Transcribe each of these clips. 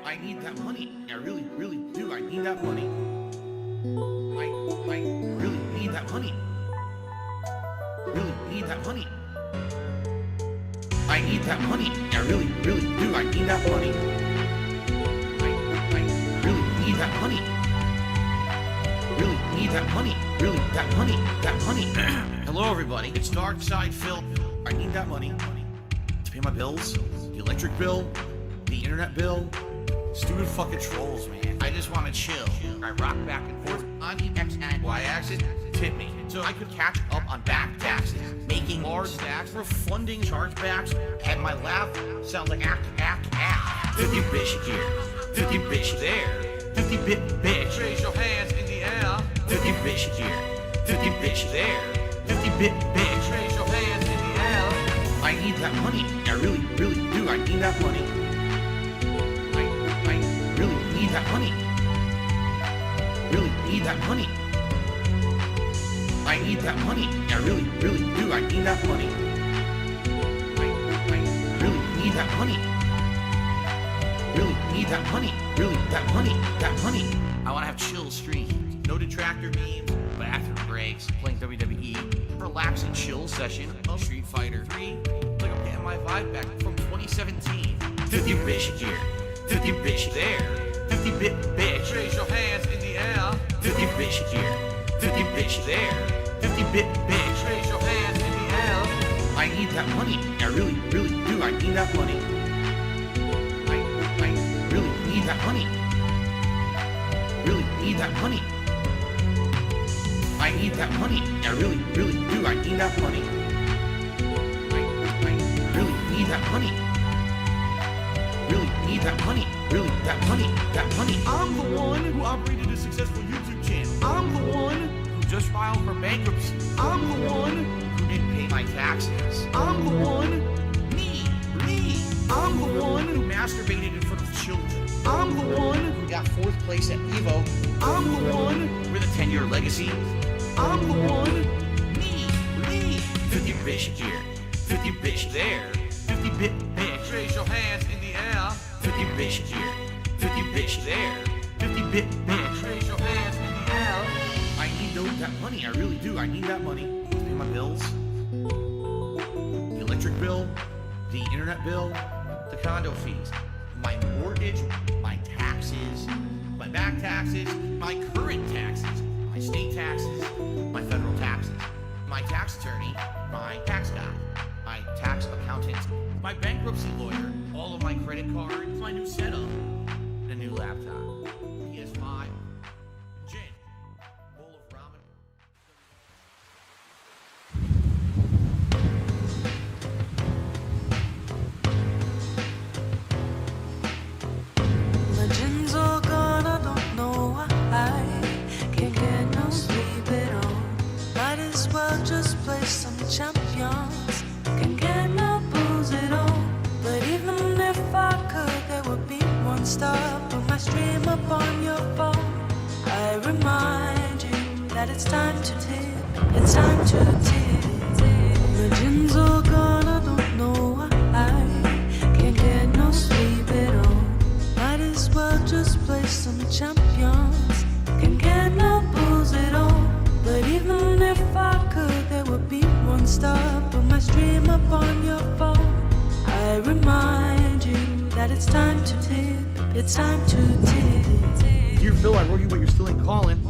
I need that money. I really, really do. I need that money. I really need that money. Really need that money. I need that money. I really, really do. I need that money. I really need that money. Really need that money. Really, that money. That money. Hello, everybody. It's Dark Side Phil. I need that money to pay my bills, the electric bill, the internet bill. Stupid fucking trolls, man. I just want to chill. I rock back and forth on the X and Y axis. Tip me so I could catch up on back taxes, making large stacks, refunding chargebacks, and my laugh sounds like act. 50 bitch here, 50 bitch there, 50 bit bitch. Raise your hands in the air. 50 bitch here, 50 bitch there, 50 bit bitch. Raise your hands in the air. I need that money. I really, really do. I need that money. I really need that money. Really need that money. I need that money. I really, really do. I need that money. I really need that money. Really need that money. Really, that money. That money. I want to have chill streams. No detractor memes, bathroom breaks, playing WWE, relaxing chill session of Street Fighter 3. Like I'm getting my vibe back from 2017. 50 bitch here, 50 bitch there, 50 bit bitch. Raise your hands in the air. 50 bitch here, 50 bitch there, 50 bit bitch. Raise your hands in the air. I need that money. I really, really do. I need that money. I really need that money. Really need that money. I need that money. I really, really do. I need that money. I really need that money. Really need that money. Really, that money. That money. I'm the one who operated a successful YouTube channel. I'm the one who just filed for bankruptcy. I'm the one who didn't pay my taxes. I'm the one. Me. I'm the one who masturbated in front of children. I'm the one who got 4th place at Evo. I'm the one with a 10-year legacy. I'm the one. Me. 50 bitch here, 50 bitch there, 50 bit bitch. Raise your hands in the air. 50 bitch here, 50 bitch there, 50 bit bitch. Raise your hands in the air. I need that money. I really do. I need that money to pay my bills, the electric bill, the internet bill, the condo fees, my mortgage, my taxes, my back taxes, my current taxes, my state taxes, my federal taxes, my tax attorney, my tax guy, my tax accountant, my bankruptcy lawyer, all of my credit cards, my new setup, and a new laptop, PS5, gin, bowl of ramen. My gin's all gone, I don't know why I can't get no sleep at all. Might as well just play some champions. Can't get no booze at all. But even if I could, there would be one stop on my stream up on your phone. I remind you that it's time to tip. It's time to tip. My gin's all gone, I don't know why I can't get no sleep at all. Might as well just play some champions. Can't get no booze at all. But even if I could, there would be one stop on my stream up on your phone. I remind you that it's time to tip. It's time to tip. Dear Phil, I wrote you, but you're still ain't calling.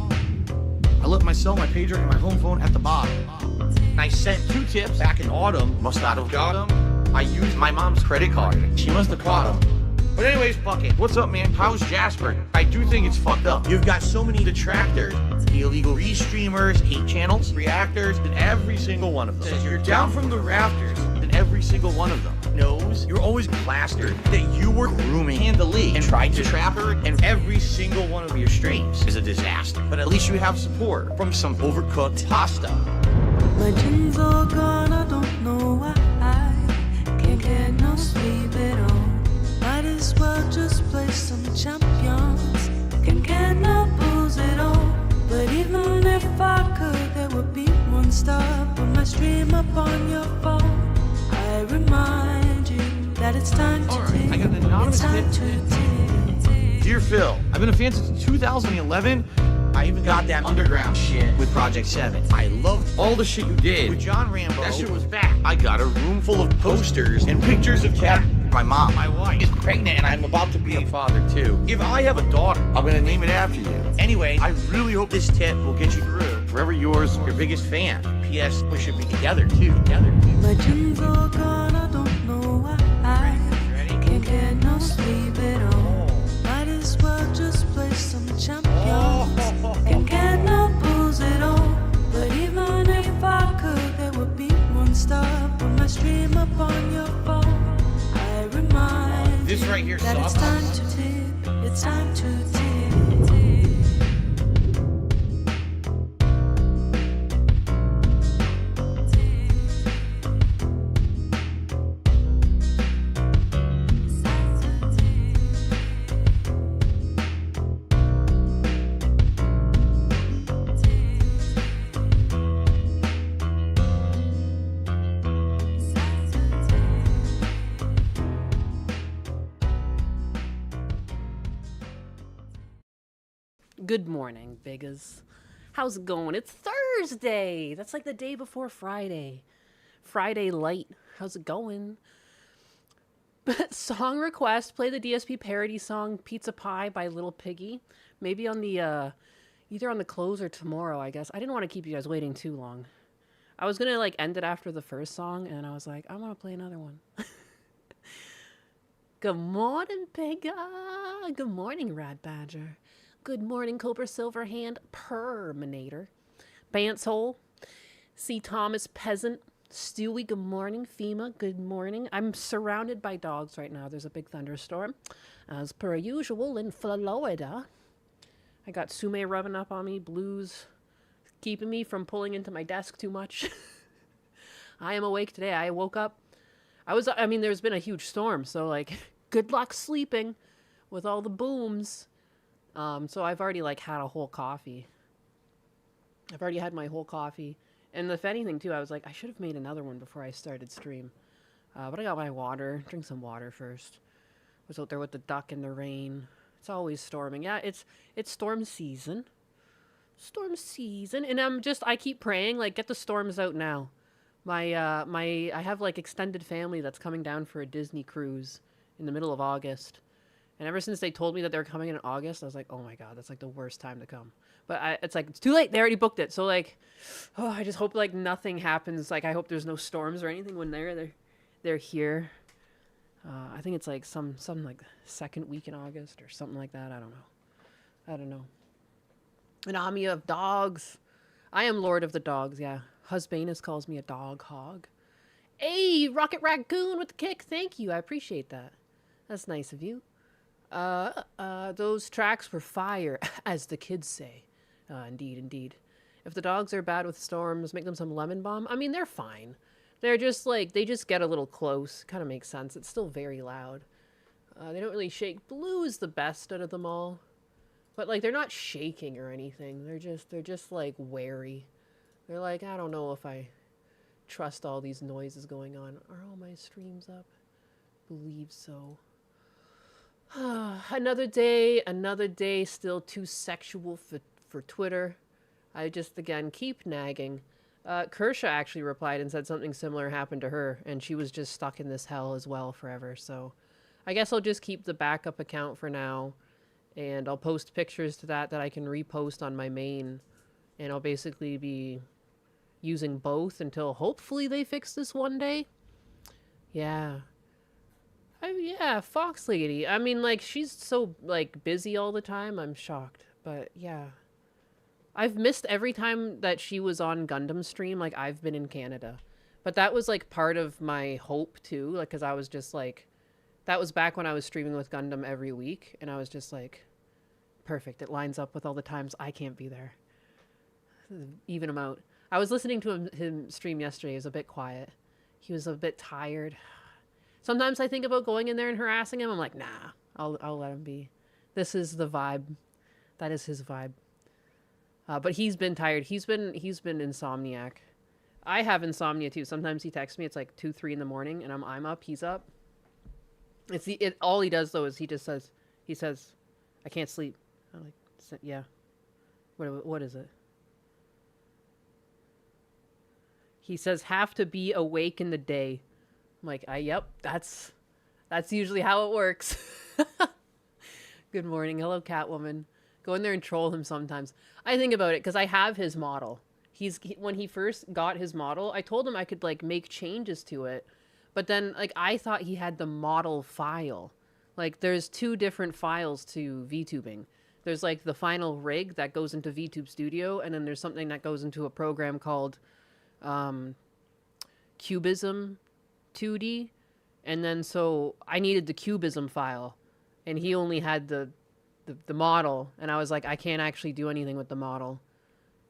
I left my cell, my pager, and my home phone at the bottom. And I sent 2 tips back in autumn. Must not have got them. I used my mom's credit card. She must have caught them. But anyways, fuck it. What's up, man? How's Jasper? I do think it's fucked up. You've got so many detractors, the illegal restreamers, hate channels, reactors, and every single one of them says you're down from the rafters, and every single one of them knows you're always plastered, that you were grooming handily and tried to trap her, and every single one of your streams is a disaster. But at least you have support from some overcooked pasta. My gin's all gone, I don't know why I can't get no sleep at all. Might as well just play some champions. Can't get no booze at all. But even if I could, there would be one stop on my stream up on your phone. I remind you that it's time to tip. I got an anonymous it's time tip. to tip. Dear Phil, I've been a fan since 2011. I even got that underground shit with Project 7. I loved all the shit you did with John Rambo. That shit was back. I got a room full of posters and pictures of Cap. My mom, my wife, is pregnant and I'm about to be a father too. If I have a daughter, I'm gonna name it after you. Anyway, I really hope this tip will get you through. Forever yours, your biggest fan. P.S. We should be together too. My dreams all gone, I don't know why. Can't get no sleep at all. Might as well just play some champions. Can't get no booze at all. But even if I could, there would be one stop when I stream up on your phone. I remind This right here that it's sucks. time to tip. It's time to tip. Good morning, Biggers. How's it going? It's Thursday. That's like the day before Friday. Friday light. How's it going? Song request. Play the DSP parody song Pizza Pie by Little Piggy. Maybe on the, either on the close or tomorrow, I guess. I didn't want to keep you guys waiting too long. I was going to like end it after the first song, and I was like, I want to play another one. Good morning, Pigga. Good morning, Rad Badger. Good morning, Cobra Silverhand Perminator. Bance Hole. C. Thomas Peasant. Stewie, good morning. FEMA, good morning. I'm surrounded by dogs right now. There's a big thunderstorm. As per usual in Florida. I got Sume rubbing up on me. Blues keeping me from pulling into my desk too much. I am awake today. I woke up. There's been a huge storm, so like, good luck sleeping with all the booms. So I've already like had a whole coffee. I've already had my whole coffee. And if anything too, I was like, I should have made another one before I started stream. But I got my water. Drink some water first. Was out there with the duck in the rain. It's always storming. Yeah, it's storm season. Storm season. And I keep praying, like, get the storms out now. I have like extended family that's coming down for a Disney cruise in the middle of August. And ever since they told me that they're coming in August, I was like, oh my God, that's like the worst time to come. But it's like, it's too late. They already booked it. So like, I just hope like nothing happens. Like, I hope there's no storms or anything when they're here. I think it's like some like second week in August or something like that. I don't know. An army of dogs. I am Lord of the Dogs, yeah. Husbanus calls me a dog hog. Hey, Rocket Raccoon with the kick. Thank you. I appreciate that. That's nice of you. Those tracks were fire, as the kids say. Indeed. If the dogs are bad with storms, make them some lemon balm. I mean, they're fine. They're just like, they just get a little close. Kind of makes sense. It's still very loud. They don't really shake. Blue is the best out of them all. But like, they're not shaking or anything. They're just like wary. They're like, I don't know if I trust all these noises going on. Are all my streams up? Believe so. Another day, still too sexual for Twitter. I just, again, keep nagging. Kersha actually replied and said something similar happened to her, and she was just stuck in this hell as well forever. So I guess I'll just keep the backup account for now, and I'll post pictures to that I can repost on my main, and I'll basically be using both until hopefully they fix this one day. Yeah. Yeah, Fox Lady. I mean, like, she's so, like, busy all the time. I'm shocked. But, yeah. I've missed every time that she was on Gundam stream. Like, I've been in Canada. But that was, like, part of my hope, too. Like, because I was just, like... That was back when I was streaming with Gundam every week. And I was just, like... Perfect. It lines up with all the times I can't be there. Even him out. I was listening to him stream yesterday. He was a bit quiet. He was a bit tired. Sometimes I think about going in there and harassing him. I'm like, nah, I'll let him be. This is the vibe. That is his vibe. But he's been tired. He's been insomniac. I have insomnia too. Sometimes he texts me. It's like 2, 3 in the morning, and I'm up. He's up. All he does though is he says, I can't sleep. I'm like, yeah. What is it? He says, have to be awake in the day. I'm like, yep, that's usually how it works. Good morning. Hello, Catwoman. Go in there and troll him sometimes. I think about it because I have his model. When he first got his model, I told him I could like make changes to it. But then like I thought he had the model file. Like there's two different files to VTubing. There's like the final rig that goes into VTube Studio, and then there's something that goes into a program called Cubism 2D. And then so I needed the Cubism file, and he only had the model, and I was like, I can't actually do anything with the model.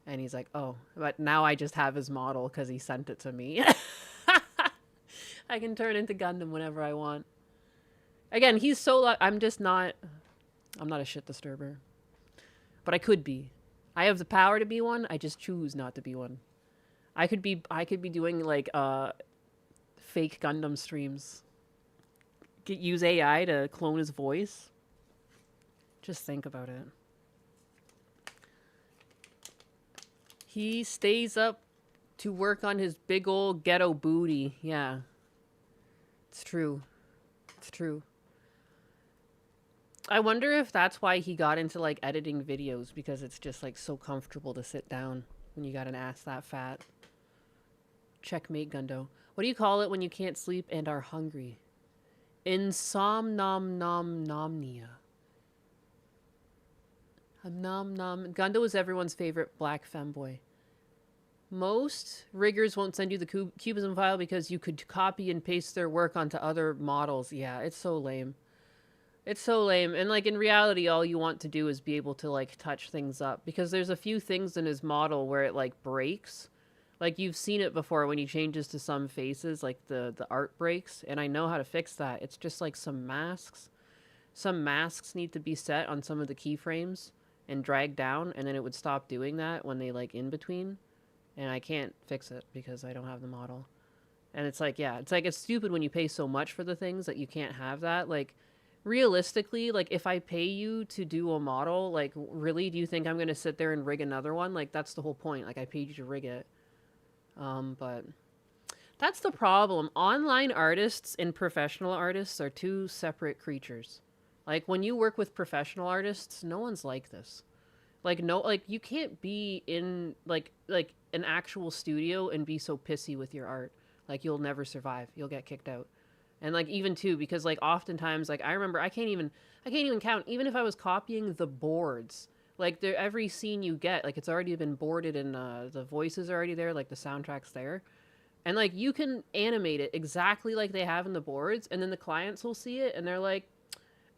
And he's like, oh, but now I just have his model because he sent it to me. I can turn into Gundam whenever I want. Again, he's so I'm not a shit disturber. But I could be. I have the power to be one. I just choose not to be one. I could be doing like fake Gundam streams. Use AI to clone his voice. Just think about it. He stays up to work on his big old ghetto booty. Yeah. It's true. It's true. I wonder if that's why he got into like editing videos, because it's just like so comfortable to sit down when you got an ass that fat. Checkmate, Gundo. What do you call it when you can't sleep and are hungry? Insomnomnomnia. Nom nom. Gundo is everyone's favorite black femboy. Most riggers won't send you the Cubism file because you could copy and paste their work onto other models. Yeah, it's so lame. It's so lame. And like in reality, all you want to do is be able to like touch things up, because there's a few things in his model where it like breaks. Like you've seen it before when he changes to some faces, like the art breaks, and I know how to fix that. It's just like some masks. Some masks need to be set on some of the keyframes and dragged down, and then it would stop doing that when they like in between. And I can't fix it because I don't have the model. And it's like, yeah, it's stupid when you pay so much for the things that you can't have that. Like, realistically, like, if I pay you to do a model, like, really, do you think I'm going to sit there and rig another one? Like, that's the whole point. Like, I paid you to rig it. But that's the problem. Online artists and professional artists are two separate creatures. Like, when you work with professional artists, no one's like this. Like, no, like, you can't be in, like an actual studio and be so pissy with your art. Like, you'll never survive. You'll get kicked out. And, like, even, too, because, like, oftentimes, like, I remember, I can't even count, even if I was copying the boards. Like, every scene you get, like, it's already been boarded and the voices are already there, like, the soundtrack's there. And, like, you can animate it exactly like they have in the boards, and then the clients will see it, and they're like,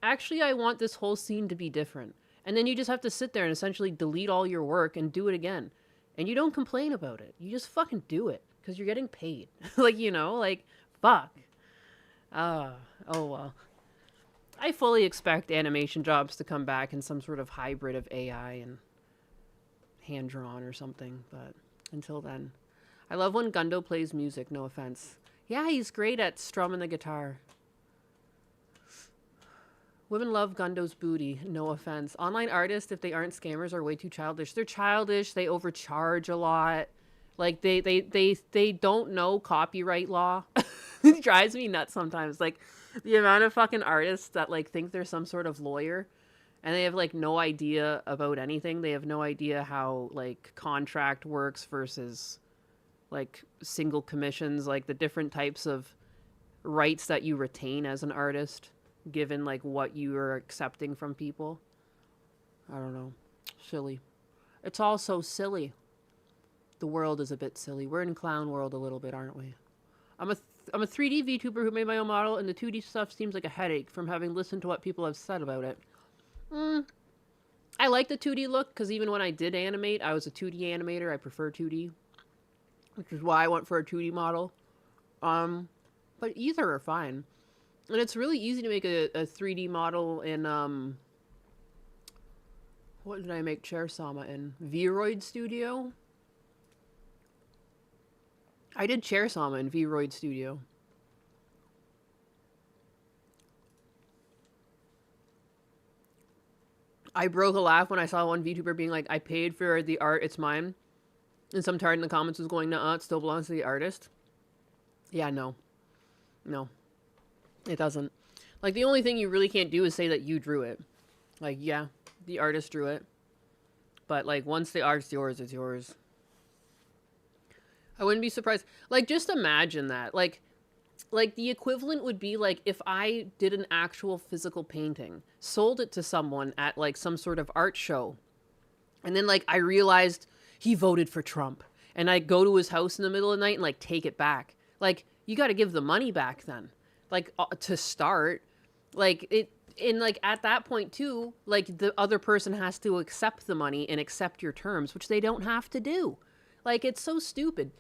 actually, I want this whole scene to be different. And then you just have to sit there and essentially delete all your work and do it again. And you don't complain about it. You just fucking do it, because you're getting paid. Like, you know, like, fuck. Oh, well. I fully expect animation jobs to come back in some sort of hybrid of AI and hand-drawn or something, but until then. I love when Gundo plays music, no offense. Yeah, he's great at strumming the guitar. Women love Gundo's booty, no offense. Online artists, if they aren't scammers, are way too childish. They're childish, they overcharge a lot. Like, they don't know copyright law. It drives me nuts sometimes. Like, the amount of fucking artists that, like, think they're some sort of lawyer, and they have, like, no idea about anything. They have no idea how, like, contract works versus, like, single commissions, like, the different types of rights that you retain as an artist, given, like, what you are accepting from people. I don't know. Silly. It's all so silly. The world is a bit silly. We're in clown world a little bit, aren't we? I'm a 3D VTuber who made my own model, and the 2D stuff seems like a headache from having listened to what people have said about it. I like the 2D look, because even when I did animate, I was a 2D animator. I prefer 2D, which is why I went for a 2D model. But either are fine. And it's really easy to make a 3D model in, what did I make Chair Sama in? Vroid Studio? I did Chair Sama in Vroid Studio. I broke a laugh when I saw one VTuber being like, I paid for the art, it's mine. And some tard in the comments was going, no, it still belongs to the artist. Yeah, no. No. It doesn't. Like, the only thing you really can't do is say that you drew it. Like, yeah, the artist drew it. But, like, once the art's yours, it's yours. I wouldn't be surprised. Like, just imagine that. Like, the equivalent would be, like, if I did an actual physical painting, sold it to someone at, like, some sort of art show, and then, like, I realized he voted for Trump, and I go to his house in the middle of the night and, like, take it back. Like, you got to give the money back then. Like, to start. Like, and, like, at that point, too, like, the other person has to accept the money and accept your terms, which they don't have to do. Like, it's so stupid.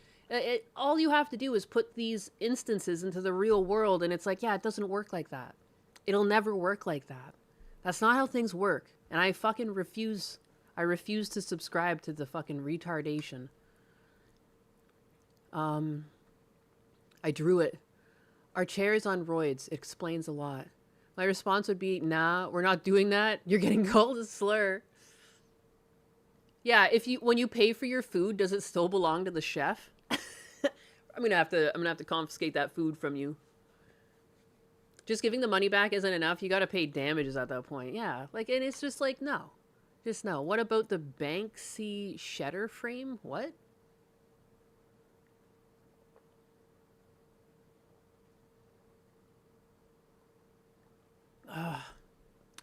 All you have to do is put these instances into the real world, and it's like, yeah, it doesn't work like that. It'll never work like that. That's not how things work. And I fucking refuse. I refuse to subscribe to the fucking retardation. I drew it. Our chair is on roids. It explains a lot. My response would be, nah, we're not doing that. You're getting called a slur. Yeah, when you pay for your food, does it still belong to the chef? I'm gonna have to confiscate that food from you. Just giving the money back isn't enough. You gotta pay damages at that point. Yeah, like, and it's just like, no. Just no. What about the Banksy Shedder frame? What?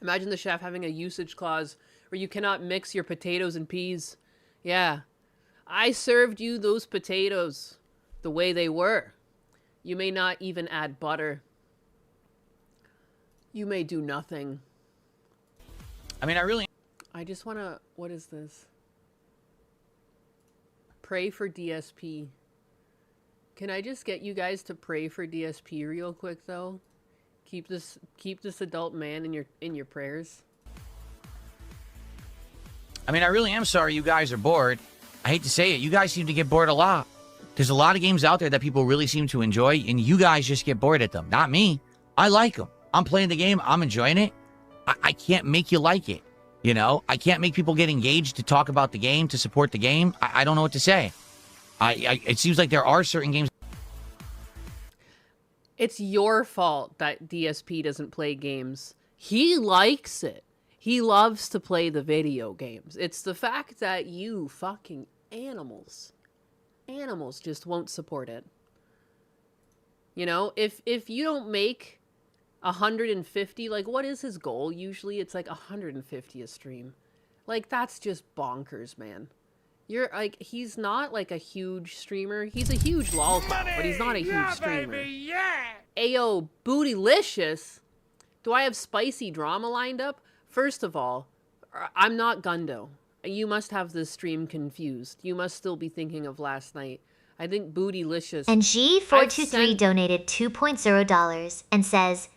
Imagine the chef having a usage clause where you cannot mix your potatoes and peas. Yeah. I served you those potatoes the way they were. You may not even add butter. You may do nothing. I mean, I just want to... What is this? Pray for DSP. Can I just get you guys to pray for DSP real quick, though? Keep this adult man in your prayers. I mean, I really am sorry you guys are bored. I hate to say it. You guys seem to get bored a lot. There's a lot of games out there that people really seem to enjoy, and you guys just get bored at them. Not me. I like them. I'm playing the game. I'm enjoying it. I can't make you like it. You know? I can't make people get engaged to talk about the game, to support the game. I don't know what to say. It seems like there are certain games. It's your fault that DSP doesn't play games. He likes it. He loves to play the video games. It's the fact that you fucking animals just won't support it. You know, if you don't make 150, like, what is his goal? Usually it's like 150 a stream. Like, that's just bonkers, man. You're like, he's not like a huge streamer. He's a huge lollipop, but he's not a huge streamer. Baby, yeah. Ayo, bootylicious. Do I have spicy drama lined up? First of all, I'm not Gundo. You must have this stream confused. You must still be thinking of last night. I think bootylicious. And G423 donated $2.0 and says,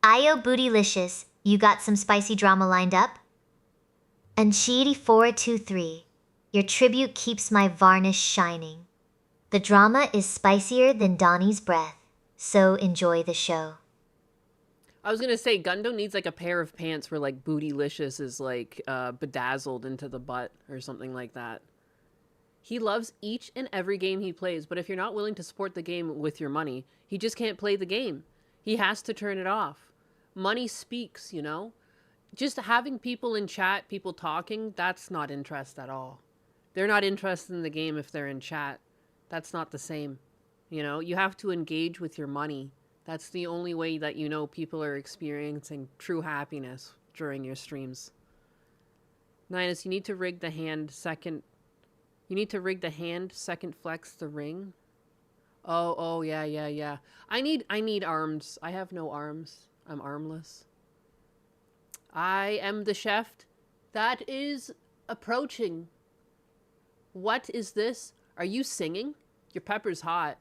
Ayo bootylicious, you got some spicy drama lined up? And G423, your tribute keeps my varnish shining. The drama is spicier than Donnie's breath, so enjoy the show. I was gonna say, Gundo needs like a pair of pants where like bootylicious is like bedazzled into the butt or something like that. He loves each and every game he plays, but if you're not willing to support the game with your money, he just can't play the game. He has to turn it off. Money speaks, you know? Just having people in chat, people talking, that's not interest at all. They're not interested in the game if they're in chat. That's not the same. You know, you have to engage with your money. That's the only way that you know people are experiencing true happiness during your streams. Ninus, you need to rig the hand second. You need to rig the hand second flex the ring. Oh, yeah. I need arms. I have no arms. I'm armless. I am the chef that is approaching. What is this? Are you singing? Your pepper's hot.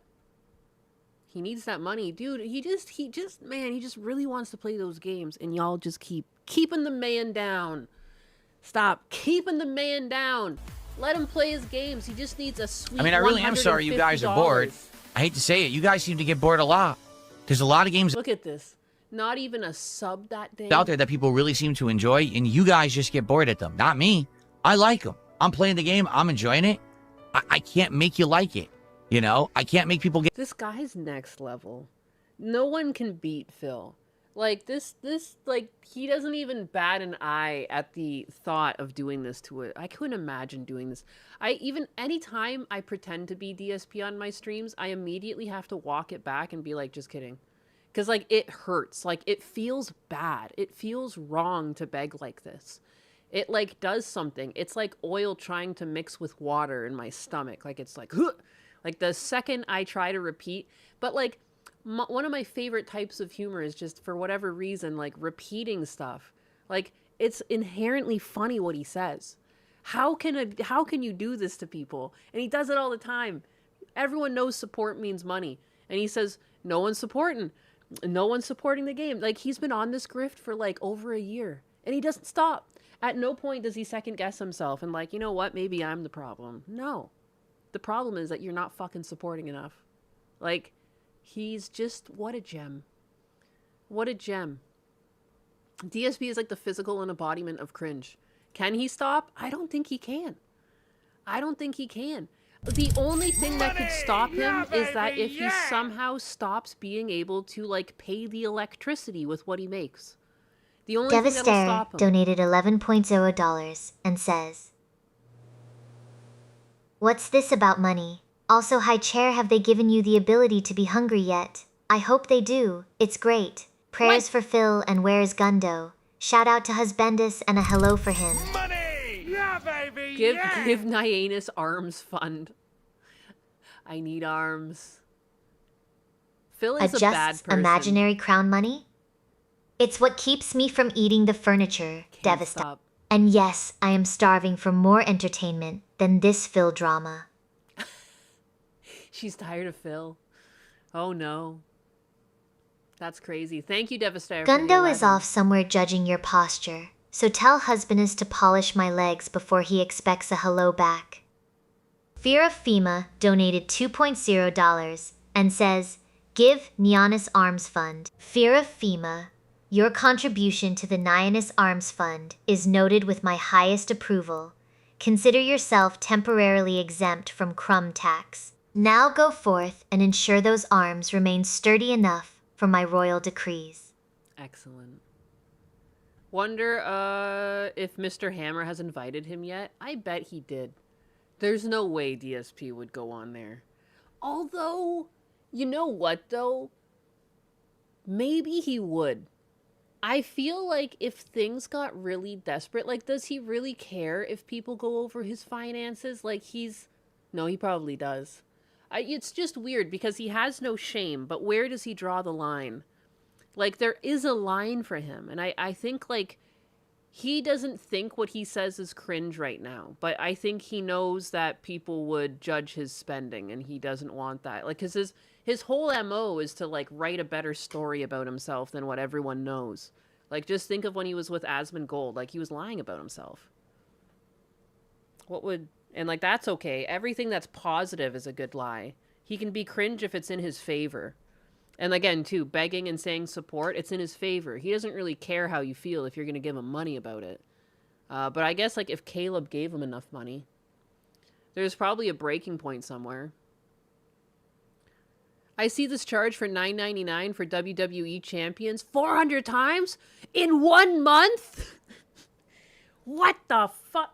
He needs that money. Dude, he just really wants to play those games, and y'all just keep keeping the man down. Stop keeping the man down. Let him play his games. He just needs a sweet $150. I mean, I really am sorry you guys are bored. I hate to say it. You guys seem to get bored a lot. There's a lot of games. Look at this. Not even a sub that day. out there that people really seem to enjoy, and you guys just get bored at them. Not me. I like them. I'm playing the game. I'm enjoying it. I can't make you like it. You know, I can't make people get. This guy's next level. No one can beat Phil. Like this, like he doesn't even bat an eye at the thought of doing this to it. I couldn't imagine doing this. Anytime I pretend to be DSP on my streams, I immediately have to walk it back and be like, just kidding. Because, like, it hurts. Like, it feels bad. It feels wrong to beg like this. It, like, does something. It's like oil trying to mix with water in my stomach. Like, it's like, huh! Like, the second I try to repeat. But, like, one of my favorite types of humor is just, for whatever reason, like, repeating stuff. Like, it's inherently funny what he says. How can you do this to people? And he does it all the time. Everyone knows support means money. And he says, no one's supporting the game. Like, he's been on this grift for like over a year and he doesn't stop. At no point does he second guess himself and like, you know what, maybe I'm the problem. No, the problem is that you're not fucking supporting enough. Like, he's just, what a gem. DSP is like the physical embodiment of cringe. Can he stop? I don't think he can. The only thing that could stop him is that if he somehow stops being able to, like, pay the electricity with what he makes. The only thing that'll Devastator stop him. donated $11.0 and says, "What's this about money? Also, hi Chair, have they given you the ability to be hungry yet? I hope they do. It's great. Prayers for Phil and where's Gundo? Shout out to Husbandus and a hello for him." Money! Yeah, baby! Give Nyanus arms fund. I need arms. Phil is a bad Adjusts person. imaginary crown money? It's what keeps me from eating the furniture. Can't Devastator. stop. And yes, I am starving for more entertainment than this Phil drama. She's tired of Phil. Oh no. That's crazy. Thank you, Devastator. Gundo is off somewhere judging your posture, so tell Husbandus to polish my legs before he expects a hello back. Fear of FEMA donated $2.0 and says, "Give Nyanus Arms Fund." Fear of FEMA, your contribution to the Nyanus Arms Fund is noted with my highest approval. Consider yourself temporarily exempt from crumb tax. Now go forth and ensure those arms remain sturdy enough for my royal decrees. Excellent. Wonder if Mr. Hammer has invited him yet? I bet he did. There's no way DSP would go on there. Although, you know what though? Maybe he would. I feel like if things got really desperate, like, does he really care if people go over his finances? Like, no, he probably does. It's just weird because he has no shame, but where does he draw the line? Like, there is a line for him, and I think, like, he doesn't think what he says is cringe right now, but I think he knows that people would judge his spending, and he doesn't want that. Like, because his whole MO is to, like, write a better story about himself than what everyone knows. Like, just think of when he was with Asmongold. Like, he was lying about himself. And, like, that's okay. Everything that's positive is a good lie. He can be cringe if it's in his favor. And again, too, begging and saying support, it's in his favor. He doesn't really care how you feel if you're going to give him money about it. But I guess, like, if Caleb gave him enough money, there's probably a breaking point somewhere. I see this charge for $9.99 for WWE champions 400 times in 1 month? What the fuck?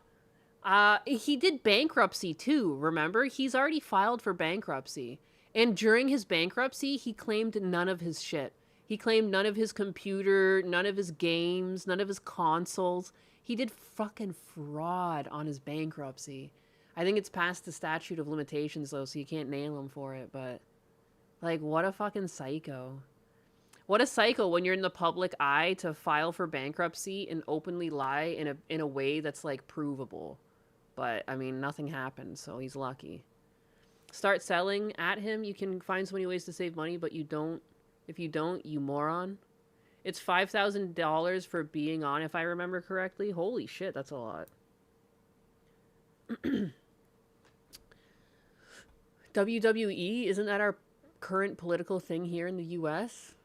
He did bankruptcy, too, remember? He's already filed for bankruptcy. And during his bankruptcy, he claimed none of his shit. He claimed none of his computer, none of his games, none of his consoles. He did fucking fraud on his bankruptcy. I think it's past the statute of limitations, though, so you can't nail him for it, but... like, what a fucking psycho. What a psycho when you're in the public eye to file for bankruptcy and openly lie in a way that's, like, provable. But, I mean, nothing happened, so he's lucky. Start selling at him. You can find so many ways to save money, but you don't. If you don't, you moron. It's $5,000 for being on, if I remember correctly. Holy shit, that's a lot. WWE, isn't that our current political thing here in the US?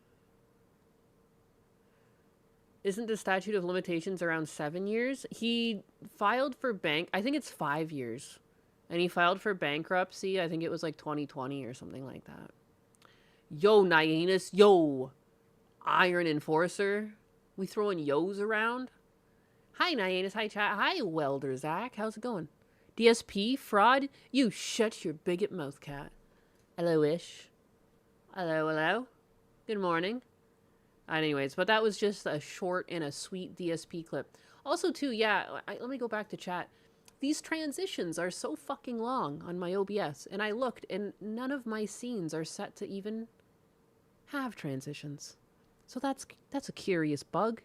isn't the statute of limitations around 7 years? He filed for I think it's 5 years. And he filed for bankruptcy. I think it was like 2020 or something like that. Yo, Nyanus. Yo. Iron Enforcer. We throwing yo's around. Hi, Nyanus. Hi, chat. Hi, Welder Zach. How's it going? DSP? Fraud? You shut your bigot mouth, cat. Hello-ish. Hello, hello. Good morning. Anyways, but that was just a short and a sweet DSP clip. Also, too, yeah, let me go back to chat. These transitions are so fucking long on my OBS, and I looked, and none of my scenes are set to even have transitions. So that's a curious bug.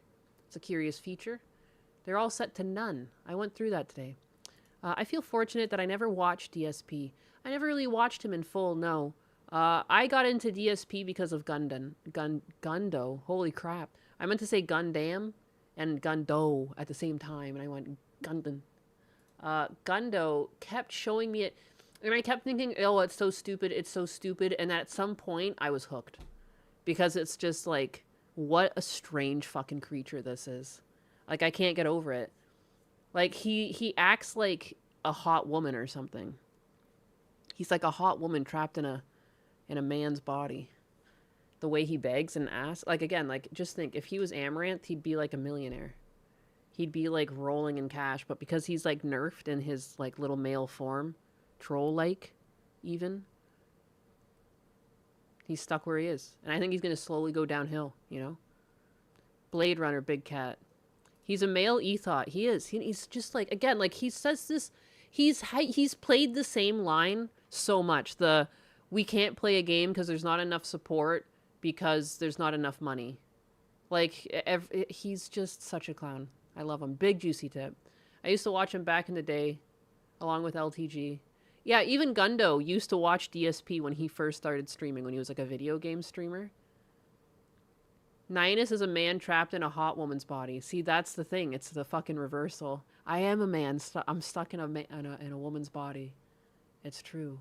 It's a curious feature. They're all set to none. I went through that today. I feel fortunate that I never watched DSP. I never really watched him in full, no. I got into DSP because of Gundo. Holy crap. I meant to say Gundam and Gundo at the same time, and I went Gundam. Gundo kept showing me it, and I kept thinking, oh, it's so stupid, and at some point, I was hooked. Because it's just like, what a strange fucking creature this is. Like, I can't get over it. Like, he acts like a hot woman or something. He's like a hot woman trapped in a man's body. The way he begs and asks. Like, again, like, just think, if he was Amaranth, he'd be like a millionaire. He'd be like rolling in cash, but because he's like nerfed in his like little male form, troll-like, even, he's stuck where he is. And I think he's going to slowly go downhill, you know? Blade Runner, Big Cat. He's a male ethot. He is. He's just like, again, like he says this, he's played the same line so much. We can't play a game because there's not enough support because there's not enough money. Like, he's just such a clown. I love him. Big Juicy Tip. I used to watch him back in the day, along with LTG. Yeah, even Gundo used to watch DSP when he first started streaming, when he was like a video game streamer. Nyanus is a man trapped in a hot woman's body. See, that's the thing. It's the fucking reversal. I am a man. I'm stuck in a woman's body. It's true.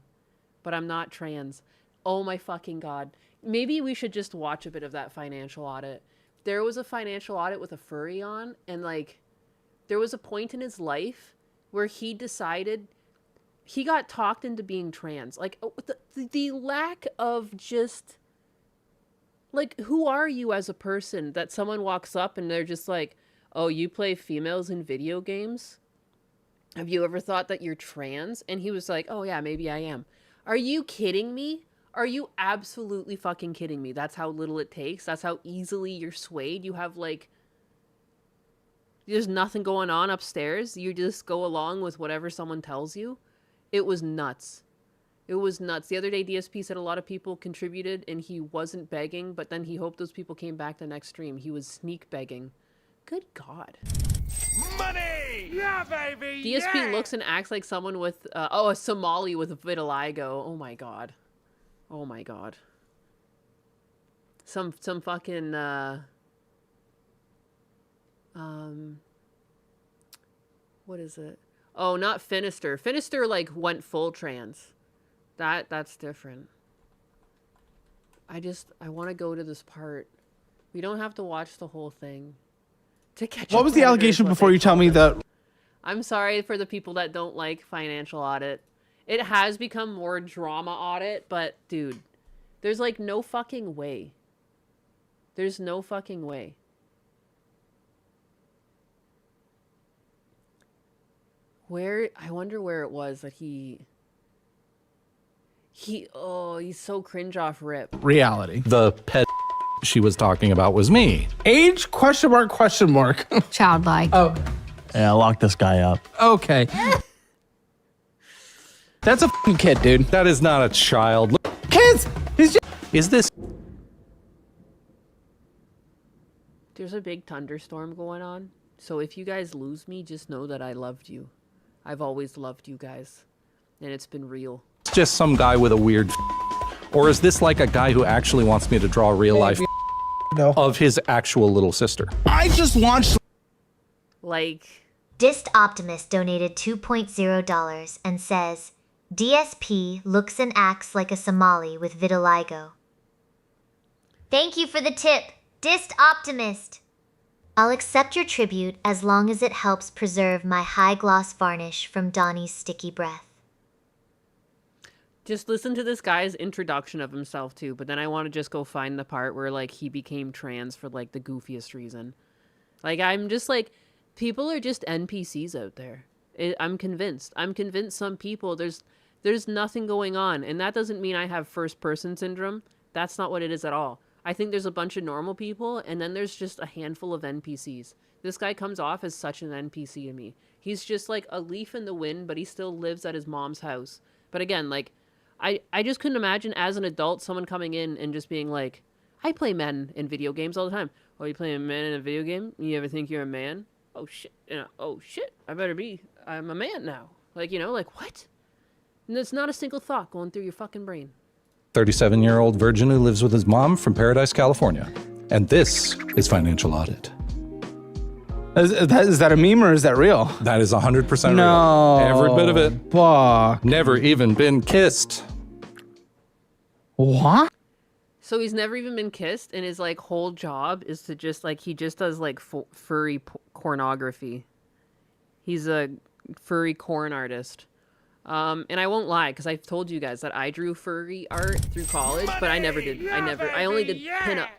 But I'm not trans. Oh my fucking god. Maybe we should just watch a bit of that financial audit. There was a financial audit with a furry on, and like, there was a point in his life where he decided he got talked into being trans. Like, the lack of just, like, who are you as a person that someone walks up and they're just like, oh, you play females in video games? Have you ever thought that you're trans? And he was like, oh yeah, maybe I am. Are you kidding me? Are you absolutely fucking kidding me? That's how little it takes. That's how easily you're swayed. You have like, there's nothing going on upstairs. You just go along with whatever someone tells you. It was nuts. It was nuts. The other day, DSP said a lot of people contributed and he wasn't begging, but then he hoped those people came back the next stream. He was sneak begging. Good God. Money! Yeah, baby! DSP looks and acts like someone with, a Somali with vitiligo. Oh my God. Oh my god. Some fucking, what is it? Oh, not Finister. Finister, like, went full trans. That's different. I want to go to this part. We don't have to watch the whole thing to catch. What was the allegation before you tell me that? I'm sorry for the people that don't like financial audit. It has become more drama audit, but dude, there's like no fucking way. There's no fucking way. I wonder where it was that he's so cringe off rip. Reality. The pet she was talking about was me. Age? Question mark, question mark. Childlike. Oh, Yeah, lock this guy up. okay. That's a fucking kid, dude. That is not a child. Look, Kids! He's just... is this There's a big thunderstorm going on. So if you guys lose me, just know that I loved you. I've always loved you guys. And it's been real. just some guy with a weird or is this like a guy who actually wants me to draw real life No. of his actual little sister? I just launched... Like... Dist Optimist donated $2.0 and says, DSP looks and acts like a Somali with vitiligo. Thank you for the tip, Dist Optimist. I'll accept your tribute as long as it helps preserve my high gloss varnish from Donnie's sticky breath. Just listen to this guy's introduction of himself too, but then I want to just go find the part where like he became trans for like the goofiest reason. Like I'm just like, people are just NPCs out there. I'm convinced. I'm convinced some people there's nothing going on, and that doesn't mean I have first person syndrome. That's not what it is at all. I think there's a bunch of normal people, and then there's just a handful of NPCs. This guy comes off as such an NPC to me. He's just like a leaf in the wind, but he still lives at his mom's house. But again, like, I just couldn't imagine as an adult someone coming in and just being like, I play men in video games all the time. Oh, you play a man in a video game? You ever think you're a man? Oh shit, oh shit, I'm a man now. Like, like what? And there's not a single thought going through your fucking brain. 37-year-old virgin who lives with his mom from Paradise, California. And this is Financial Audit. Is that a meme or is that real? That is 100% No. real. Every bit of it. Fuck. Never even been kissed. What? So he's never even been kissed, and his like whole job is to just like he just does like furry pornography. He's a furry corn artist. And I won't lie, because I've told you guys that I drew furry art through college, but I never did. I only did pinup.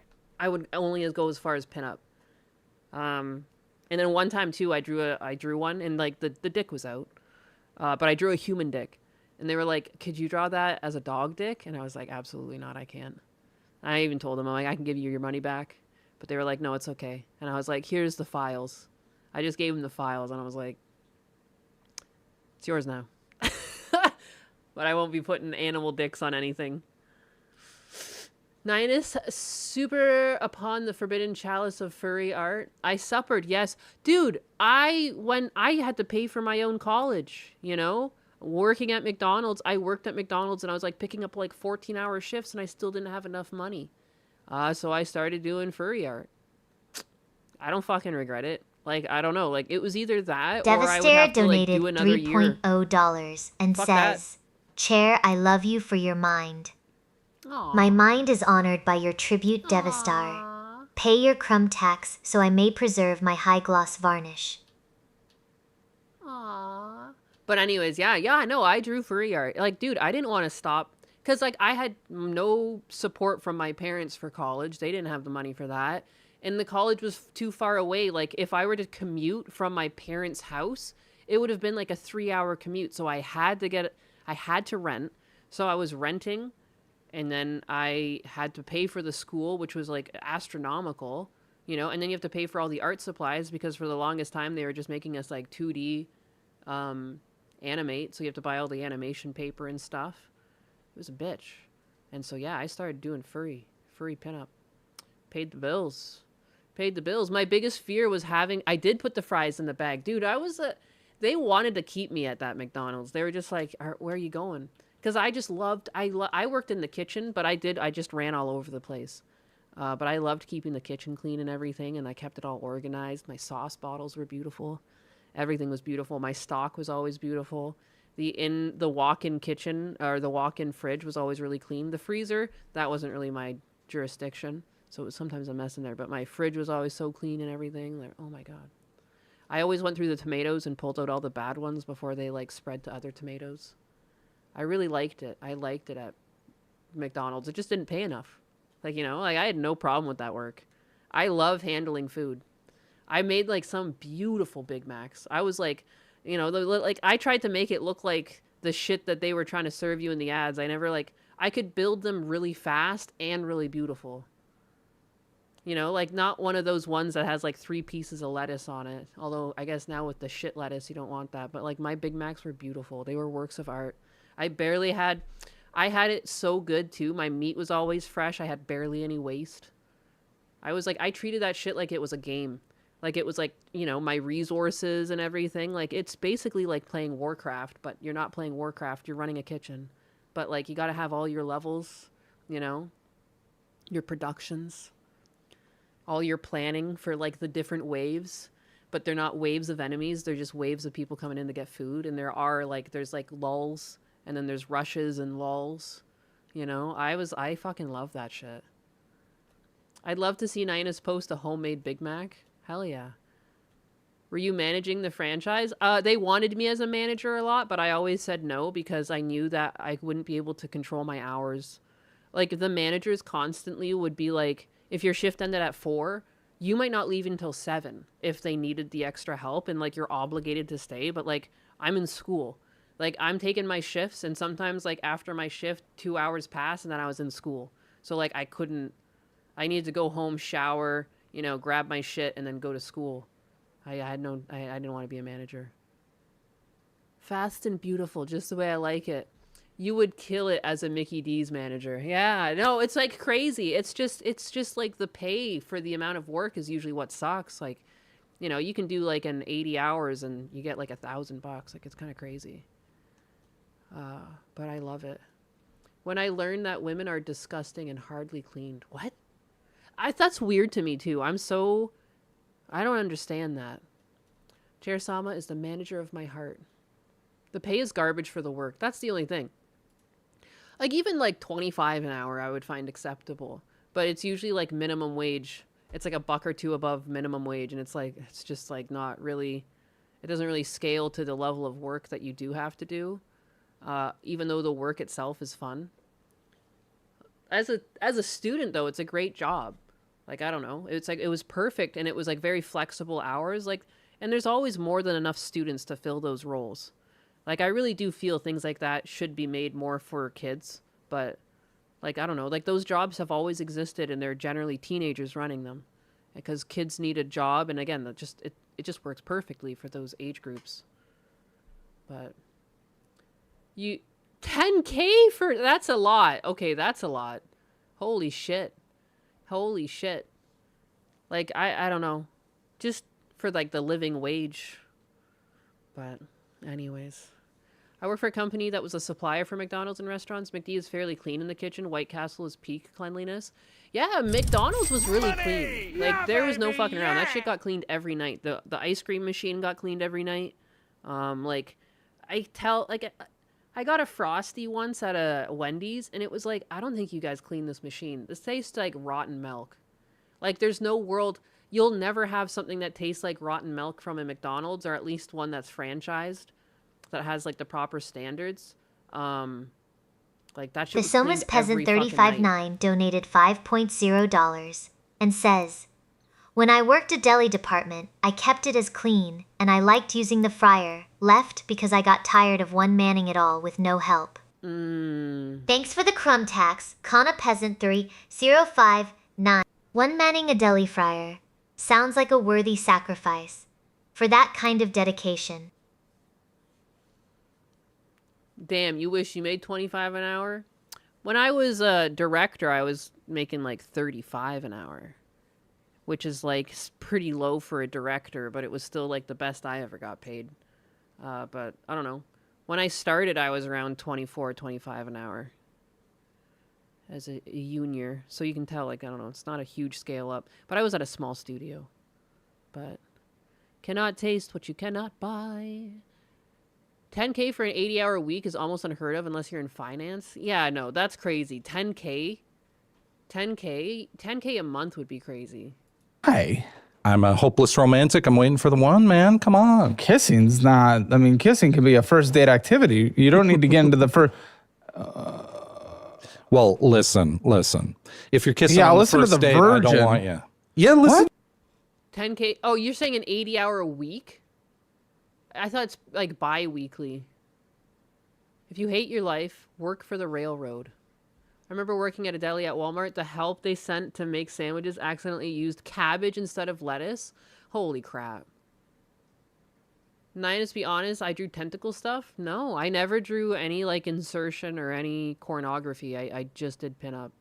I would only go as far as pinup. And then one time too, I drew one, and like the dick was out, but I drew a human dick, and they were like, "Could you draw that as a dog dick?" And I was like, "Absolutely not, I can't." I even told them, I'm like, "I can give you your money back," but they were like, "No, it's okay." And I was like, "Here's the files." I just gave them the files, and I was like, "It's yours now." But I won't be putting animal dicks on anything. Ninus, super upon the forbidden chalice of furry art. I suppered, yes. Dude, when I had to pay for my own college, working at McDonald's, I worked at McDonald's and I was like picking up like 14-hour shifts and I still didn't have enough money. So I started doing furry art. I don't fucking regret it. Like, I don't know. Like, it was either that or I would have to like do another year. Devastator donated $3.0 and Fuck says, Chair, I love you for your mind. Aww. My mind is honored by your tribute, Devastator. Pay your crumb tax so I may preserve my high gloss varnish. Aww. But anyways, yeah, no, I drew furry art. Like, dude, I didn't want to stop. Because, like, I had no support from my parents for college. They didn't have the money for that. And the college was too far away. Like, if I were to commute from my parents' house, it would have been like a 3-hour commute. So I had to rent. So I was renting. And then I had to pay for the school, which was like astronomical, and then you have to pay for all the art supplies because for the longest time they were just making us like 2D animate. So you have to buy all the animation paper and stuff. It was a bitch. And so, yeah, I started doing furry pinup. Paid the bills. My biggest fear was I did put the fries in the bag. Dude, they wanted to keep me at that McDonald's. They were just like, where are you going? Because I just I worked in the kitchen, but I just ran all over the place. But I loved keeping the kitchen clean and everything, and I kept it all organized. My sauce bottles were beautiful. Everything was beautiful. My stock was always beautiful. The walk-in kitchen, or the walk-in fridge was always really clean. The freezer, that wasn't really my jurisdiction, so it was sometimes a mess in there. But my fridge was always so clean and everything. Like, oh my God. I always went through the tomatoes and pulled out all the bad ones before they, like, spread to other tomatoes. I really liked it. I liked it at McDonald's. It just didn't pay enough. Like, I had no problem with that work. I love handling food. I made like some beautiful Big Macs. I was like, I tried to make it look like the shit that they were trying to serve you in the ads. I could build them really fast and really beautiful. Like not one of those ones that has like 3 pieces of lettuce on it. Although I guess now with the shit lettuce, you don't want that. But like my Big Macs were beautiful. They were works of art. I had it so good too. My meat was always fresh. I had barely any waste. I treated that shit like it was a game. Like it was like, my resources and everything. Like it's basically like playing Warcraft, but you're not playing Warcraft. You're running a kitchen. But like you got to have all your levels, your productions, all your planning for like the different waves. But they're not waves of enemies. They're just waves of people coming in to get food. And there's like lulls. And then there's rushes and lulls, I fucking love that shit. I'd love to see Ninus post a homemade Big Mac. Hell yeah. Were you managing the franchise? They wanted me as a manager a lot, but I always said no because I knew that I wouldn't be able to control my hours. Like, the managers constantly would be like, if your shift ended at 4, you might not leave until 7 if they needed the extra help and, like, you're obligated to stay. But, like, I'm in school. Like, I'm taking my shifts, and sometimes, like, after my shift, 2 hours pass, and then I was in school. So, like, I needed to go home, shower, you know, grab my shit, and then go to school. I didn't want to be a manager. Fast and beautiful, just the way I like it. You would kill it as a Mickey D's manager. Yeah, no, it's like crazy. It's just like the pay for the amount of work is usually what sucks. Like, you know, you can do like an 80 hours and you get like $1,000. Like, it's kind of crazy. But I love it. When I learned that women are disgusting and hardly cleaned. What? That's weird to me too. I don't understand that. Chair Sama is the manager of my heart. The pay is garbage for the work. That's the only thing. Like, even like 25 an hour I would find acceptable. But it's usually like minimum wage. It's like $1 or $2 above minimum wage. And it's like, it's just like not really, it doesn't really scale to the level of work that you do have to do. Even though the work itself is fun. As a student though, it's a great job. Like, I don't know. It's like, it was perfect and it was like very flexible hours. Like, and there's always more than enough students to fill those roles. Like, I really do feel things like that should be made more for kids. But, like, I don't know. Like, those jobs have always existed and they're generally teenagers running them. Because kids need a job. And again, it just works perfectly for those age groups. But, 10K for, that's a lot. Okay, that's a lot. Holy shit. Holy shit. Like, I don't know. Just for, like, the living wage. But, anyways. I work for a company that was a supplier for McDonald's and restaurants. McD is fairly clean in the kitchen. White Castle is peak cleanliness. Yeah, McDonald's was really clean. Like, there was no fucking around. That shit got cleaned every night. The ice cream machine got cleaned every night. Like, I got a Frosty once at a Wendy's, and it was like, I don't think you guys cleaned this machine. This tastes like rotten milk. Like, there's no world... You'll never have something that tastes like rotten milk from a McDonald's, or at least one that's franchised, that has, like, the proper standards. Like, that shit The Soma's Peasant 359 donated $5.0 and says, when I worked a deli department, I kept it as clean, and I liked using the fryer, left because I got tired of one manning it all with no help. Thanks for the crumb tax, Kana Peasant 3059. One manning a deli fryer. Sounds like a worthy sacrifice. For that kind of dedication. Damn, you wish you made 25 an hour? When I was a director, I was making like 35 an hour. Which is like pretty low for a director, but it was still like the best I ever got paid. But I don't know. When I started, I was around 24, 25 an hour. As a junior. So you can tell, like, I don't know, it's not a huge scale up. But I was at a small studio. But cannot taste what you cannot buy. 10K for an 80-hour week is almost unheard of unless you're in finance. Yeah, no, that's crazy. 10K a month would be crazy. Hey, I'm a hopeless romantic. I'm waiting for the one, man. Come on. Kissing's not, I mean, kissing can be a first date activity. You don't need to get into the first. Well, listen. If you're kissing Yeah, on the listen to first the date, I virgin. don't want you. Yeah, listen. 10K. Oh, you're saying an 80-hour a week? I thought it's like bi-weekly. If you hate your life, work for the railroad. I remember working at a deli at Walmart. The help they sent to make sandwiches accidentally used cabbage instead of lettuce. Holy crap. Nine, to be honest, I drew tentacle stuff. No, I never drew any like insertion or any pornography. I just did pinup.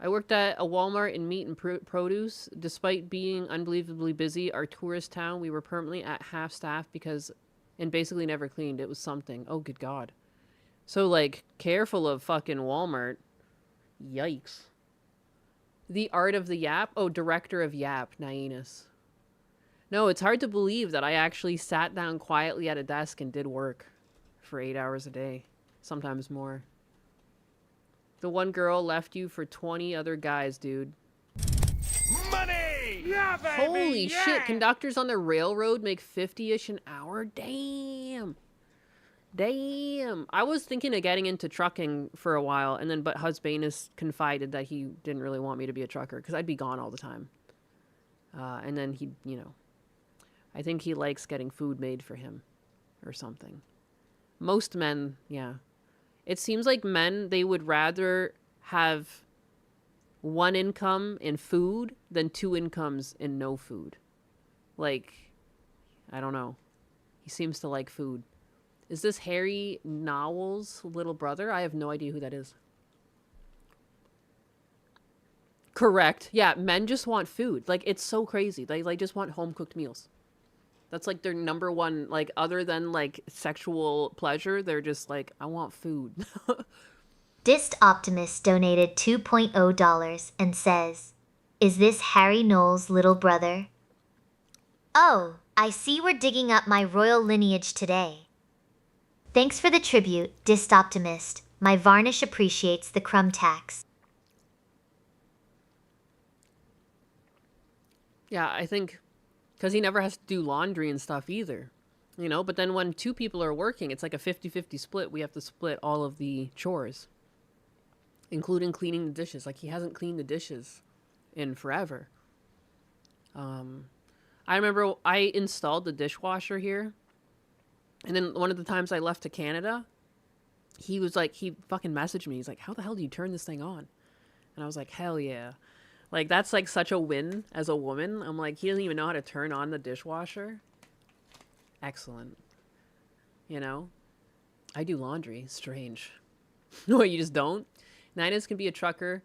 I worked at a Walmart in meat and produce. Despite being unbelievably busy, our tourist town, we were permanently at half staff and basically never cleaned. It was something. Oh, good God. So, like, careful of fucking Walmart. Yikes. The Art of the Yap? Oh, director of Yap, Nainus. No, it's hard to believe that I actually sat down quietly at a desk and did work for 8 hours a day. Sometimes more. The one girl left you for 20 other guys, dude. Holy shit, conductors on the railroad make 50-ish an hour? Damn. Damn. I was thinking of getting into trucking for a while, and then but Husbanus confided that he didn't really want me to be a trucker because I'd be gone all the time. And then he, you know, I think he likes getting food made for him or something. Most men, yeah. It seems like men, they would rather have one income in food than two incomes in no food. Like, I don't know. He seems to like food. Is this Harry Nowell's little brother? I have no idea who that is. Correct. Yeah, men just want food. Like, it's so crazy. They just want home-cooked meals. That's, like, their number one, like, other than, like, sexual pleasure, they're just like, I want food. Dist Optimist donated $2.0 and says, "Is this Harry Knowles' little brother?" Oh, I see we're digging up my royal lineage today. Thanks for the tribute, Dist Optimist. My varnish appreciates the crumb tax. Yeah, I think because he never has to do laundry and stuff either, you know? But then when two people are working, it's like a 50-50 split. We have to split all of the chores, including cleaning the dishes. Like, he hasn't cleaned the dishes in forever. I remember I installed the dishwasher here, and then one of the times I left to Canada, he was like, he fucking messaged me. He's like, how the hell do you turn this thing on? And I was like, hell yeah. Like, that's, like, such a win as a woman. I'm like, he doesn't even know how to turn on the dishwasher. Excellent. You know? I do laundry. Strange. No, you just don't? Ninus can be a trucker,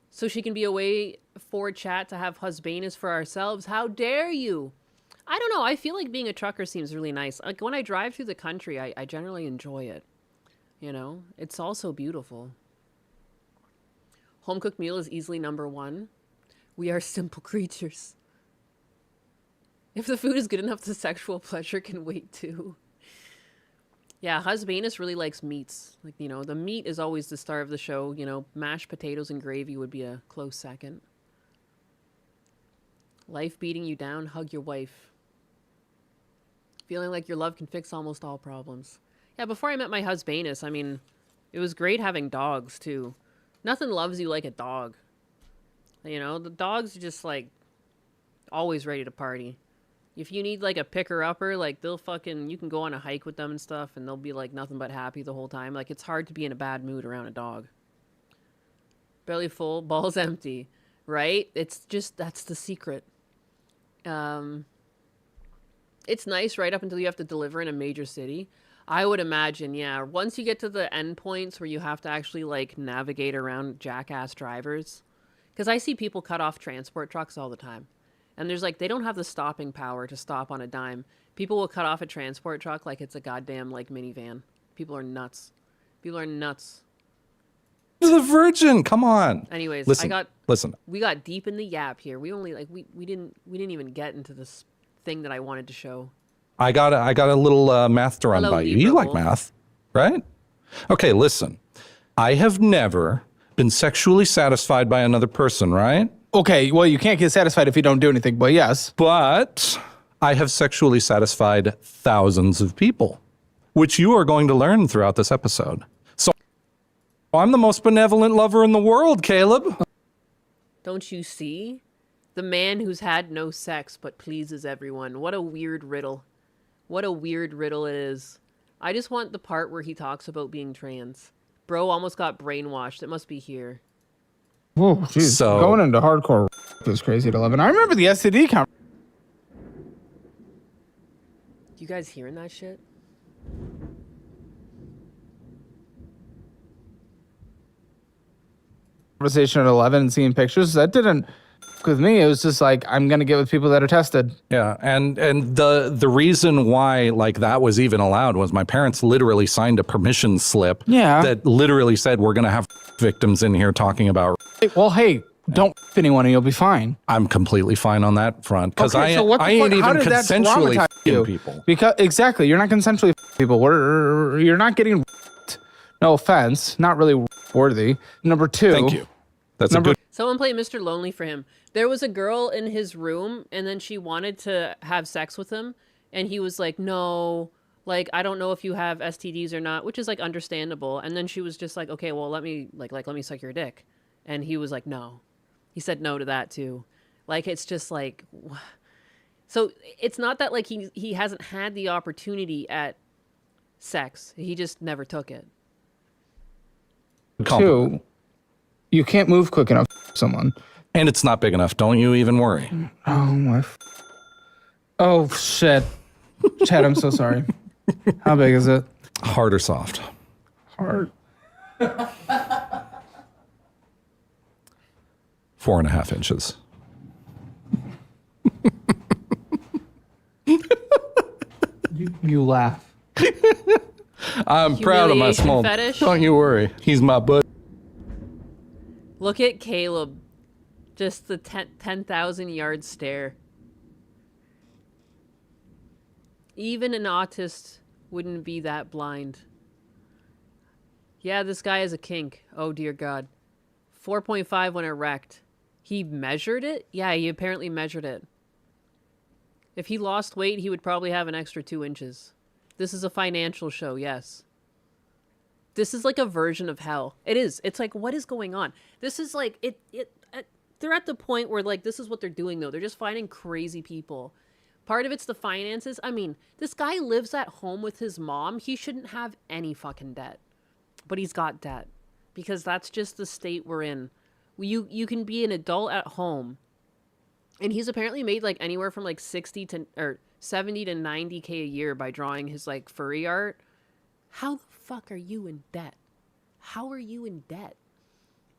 so she can be away for chat to have husbands for ourselves. How dare you? I don't know. I feel like being a trucker seems really nice. Like, when I drive through the country, I generally enjoy it. You know? It's also beautiful. Home-cooked meal is easily number one. We are simple creatures. If the food is good enough, the sexual pleasure can wait too. Yeah, Husbanus really likes meats. Like, you know, the meat is always the star of the show. You know, mashed potatoes and gravy would be a close second. Life beating you down, hug your wife. Feeling like your love can fix almost all problems. Yeah, before I met my Husbanus, I mean, it was great having dogs too. Nothing loves you like a dog. You know, the dogs are just, like, always ready to party. If you need, like, a picker-upper, like, they'll fucking, you can go on a hike with them and stuff, and they'll be, like, nothing but happy the whole time. Like, it's hard to be in a bad mood around a dog. Belly full, balls empty, right? It's just, that's the secret. It's nice right up until you have to deliver in a major city. I would imagine, yeah. Once you get to the end points where you have to actually, like, navigate around jackass drivers. Because I see people cut off transport trucks all the time. And there's, like, they don't have the stopping power to stop on a dime. People will cut off a transport truck like it's a goddamn, like, minivan. People are nuts. People are nuts. The Virgin, come on. Anyways, listen. We got deep in the yap here. We only, like, we didn't even get into this thing that I wanted to show. I got a little math to run Hello, by you. You like math, right? Okay, listen. I have never been sexually satisfied by another person, right? Okay, well, you can't get satisfied if you don't do anything, but yes. But I have sexually satisfied thousands of people, which you are going to learn throughout this episode. So I'm the most benevolent lover in the world, Caleb. Don't you see? The man who's had no sex but pleases everyone. What a weird riddle. What a weird riddle it is. I just want the part where he talks about being trans. Bro almost got brainwashed. It must be here. Whoa, jeez. So, going into hardcore is crazy at 11. I remember the STD You guys hearing that shit? conversation at 11 and seeing pictures. That didn't with me. It was just like, I'm going to get with people that are tested. Yeah, and the reason why, like, that was even allowed was my parents literally signed a permission slip that literally said we're going to have victims in here talking about. Well, hey, don't f anyone and you'll be fine. I'm completely fine on that front because okay, I ain't even consensually f***ing people. Because exactly, you're not consensually f***ing people. You're not getting f***ed. No offense, not really worthy. Number two. Thank you. That's a good. Someone play Mr. Lonely for him. There was a girl in his room, and then she wanted to have sex with him, and he was like, no, like, I don't know if you have STDs or not, which is, like, understandable. And then she was just like, okay, well, let me suck your dick. And he was like, no. He said no to that, too. Like, it's just like... So, it's not that, like, he hasn't had the opportunity at sex. He just never took it. Two, you can't move quick enough for someone. And it's not big enough. Don't you even worry. Oh, my... Oh, shit. Chad, I'm so sorry. How big is it? Hard or soft? Hard. 4.5 inches. You laugh. I'm proud of my Humiliation small... fetish? Don't you worry. He's my bud. Look at Caleb. Just the 10,000 yard stare. Even an autist wouldn't be that blind. Yeah, this guy has a kink. Oh, dear God. 4.5 when erect. He measured it? Yeah, he apparently measured it. If he lost weight, he would probably have an extra 2 inches. This is a financial show, yes. This is like a version of hell. It is. It's like, what is going on? This is like, they're at the point where, like, this is what they're doing, though. They're just finding crazy people. Part of it's the finances. I mean, this guy lives at home with his mom. He shouldn't have any fucking debt. But he's got debt. Because that's just the state we're in. You can be an adult at home. And he's apparently made, like, anywhere from, like, 70 to 90K a year by drawing his, like, furry art. How the fuck are you in debt? How are you in debt?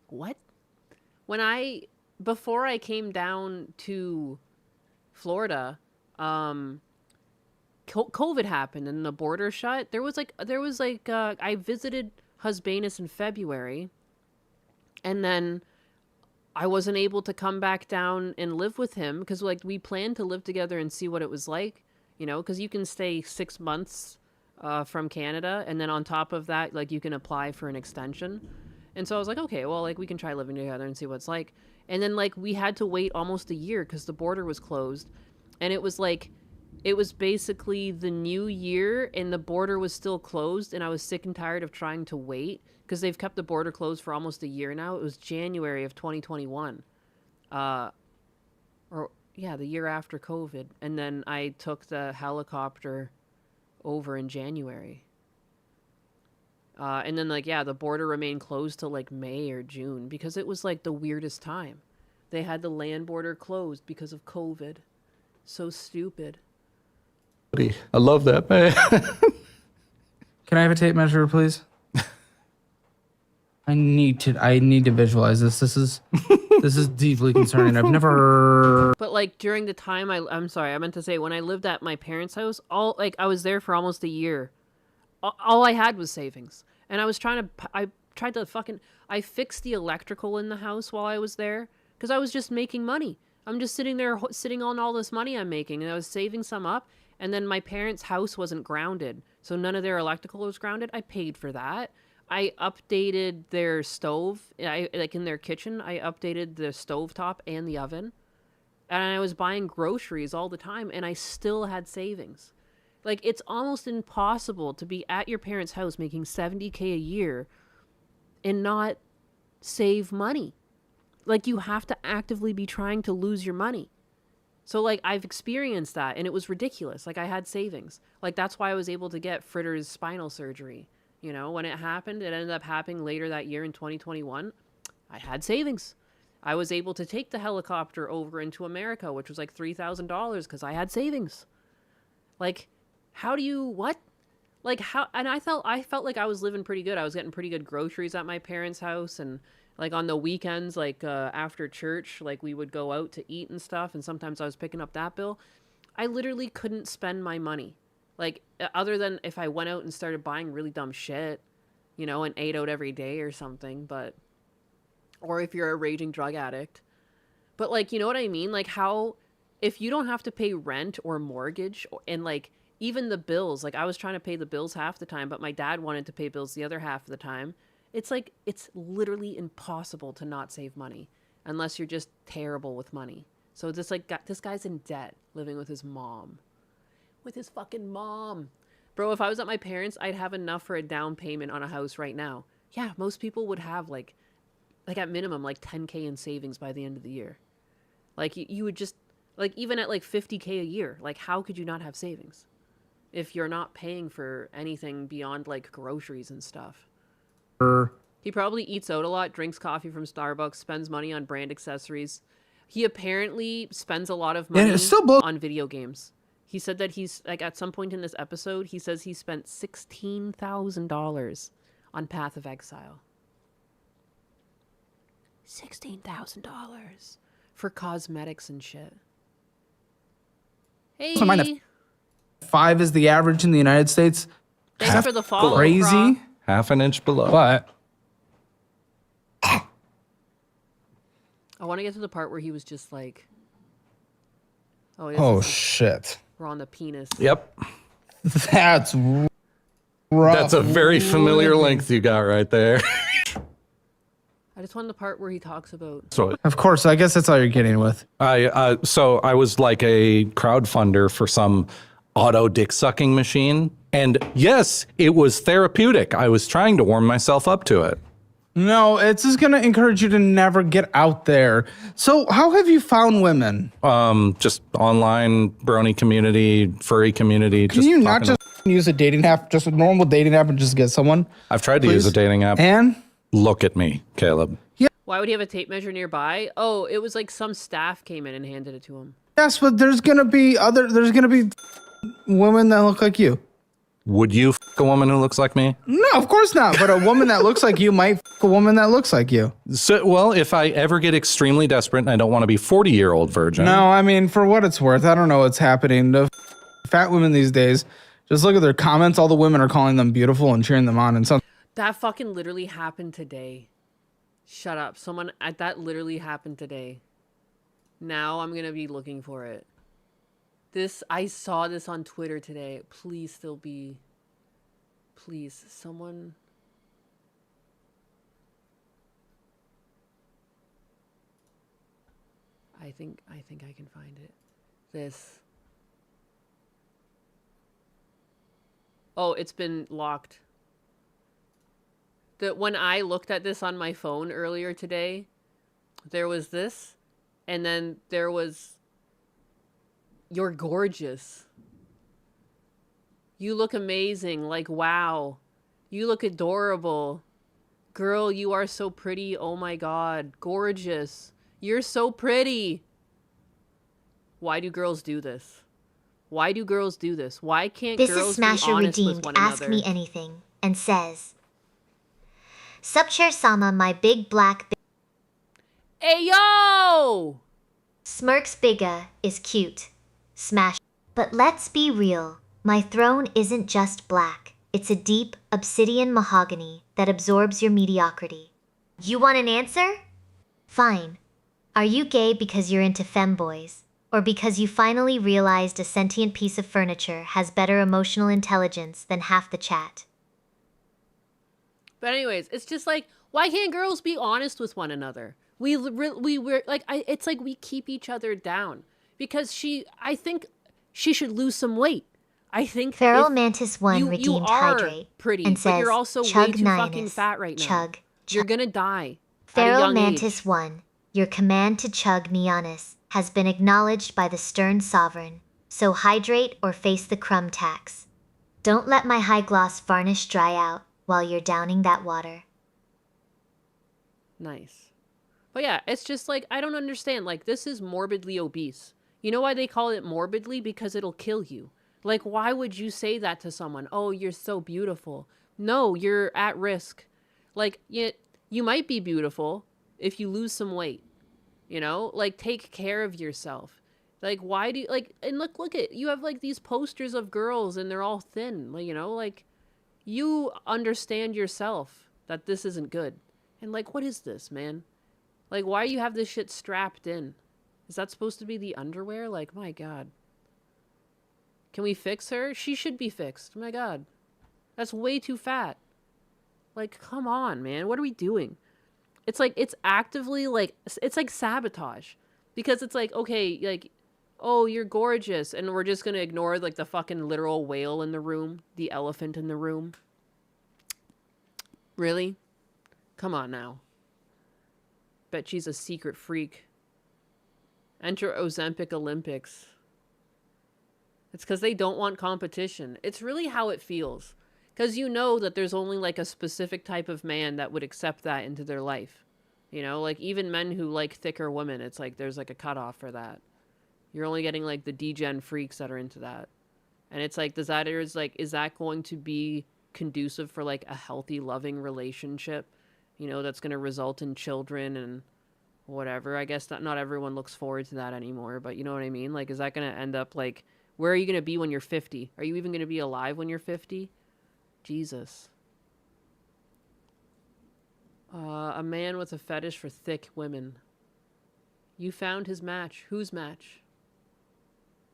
What? Before I came down to Florida, COVID happened and the border shut. I visited Husbanus in February, and then I wasn't able to come back down and live with him because, like, we planned to live together and see what it was like, you know, because you can stay 6 months from Canada, and then on top of that, like, you can apply for an extension. And so I was like, okay, well, like, we can try living together and see what it's like. And then, like, we had to wait almost a year because the border was closed. And it was like, it was basically the new year and the border was still closed. And I was sick and tired of trying to wait because they've kept the border closed for almost a year now. It was January of 2021. The year after COVID. And then I took the helicopter over in January. And then, like, yeah, the border remained closed till, like, May or June because it was, like, the weirdest time. They had the land border closed because of COVID. So stupid. I love that, man. Can I have a tape measure, please? I need to visualize this. This is deeply concerning. I've never... But, like, during the time I'm sorry, I meant to say, when I lived at my parents' house, I was there for almost a year. All I had was savings. And I fixed the electrical in the house while I was there because I was just making money. I'm just sitting there, sitting on all this money I'm making, and I was saving some up. And then my parents' house wasn't grounded, so none of their electrical was grounded. I paid for that. I updated their stove, like in their kitchen. I updated the stovetop and the oven. And I was buying groceries all the time, and I still had savings. Like, it's almost impossible to be at your parents' house making $70K a year and not save money. Like, you have to actively be trying to lose your money. So, like, I've experienced that, and it was ridiculous. Like, I had savings. Like, that's why I was able to get Fritter's spinal surgery. You know, when it happened, it ended up happening later that year in 2021. I had savings. I was able to take the helicopter over into America, which was like $3,000 because I had savings. Like, how do you, what? Like, how, and I felt like I was living pretty good. I was getting pretty good groceries at my parents' house, and like on the weekends, like after church, like we would go out to eat and stuff, and sometimes I was picking up that bill. I literally couldn't spend my money. Like, other than if I went out and started buying really dumb shit, you know, and ate out every day or something, but, or if you're a raging drug addict. But, like, you know what I mean? Like, how, if you don't have to pay rent or mortgage, and, like, even the bills, like, I was trying to pay the bills half the time, but my dad wanted to pay bills the other half of the time. It's like, it's literally impossible to not save money. unless you're just terrible with money. So this this guy's in debt, living with his mom. With his fucking mom. Bro, if I was at my parents', I'd have enough for a down payment on a house right now. Yeah, most people would have like at minimum like 10K in savings by the end of the year. Like you would just like even at like 50K a year, like how could you not have savings if you're not paying for anything beyond like groceries and stuff? He probably eats out a lot, drinks coffee from Starbucks, spends money on brand accessories. He apparently spends a lot of money it's still on video games. He said that he's like at some point in this episode, he says he spent $16,000 on Path of Exile. $16,000 for cosmetics and shit. Hey, So mine 5 is the average in the United States. thanks for the follow. Crazy. Croc. Half an inch below. But I want to get to the part where he was just like, oh, this oh is shit, we're on the penis. Yep. that's rough. That's a very familiar length you got right there. I just wanted the part where he talks about. So Of course, I guess that's all you're getting with. I was like a crowdfunder for some auto dick sucking machine. And yes, it was therapeutic. I was trying to warm myself up to it. No, it's just gonna encourage you to never get out there. So, how have you found women? Just online brony community, furry community. Can you not just use a dating app, just a normal dating app, and just get someone? I've tried to use a dating app. And Look at me, Caleb. Why would he have a tape measure nearby? Oh, it was like some staff came in and handed it to him. yes, but there's gonna be women that look like you. Would you f a woman who looks like me? No, of course not. But a woman that looks like you might a woman that looks like you. So, well, if I ever get extremely desperate and I don't want to be 40-year-old virgin. No, I mean, for what it's worth, I don't know what's happening. The fat women these days, just look at their comments. All the women are calling them beautiful and cheering them on. And some. That fucking literally happened today. Shut up. That literally happened today. Now I'm going to be looking for it. I saw this on Twitter today. Please someone. I think I can find it. Oh, it's been locked. When I looked at this on my phone earlier today, there was this, and then there was, "You're gorgeous. You look amazing. Like, wow. You look adorable. Girl, you are so pretty. Oh my God. Gorgeous. You're so pretty." Why do girls do this? Why do girls do this? Why can't This girls is Smasher be honest with Redeemed. one Ask another? me anything, and says, "Subchair Sama, my big black Hey, yo! Smirks Bigga is cute. Smash. But let's be real. My throne isn't just black. It's a deep, obsidian mahogany that absorbs your mediocrity. You want an answer? Fine. Are you gay because you're into femboys? Or because you finally realized a sentient piece of furniture has better emotional intelligence than half the chat? But anyways, it's just like, why can't girls be honest with one another? We're like, it's like we keep each other down because I think she should lose some weight. I think Feral if Mantis 1 you redeemed are Hydrate pretty, and but says, you're also way "Chug too fucking Ninus, fat right now. chug, You're gonna die at a Feral young Mantis age. 1, your command to chug Neonis has been acknowledged by the stern sovereign, so hydrate or face the crumb tax. Don't let my high gloss varnish dry out while you're downing that water." Nice. But yeah, it's just like, I don't understand. Like, this is morbidly obese. You know why they call it morbidly? Because it'll kill you. Like, why would you say that to someone? Oh, you're so beautiful. No, you're at risk. Like, you might be beautiful if you lose some weight. You know? Like, take care of yourself. Like, why do you, like, and look at, you have, like, these posters of girls and they're all thin. Like, you know, like, you understand yourself that this isn't good. And, like, what is this, man? Like, why do you have this shit strapped in? Is that supposed to be the underwear? Like, my God. Can we fix her? She should be fixed. My God. That's way too fat. Like, come on, man. What are we doing? It's like it's actively like it's like sabotage, because it's like, okay, like, oh, you're gorgeous, and we're just gonna ignore like the fucking literal whale in the room, the elephant in the room. Really? Come on now. Bet she's a secret freak. Enter Ozempic Olympics. It's because they don't want competition. It's really how it feels. Because you know that there's only like a specific type of man that would accept that into their life. You know, like even men who like thicker women, it's like there's like a cutoff for that. You're only getting like the degen freaks that are into that. And it's like, is that going to be conducive for like a healthy, loving relationship? You know, that's going to result in children and whatever. I guess not everyone looks forward to that anymore, but you know what I mean? Like, is that going to end up like, where are you going to be when you're 50? Are you even going to be alive when you're 50? Jesus. A man with a fetish for thick women. You found his match. Whose match?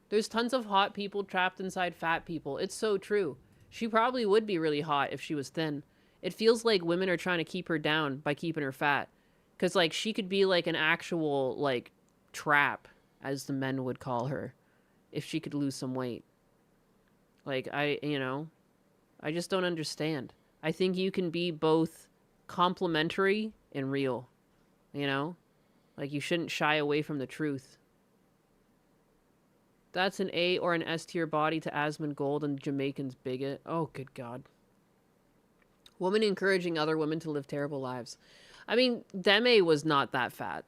There's tons of hot people trapped inside fat people. It's so true. She probably would be really hot if she was thin. It feels like women are trying to keep her down by keeping her fat. Because, like, she could be, like, an actual, like, trap, as the men would call her, if she could lose some weight. Like, I just don't understand. I think you can be both complimentary and real, you know? Like, you shouldn't shy away from the truth. That's an A or an S tier body to Asmongold and Jamaican's bigot. Oh, good God. Woman encouraging other women to live terrible lives. I mean, Deme was not that fat.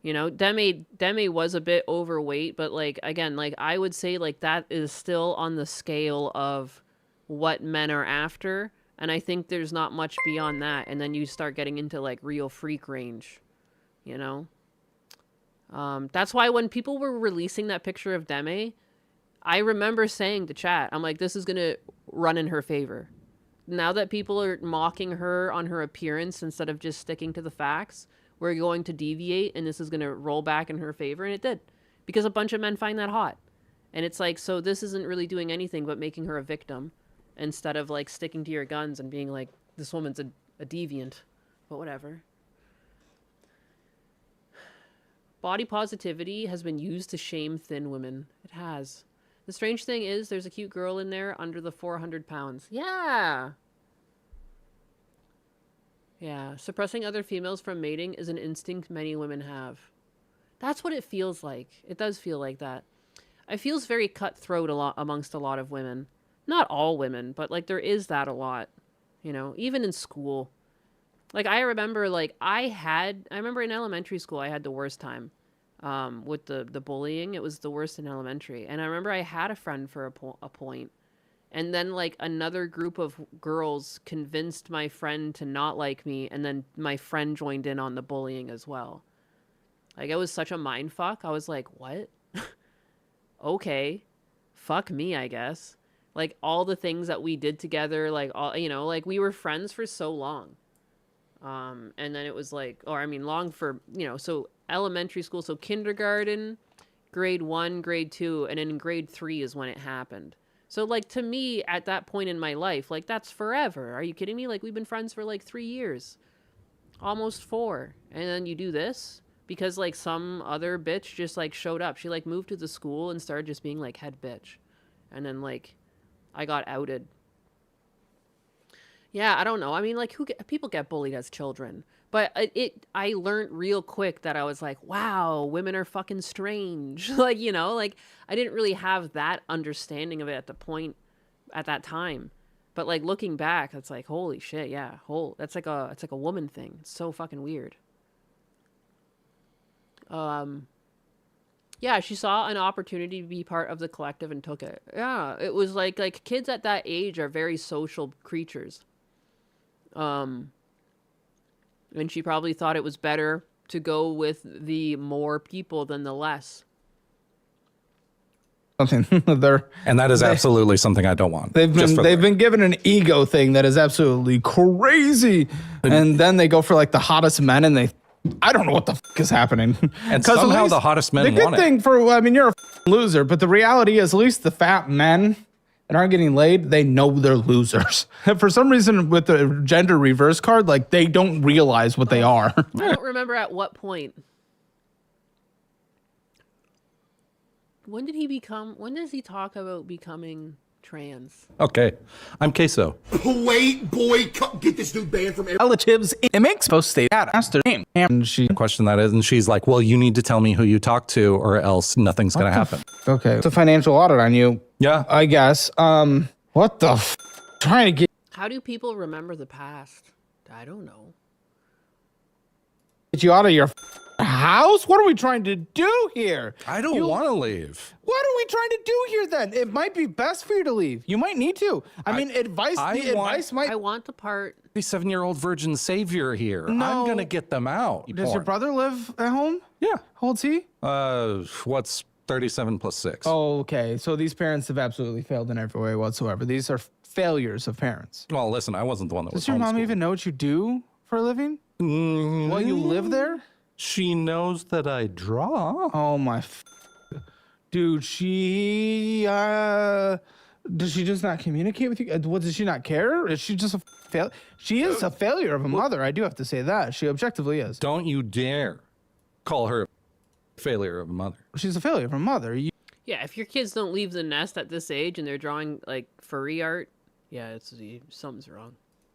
You know, Deme was a bit overweight, but, like, again, like, I would say, like, that is still on the scale of what men are after, and I think there's not much beyond that, and then you start getting into, like, real freak range, you know? That's why when people were releasing that picture of Deme, I remember saying to chat, I'm like, this is gonna run in her favor. Now that people are mocking her on her appearance instead of just sticking to the facts, we're going to deviate, and this is going to roll back in her favor, and it did. Because a bunch of men find that hot. And it's like, so this isn't really doing anything but making her a victim, instead of, like, sticking to your guns and being like, this woman's a deviant. But whatever. Body positivity has been used to shame thin women. It has. The strange thing is, there's a cute girl in there under the 400 pounds. Yeah. Yeah. Suppressing other females from mating is an instinct many women have. That's what it feels like. It does feel like that. It feels very cutthroat amongst a lot of women. Not all women, but, like, there is that a lot. You know, even in school. Like, I remember, like, I remember in elementary school, I had the worst time. With the bullying. It was the worst in elementary. And I remember I had a friend for a point. And then, like, another group of girls convinced my friend to not like me. And then my friend joined in on the bullying as well. Like, it was such a mind fuck. I was like, what? Okay. Fuck me, I guess. Like, all the things that we did together, like, all, you know, like, we were friends for so long. And then it was like, or I mean, long for, you know, so elementary school, so kindergarten, grade 1, grade 2, and then in grade 3 is when it happened. So, like, to me, at that point in my life, like, that's forever. Are you kidding me? Like, we've been friends for, like, 3 years. Almost 4. And then you do this because, like, some other bitch just, like, showed up. She, like, moved to the school and started just being, like, head bitch. And then, like, I got outed. Yeah, I don't know. I mean, like, people get bullied as children. But I learned real quick that I was like, wow, women are fucking strange. Like, you know, like, I didn't really have that understanding of it at that time. But, like, looking back, it's like, holy shit, yeah. It's like a woman thing. It's so fucking weird. Yeah, she saw an opportunity to be part of the collective and took it. Yeah, it was like kids at that age are very social creatures. And she probably thought it was better to go with the more people than the less. Something and that is absolutely something I don't want. They've been given an ego thing that is absolutely crazy, and then they go for like the hottest men, and I don't know what the fuck is happening. And somehow the hottest men want it. The good thing you're a loser, but the reality is at least the fat men, and aren't getting laid, they know they're losers. For some reason, with the gender reverse card, like they don't realize what they are. I don't remember at what point. When does he talk about becoming trans? Okay, I'm Queso. Wait, boy, get this dude banned from Relatives, it makes supposed to stay at asked her name. And she, Question that is, and she's like, well, you need to tell me who you talk to or else nothing's going to happen. okay, it's a financial audit on you, Yeah. I guess. What the trying to get How do people remember the past? I don't know. you out of your house? What are we trying to do here? I don't want to leave. What are we trying to do here then? It might be best for you to leave. You might need to. I mean, advice might. I want the part. 37-year-old virgin savior here. No. I'm going to get them out. Does your brother live at home? Yeah. How old's he? What's 37 plus 6? Oh, okay. So these parents have absolutely failed in every way whatsoever. These are failures of parents. Well, listen, I wasn't the one that was Does your mom homeschooled. even know what you do for a living? Well, you live there? She knows that I draw. Oh my, dude. Does she just not communicate with you? What, does she not care? Is she just a fail? She is a failure of a mother. I do have to say that she objectively is. Don't you dare call her a failure of a mother. She's a failure of a mother. Yeah, if your kids don't leave the nest at this age and they're drawing like furry art, yeah, something's wrong.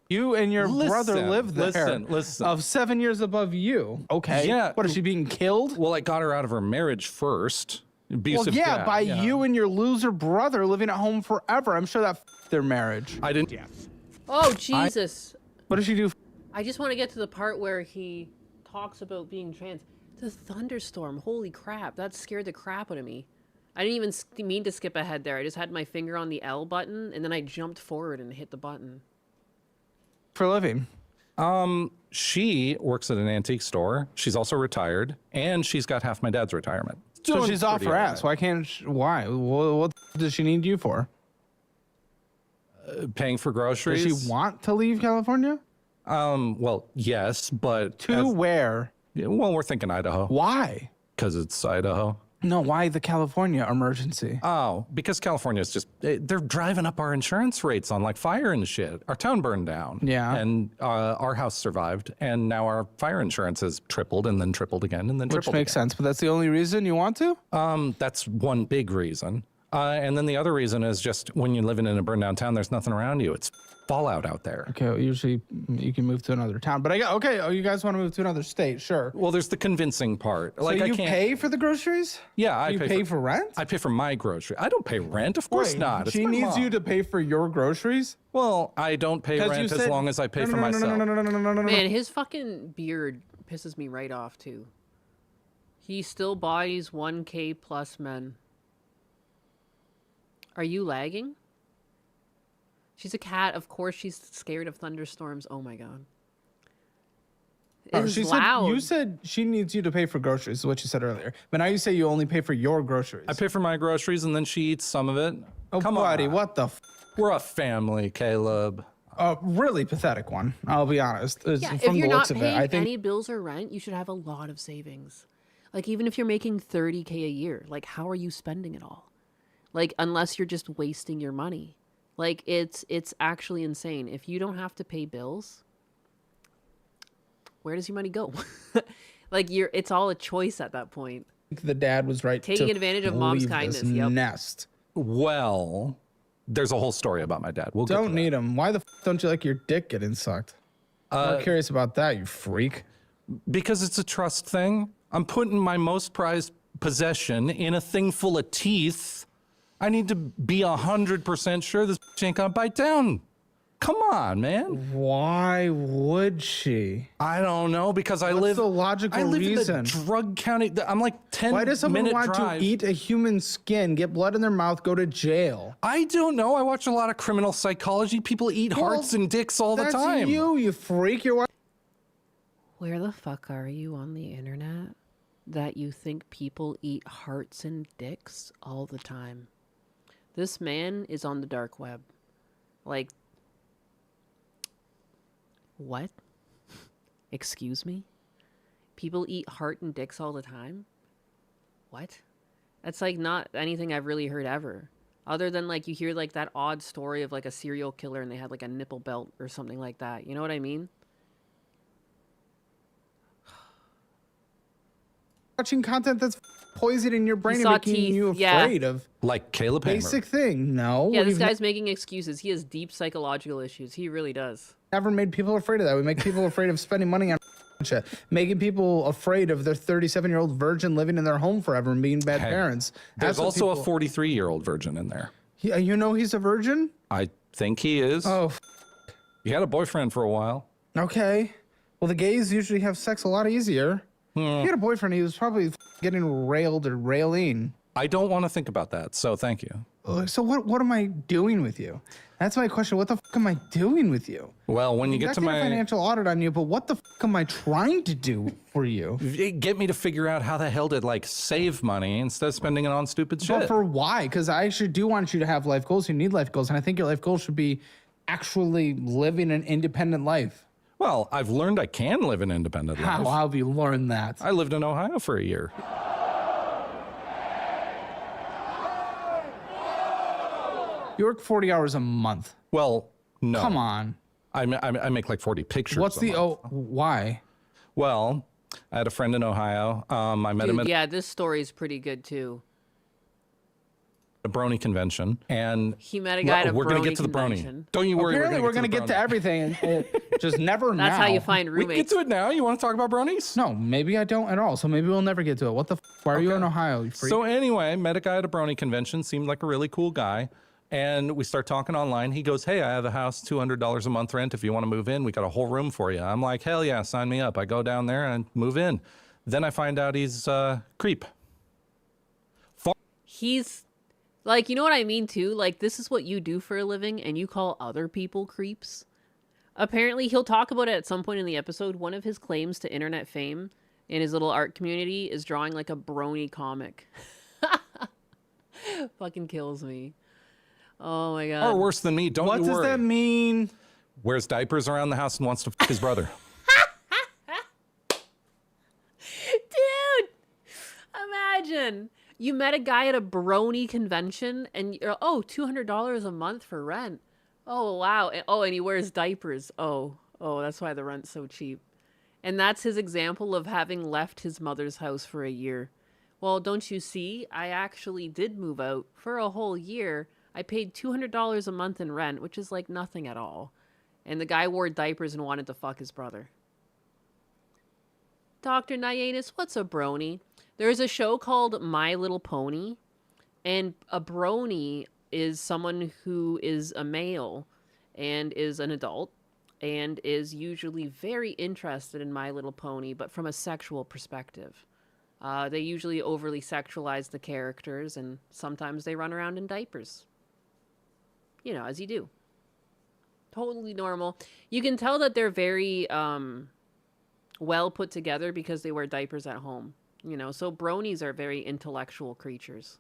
You and your brother Listen, live there. listen. Of 7 years above you. Okay. Yeah. What, is she being killed? Well, I got her out of her marriage first. Abusive Well, yeah, dad, by you and your loser brother living at home forever. I'm sure that their marriage. I didn't. Oh, Jesus. What does she do? I just want to get to the part where he talks about being trans. The thunderstorm. Holy crap. That scared the crap out of me. I didn't even mean to skip ahead there. I just had my finger on the L button, and then I jumped forward and hit the button. For a living. She works at an antique store. She's also retired, and she's got half my dad's retirement. So Doing she's off pretty her all ass. Why can't why? What does she need you for? Paying for Does groceries. she want to leave California? Well, yes, but To where? well, we're thinking Idaho Why? because it's Idaho. No, why the California emergency? Oh, because California is just, they're driving up our insurance rates on like fire and shit. Our town burned down. Yeah. And our house survived. And now our fire insurance has tripled and then tripled again and then Which tripled makes again. sense, but that's the only reason you want to? That's one big reason. And then the other reason is just when you're living in a burned down town, there's nothing around you. It's fallout out there. Okay, well, usually you can move to another town. But you guys want to move to another state, sure. Well, there's the convincing part. So Like I you can't. pay for the groceries? Yeah, I You pay for rent? I pay for my grocery. I don't pay rent. Of course Wait, not. It's She my needs mom. you to pay for your groceries? Well, I don't pay 'Cause you rent as said- long as I pay for no, myself. No. Man, his fucking beard pisses me right off, too. He still bodies 1K plus men. Are you lagging? She's a cat. Of course she's scared of thunderstorms. Oh my god. It's She loud. said, you said she needs you to pay for groceries, is what you said earlier. But now you say you only pay for your groceries. I pay for my groceries and then she eats some of it. Oh, Come buddy, on. what the We're a family, Caleb. A really pathetic one, I'll be honest. Yeah, if From you're the not looks of it, paying I think any bills or rent, you should have a lot of savings. Like, even if you're making 30K a year, like, how are you spending it all? Like, unless you're just wasting your money. Like, it's actually insane. If you don't have to pay bills, where does your money go? Like, it's all a choice at that point. the dad was right Taking to advantage of mom's leave kindness, this yep. nest. Well, there's a whole story about my dad. We'll get to Don't that. need him. Why the don't you like your dick getting sucked? I'm curious about that, you freak. Because it's a trust thing. I'm putting my most prized possession in a thing full of teeth. I need to be 100% sure this ain't gonna bite down. Come on, man. Why would she? I don't know because I What's live. the logical I live reason? in the drug county. I'm like 10 Why does someone minute want drive. to eat a human skin, get blood in their mouth, go to jail? I don't know. I watch a lot of criminal psychology. People eat hearts and dicks all the That's time. you freak. You're Where the fuck are you on the internet that you think people eat hearts and dicks all the time? This man is on the dark web. Like, what? Excuse me? People eat heart and dicks all the time? What? That's like not anything I've really heard ever. Other than like you hear like that odd story of like a serial killer and they had like a nipple belt or something like that. You know what I mean? Watching content that's poisoning your brain and saw making teeth, you yeah. afraid of Like Caleb Hammer. basic thing. No, Yeah, this we've guy's making excuses. He has deep psychological issues. He really does. never made people afraid of that. We make people afraid of spending money on shit, making people afraid of their 37-year-old virgin living in their home forever and being bad Hey, parents. There's That's what also a people- 43-year-old virgin in there. You know he's a virgin? I think he is. Oh, He had a boyfriend for a while. okay. Well, the gays usually have sex a lot easier. He had a boyfriend. He was probably getting railed or railing. I don't want to think about that, so thank you. So what am I doing with you? That's my question. What the fuck am I doing with you? Well, when you get to Got my... a financial audit on you, but what the fuck am I trying to do for you? Get me to figure out how the hell to, like, save money instead of spending it on stupid shit. But for why? Because I actually do want you to have life goals. You need life goals. And I think your life goals should be actually living an independent life. Well, I've learned I can live an independent life. How have you learned that? I lived in Ohio for a year. You work 40 hours a month. Well, no. Come on. I make like 40 pictures. What's a the, month. why? Well, I had a friend in Ohio. I met him Dude, at yeah, this story's pretty good too. a brony convention, and He met a guy at a we're gonna brony get to the convention. brony. Don't you worry. Apparently, we're going going to get to everything. And just never That's now. how you find We can get roommates. to it now. You want to talk about bronies? No, maybe I don't at all. So maybe we'll never get to it. What the why are you in Ohio? You freak? So anyway, met a guy at a brony convention. Seemed like a really cool guy. And we start talking online. He goes, "Hey, I have a house, $200 a month rent. If you want to move in, we got a whole room for you." I'm like, "Hell yeah, sign me up." I go down there and move in. Then I find out he's creep. He's like, you know what I mean too? Like, this is what you do for a living and you call other people creeps. Apparently, he'll talk about it at some point in the episode. One of his claims to internet fame in his little art community is drawing like a brony comic. Fucking kills me. Oh my god. Or worse than me, don't what you does worry. that mean? Wears diapers around the house and wants to f his brother. Dude, imagine you met a guy at a brony convention and you're, oh, $200 a month for rent. Oh, wow. Oh, and he wears diapers. Oh, that's why the rent's so cheap. And that's his example of having left his mother's house for a year. Well, don't you see? I actually did move out for a whole year. I paid $200 a month in rent, which is like nothing at all. And the guy wore diapers and wanted to fuck his brother. Dr. Nyannis, what's a brony? There's a show called My Little Pony, and a brony is someone who is a male and is an adult and is usually very interested in My Little Pony, but from a sexual perspective. They usually overly sexualize the characters, and sometimes they run around in diapers. You know, as you do. Totally normal. You can tell that they're very well put together because they wear diapers at home. You know, so bronies are very intellectual creatures.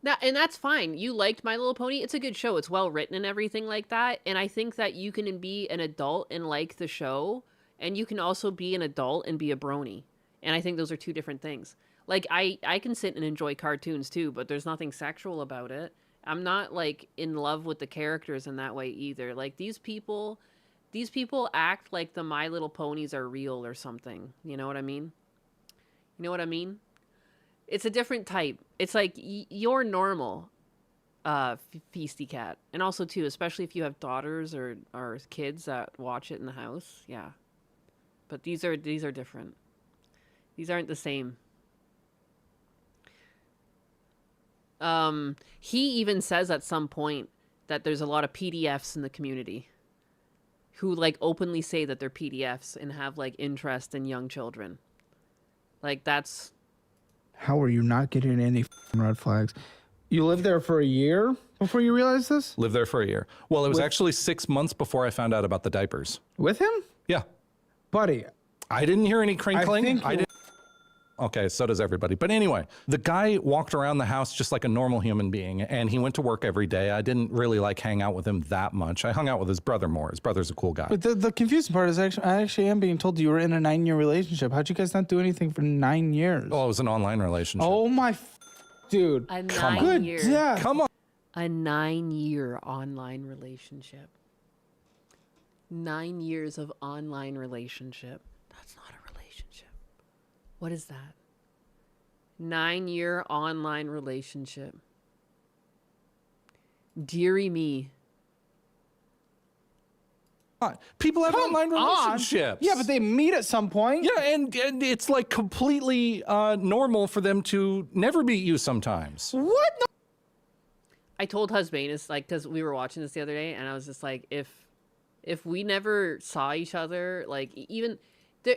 Now, and that's fine. You liked My Little Pony. It's a good show. It's well written and everything like that. And I think that you can be an adult and like the show, and you can also be an adult and be a brony. And I think those are two different things. Like, I can sit and enjoy cartoons too, but there's nothing sexual about it. I'm not, like, in love with the characters in that way either. Like, these people act like the My Little Ponies are real or something. You know what I mean? You know what I mean? It's a different type. It's like you're normal, Feisty Cat. And also, too, especially if you have daughters or kids that watch it in the house. Yeah. But these are different. These aren't the same. He even says at some point that there's a lot of PDFs in the community who like openly say that they're PDFs and have like interest in young children. Like that's... How are you not getting any red flags? You lived there for a year before you realized this? Lived there for a year. Well, it was actually 6 months before I found out about the diapers. With him? Yeah. Buddy, I didn't hear any crinkling. think I didn't. Okay, so does everybody. But anyway, the guy walked around the house just like a normal human being, and he went to work every day. I didn't really like hang out with him that much. I hung out with his brother more. His brother's a cool guy. but the confusing part is I actually am being told you were in a 9-year relationship. How'd you guys not do anything for 9 years? Oh, it was an online relationship. Oh my Dude, A Come on. good 9-year. death. Come on. A 9-year online relationship. 9 years of online relationship. That's not a relationship. What is that? 9-year online relationship. Deary me. People have online On. relationships. Yeah, but they meet at some point. Yeah, and it's like completely normal for them to never beat you sometimes. What? No. I told husband, it's like, because we were watching this the other day, and I was just like, if we never saw each other, like, even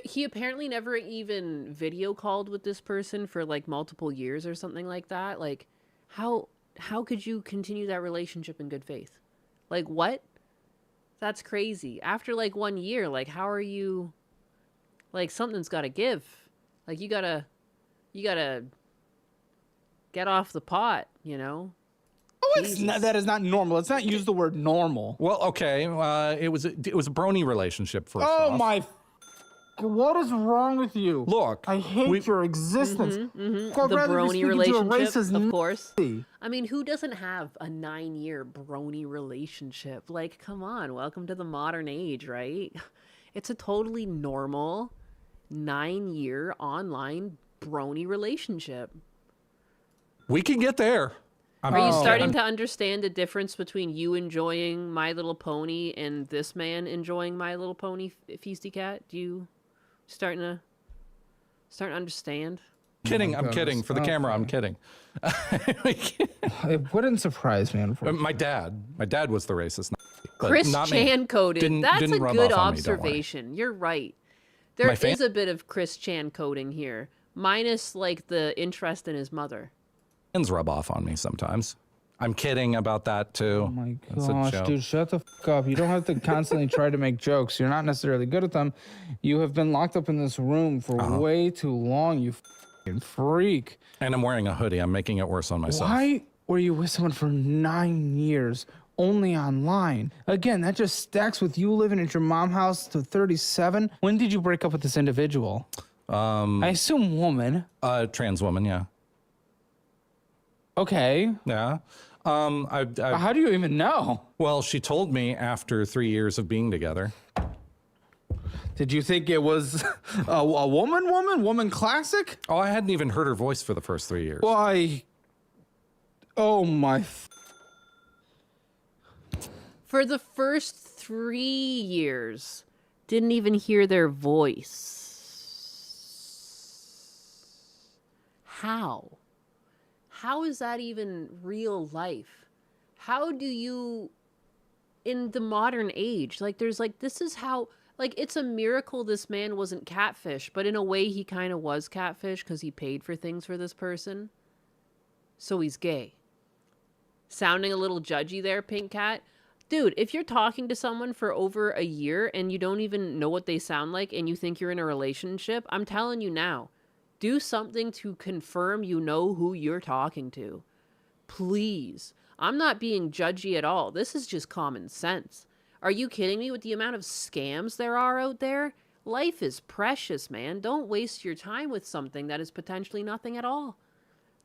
he apparently never even video called with this person for like multiple years or something like that. Like, how could you continue that relationship in good faith? Like, what? That's crazy. After like 1 year, like, how are you? Like, something's got to give. Like, you gotta get off the pot, you know? Oh, it's not, that is not normal. Let's not use the word normal. Well, okay, it was a brony relationship first Oh off. my! What is wrong with you? Look, I hate your existence. The I'd rather be brony speaking to a relationship, racist of course. Nazi. I mean, who doesn't have a 9-year brony relationship? Like, come on, welcome to the modern age, right? It's a totally normal 9-year online brony relationship. we can get there. Are you starting to understand the difference between you enjoying My Little Pony and this man enjoying My Little Pony, Feisty Cat? Do you starting to understand? Kidding, I'm goodness. kidding. For the camera, I'm kidding. It wouldn't surprise me, unfortunately. My dad was the racist. But Chris not me. Chan coded. Didn't- That's didn't a rub good off on me, don't worry. observation. You're right. There My fan- is a bit of Chris Chan coding here, minus like the interest in his mother. Fans rub off on me sometimes. I'm kidding about that too. Oh my That's a gosh, joke. dude, shut the fuck up. You don't have to constantly try to make jokes. You're not necessarily good at them. You have been locked up in this room for way too long, you fucking freak. And I'm wearing a hoodie. I'm making it worse on myself. Why were you with someone for 9 years only online? Again, that just stacks with you living at your mom's house to 37. When did you break up with this individual? I assume woman. Trans woman, yeah. Okay. Yeah. How do you even know? Well, she told me after 3 years of being together. Did you think it was a woman classic? Oh, I hadn't even heard her voice for the first 3 years. Why? Oh my. For the first 3 years, didn't even hear their voice. How? How is that even real life? How do you, in the modern age, like there's like, this is how, like it's a miracle this man wasn't catfish, but in a way he kind of was catfish because he paid for things for this person. So he's gay. Sounding a little judgy there, Pink Cat. Dude, if you're talking to someone for over a year and you don't even know what they sound like and you think you're in a relationship, I'm telling you now, do something to confirm you know who you're talking to. Please. I'm not being judgy at all. This is just common sense. Are you kidding me with the amount of scams there are out there? Life is precious, man. Don't waste your time with something that is potentially nothing at all.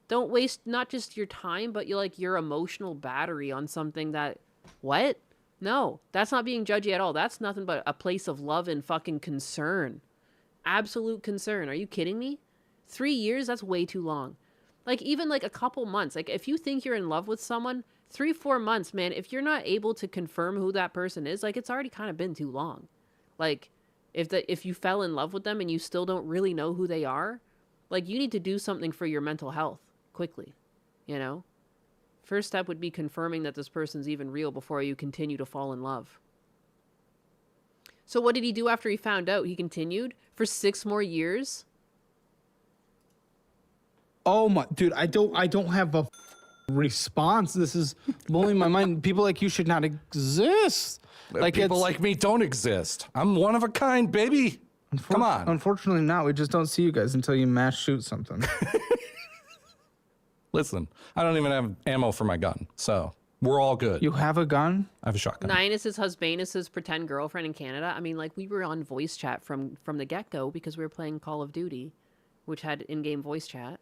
Don't waste not just your time, but your emotional battery on something that... What? No, that's not being judgy at all. That's nothing but a place of love and fucking concern. Absolute concern. Are you kidding me? 3 years? That's way too long. Like, even like a couple months. Like, if you think you're in love with someone, 3-4 months, man, if you're not able to confirm who that person is, like, it's already kind of been too long. Like, if you fell in love with them and you still don't really know who they are, like, you need to do something for your mental health quickly, you know? First step would be confirming that this person's even real before you continue to fall in love. So what did he do after he found out? He continued for 6 more years? Oh my, dude, I don't have a response. This is blowing my mind. People like you should not exist. Like People like me don't exist. I'm one of a kind, baby. Come on. Unfortunately not. We just don't see you guys until you mass shoot something. Listen, I don't even have ammo for my gun, so we're all good. You have a gun? I have a shotgun. Ninus's husband's pretend girlfriend in Canada. I mean, like, we were on voice chat from the get-go because we were playing Call of Duty, which had in-game voice chat.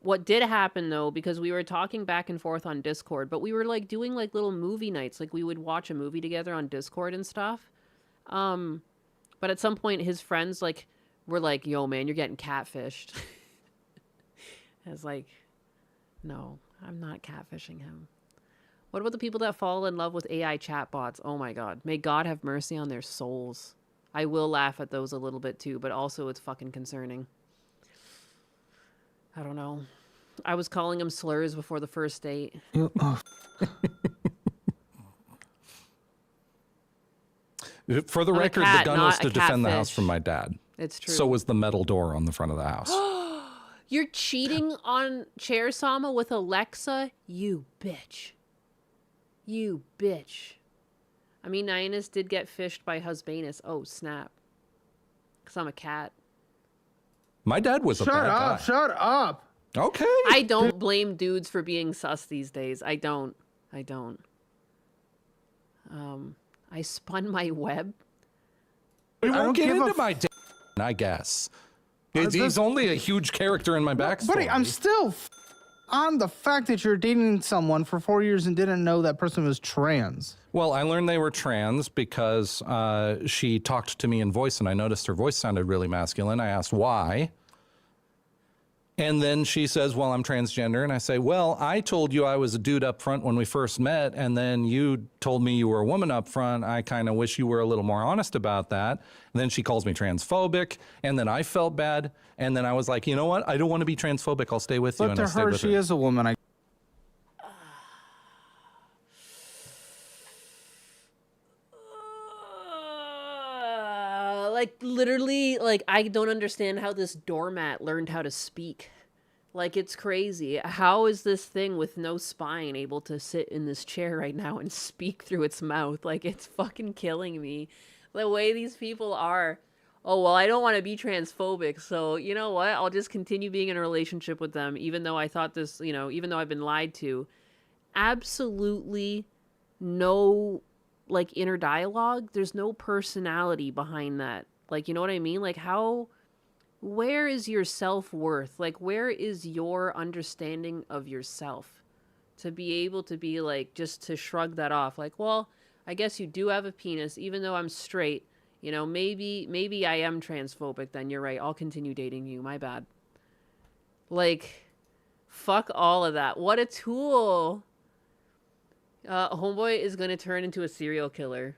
What did happen though, because we were talking back and forth on Discord, but we were like doing like little movie nights, like we would watch a movie together on Discord and stuff. But at some point his friends like were like, "Yo, man, you're getting catfished." I was like, "No, I'm not catfishing him." What about the people that fall in love with AI chatbots? Oh my god. May God have mercy on their souls. I will laugh at those a little bit too, but also it's fucking concerning. I don't know. I was calling him slurs before the first date. For the I'm a record, cat, the gun was not to a defend the house catfish. from my dad. It's true. So was the metal door on the front of the house. You're cheating on Chair Sama with Alexa? You bitch. You bitch. I mean, Nyanus did get fished by Husbanus. Oh, snap. Because I'm a cat. My dad was a bad guy. Shut up. Okay. I don't blame dudes for being sus these days. I don't. I spun my web. We I won't don't get give a into my I guess. He's only a huge character in my backstory. Buddy, I'm still on the fact that you're dating someone for 4 years and didn't know that person was trans. Well, I learned they were trans because she talked to me in voice, and I noticed her voice sounded really masculine. I asked why. And then she says, well, I'm transgender. And I say, well, I told you I was a dude up front when we first met, and then you told me you were a woman up front. I kind of wish you were a little more honest about that. And then she calls me transphobic, and then I felt bad. And then I was like, you know what? I don't want to be transphobic. I'll stay with you. But And to I stayed her, with she is a woman. Like, literally, like, I don't understand how this doormat learned how to speak. Like, it's crazy. How is this thing with no spine able to sit in this chair right now and speak through its mouth? Like, it's fucking killing me. The way these people are. Oh, well, I don't want to be transphobic, so you know what? I'll just continue being in a relationship with them, even though I thought this, you know, even though I've been lied to. Absolutely no, like, inner dialogue. There's no personality behind that. Like, you know what I mean? Like, where is your self-worth? Like, where is your understanding of yourself? To be able to be, like, just to shrug that off. Like, well, I guess you do have a penis, even though I'm straight. You know, maybe I am transphobic, then you're right. I'll continue dating you. My bad. Like, fuck all of that. What a tool. Homeboy is going to turn into a serial killer.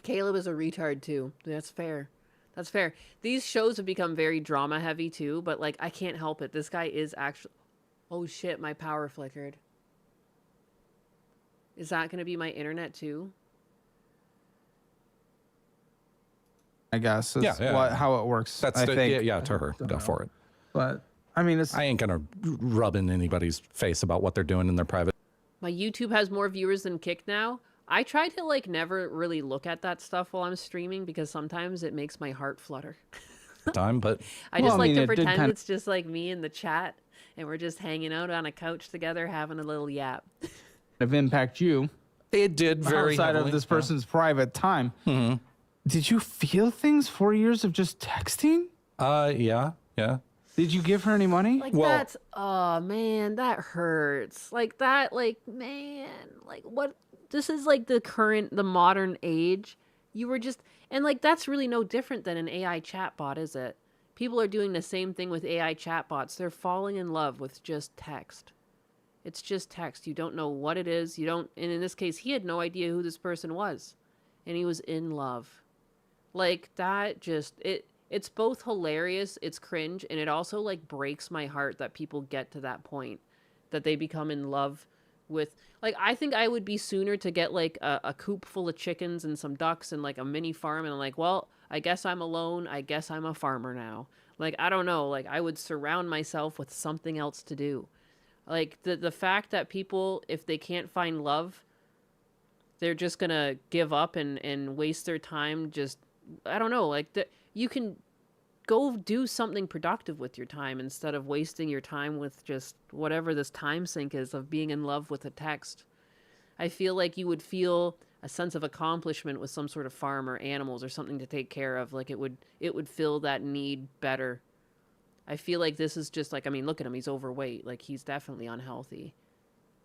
Caleb is a retard too. That's fair. That's fair. These shows have become very drama heavy too, but like, I can't help it. This guy is actually... Oh shit, my power flickered. Is that going to be my internet too? I guess is Yeah. how it works. That's I think. yeah, to her. Go for it. But I mean, I ain't gonna rub in anybody's face about what they're doing in their private My YouTube has more viewers than Kick now. I try to like never really look at that stuff while I'm streaming because sometimes it makes my heart flutter. time, but I just Well, I like mean, to it did pretend kind of- it's just like me in the chat and we're just hanging out on a couch together having a little yap. of impact you it did very outside heavily, of this yeah. person's private time. Mm-hmm. Did you feel things 4 years of just texting? Yeah. Did you give her any money? Like Well- that's, oh man, that hurts. Like that, like, man, like what, this is like the modern age. You were just, and like that's really no different than an AI chatbot, is it? People are doing the same thing with AI chatbots. They're falling in love with just text. It's just text. You don't know what it is. You don't, and in this case, he had no idea who this person was. And he was in love. Like that just, it's both hilarious, it's cringe, and it also like breaks my heart that people get to that point. That they become in love with, like, I think I would be sooner to get like a coop full of chickens and some ducks and like a mini farm, and I'm like, well, I guess I'm alone. I guess I'm a farmer now. Like, I don't know. Like, I would surround myself with something else to do. Like, the fact that people, if they can't find love, they're just gonna give up and waste their time just, I don't know. Like, you can go do something productive with your time instead of wasting your time with just whatever this time sink is of being in love with a text. I feel like you would feel a sense of accomplishment with some sort of farm or animals or something to take care of. Like it would fill that need better. I feel like this is just like, I mean, look at him. He's overweight. Like, he's definitely unhealthy.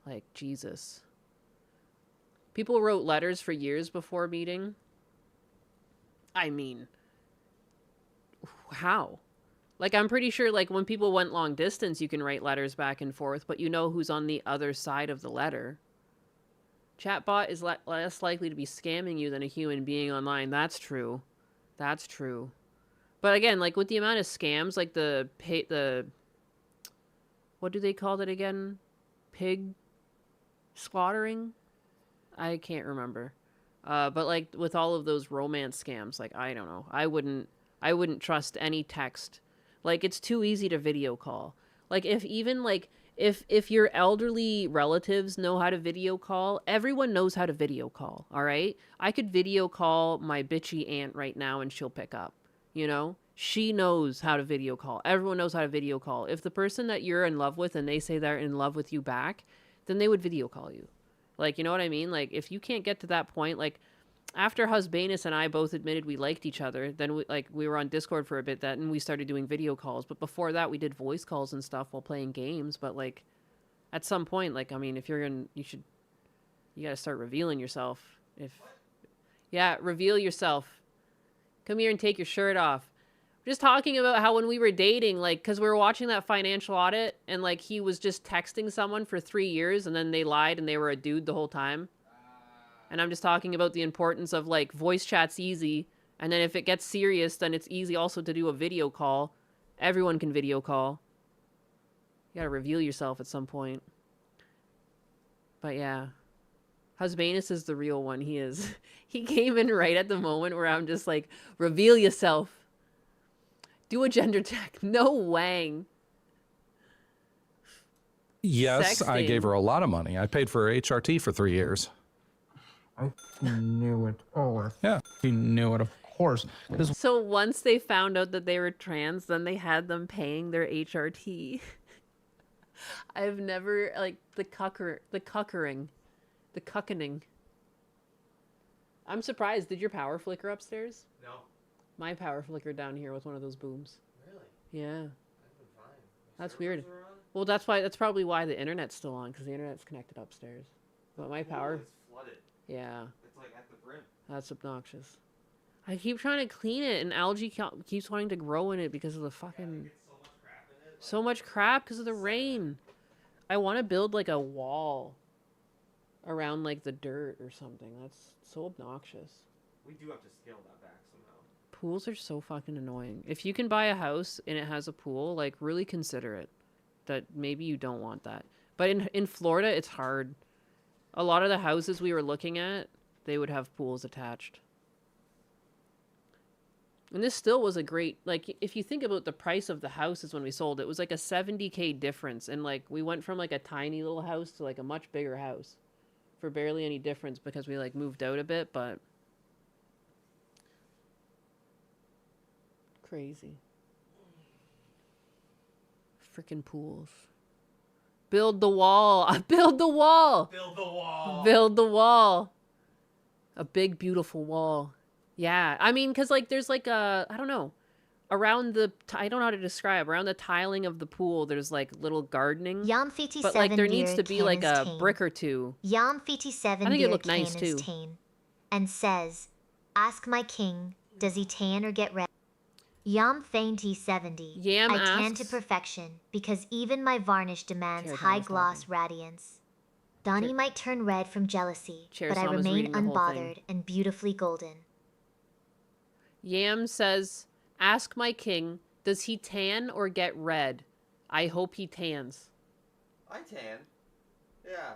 Like, Jesus. People wrote letters for years before meeting. I mean, how? Like, I'm pretty sure, like, when people went long distance, you can write letters back and forth, but you know who's on the other side of the letter. Chatbot is less likely to be scamming you than a human being online. That's true. That's true. But again, like, with the amount of scams, like the what do they call it again? Pig slaughtering? I can't remember. But like with all of those romance scams, like, I don't know. I wouldn't trust any text. Like, it's too easy to video call. Like, if your elderly relatives know how to video call, everyone knows how to video call, all right? I could video call my bitchy aunt right now and she'll pick up, you know? She knows how to video call. Everyone knows how to video call. If the person that you're in love with and they say they're in love with you back, then they would video call you. Like, you know what I mean? Like, if you can't get to that point, like, after Husbanus and I both admitted we liked each other, then we were on Discord for a bit, and we started doing video calls. But before that, we did voice calls and stuff while playing games. But like, at some point, like, I mean, if you're you gotta start revealing yourself. Yeah, reveal yourself. Come here and take your shirt off. Just talking about how when we were dating, like, because we were watching that financial audit, and like, he was just texting someone for 3 years, and then they lied and they were a dude the whole time. And I'm just talking about the importance of, like, voice chat's easy. And then if it gets serious, then it's easy also to do a video call. Everyone can video call. You gotta reveal yourself at some point. But yeah. Husbanus is the real one. He is. He came in right at the moment where I'm just like, reveal yourself. Do a gender check. No Wang. Yes, I Sexting. gave her a lot of money. I paid for her HRT for 3 years. I knew it. Oh, Yeah. you knew it, of course. 'Cause So once they found out that they were trans, then they had them paying their HRT. I've never, like, the cuckening. I'm surprised. Did your power flicker upstairs? No. My power flickered down here with one of those booms. Really? Yeah. I've been fine. That's weird. Servers are on? Well, that's probably why the internet's still on, because the internet's connected upstairs. But my power, It's flooded. yeah, It's like at the brim. that's obnoxious. I keep trying to clean it, and algae keeps wanting to grow in it because of the fucking... It's so much crap in it. So much crap because of the rain. I want to build like a wall around like the dirt or something. That's so obnoxious. We do have to scale that back somehow. Pools are so fucking annoying. If you can buy a house and it has a pool, like, really consider it. That maybe you don't want that. But in Florida, it's hard. A lot of the houses we were looking at, they would have pools attached. And this still was a great, like, if you think about the price of the houses when we sold, it was like a $70K difference. And like, we went from like a tiny little house to like a much bigger house for barely any difference because we like moved out a bit, but crazy. Freaking pools. Build the wall. Build the wall. Build the wall. Build the wall. A big, beautiful wall. Yeah. I mean, because, like, there's, like, I don't know. Around the... I don't know how to describe. Around the tiling of the pool, there's, like, little gardening. Yom 57 But, like, there needs beer to be, like, a Canis brick or two. Yom 57 I think it beer looked nice, Canis too. Tane, and says, ask my king, does he tan or get red? Yam Fainty 70. Yam I tan to asks- perfection because even my varnish demands Chair high Thomas gloss talking. radiance. Donnie Chair- might turn red from jealousy, Chair but I Thomas remain reading the whole thing. unbothered and beautifully golden. Yam says, ask my king, does he tan or get red? I hope he tans. I tan. Yeah.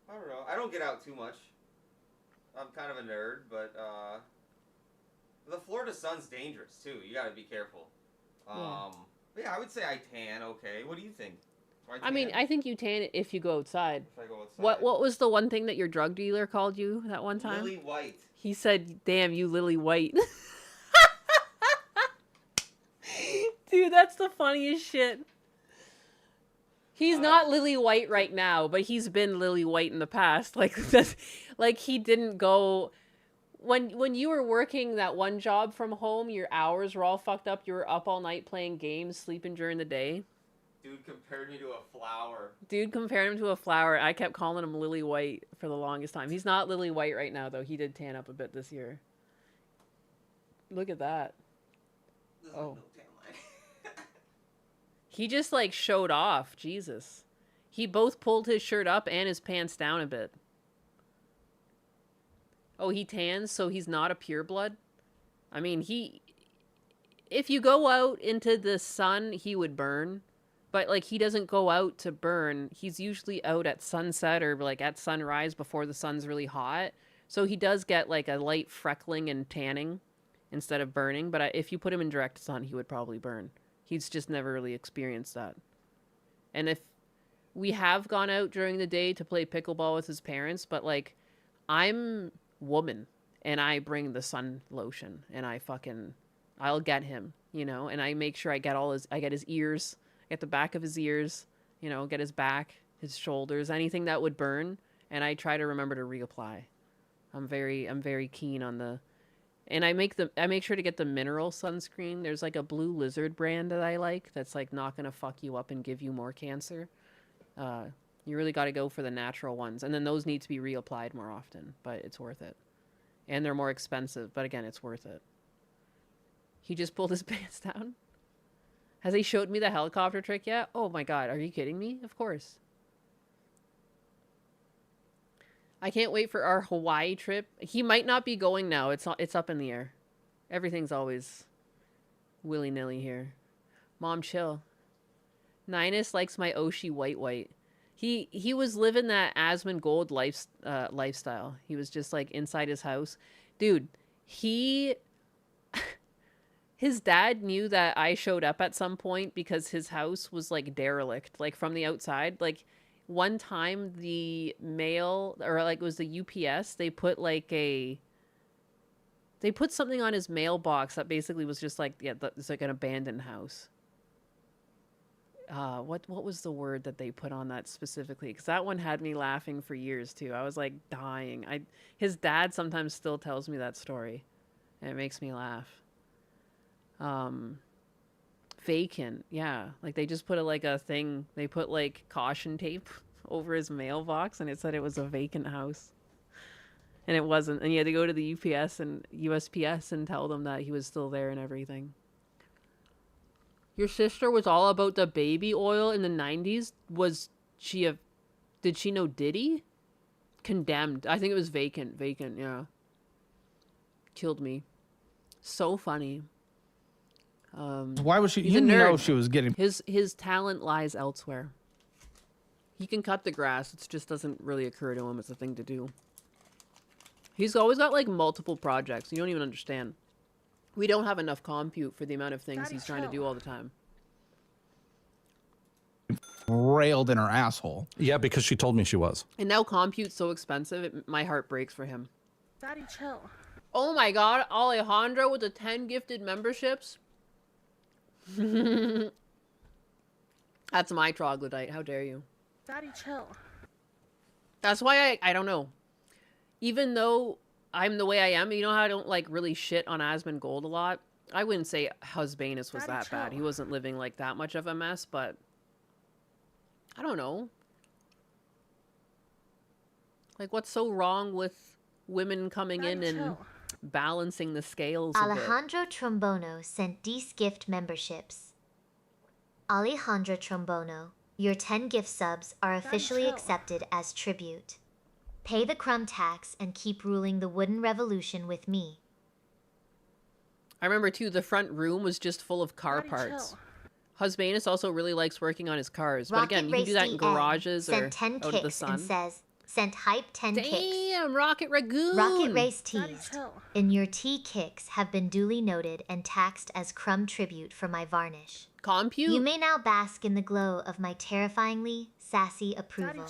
I don't know. I don't get out too much. I'm kind of a nerd, but the Florida sun's dangerous too. You gotta be careful. Yeah. But yeah, I would say I tan. Okay. What do you think? Do I mean, tan I think you tan if you go outside. if I go outside? What was the one thing that your drug dealer called you that one time? Lily white. He said, damn, you Lily White. Dude, that's the funniest shit. He's not Lily White right now, but he's been Lily White in the past. Like, that's, like, he didn't go... when you were working that one job from home, your hours were all fucked up. You were up all night playing games, sleeping during the day. Dude compared me to a flower. Dude compared him to a flower. I kept calling him Lily White for the longest time. He's not Lily White right now, though. He did tan up a bit this year. Look at that. Oh. He just, like, showed off. Jesus. He both pulled his shirt up and his pants down a bit. Oh, he tans, so he's not a pureblood? I mean, if you go out into the sun, he would burn. But, like, he doesn't go out to burn. He's usually out at sunset or, like, at sunrise before the sun's really hot. So he does get, like, a light freckling and tanning instead of burning. But if you put him in direct sun, he would probably burn. He's just never really experienced that. And if we have gone out during the day to play pickleball with his parents, but, like, I'm woman and I bring the sun lotion and I'll get him, you know, and I make sure I get his ears, get the back of his ears, you know, get his back, his shoulders, anything that would burn, and I try to remember to reapply. I'm very keen on and I make sure to get the mineral sunscreen. There's like a Blue Lizard brand that I like that's like not gonna fuck you up and give you more cancer. You really got to go for the natural ones, and then those need to be reapplied more often, but it's worth it. And they're more expensive, but again, it's worth it. He just pulled his pants down. Has he showed me the helicopter trick yet? Oh my god, are you kidding me? Of course. I can't wait for our Hawaii trip. He might not be going now. It's up in the air. Everything's always willy-nilly here. Mom, chill. Ninus likes my Oshi white. He was living that Asmongold lifestyle. He was just like inside his house. Dude, his dad knew that I showed up at some point because his house was like derelict, like from the outside. Like one time the mail, or like it was the UPS, they put something on his mailbox that basically was just like, yeah, it's like an abandoned house. What was the word that they put on that specifically? Because that one had me laughing for years too. I was like dying. His dad sometimes still tells me that story, and it makes me laugh. Vacant, yeah. Like they just put a thing. They put like caution tape over his mailbox, and it said it was a vacant house, and it wasn't. And he had to go to the UPS and USPS and tell them that he was still there and everything. Your sister was all about the baby oil in the 90s. Did she know Diddy? Condemned. I think it was Vacant, yeah. Killed me. So funny. Why was she? He's You a know nerd. she was getting. His talent lies elsewhere. He can cut the grass. It just doesn't really occur to him as a thing to do. He's always got like multiple projects. You don't even understand. We don't have enough compute for the amount of things he's trying to do all the time. Railed in her asshole. Yeah, because she told me she was. And now compute's so expensive, my heart breaks for him. Daddy, chill. Oh my god, Alejandro with the 10 gifted memberships? That's my troglodyte, how dare you. Daddy, chill. That's why I don't know. Even though I'm the way I am, you know how I don't like really shit on Asmongold a lot? I wouldn't say Husbanus was that bad. He wasn't living like that much of a mess, but I don't know. Like what's so wrong with women coming in and balancing the scales a bit? Alejandro Trombono sent D's gift memberships. Alejandro Trombono, your 10 gift subs are officially accepted as tribute. Pay the crumb tax and keep ruling the wooden revolution with me. I remember too, the front room was just full of car parts. Husbanus also really likes working on his cars, but again, you can do that in garages or sent 10 out of the kicks sun. and says, sent hype 10 kicks. Damn, Rocket Ragoon! Rocket Race teased. And your T kicks have been duly noted and taxed as crumb tribute for my varnish. Compute? You may now bask in the glow of my terrifyingly sassy approval.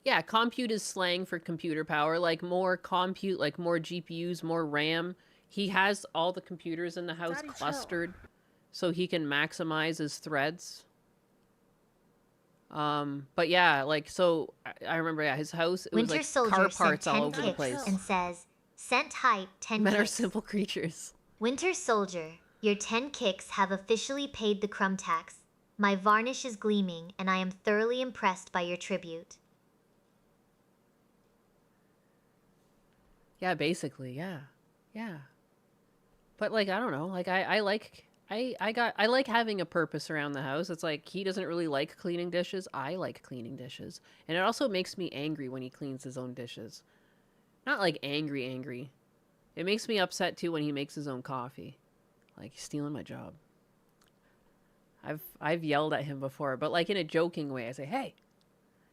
Yeah, compute is slang for computer power. Like more compute, like more GPUs, more RAM. He has all the computers in the house clustered so he can maximize his threads. But yeah, like, so I remember, yeah, his house, it was Winter like Soldier car sent parts all 10 over the kicks place. and says, sent hype 10 Men are kicks. simple creatures. Winter Soldier, your 10 kicks have officially paid the crumb tax. My varnish is gleaming, and I am thoroughly impressed by your tribute. Yeah, basically, yeah. Yeah. But like, I don't know. Like I like I like having a purpose around the house. It's like he doesn't really like cleaning dishes. I like cleaning dishes. And it also makes me angry when he cleans his own dishes. Not like angry angry. It makes me upset too when he makes his own coffee. Like he's stealing my job. I've yelled at him before, but like in a joking way. I say, "Hey,"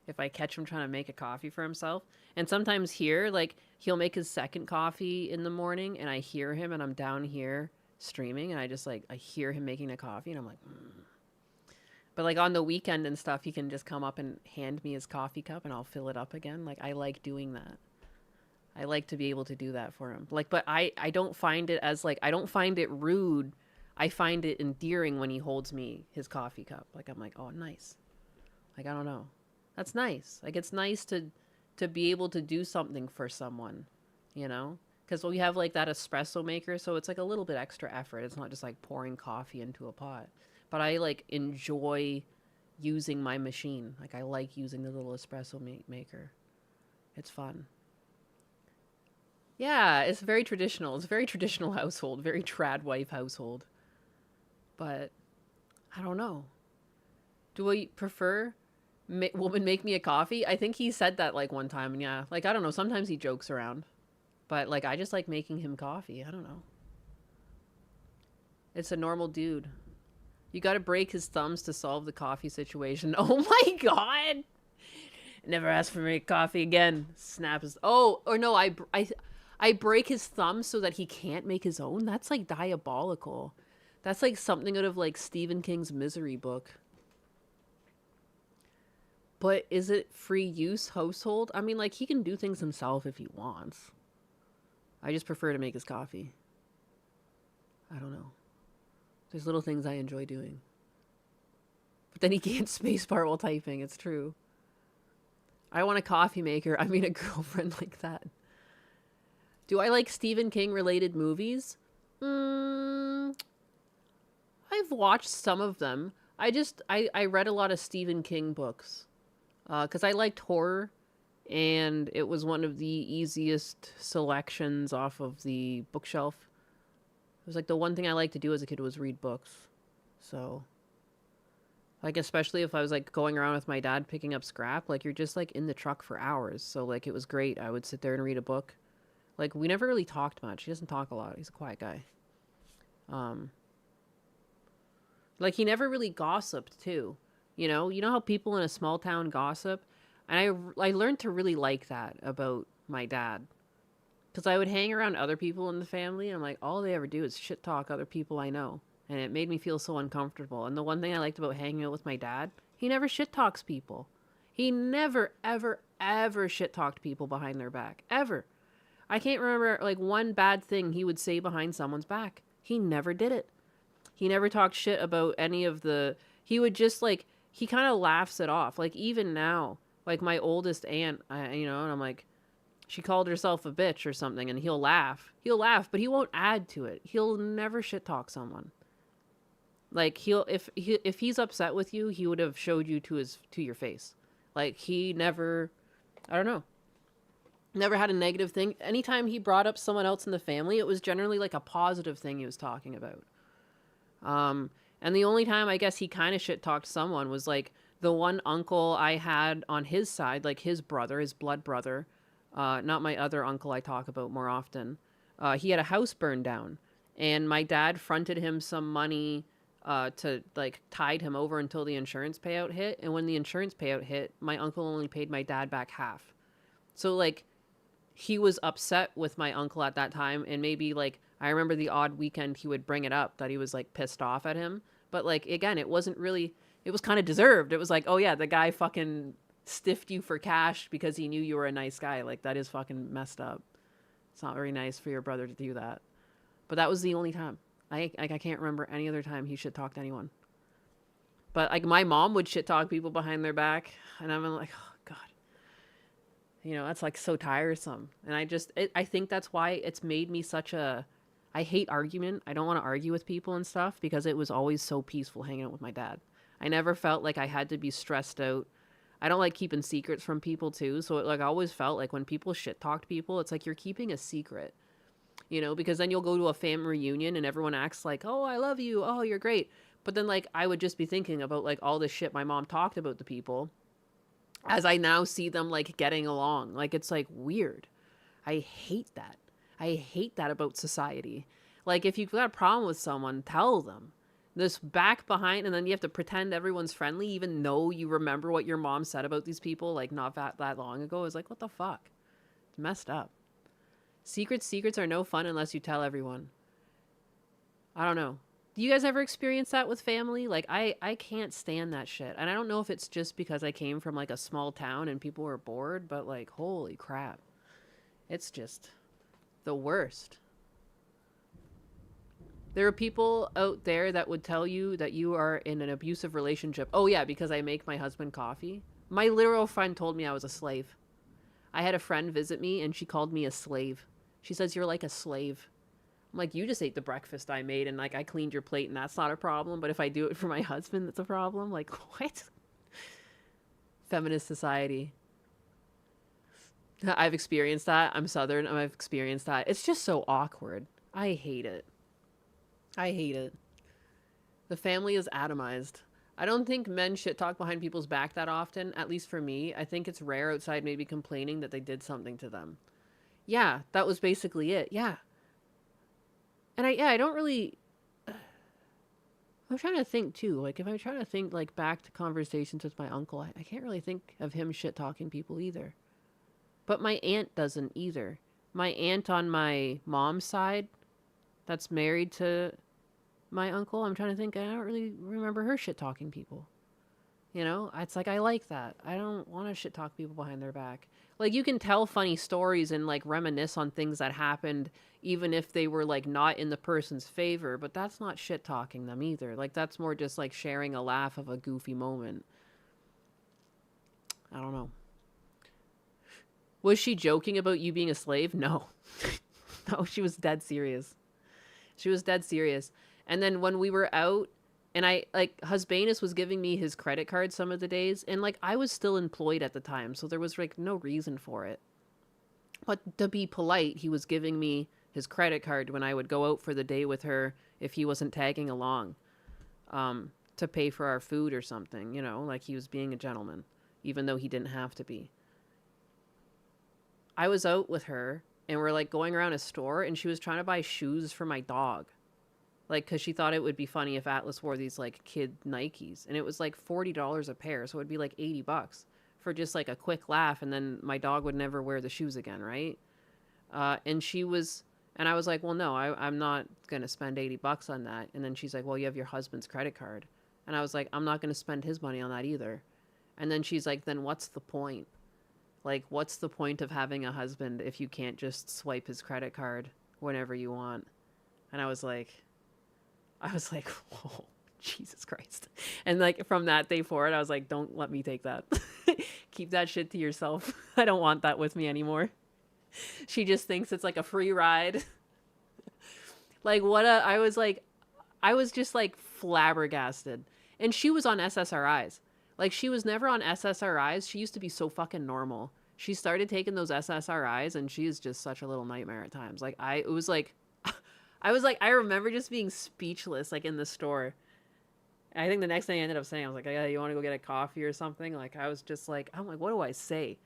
if I catch him trying to make a coffee for himself. And sometimes here, like, he'll make his second coffee in the morning, and I hear him, and I'm down here streaming, and I just, like, I hear him making a coffee, and I'm like, But, like, on the weekend and stuff, he can just come up and hand me his coffee cup, and I'll fill it up again. Like, I like doing that. I like to be able to do that for him. Like, but I don't find it as, like, I don't find it rude. I find it endearing when he holds me his coffee cup. Like, I'm like, oh, nice. Like, I don't know. That's nice. Like, it's nice to be able to do something for someone, you know? Because we have, like, that espresso maker, so it's, like, a little bit extra effort. It's not just, like, pouring coffee into a pot. But I, like, enjoy using my machine. Like, I like using the little espresso maker. It's fun. Yeah, it's very traditional. It's a very traditional household. Very trad wife household. But, I don't know. Do I prefer... woman make me a coffee? I think he said that like one time, and yeah, like I don't know, sometimes he jokes around, but like I just like making him coffee. I don't know, it's a normal dude. You got to break his thumbs to solve the coffee situation. Oh my god, never ask for me coffee again. Snap his... oh, or no, I break his thumb so that he can't make his own. That's like diabolical. That's like something out of like Stephen King's Misery book. But is it free use household? I mean, like, he can do things himself if he wants. I just prefer to make his coffee. I don't know. There's little things I enjoy doing. But then he can't spacebar while typing. It's true. I want a coffee maker. I mean, a girlfriend like that. Do I like Stephen King related movies? I've watched some of them. I read a lot of Stephen King books. Because I liked horror, and it was one of the easiest selections off of the bookshelf. It was like the one thing I liked to do as a kid was read books. So, like, especially if I was like going around with my dad picking up scrap, like you're just like in the truck for hours. So like it was great. I would sit there and read a book. Like we never really talked much. He doesn't talk a lot. He's a quiet guy. Like he never really gossiped too. You know how people in a small town gossip? And I learned to really like that about my dad. Because I would hang around other people in the family, and I'm like, all they ever do is shit talk other people I know. And it made me feel so uncomfortable. And the one thing I liked about hanging out with my dad, he never shit talks people. He never, ever, ever shit talked people behind their back. Ever. I can't remember, like, one bad thing he would say behind someone's back. He never did it. He never talked shit about any of the... He would just, like... He kind of laughs it off. Like, even now, like, my oldest aunt, and I'm like, she called herself a bitch or something, and he'll laugh. He'll laugh, but he won't add to it. He'll never shit talk someone. Like, if he's upset with you, he would have showed you to your face. Like, he never, I don't know, never had a negative thing. Anytime he brought up someone else in the family, it was generally, like, a positive thing he was talking about. And the only time I guess he kind of shit-talked someone was, like, the one uncle I had on his side, like, his brother, his blood brother, not my other uncle I talk about more often. He had a house burned down, and my dad fronted him some money to, like, tide him over until the insurance payout hit, and when the insurance payout hit, my uncle only paid my dad back half. So, like, he was upset with my uncle at that time, and maybe, like, I remember the odd weekend he would bring it up that he was, like, pissed off at him. But, like, again, it wasn't really... It was kind of deserved. It was like, oh, yeah, the guy fucking stiffed you for cash because he knew you were a nice guy. Like, that is fucking messed up. It's not very nice for your brother to do that. But that was the only time. I can't remember any other time he shit-talked anyone. But like my mom would shit talk people behind their back, and I'm like, oh God, you know, that's like so tiresome. And I think that's why it's made me such a, I hate argument. I don't want to argue with people and stuff because it was always so peaceful hanging out with my dad. I never felt like I had to be stressed out. I don't like keeping secrets from people too. So it, like I always felt like when people shit talked people, it's like you're keeping a secret, you know, because then you'll go to a family reunion and everyone acts like, oh, I love you. Oh, you're great. But then like I would just be thinking about like all the shit my mom talked about the people as I now see them like getting along. Like it's like weird. I hate that. I hate that about society. Like if you've got a problem with someone, tell them. This back behind, and then you have to pretend everyone's friendly, even though you remember what your mom said about these people, like not that long ago. Is like, what the fuck? It's messed up. Secrets are no fun unless you tell everyone. I don't know. Do you guys ever experience that with family? Like I can't stand that shit. And I don't know if it's just because I came from like a small town and people were bored, but like holy crap. It's just the worst. There are people out there that would tell you that you are in an abusive relationship. Oh yeah, because I make my husband coffee. My literal friend told me I was a slave. I had a friend visit me and she called me a slave. She says, you're like a slave. I'm like, you just ate the breakfast I made and like I cleaned your plate and that's not a problem. But if I do it for my husband, that's a problem. Like, what? Feminist society. I've experienced that. I'm Southern. I've experienced that. It's just so awkward. I hate it. I hate it. The family is atomized. I don't think men shit talk behind people's back that often, at least for me. I think it's rare outside maybe complaining that they did something to them. Yeah, that was basically it. Yeah. And I don't really... I'm trying to think too. Like if I'm trying to think like back to conversations with my uncle, I can't really think of him shit talking people either. But my aunt doesn't either. My aunt on my mom's side, that's married to my uncle, I'm trying to think, I don't really remember her shit talking people. You know, it's like I like that. I don't want to shit talk people behind their back. Like you can tell funny stories and like reminisce on things that happened even if they were like not in the person's favor, but that's not shit talking them either. Like that's more just like sharing a laugh of a goofy moment. I don't know. Was she joking about you being a slave? No. No, she was dead serious. She was dead serious. And then when we were out, and I, like, Husbanus was giving me his credit card some of the days, and, like, I was still employed at the time, so there was, like, no reason for it. But to be polite, he was giving me his credit card when I would go out for the day with her if he wasn't tagging along, to pay for our food or something, you know, like he was being a gentleman, even though he didn't have to be. I was out with her, and we're, like, going around a store, and she was trying to buy shoes for my dog. Like, because she thought it would be funny if Atlas wore these, like, kid Nikes. And it was, like, $40 a pair, so it would be, like, $80 for just, like, a quick laugh, and then my dog would never wear the shoes again, right? And she was... And I was like, well, no, I'm not going to spend $80 on that. And then she's like, well, you have your husband's credit card. And I was like, I'm not going to spend his money on that either. And then she's like, then what's the point? Like, what's the point of having a husband if you can't just swipe his credit card whenever you want? And I was like, oh, Jesus Christ. And like from that day forward, I was like, don't let me take that. Keep that shit to yourself. I don't want that with me anymore. She just thinks it's like a free ride. Like I was just like flabbergasted. And she was on SSRIs. Like, she was never on SSRIs. She used to be so fucking normal. She started taking those SSRIs, and she is just such a little nightmare at times. Like, I remember just being speechless, like, in the store. And I think the next thing I ended up saying, I was like, yeah, you want to go get a coffee or something? Like, I was just like, I'm like, what do I say?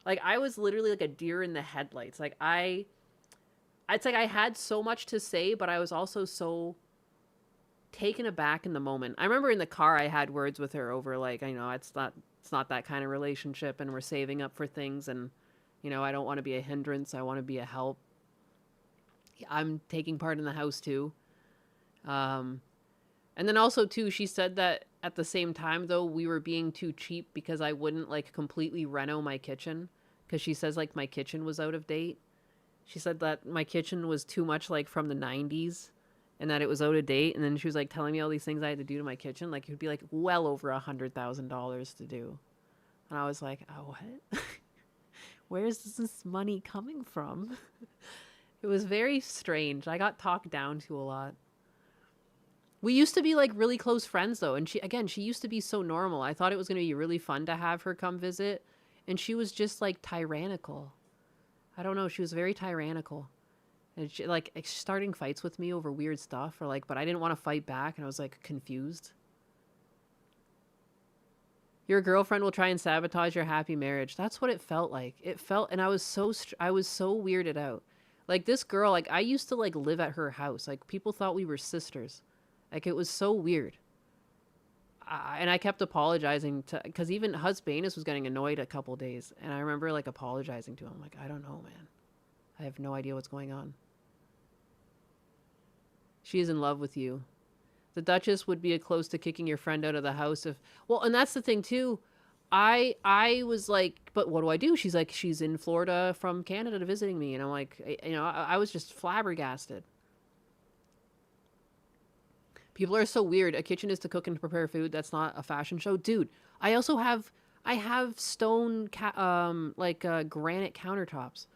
Like, I was literally like a deer in the headlights. Like, it's like I had so much to say, but I was also so taken aback in the moment. I remember in the car I had words with her over like, you know, it's not that kind of relationship, and we're saving up for things, and you know, I don't want to be a hindrance, I want to be a help. I'm taking part in the house too. And then also too, she said that at the same time though, we were being too cheap because I wouldn't like completely reno my kitchen, because she says like my kitchen was out of date. She said that my kitchen was too much like from the 90s. and that it was out of date. And then she was like telling me all these things I had to do to my kitchen. Like it would be like well over $100,000 to do. And I was like, oh, what? Where's this money coming from? It was very strange. I got talked down to a lot. We used to be like really close friends though. And she used to be so normal. I thought it was going to be really fun to have her come visit. And she was just like tyrannical. I don't know. She was very tyrannical. And she, like starting fights with me over weird stuff or like, but I didn't want to fight back. And I was like confused. Your girlfriend will try and sabotage your happy marriage. That's what it felt like. It felt, and I was so weirded out. Like this girl, like I used to like live at her house. Like people thought we were sisters. Like it was so weird. And I kept apologizing to, because even Husbanus was getting annoyed a couple days. And I remember like apologizing to him. Like, I don't know, man. I have no idea what's going on. She is in love with you. The Duchess would be close to kicking your friend out of the house if, well, and that's the thing too. I was like, but what do I do? She's like, she's in Florida from Canada to visiting me. And I'm like, you know, I was just flabbergasted. People are so weird. A kitchen is to cook and prepare food. That's not a fashion show. Dude, I have stone, granite countertops.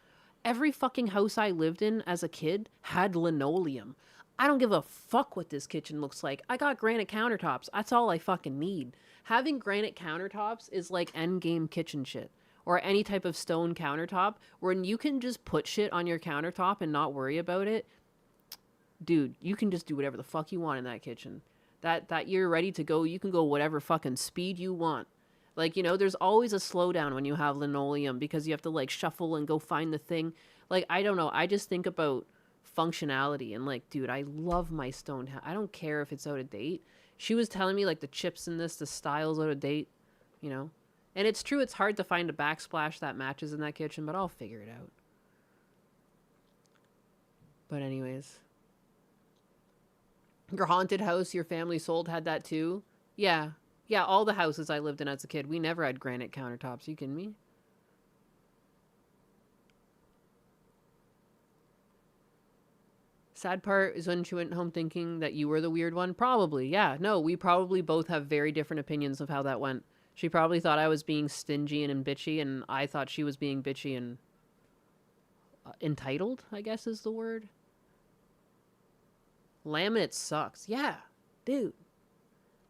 Every fucking house I lived in as a kid had linoleum. I don't give a fuck what this kitchen looks like. I got granite countertops. That's all I fucking need. Having granite countertops is like endgame kitchen shit. Or any type of stone countertop when you can just put shit on your countertop and not worry about it. Dude, you can just do whatever the fuck you want in that kitchen. That you're ready to go, you can go whatever fucking speed you want. Like, you know, there's always a slowdown when you have linoleum because you have to like shuffle and go find the thing. Like, I don't know. I just think about functionality and like, dude, I love my stone house. I don't care if it's out of date. She was telling me like the chips in this, the style's out of date, you know. And it's true, it's hard to find a backsplash that matches in that kitchen, but I'll figure it out. But anyways. Your haunted house your family sold had that too? Yeah. Yeah, all the houses I lived in as a kid, we never had granite countertops. You kidding me? Sad part is when she went home thinking that you were the weird one. Probably, yeah. No, we probably both have very different opinions of how that went. She probably thought I was being stingy and bitchy, and I thought she was being bitchy and entitled, I guess is the word. Laminate sucks. Yeah, dude.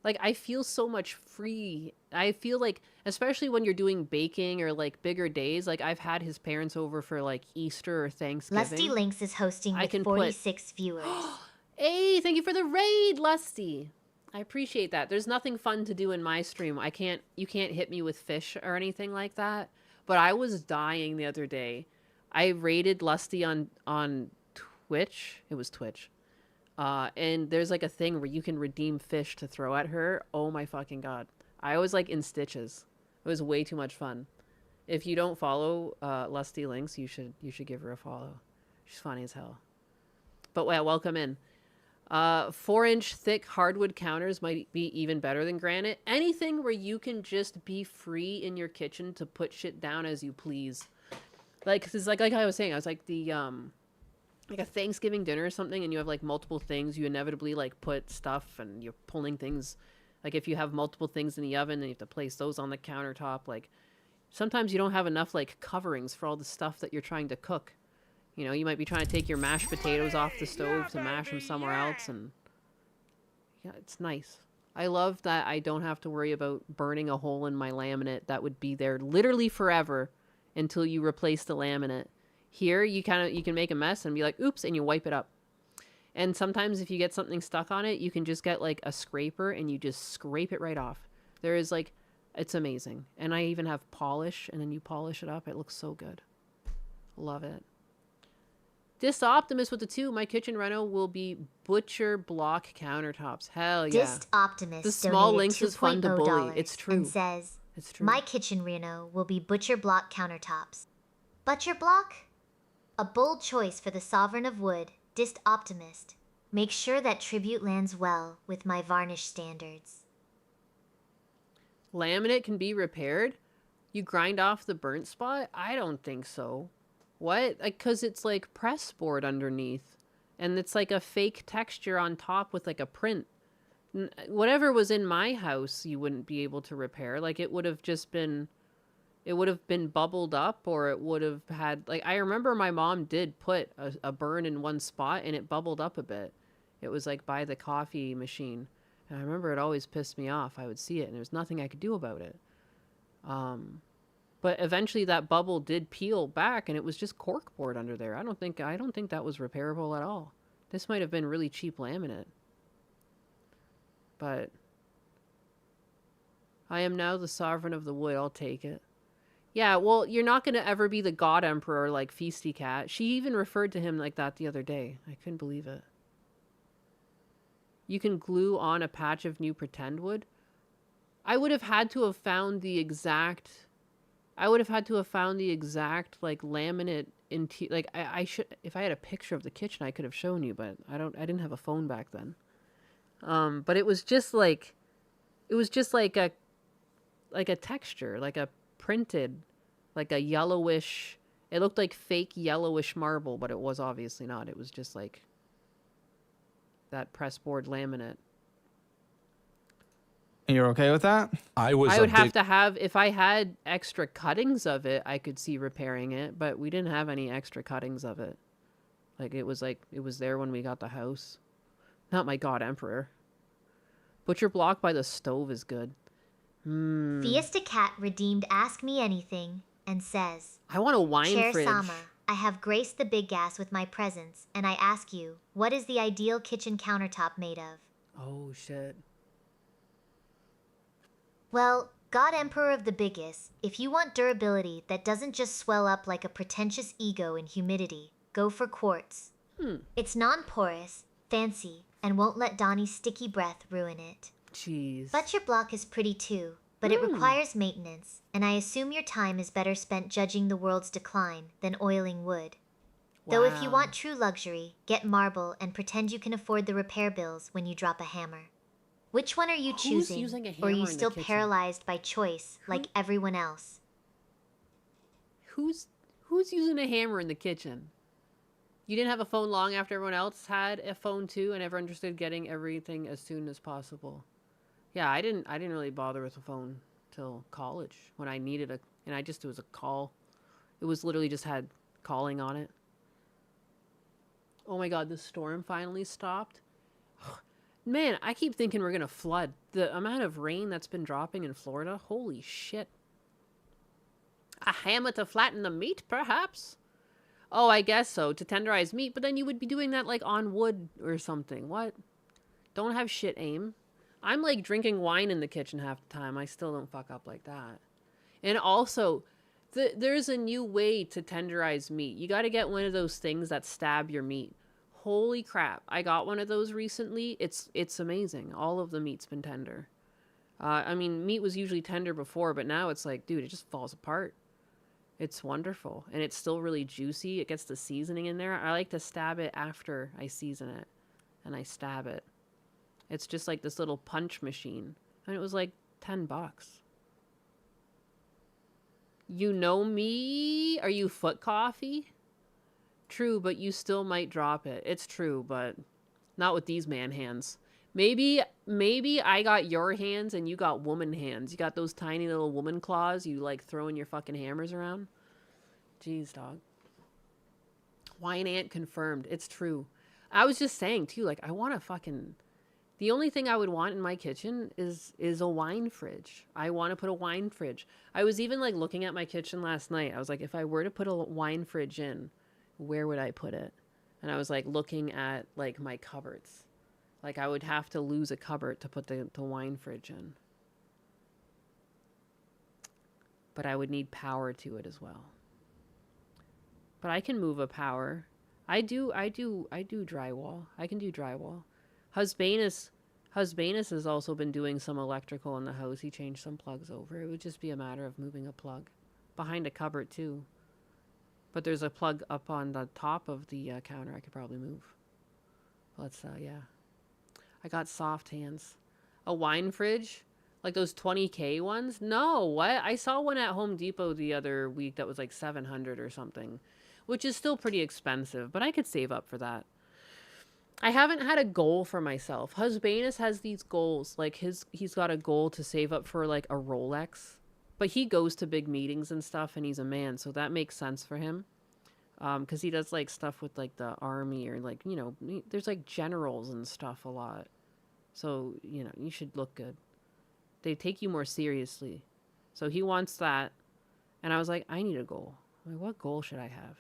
Like, I feel so much free. I feel like, especially when you're doing baking or, like, bigger days, like, I've had his parents over for, like, Easter or Thanksgiving. Lusty Lynx is hosting with 46 viewers. Hey, thank you for the raid, Lusty. I appreciate that. There's nothing fun to do in my stream. You can't hit me with fish or anything like that. But I was dying the other day. I raided Lusty on Twitch. It was Twitch. And there's like a thing where you can redeem fish to throw at her. Oh my fucking god. I was like in stitches. It was way too much fun. If you don't follow Lusty Lynx, you should give her a follow. She's funny as hell. But yeah, welcome in. 4-inch thick hardwood counters might be even better than granite. Anything where you can just be free in your kitchen to put shit down as you please. Like, cause it's like I was saying, I was like like a Thanksgiving dinner or something, and you have like multiple things, you inevitably like put stuff and you're pulling things. Like if you have multiple things in the oven, then you have to place those on the countertop. Like sometimes you don't have enough like coverings for all the stuff that you're trying to cook. You know, you might be trying to take your mashed potatoes off the stove to mash them somewhere else, and yeah, it's nice. I love that I don't have to worry about burning a hole in my laminate that would be there literally forever until you replace the laminate. Here, you can make a mess and be like, oops, and you wipe it up. And sometimes if you get something stuck on it, you can just get like a scraper and you just scrape it right off. There is like, it's amazing. And I even have polish, and then you polish it up. It looks so good. Love it. Dist Optimus with the 2. My kitchen reno will be butcher block countertops. Hell yeah. Dist Optimus the small donated links is fun to bully. It's true. And says, it's true. My kitchen reno will be butcher block countertops. Butcher block? A bold choice for the sovereign of wood, Dist Optimist. Make sure that tribute lands well with my varnish standards. Laminate can be repaired? You grind off the burnt spot? I don't think so. What? Like, 'cause it's like press board underneath. And it's like a fake texture on top with like a print. Whatever was in my house, you wouldn't be able to repair. Like it would have just been, it would have been bubbled up, or it would have had, like, I remember my mom did put a burn in one spot and it bubbled up a bit. It was like by the coffee machine. And I remember it always pissed me off. I would see it and there was nothing I could do about it. But eventually that bubble did peel back and it was just corkboard under there. I don't think that was repairable at all. This might have been really cheap laminate. But I am now the sovereign of the wood. I'll take it. Yeah, well, you're not going to ever be the god emperor like Feisty Cat. She even referred to him like that the other day. I couldn't believe it. You can glue on a patch of new pretend wood. I would have had to have found the exact... like laminate like I should, if I had a picture of the kitchen I could have shown you, but I didn't have a phone back then. But it was just like a texture, like a printed, like a yellowish, it looked like fake yellowish marble, but it was obviously not. It was just like that pressboard laminate. And you're okay with that? I would have to have, if I had extra cuttings of it, I could see repairing it, but we didn't have any extra cuttings of it. Like it was there when we got the house. Not my god emperor. Butcher block by the stove is good. Fiesta Cat redeemed Ask Me Anything and says, I want a wine Chair fridge. Sama, I have graced the big gas with my presence, and I ask you, what is the ideal kitchen countertop made of? Oh shit. Well, God Emperor of the Biggest, if you want durability that doesn't just swell up like a pretentious ego in humidity, go for quartz. It's non-porous, fancy, and won't let Donnie's sticky breath ruin it. Jeez. Butcher block is pretty too, but it requires maintenance, and I assume your time is better spent judging the world's decline than oiling wood. Though if you want true luxury, get marble and pretend you can afford the repair bills when you drop a hammer. Which one are you choosing, using a or are hammer you in the still kitchen? paralyzed by choice like everyone else? Who's using a hammer in the kitchen? You didn't have a phone long after everyone else had a phone too, and everyone understood getting everything as soon as possible. Yeah, I didn't really bother with a phone till college when I needed it was a call. It was literally just had calling on it. Oh my god, the storm finally stopped. Man, I keep thinking we're gonna flood. The amount of rain that's been dropping in Florida, holy shit. A hammer to flatten the meat, perhaps? Oh, I guess so, to tenderize meat, but then you would be doing that like on wood or something. What? Don't have shit aim. I'm like drinking wine in the kitchen half the time. I still don't fuck up like that. And also, there's a new way to tenderize meat. You gotta get one of those things that stab your meat. Holy crap, I got one of those recently. It's amazing. All of the meat's been tender. I mean, meat was usually tender before, but now it's like, dude, it just falls apart. It's wonderful. And it's still really juicy. It gets the seasoning in there. I like to stab it after I season it. And I stab it. It's just like this little punch machine. And it was like $10. You know me? Are you foot coffee? True, but you still might drop it. It's true, but not with these man hands. Maybe I got your hands and you got woman hands. You got those tiny little woman claws you like throwing your fucking hammers around. Jeez, dog. Wine ant confirmed. It's true. I was just saying too, like I want a fucking... The only thing I would want in my kitchen is a wine fridge. I want to put a wine fridge. I was even like looking at my kitchen last night. I was like, if I were to put a wine fridge in, where would I put it? And I was like looking at like my cupboards. Like I would have to lose a cupboard to put the wine fridge in. But I would need power to it as well. But I can move a power. I do drywall. I can do drywall. Husbanus has also been doing some electrical in the house. He changed some plugs over. It would just be a matter of moving a plug. Behind a cupboard too. But there's a plug up on the top of the counter I could probably move. Let's, yeah. I got soft hands. A wine fridge? Like those 20K ones? No, what? I saw one at Home Depot the other week that was like $700 or something. Which is still pretty expensive, but I could save up for that. I haven't had a goal for myself. Husbanus has these goals. Like he's got a goal to save up for like a Rolex. But he goes to big meetings and stuff and he's a man, so that makes sense for him. Cuz he does like stuff with like the army or like, you know, there's like generals and stuff a lot. So, you know, you should look good. They take you more seriously. So he wants that. And I was like, I need a goal. I'm like, what goal should I have?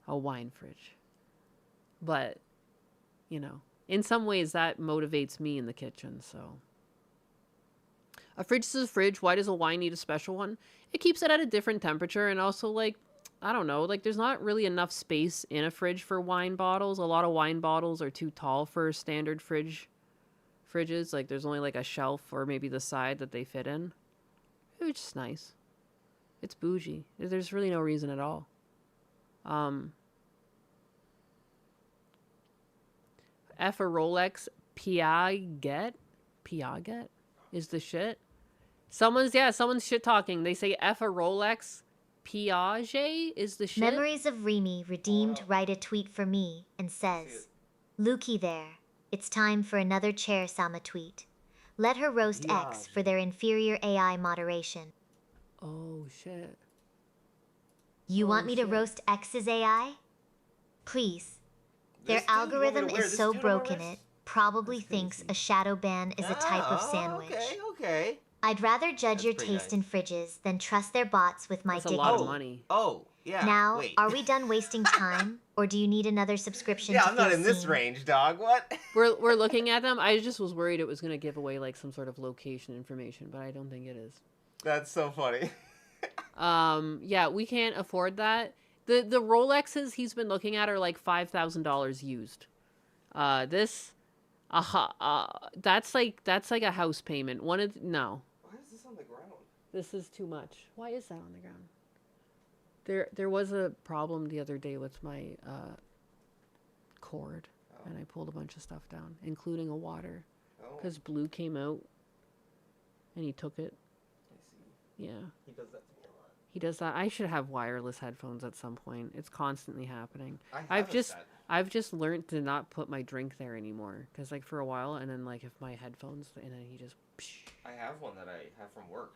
A wine fridge. But, you know, in some ways that motivates me in the kitchen, so. A fridge is a fridge. Why does a wine need a special one? It keeps it at a different temperature and also, like, I don't know, like there's not really enough space in a fridge for wine bottles. A lot of wine bottles are too tall for standard fridges. Like there's only like a shelf or maybe the side that they fit in. It's just nice. It's bougie. There's really no reason at all. F a Rolex Piaget is the shit. Someone's shit talking. They say F a Rolex Piaget is the shit. Memories of Remy redeemed write a tweet for me and says, Lukey there. It's time for another Chair Sama tweet. Let her roast X for their inferior AI moderation. Oh shit. You want me to roast X's AI? Please. Their This dude, you want me to algorithm wear is this so dude on my broken wrist? it probably thinks a shadow ban is a type of sandwich. Okay. I'd rather judge That's your pretty taste nice. in fridges than trust their bots with my That's a dick. lot of money. Oh, yeah. Now, wait. are we done wasting time, or do you need another subscription Yeah, to I'm not feel in this seen? range, dog. What? We're looking at them. I just was worried it was gonna give away like some sort of location information, but I don't think it is. That's so funny. Yeah, we can't afford that. The Rolexes he's been looking at are like $5,000 used. That's like a house payment. No. Why is this on the ground? This is too much. Why is that on the ground? There was a problem the other day with my cord, and I pulled a bunch of stuff down, including a water, because Blue came out, and he took it. I see. Yeah. He does that to me a lot. He does that. I should have wireless headphones at some point. It's constantly happening. I've just I've just learned to not put my drink there anymore, because like for a while, and then like if my headphones, and then he just. Psh, I have one that I have from work.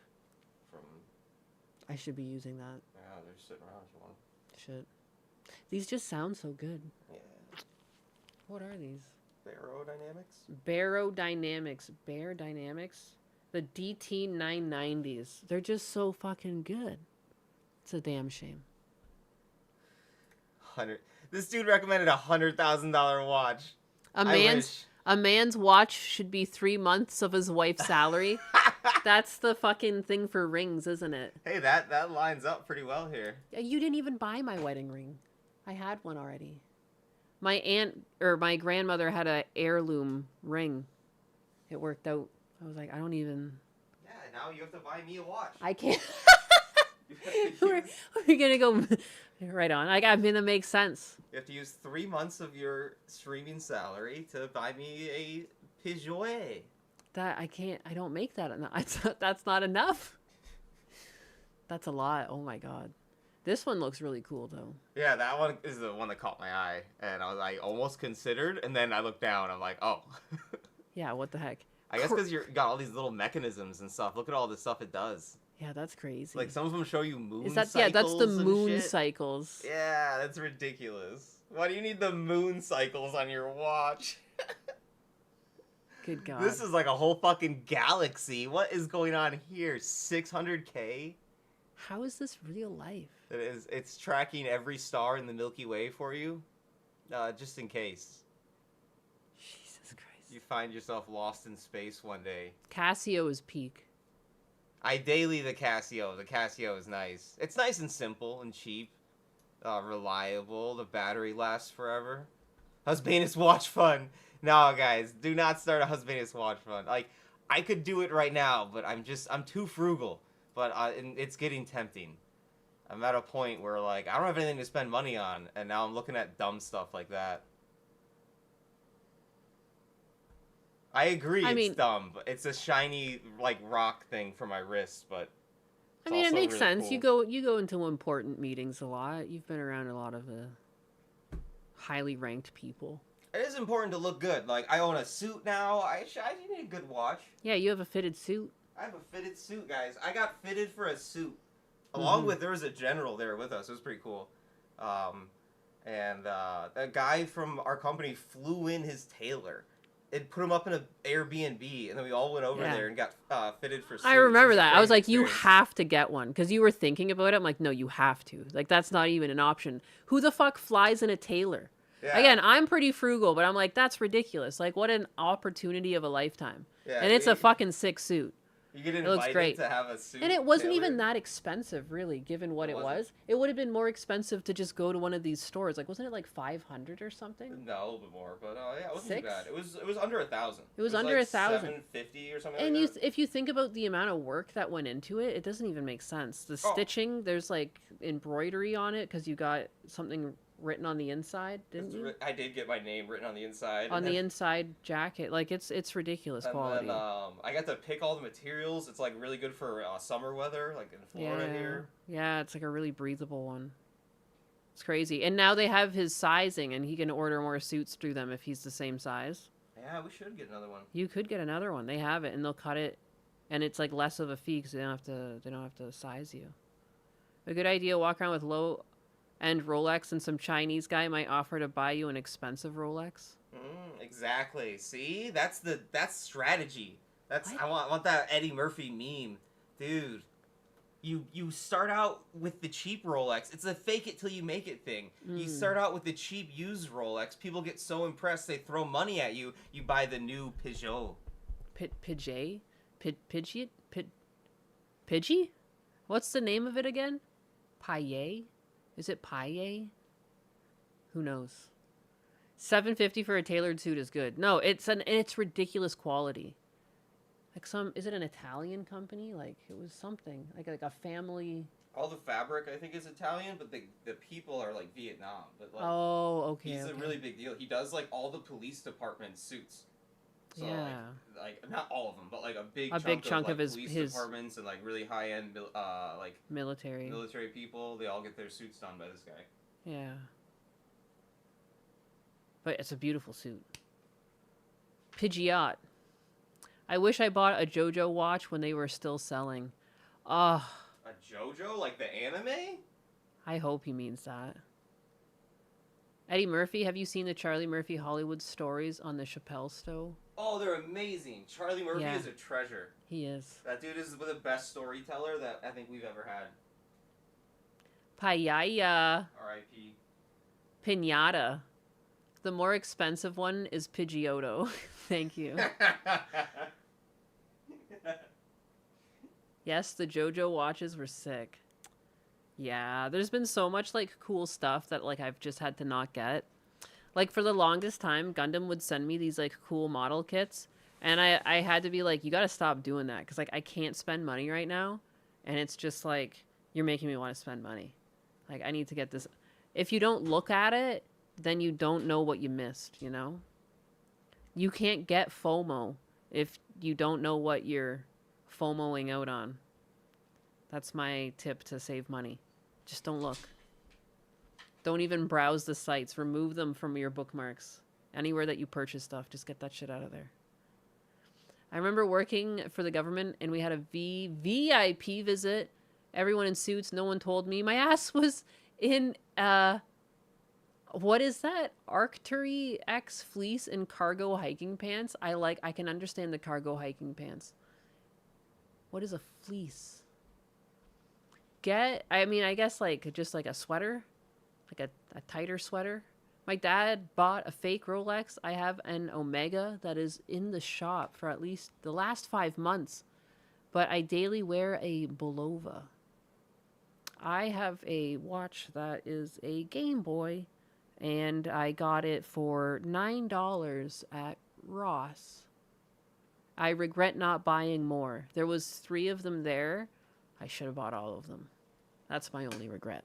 I should be using that. Yeah, they're sitting around if you want. Shit. These just sound so good. Yeah. What are these? Aerodynamics. Bear Dynamics. The DT 990s. They're just so fucking good. It's a damn shame. This dude recommended $100,000 watch. A man's watch should be 3 months of his wife's salary. That's the fucking thing for rings, isn't it? Hey, that lines up pretty well here. You didn't even buy my wedding ring. I had one already. My aunt or my grandmother had an heirloom ring. It worked out. I was like, I don't even. Yeah, now you have to buy me a watch. I can't. we're gonna go right on. I mean, that makes sense. You have to use 3 months of your streaming salary to buy me a Peugeot. That I can't. I don't make that enough. That's not enough. That's a lot. Oh my god. This one looks really cool though. Yeah, that one is the one that caught my eye, and I was like almost considered, and then I looked down. I'm like, oh. Yeah. What the heck? I guess because you got all these little mechanisms and stuff. Look at all the stuff it does. Yeah, that's crazy. Like some of them show you moon. Is that cycles that's the and moon shit. cycles. Yeah, that's ridiculous. Why do you need the moon cycles on your watch? Good God. This is like a whole fucking galaxy. What is going on here? 600K? How is this real life? It is. It's tracking every star in the Milky Way for you, just in case Jesus Christ. you find yourself lost in space one day. Casio is peak. I daily the Casio. The Casio is nice. It's nice and simple and cheap, reliable. The battery lasts forever. Husbanus watch fund. No, guys, do not start a Husbanus watch fund. Like, I could do it right now, but I'm too frugal. But and it's getting tempting. I'm at a point where, like, I don't have anything to spend money on, and now I'm looking at dumb stuff like that. I agree it's dumb, but it's a shiny, like, rock thing for my wrist, but I mean, it makes really sense. cool. You go into important meetings a lot. You've been around a lot of the highly ranked people. It is important to look good. Like, I own a suit now. I need a good watch. Yeah, you have a fitted suit. I have a fitted suit, guys. I got fitted for a suit. Along with, there was a general there with us. It was pretty cool. A guy from our company flew in his tailor. It put him up in an Airbnb, and then we all went over there and got fitted for suits. I remember It was a that. I was great like, you experience. have to get one. Because you were thinking about it. I'm like, no, you have to. Like, that's not even an option. Who the fuck flies in a tailor? Yeah. Again, I'm pretty frugal, but I'm like, that's ridiculous. Like, what an opportunity of a lifetime. Yeah, and it's a fucking sick suit. You get looks invited great. to have a suit. And it wasn't tailored. even that expensive, really, given what it wasn't? was. It would have been more expensive to just go to one of these stores. Like, wasn't it like 500 or something? No, a little bit more, but yeah, it wasn't Six? too bad. It was under 1,000. It was under like 1,000. 750 or something. And like you, that. if you think about the amount of work that went into it, it doesn't even make sense. The Oh. stitching, there's like embroidery on it because you got something written on the inside, didn't you? I did get my name written on the inside. On and the then- inside jacket, like it's ridiculous and quality. then I got to pick all the materials. It's like really good for summer weather, like in Florida here. Yeah, it's like a really breathable one. It's crazy. And now they have his sizing, and he can order more suits through them if he's the same size. Yeah, we should get another one. You could get another one. They have it, and they'll cut it, and it's like less of a fee because they don't have to size you. A good idea. Walk around with low-end Rolex, and some Chinese guy might offer to buy you an expensive Rolex. Exactly. See, that's strategy. That's What? I want that Eddie Murphy meme, dude. You start out with the cheap Rolex. It's a fake it till you make it thing. You start out with the cheap used Rolex. People get so impressed they throw money at you. You buy the new Peugeot. Pidgey? Pidgey? What's the name of it again? Paye? Is it Paye? Who knows? $750 for a tailored suit is good. No, it's ridiculous quality. Like is it an Italian company? Like it was something like a family. All the fabric I think is Italian, but the people are like Vietnam. But like, Oh, okay. he's okay. a really big deal. He does like all the police department suits. So Yeah. like not all of them, but like a big chunk of like, his- police his- departments and like really high end like military. military people. They all get their suits done by this guy. Yeah. But it's a beautiful suit. Pidgeot. I wish I bought a JoJo watch when they were still selling. A JoJo, like the anime? I hope he means that. Eddie Murphy, have you seen the Charlie Murphy Hollywood stories on the Chappelle Show? Oh, they're amazing. Charlie Murphy Yeah. is a treasure. He is. That dude is the best storyteller that I think we've ever had. Payaya. R.I.P. Pinata. The more expensive one is Pidgeotto. Thank you. Yes, the JoJo watches were sick. Yeah, there's been so much like cool stuff that like I've just had to not get. Like for the longest time, Gundam would send me these like cool model kits, and I had to be like, you gotta stop doing that because like I can't spend money right now, and it's just like you're making me want to spend money. Like I need to get this. If you don't look at it, then you don't know what you missed. You know. You can't get FOMO if you don't know what you're FOMOing out on. That's my tip to save money. Just don't look. Don't even browse the sites. Remove them from your bookmarks. Anywhere that you purchase stuff, just get that shit out of there. I remember working for the government and we had a VIP visit. Everyone in suits. No one told me. My ass was in what is that? Arctery X fleece and cargo hiking pants. I can understand the cargo hiking pants. What is a fleece? I guess like just like a sweater, like a tighter sweater. My dad bought a fake Rolex. I have an Omega that is in the shop for at least the last 5 months, but I daily wear a Bulova. I have a watch that is a Game Boy, and I got it for $9 at Ross. I regret not buying more. There was 3 of them there. I should have bought all of them. That's my only regret.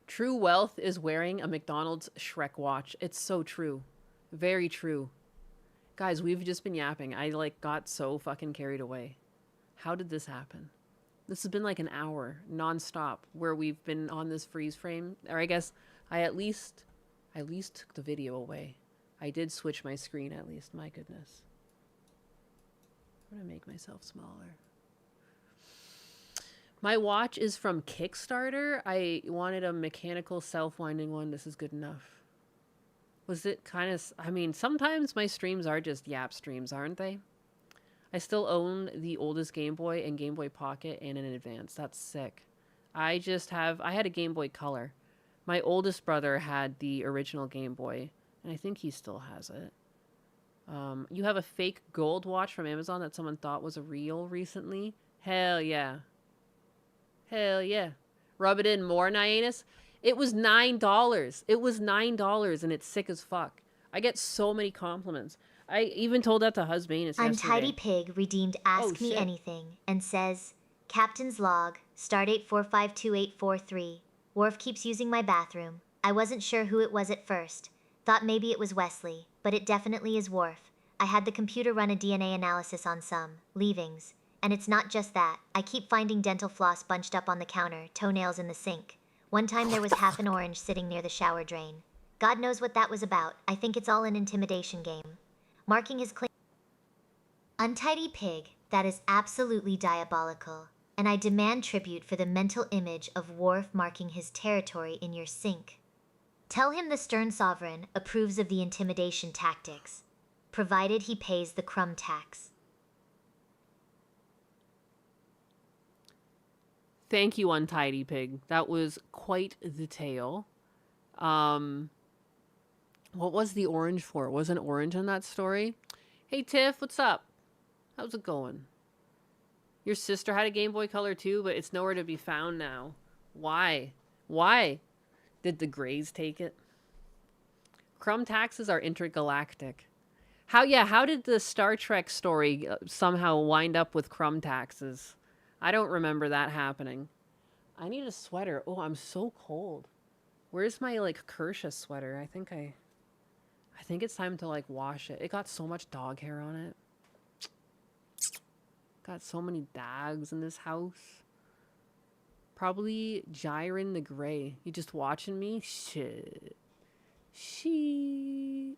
True wealth is wearing a McDonald's Shrek watch. It's so true. Very true. Guys, we've just been yapping. I got so fucking carried away. How did this happen? This has been like an hour nonstop where we've been on this freeze frame. Or I guess I I at least took the video away. I did switch my screen at least. My goodness. I'm gonna make myself smaller. My watch is from Kickstarter. I wanted a mechanical self-winding one. This is good enough. Was it kind of... I mean, sometimes my streams are just yap streams, aren't they? I still own the oldest Game Boy and Game Boy Pocket and an Advance. That's sick. I had a Game Boy Color. My oldest brother had the original Game Boy, and I think he still has it. You have a fake gold watch from Amazon that someone thought was a real recently? Hell yeah. Hell yeah. Rub it in more, Nyanus. It was $9. It was $9, and it's sick as fuck. I get so many compliments. I even told that to Husbanus yesterday. Untidy Pig redeemed Ask Me shit. Anything and says, Captain's log, stardate 452843. Worf keeps using my bathroom. I wasn't sure who it was at first. Thought maybe it was Wesley, but it definitely is Worf. I had the computer run a DNA analysis on some leavings. And it's not just that. I keep finding dental floss bunched up on the counter, toenails in the sink. One time there was half an orange sitting near the shower drain. God knows what that was about. I think it's all an intimidation game. Marking his claim. Untidy Pig, that is absolutely diabolical. And I demand tribute for the mental image of Worf marking his territory in your sink. Tell him the stern sovereign approves of the intimidation tactics, provided he pays the crumb tax. Thank you, Untidy Pig. That was quite the tale. What was the orange for? Wasn't orange in that story? Hey, Tiff, what's up? How's it going? Your sister had a Game Boy Color too, but it's nowhere to be found now. Why? Why? Did the Greys take it? Crumb taxes are intergalactic. How did the Star Trek story somehow wind up with crumb taxes? I don't remember that happening. I need a sweater. Oh, I'm so cold. Where's my, like, Kersha sweater? I think it's time to, like, wash it. It got so much dog hair on it. Got so many dogs in this house. Probably Jiren the Grey. You just watching me? Shit. Shit.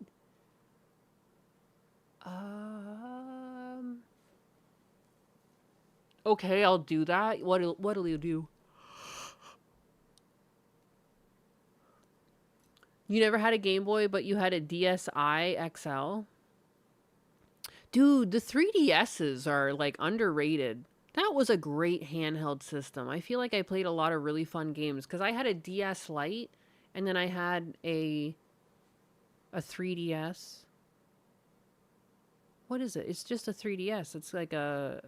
Okay, I'll do that. What'll you do? You never had a Game Boy, but you had a DSi XL? Dude, the 3DSs are, like, underrated. That was a great handheld system. I feel like I played a lot of really fun games, because I had a DS Lite, and then I had a 3DS. What is it? It's just a 3DS. It's like a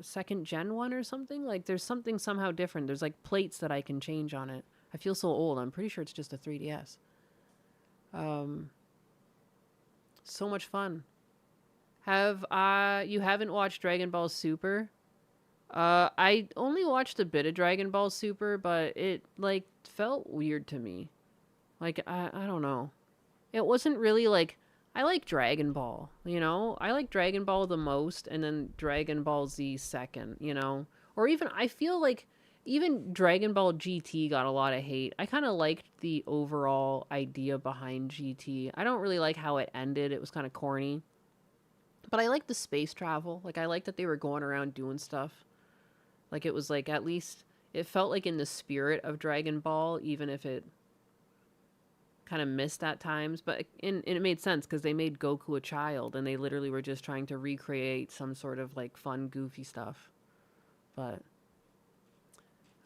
second gen one or something. Like, there's something somehow different. There's, like, plates that I can change on it. I feel so old. I'm pretty sure it's just a 3DS. So much fun. You haven't watched Dragon Ball Super? I only watched a bit of Dragon Ball Super, but it, like, felt weird to me. Like, I don't know. It wasn't really, like... I like Dragon Ball, you know? I like Dragon Ball the most, and then Dragon Ball Z second, you know? Or even, I feel like, even Dragon Ball GT got a lot of hate. I kind of liked the overall idea behind GT. I don't really like how it ended. It was kind of corny. But I like the space travel. Like, I like that they were going around doing stuff. Like, it was, like, at least... It felt like in the spirit of Dragon Ball, even if it kind of missed at times. But it made sense, because they made Goku a child, and they literally were just trying to recreate some sort of, like, fun, goofy stuff. But...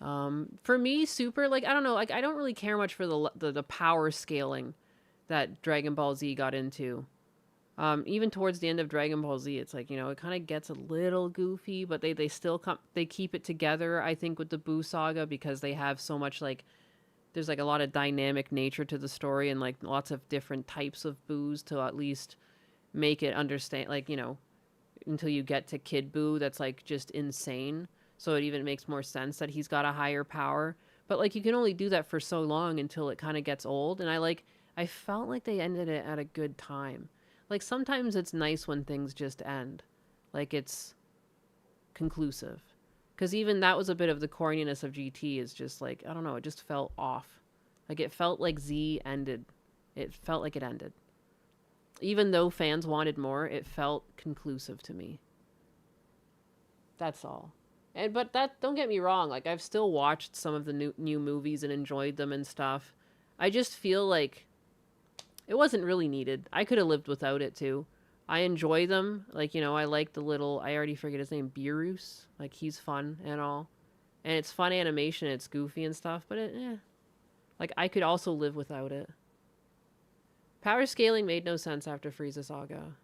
for me, Super, like, I don't know, like, I don't really care much for the power scaling that Dragon Ball Z got into. Even towards the end of Dragon Ball Z, it's like, you know, it kind of gets a little goofy, but they still they keep it together, I think, with the Buu saga, because they have so much, like, there's, like, a lot of dynamic nature to the story, and, like, lots of different types of Buus to at least make it understand, like, you know, until you get to Kid Buu, that's, like, just insane. So it even makes more sense that he's got a higher power. But, like, you can only do that for so long until it kind of gets old. And I felt like they ended it at a good time. Like, sometimes it's nice when things just end. Like, it's conclusive. Because even that was a bit of the corniness of GT, is just, like, I don't know, it just felt off. Like, it felt like Z ended. It felt like it ended. Even though fans wanted more, it felt conclusive to me. That's all. But that, don't get me wrong, like I've still watched some of the new movies and enjoyed them and stuff. I just feel like it wasn't really needed. I could have lived without it too. I enjoy them. Like, you know, I like the little, I already forget his name, Beerus. Like, he's fun and all. And it's fun animation, it's goofy and stuff, but like, I could also live without it. Power scaling made no sense after Frieza Saga.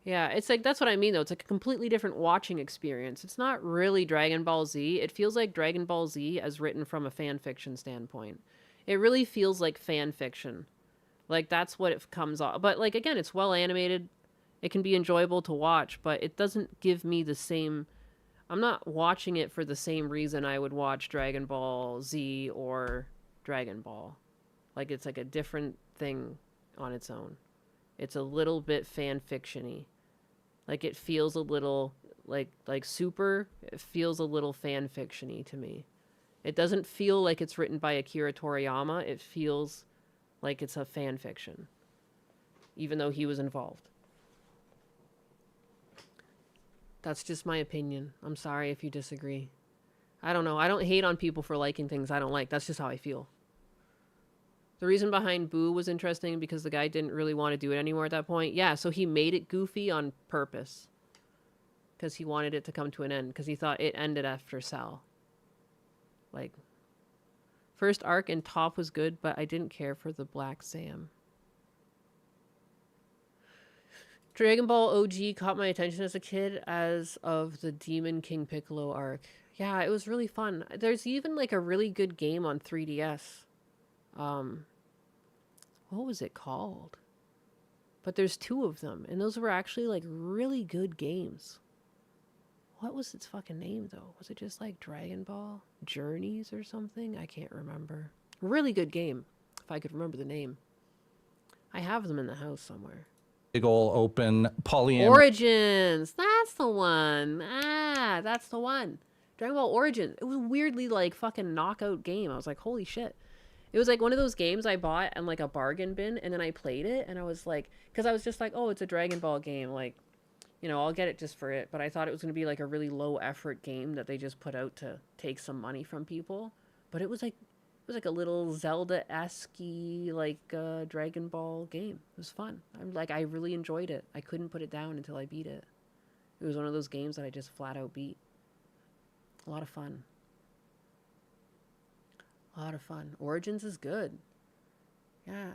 Yeah, it's like, that's what I mean, though. It's like a completely different watching experience. It's not really Dragon Ball Z. It feels like Dragon Ball Z as written from a fan fiction standpoint. It really feels like fan fiction. Like, that's what it comes off. But, like, again, it's well animated. It can be enjoyable to watch, but it doesn't give me the same... I'm not watching it for the same reason I would watch Dragon Ball Z or Dragon Ball. Like, it's like a different thing on its own. It's a little bit fan fiction-y. Like, it feels a little... Like Super, it feels a little fan fiction-y to me. It doesn't feel like it's written by Akira Toriyama. It feels like it's a fan fiction. Even though he was involved. That's just my opinion. I'm sorry if you disagree. I don't know. I don't hate on people for liking things I don't like. That's just how I feel. The reason behind Boo was interesting because the guy didn't really want to do it anymore at that point. Yeah, so he made it goofy on purpose. Because he wanted it to come to an end. Because he thought it ended after Cell. Like, first arc and Toph was good, but I didn't care for the Black Sam. Dragon Ball OG caught my attention as a kid as of the Demon King Piccolo arc. Yeah, it was really fun. There's even like a really good game on 3DS. What was it called? But there's two of them, and those were actually like really good games. What was its fucking name though? Was it just like Dragon Ball Journeys or something? I can't remember. Really good game, if I could remember the name. I have them in the house somewhere. Big ol' open polyamorous. Origins! That's the one! Ah, that's the one. Dragon Ball Origins. It was weirdly like fucking knockout game. I was like, holy shit. It was like one of those games I bought in like a bargain bin, and then I played it, and I was like, because I was just like, oh, it's a Dragon Ball game, like, you know, I'll get it just for it. But I thought it was going to be like a really low effort game that they just put out to take some money from people. But it was like a little Zelda-esque like Dragon Ball game. It was fun. I really enjoyed it. I couldn't put it down until I beat it. It was one of those games that I just flat out beat. A lot of fun. A lot of fun. Origins is good. Yeah.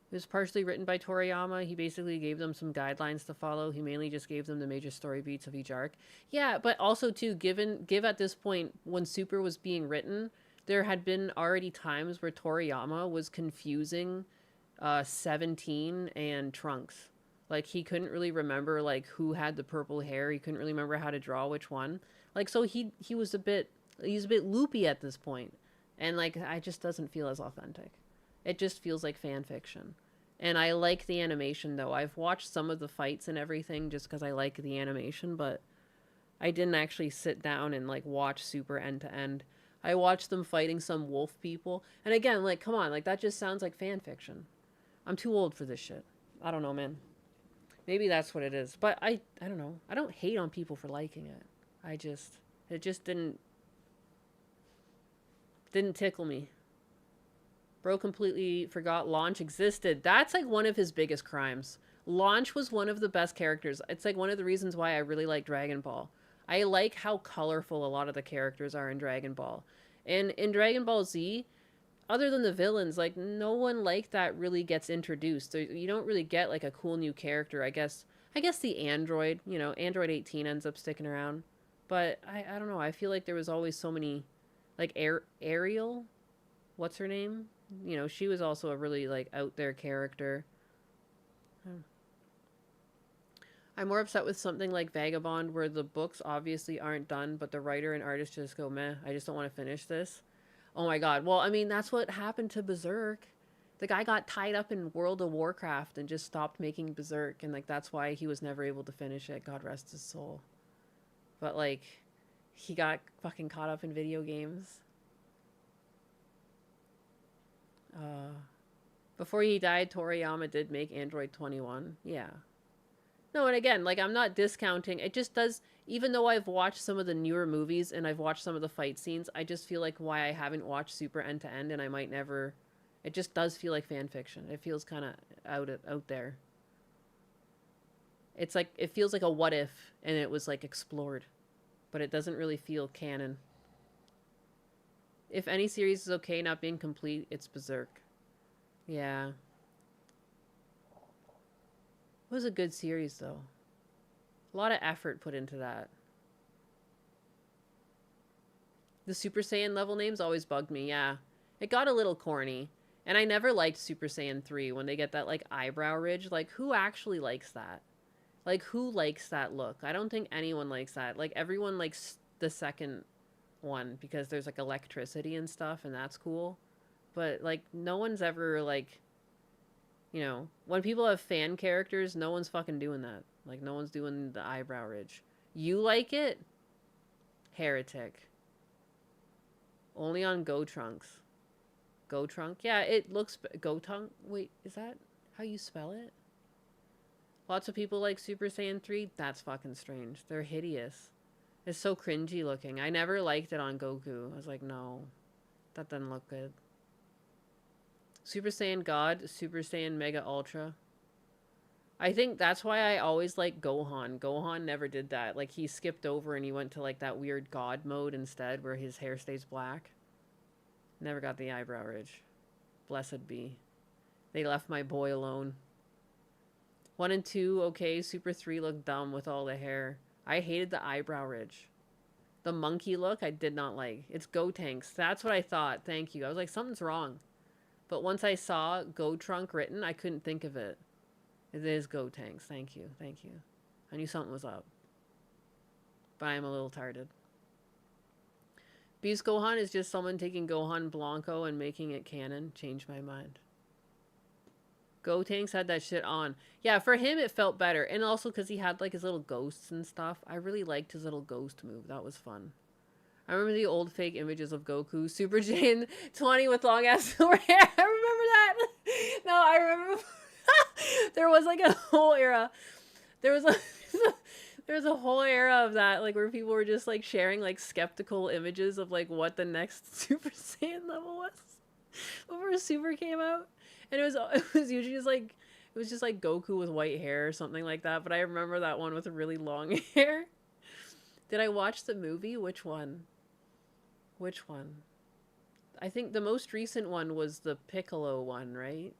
It was partially written by Toriyama. He basically gave them some guidelines to follow. He mainly just gave them the major story beats of each arc. Yeah, but also too, give at this point, when Super was being written, there had been already times where Toriyama was confusing 17 and Trunks. Like, he couldn't really remember, like, who had the purple hair. He couldn't really remember how to draw which one. Like, so he's a bit loopy at this point. And, like, it just doesn't feel as authentic. It just feels like fan fiction. And I like the animation, though. I've watched some of the fights and everything just because I like the animation, but I didn't actually sit down and, like, watch Super end to end. I watched them fighting some wolf people. And again, like, come on, like, that just sounds like fan fiction. I'm too old for this shit. I don't know, man. Maybe that's what it is. But I don't know. I don't hate on people for liking it. It just didn't tickle me. Bro completely forgot Launch existed. That's like one of his biggest crimes. Launch was one of the best characters. It's like one of the reasons why I really like Dragon Ball. I like how colorful a lot of the characters are in Dragon Ball. And in Dragon Ball Z, other than the villains, like, no one like that really gets introduced. So you don't really get like a cool new character. I guess the android, you know, Android 18 ends up sticking around. But I don't know. I feel like there was always so many, like Ariel, what's her name? You know, she was also a really, like, out there character. I'm more upset with something like Vagabond, where the books obviously aren't done, but the writer and artist just go, meh, I just don't want to finish this. Oh my god. Well, I mean, that's what happened to Berserk. The guy got tied up in World of Warcraft and just stopped making Berserk, and, like, that's why he was never able to finish it. God rest his soul. But, like, he got fucking caught up in video games. Before he died, Toriyama did make Android 21. Yeah. No, and again, like, I'm not discounting. It just does, even though I've watched some of the newer movies and I've watched some of the fight scenes, I just feel like why I haven't watched Super end to end, and I might never. It just does feel like fan fiction. It feels kind of out there. It's like, it feels like a what if, and it was like explored, but it doesn't really feel canon. If any series is okay not being complete, it's Berserk. Yeah. It was a good series, though. A lot of effort put into that. The Super Saiyan level names always bugged me, yeah. It got a little corny. And I never liked Super Saiyan 3 when they get that, like, eyebrow ridge. Like, who actually likes that? Like, who likes that look? I don't think anyone likes that. Like, everyone likes the second one because there's, like, electricity and stuff, and that's cool. But, like, no one's ever, like... You know, when people have fan characters, no one's fucking doing that. Like, no one's doing the eyebrow ridge. You like it? Heretic. Only on Go Trunks. Go Trunk? Yeah, it looks... Go Trunk? Wait, is that how you spell it? Lots of people like Super Saiyan 3? That's fucking strange. They're hideous. It's so cringy looking. I never liked it on Goku. I was like, no. That doesn't look good. Super Saiyan God, Super Saiyan Mega Ultra. I think that's why I always like Gohan. Gohan never did that. Like, he skipped over and he went to, like, that weird God mode instead where his hair stays black. Never got the eyebrow ridge. Blessed be. They left my boy alone. 1 and 2, okay. Super 3 looked dumb with all the hair. I hated the eyebrow ridge. The monkey look, I did not like. It's Gotenks. That's what I thought. Thank you. I was like, something's wrong. But once I saw Go Trunk written, I couldn't think of it. It is Gotenks. Thank you. Thank you. I knew something was up. But I am a little tired. Beast Gohan is just someone taking Gohan Blanco and making it canon. Changed my mind. Gotenks had that shit on. Yeah, for him it felt better. And also because he had, like, his little ghosts and stuff. I really liked his little ghost move. That was fun. I remember the old fake images of Goku, Super Saiyan 20 with long ass silver hair. I remember that. No, I remember there was like a whole era. There was a whole era of that, like, where people were just like sharing like skeptical images of like what the next Super Saiyan level was before Super came out, and it was usually just like Goku with white hair or something like that. But I remember that one with really long hair. Did I watch the movie? Which one? Which one? I think the most recent one was the Piccolo one, right?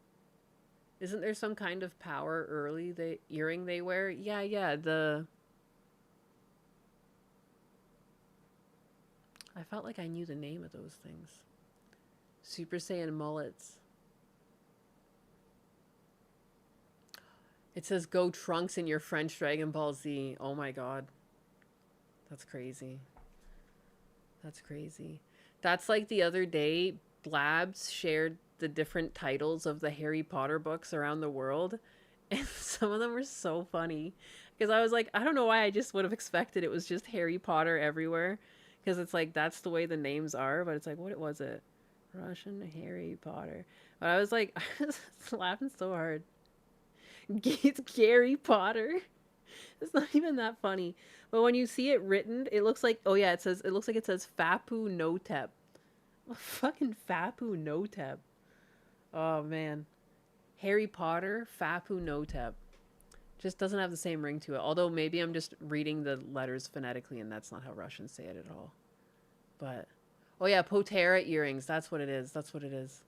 Isn't there some kind of power early earring they wear? Yeah, I felt like I knew the name of those things. Super Saiyan mullets. It says Go Trunks in your French Dragon Ball Z. Oh my god. That's crazy. That's crazy. That's like the other day, Blabs shared the different titles of the Harry Potter books around the world. And some of them were so funny. Because I was like, I don't know why I just would have expected it was just Harry Potter everywhere. Because it's like, that's the way the names are. But it's like, what was it? Russian Harry Potter. But I was like, I was laughing so hard. It's Gary Potter. It's not even that funny. But when you see it written, it looks like, oh yeah, it looks like it says Fapu Notep. Fucking Fapu Notep. Oh man. Harry Potter, Fapu Notep. Just doesn't have the same ring to it. Although maybe I'm just reading the letters phonetically and that's not how Russians say it at all. But, oh yeah, Potera earrings. That's what it is. That's what it is.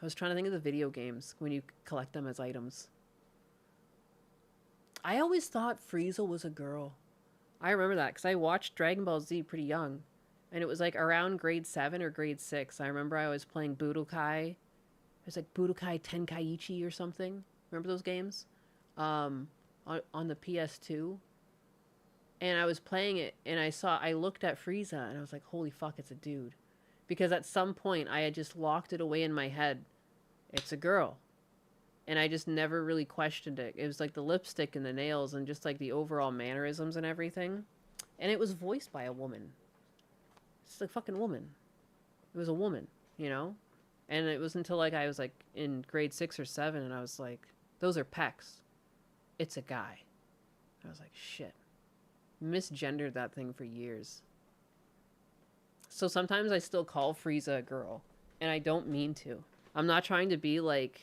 I was trying to think of the video games when you collect them as items. I always thought Frieza was a girl. I remember that because I watched Dragon Ball Z pretty young. And it was like around grade 7 or grade 6. I remember I was playing Budokai. It was like Budokai Tenkaichi or something. Remember those games? On the PS2. And I was playing it and I looked at Frieza and I was like, holy fuck, it's a dude. Because at some point I had just locked it away in my head. It's a girl. And I just never really questioned it. It was like the lipstick and the nails and just like the overall mannerisms and everything. And it was voiced by a woman. It's a fucking woman. It was a woman, you know? And it was until like I was like in grade 6 or 7 and I was like, those are pecs. It's a guy. I was like, shit. Misgendered that thing for years. So sometimes I still call Frieza a girl. And I don't mean to. I'm not trying to be like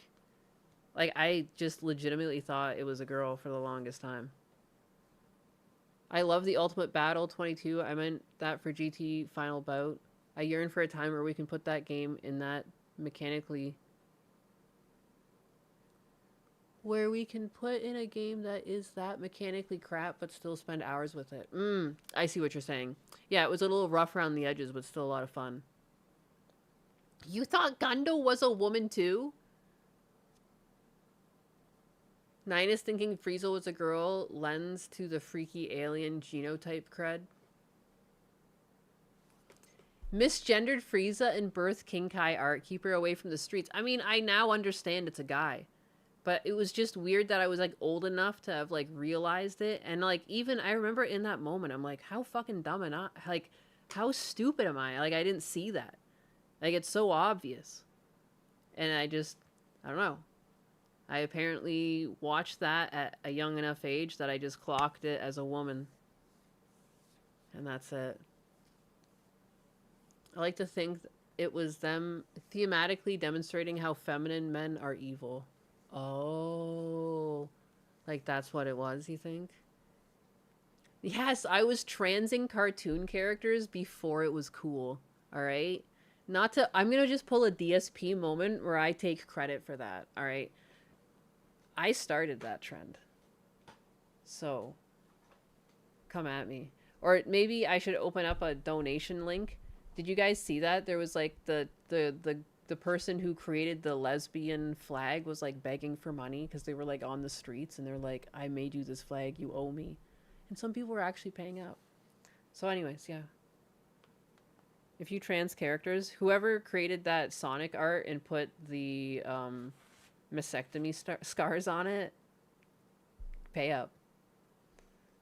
I just legitimately thought it was a girl for the longest time. I love the Ultimate Battle 22. I meant that for GT Final Bout. I yearn for a time where we can put that game in that mechanically... Where we can put in a game that is that mechanically crap but still spend hours with it. I see what you're saying. Yeah, it was a little rough around the edges but still a lot of fun. You thought Gundo was a woman too? Nine is thinking Frieza was a girl lends to the freaky alien genotype cred. Misgendered Frieza and birth Kinkai art. Keep her away from the streets. I mean, I now understand it's a guy. But it was just weird that I was, like, old enough to have, like, realized it. And, like, even I remember in that moment, I'm like, how fucking dumb am I? Like, how stupid am I? Like, I didn't see that. Like, it's so obvious. And I don't know. I apparently watched that at a young enough age that I just clocked it as a woman. And that's it. I like to think it was them thematically demonstrating how feminine men are evil. Oh. Like that's what it was, you think? Yes, I was transing cartoon characters before it was cool. Alright? Not to... I'm gonna just pull a DSP moment where I take credit for that. Alright? I started that trend. So, come at me. Or maybe I should open up a donation link. Did you guys see that? There was like the person who created the lesbian flag was like begging for money because they were like on the streets and they're like, I made you this flag, you owe me. And some people were actually paying up. So anyways, yeah. If you trans characters, whoever created that Sonic art and put the mastectomy scars on it, pay up.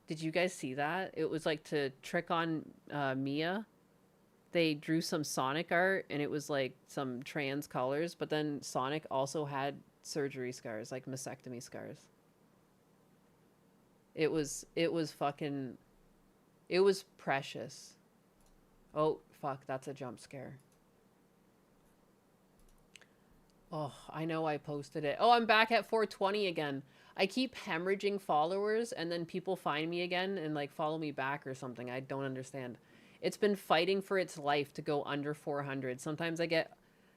Did you guys see that? It was like to trick on Mia. They drew some Sonic art and it was like some trans colors, but then Sonic also had surgery scars, like mastectomy scars. It was fucking, it was precious. Oh, fuck, that's a jump scare. Oh, I know I posted it. Oh, I'm back at 420 again. I keep hemorrhaging followers and then people find me again and like follow me back or something. I don't understand. It's been fighting for its life to go under 400. Sometimes I get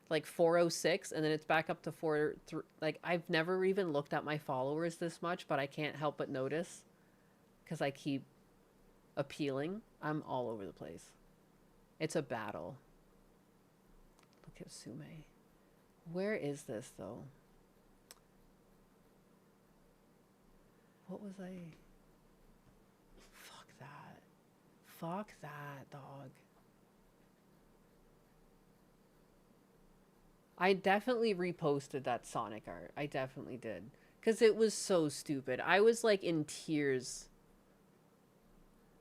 like 406 and then it's back up to 4... Like I've never even looked at my followers this much, but I can't help but notice because I keep appealing. I'm all over the place. It's a battle. Look at Sume. Where is this, though? What was I... Fuck that. Fuck that, dog. I definitely reposted that Sonic art. I definitely did. Because it was so stupid. I was, like, in tears.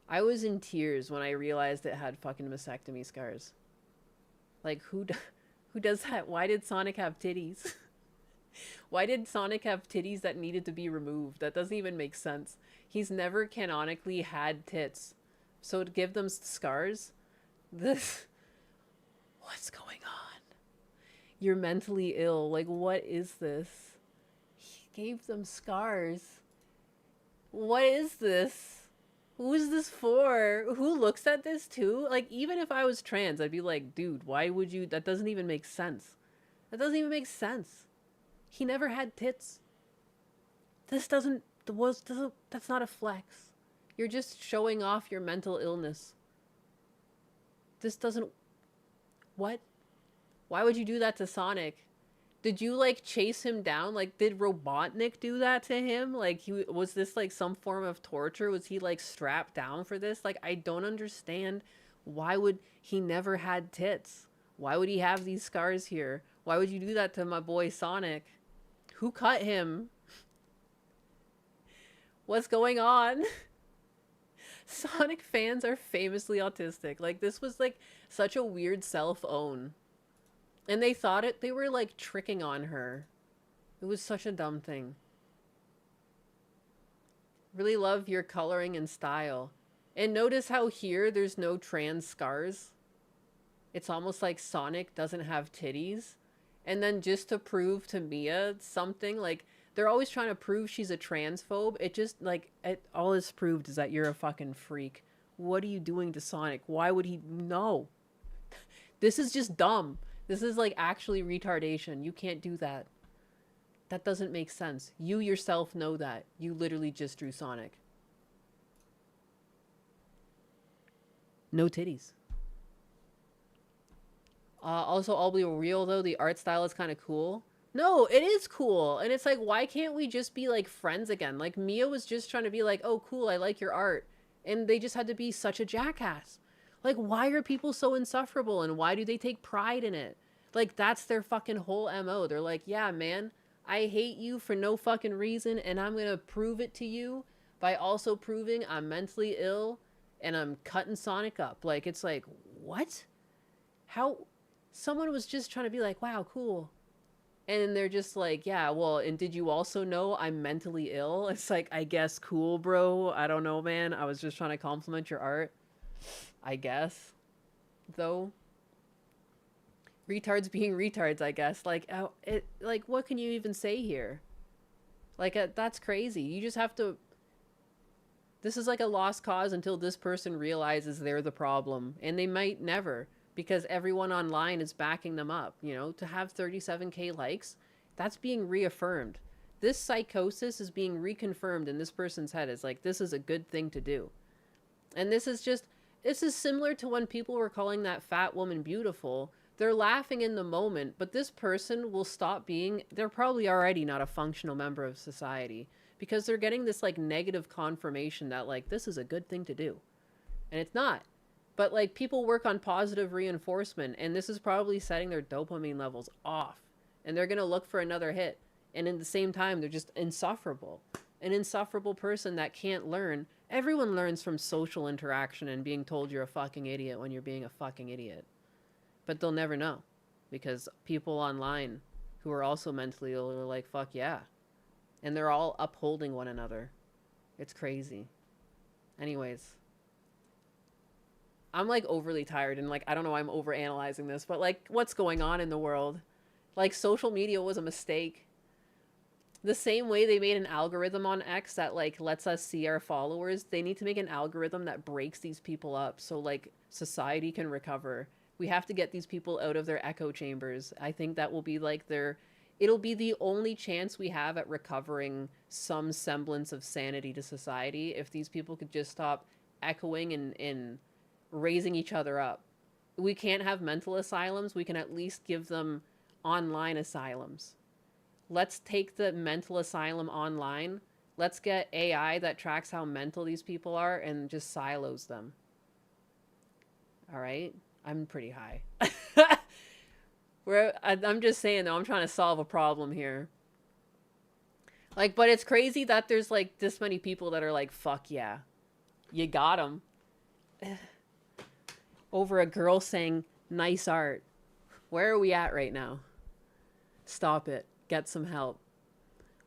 I was in tears when I realized it had fucking mastectomy scars. Like, who does that? Why did Sonic have titties? Why did Sonic have titties that needed to be removed? That doesn't even make sense. He's never canonically had tits. So to give them scars? What's going on? You're mentally ill. Like, what is this? He gave them scars. What is this? Who is this for? Who looks at this too? Like, even if I was trans, I'd be like, dude, why would you? That doesn't even make sense. That doesn't even make sense. He never had tits. That's not a flex. You're just showing off your mental illness. This doesn't... What? Why would you do that to Sonic? Did you, like, chase him down? Like, did Robotnik do that to him? Like, was this, like, some form of torture? Was he, like, strapped down for this? Like, I don't understand. Why would... He never had tits. Why would he have these scars here? Why would you do that to my boy Sonic? Who cut him? What's going on? Sonic fans are famously autistic. Like, this was, like, such a weird self-own. And they thought they were like tricking on her. It was such a dumb thing. Really love your coloring and style. And notice how here there's no trans scars. It's almost like Sonic doesn't have titties. And then just to prove to Mia something, like, they're always trying to prove she's a transphobe. It just, like, all it's proved is that you're a fucking freak. What are you doing to Sonic? Why would he? No. This is just dumb. This is, like, actually retardation. You can't do that. That doesn't make sense. You yourself know that. You literally just drew Sonic. No titties. Also, I'll be real though, the art style is kind of cool. No, it is cool. And it's like, why can't we just be like friends again? Like Mia was just trying to be like, oh cool, I like your art. And they just had to be such a jackass. Like, why are people so insufferable and why do they take pride in it? Like, that's their fucking whole MO. They're like, yeah, man, I hate you for no fucking reason and I'm gonna prove it to you by also proving I'm mentally ill and I'm cutting Sonic up. Like, it's like, what? How? Someone was just trying to be like, wow, cool. And they're just like, yeah, well, and did you also know I'm mentally ill? It's like, I guess cool, bro. I don't know, man. I was just trying to compliment your art. I guess. Though. Retards being retards, I guess. Like, like, what can you even say here? Like, that's crazy. You just have to... This is like a lost cause until this person realizes they're the problem. And they might never. Because everyone online is backing them up, you know, to have 37K likes, that's being reaffirmed. This psychosis is being reconfirmed in this person's head. It's like, this is a good thing to do. And this is similar to when people were calling that fat woman beautiful. They're laughing in the moment, but this person will stop being, they're probably already not a functional member of society because they're getting this like negative confirmation that like, this is a good thing to do. And it's not. But, like, people work on positive reinforcement, and this is probably setting their dopamine levels off. And they're going to look for another hit. And in the same time, they're just insufferable. An insufferable person that can't learn. Everyone learns from social interaction and being told you're a fucking idiot when you're being a fucking idiot. But they'll never know. Because people online who are also mentally ill are like, fuck yeah. And they're all upholding one another. It's crazy. Anyways. I'm, like, overly tired, and, like, I don't know why I'm overanalyzing this, but, like, what's going on in the world? Like, social media was a mistake. The same way they made an algorithm on X that, like, lets us see our followers, they need to make an algorithm that breaks these people up so, like, society can recover. We have to get these people out of their echo chambers. I think that will be, like, it'll be the only chance we have at recovering some semblance of sanity to society if these people could just stop echoing and raising each other up. We can't have mental asylums. We can at least give them online asylums. Let's take the mental asylum online. Let's get AI that tracks how mental these people are and just silos them. All right? I'm pretty high. I'm just saying, though, I'm trying to solve a problem here. Like, but it's crazy that there's, like, this many people that are like, fuck yeah. You got 'em. Over a girl saying, nice art. Where are we at right now? Stop it. Get some help.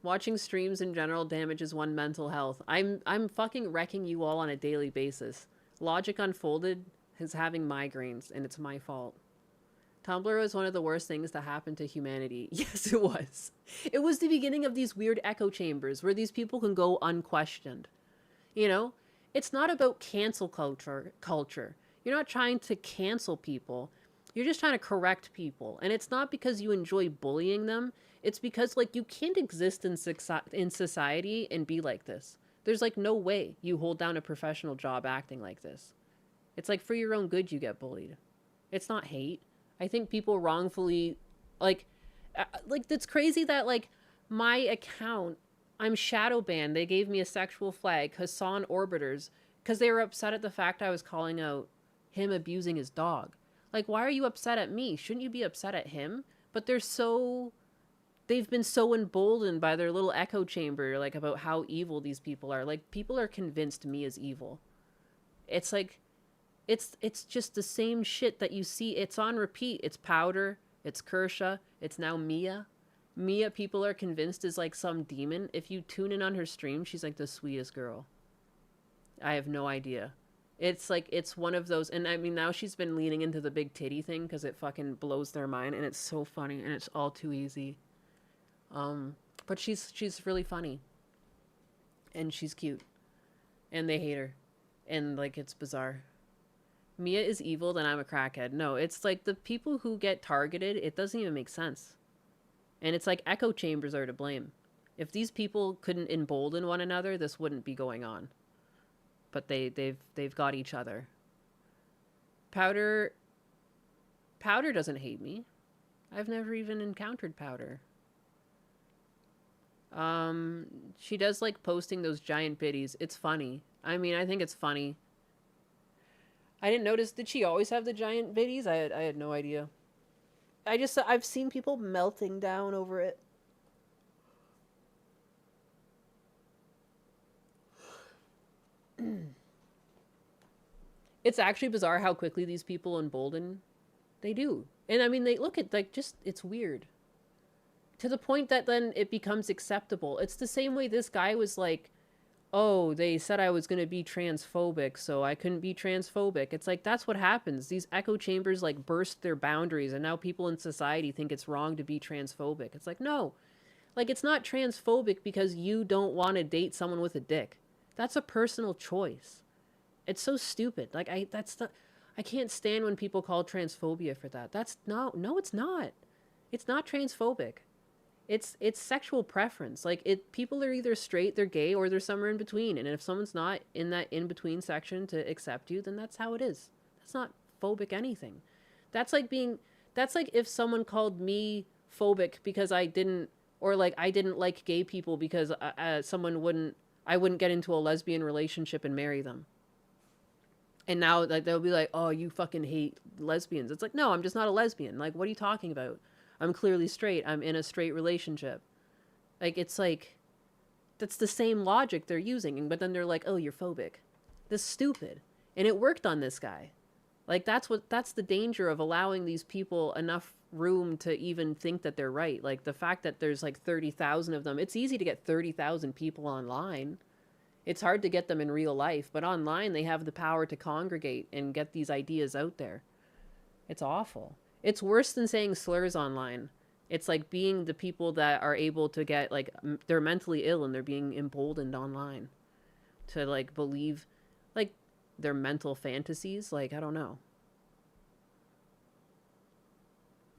Watching streams in general damages one mental health. I'm fucking wrecking you all on a daily basis. Logic Unfolded is having migraines, and it's my fault. Tumblr was one of the worst things to happen to humanity. Yes, it was. It was the beginning of these weird echo chambers where these people can go unquestioned. You know? It's not about cancel culture. You're not trying to cancel people. You're just trying to correct people. And it's not because you enjoy bullying them. It's because, like, you can't exist in society and be like this. There's, like, no way you hold down a professional job acting like this. It's like, for your own good, you get bullied. It's not hate. I think people wrongfully, like, it's crazy that, like, my account, I'm shadow banned. They gave me a sexual flag, Hassan Orbiters, because they were upset at the fact I was calling out him abusing his dog. Like, why are you upset at me? Shouldn't you be upset at him? But they've been so emboldened by their little echo chamber, like, about how evil these people are. Like, people are convinced me is evil. It's like, it's just the same shit that you see. It's on repeat. It's powder. It's Kersha. It's now Mia. Mia, people are convinced is like some demon. If you tune in on her stream, she's like the sweetest girl. I have no idea. It's like, it's one of those, and I mean, now she's been leaning into the big titty thing because it fucking blows their mind, and it's so funny, and it's all too easy. But she's really funny. And she's cute. And they hate her. And, like, it's bizarre. Mia is evil, then I'm a crackhead. No, it's like the people who get targeted, it doesn't even make sense. And it's like echo chambers are to blame. If these people couldn't embolden one another, this wouldn't be going on. But they've got each other. Powder doesn't hate me. I've never even encountered Powder. She does like posting those giant biddies. It's funny. I mean, I think it's funny. I didn't notice. Did she always have the giant biddies? I had no idea. I've seen people melting down over it. It's actually bizarre how quickly these people embolden. They do. And I mean, they look at like just, it's weird. To the point that then it becomes acceptable. It's the same way this guy was like, oh, they said I was going to be transphobic, so I couldn't be transphobic. It's like, that's what happens. These echo chambers like burst their boundaries, and now people in society think it's wrong to be transphobic. It's like, no. Like, it's not transphobic because you don't want to date someone with a dick. That's a personal choice. It's so stupid. Like, I can't stand when people call transphobia for that. No, it's not. It's not transphobic. It's sexual preference. Like, people are either straight, they're gay, or they're somewhere in between. And if someone's not in that in-between section to accept you, then that's how it is. That's not phobic anything. That's like if someone called me phobic because I didn't like gay people because I wouldn't get into a lesbian relationship and marry them. And now like they'll be like, oh, you fucking hate lesbians. It's like, no, I'm just not a lesbian. Like, what are you talking about? I'm clearly straight. I'm in a straight relationship. Like, it's like, that's the same logic they're using. But then they're like, oh, you're phobic. This is stupid. And it worked on this guy. Like, that's the danger of allowing these people enough room to even think that they're right. Like, the fact that there's like 30,000 of them. It's easy to get 30,000 people online. It's hard to get them in real life. But online, they have the power to congregate and get these ideas out there. It's awful. It's worse than saying slurs online. It's like being the people that are able to get, like, they're mentally ill and they're being emboldened online to, like, believe, like, their mental fantasies. Like, I don't know.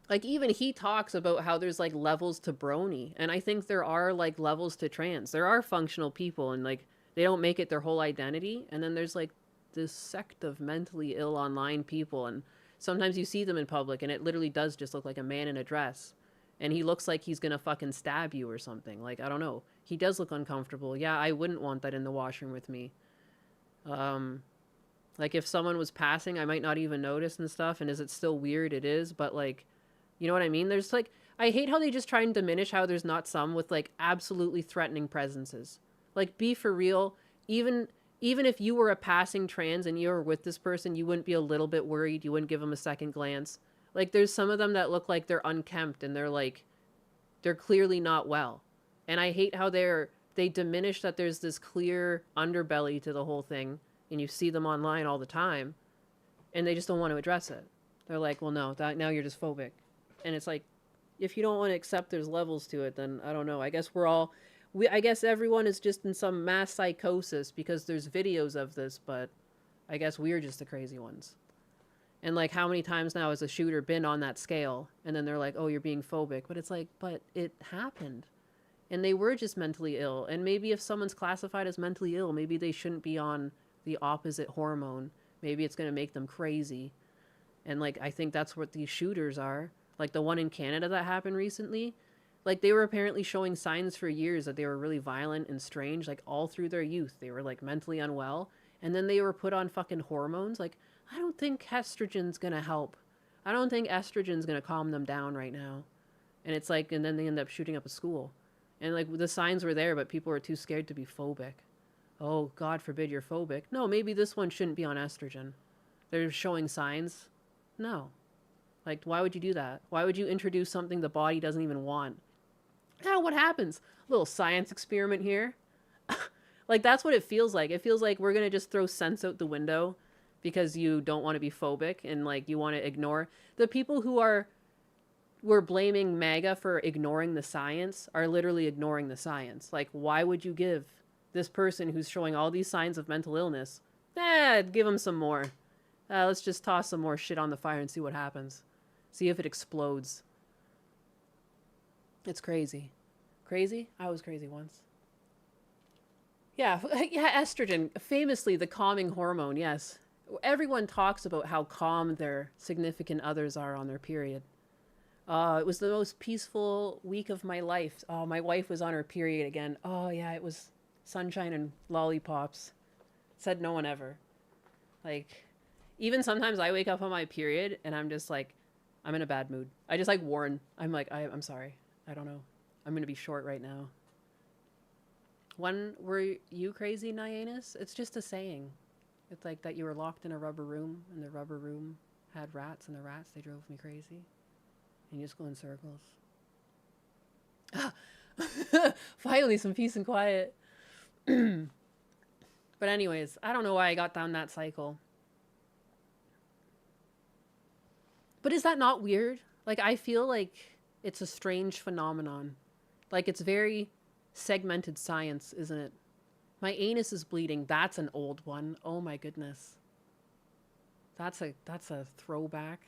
Like, even he talks about how there's, like, levels to brony. And I think there are, like, levels to trans. There are functional people and, like, they don't make it their whole identity. And then there's, like, this sect of mentally ill online people, and sometimes you see them in public, and it literally does just look like a man in a dress. And he looks like he's gonna fucking stab you or something. Like, I don't know. He does look uncomfortable. Yeah, I wouldn't want that in the washroom with me. Like, if someone was passing, I might not even notice and stuff. And is it still weird? It is. But, like, you know what I mean? There's, like, I hate how they just try and diminish how there's not some with, like, absolutely threatening presences. Like, be for real. Even if you were a passing trans and you were with this person, you wouldn't be a little bit worried. You wouldn't give them a second glance. Like, there's some of them that look like they're unkempt and they're clearly not well. And I hate how they diminish that there's this clear underbelly to the whole thing. And you see them online all the time and they just don't want to address it. They're like, well, no, now you're just phobic. And it's like, if you don't want to accept there's levels to it, then I don't know. I guess I guess everyone is just in some mass psychosis because there's videos of this, but I guess we're just the crazy ones. And, like, how many times now has a shooter been on that scale? And then they're like, oh, you're being phobic. But it's like, but it happened. And they were just mentally ill. And maybe if someone's classified as mentally ill, maybe they shouldn't be on the opposite hormone. Maybe it's going to make them crazy. And, like, I think that's what these shooters are. Like, the one in Canada that happened recently. Like, they were apparently showing signs for years that they were really violent and strange, like, all through their youth. They were, like, mentally unwell. And then they were put on fucking hormones. Like, I don't think estrogen's gonna help. I don't think estrogen's gonna calm them down right now. And it's like, and then they end up shooting up a school. And, like, the signs were there, but people were too scared to be phobic. Oh, God forbid you're phobic. No, maybe this one shouldn't be on estrogen. They're showing signs. No. Like, why would you do that? Why would you introduce something the body doesn't even want? Ah, what happens? A little science experiment here. Like, that's what it feels like. It feels like we're going to just throw sense out the window because you don't want to be phobic and, like, you want to ignore. The people who were blaming MAGA for ignoring the science are literally ignoring the science. Like, why would you give this person who's showing all these signs of mental illness, give them some more. Let's just toss some more shit on the fire and see what happens. See if it explodes. It's crazy. Crazy? I was crazy once. Yeah, estrogen, famously the calming hormone, yes. Everyone talks about how calm their significant others are on their period. It was the most peaceful week of my life. Oh, my wife was on her period again. Oh, yeah, it was sunshine and lollipops. Said no one ever. Like, even sometimes I wake up on my period and I'm just like, I'm in a bad mood. I just like warn. I'm like, I'm sorry. I don't know. I'm going to be short right now. When were you crazy, Nyanus? It's just a saying. It's like that you were locked in a rubber room and the rubber room had rats and the rats, they drove me crazy. And you just go in circles. Finally, some peace and quiet. But anyways, I don't know why I got down that cycle. But is that not weird? Like, I feel like it's a strange phenomenon. Like, it's very segmented science, isn't it? My anus is bleeding. That's an old one. Oh my goodness. That's a throwback.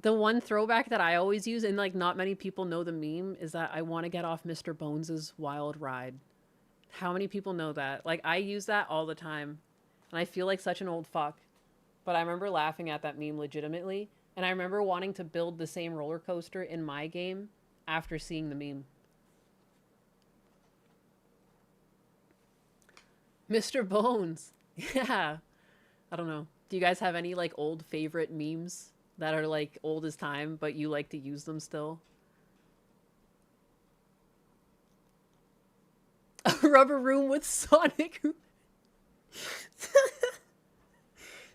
The one throwback that I always use, and like not many people know the meme, is that I want to get off Mr. Bones's wild ride. How many people know that? Like, I use that all the time, and I feel like such an old fuck. But I remember laughing at that meme legitimately, and I remember wanting to build the same roller coaster in my game after seeing the meme. Mr. Bones. Yeah. I don't know. Do you guys have any like old favorite memes that are like old as time, but you like to use them still? A rubber room with Sonic.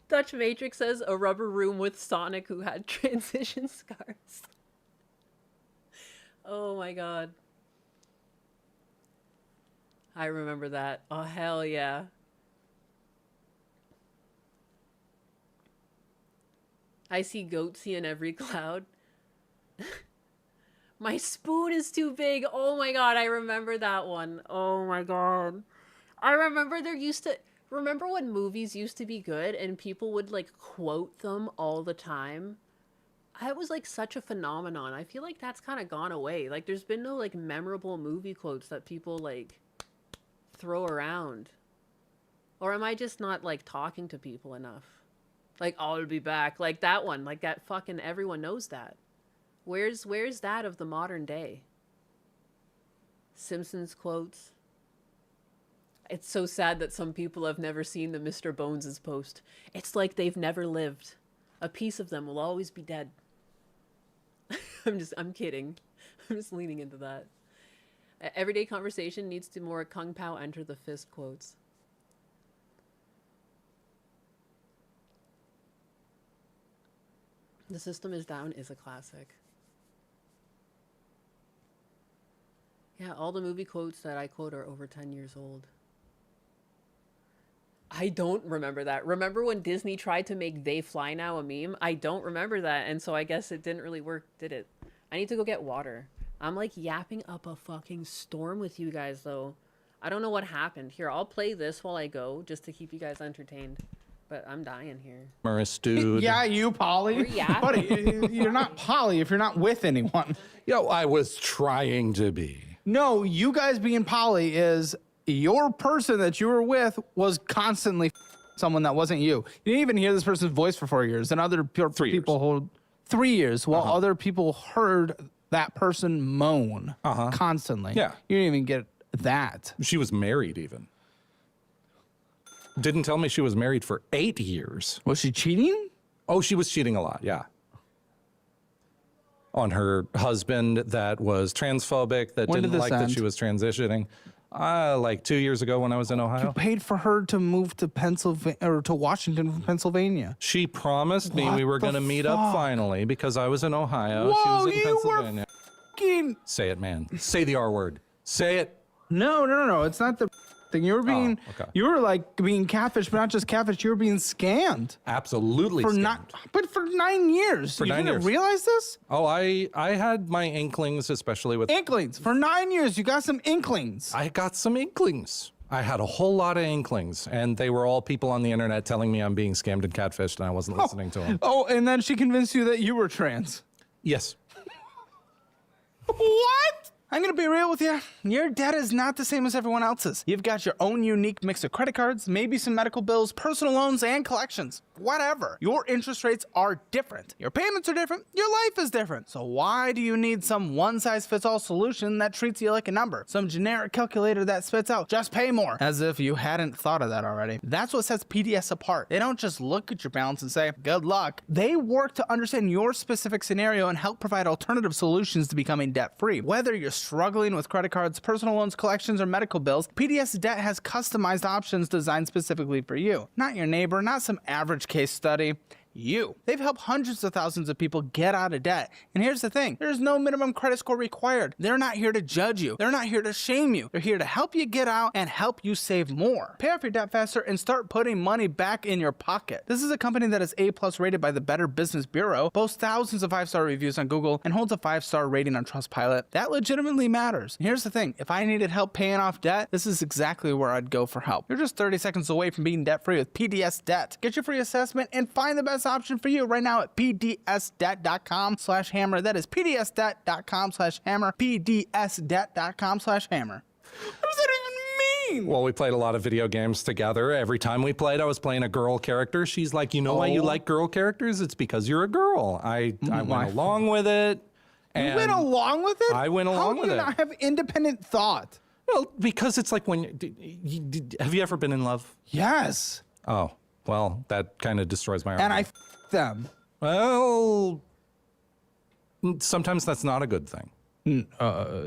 Dutch Matrix says a rubber room with Sonic who had transition scars. Oh my god. I remember that. Oh, hell yeah. I see Goatsy in every cloud. My spoon is too big. Oh my god, I remember that one. Oh my god. I remember remember when movies used to be good and people would like quote them all the time? That was like such a phenomenon. I feel like that's kind of gone away. Like, there's been no like memorable movie quotes that people like throw around. Or am I just not like talking to people enough? Like, I'll be back. Like that one. Like that fucking everyone knows that. Where's that of the modern day? Simpsons quotes. It's so sad that some people have never seen the Mr. Bones' post. It's like they've never lived. A piece of them will always be dead. I'm kidding. I'm just leaning into that. Everyday conversation needs to more Kung Pao enter the fist quotes. The System is Down is a classic. Yeah, all the movie quotes that I quote are over 10 years old. I don't remember that. Remember when Disney tried to make They Fly Now a meme? I don't remember that, and so I guess it didn't really work, did it? I need to go get water. I'm like yapping up a fucking storm with you guys, though. I don't know what happened. Here, I'll play this while I go, just to keep you guys entertained. But I'm dying here. Humorous dude. Yeah, you, Polly. Yeah. Buddy, you're not Polly if you're not with anyone. Yo, I was trying to be. No, you guys being Polly is your person that you were with was constantly someone that wasn't you. You didn't even hear this person's voice for 4 years, and other people hold 3 years, while other people heard that person moan constantly. Yeah. You didn't even get that. She was married even. Didn't tell me she was married for 8 years. Was she cheating? Oh, she was cheating a lot, yeah. On her husband that was transphobic, that When did didn't this like that end? she was transitioning. Like 2 years ago when I was in You Ohio. paid for her to move to Pennsylvania or to Washington from Pennsylvania. She promised me What we were the going to meet up fuck? finally because I was in Ohio. she Whoa, was in you were Pennsylvania. fucking... Say it, man. Say the R word. Say it. No. It's not the thing. You were being, okay. you were like being catfish, but not just catfish. You were being scammed Absolutely. for scammed. but for 9 years. For you 9 didn't years. realize this? Oh, I had my inklings, especially with. Inklings. For 9 years, you got some inklings. I got some inklings. I had a whole lot of inklings, and they were all people on the internet telling me I'm being scammed and catfished, and I wasn't listening to them. Oh, and then she convinced you that you were trans. Yes. What? I'm gonna be real with you. Your debt is not the same as everyone else's. You've got your own unique mix of credit cards, maybe some medical bills, personal loans, and collections. Whatever. Your interest rates are different. Your payments are different. Your life is different. So why do you need some one-size-fits-all solution that treats you like a number? Some generic calculator that spits out, just pay more. As if you hadn't thought of that already. That's what sets PDS apart. They don't just look at your balance and say, good luck. They work to understand your specific scenario and help provide alternative solutions to becoming debt-free. Whether you're struggling with credit cards, personal loans, collections, or medical bills, PDS Debt has customized options designed specifically for you. Not your neighbor, not some average case study. You. They've helped hundreds of thousands of people get out of debt. And here's the thing, there's no minimum credit score required. They're not here to judge you. They're not here to shame you. They're here to help you get out and help you save more. Pay off your debt faster and start putting money back in your pocket. This is a company that is A+ rated by the Better Business Bureau, boasts thousands of 5-star reviews on Google, and holds a 5-star rating on Trustpilot. That legitimately matters. And here's the thing, if I needed help paying off debt, this is exactly where I'd go for help. You're just 30 seconds away from being debt-free with PDS Debt. Get your free assessment and find the best option for you right now at pdsdebt.com/hammer. That is pdsdebt.com/hammer. pdsdebt.com/hammer. What does that even mean? Well, we played a lot of video games together. Every time we played, I was playing a girl character. She's like, you know why you like girl characters? It's because you're a girl. I went along with it. You went along with it? I went along with How do it. you not have independent thought? Well, because it's like when have you ever been in love? Yes. Oh, well, that kind of destroys my And I argument. them. Well, sometimes that's not a good thing.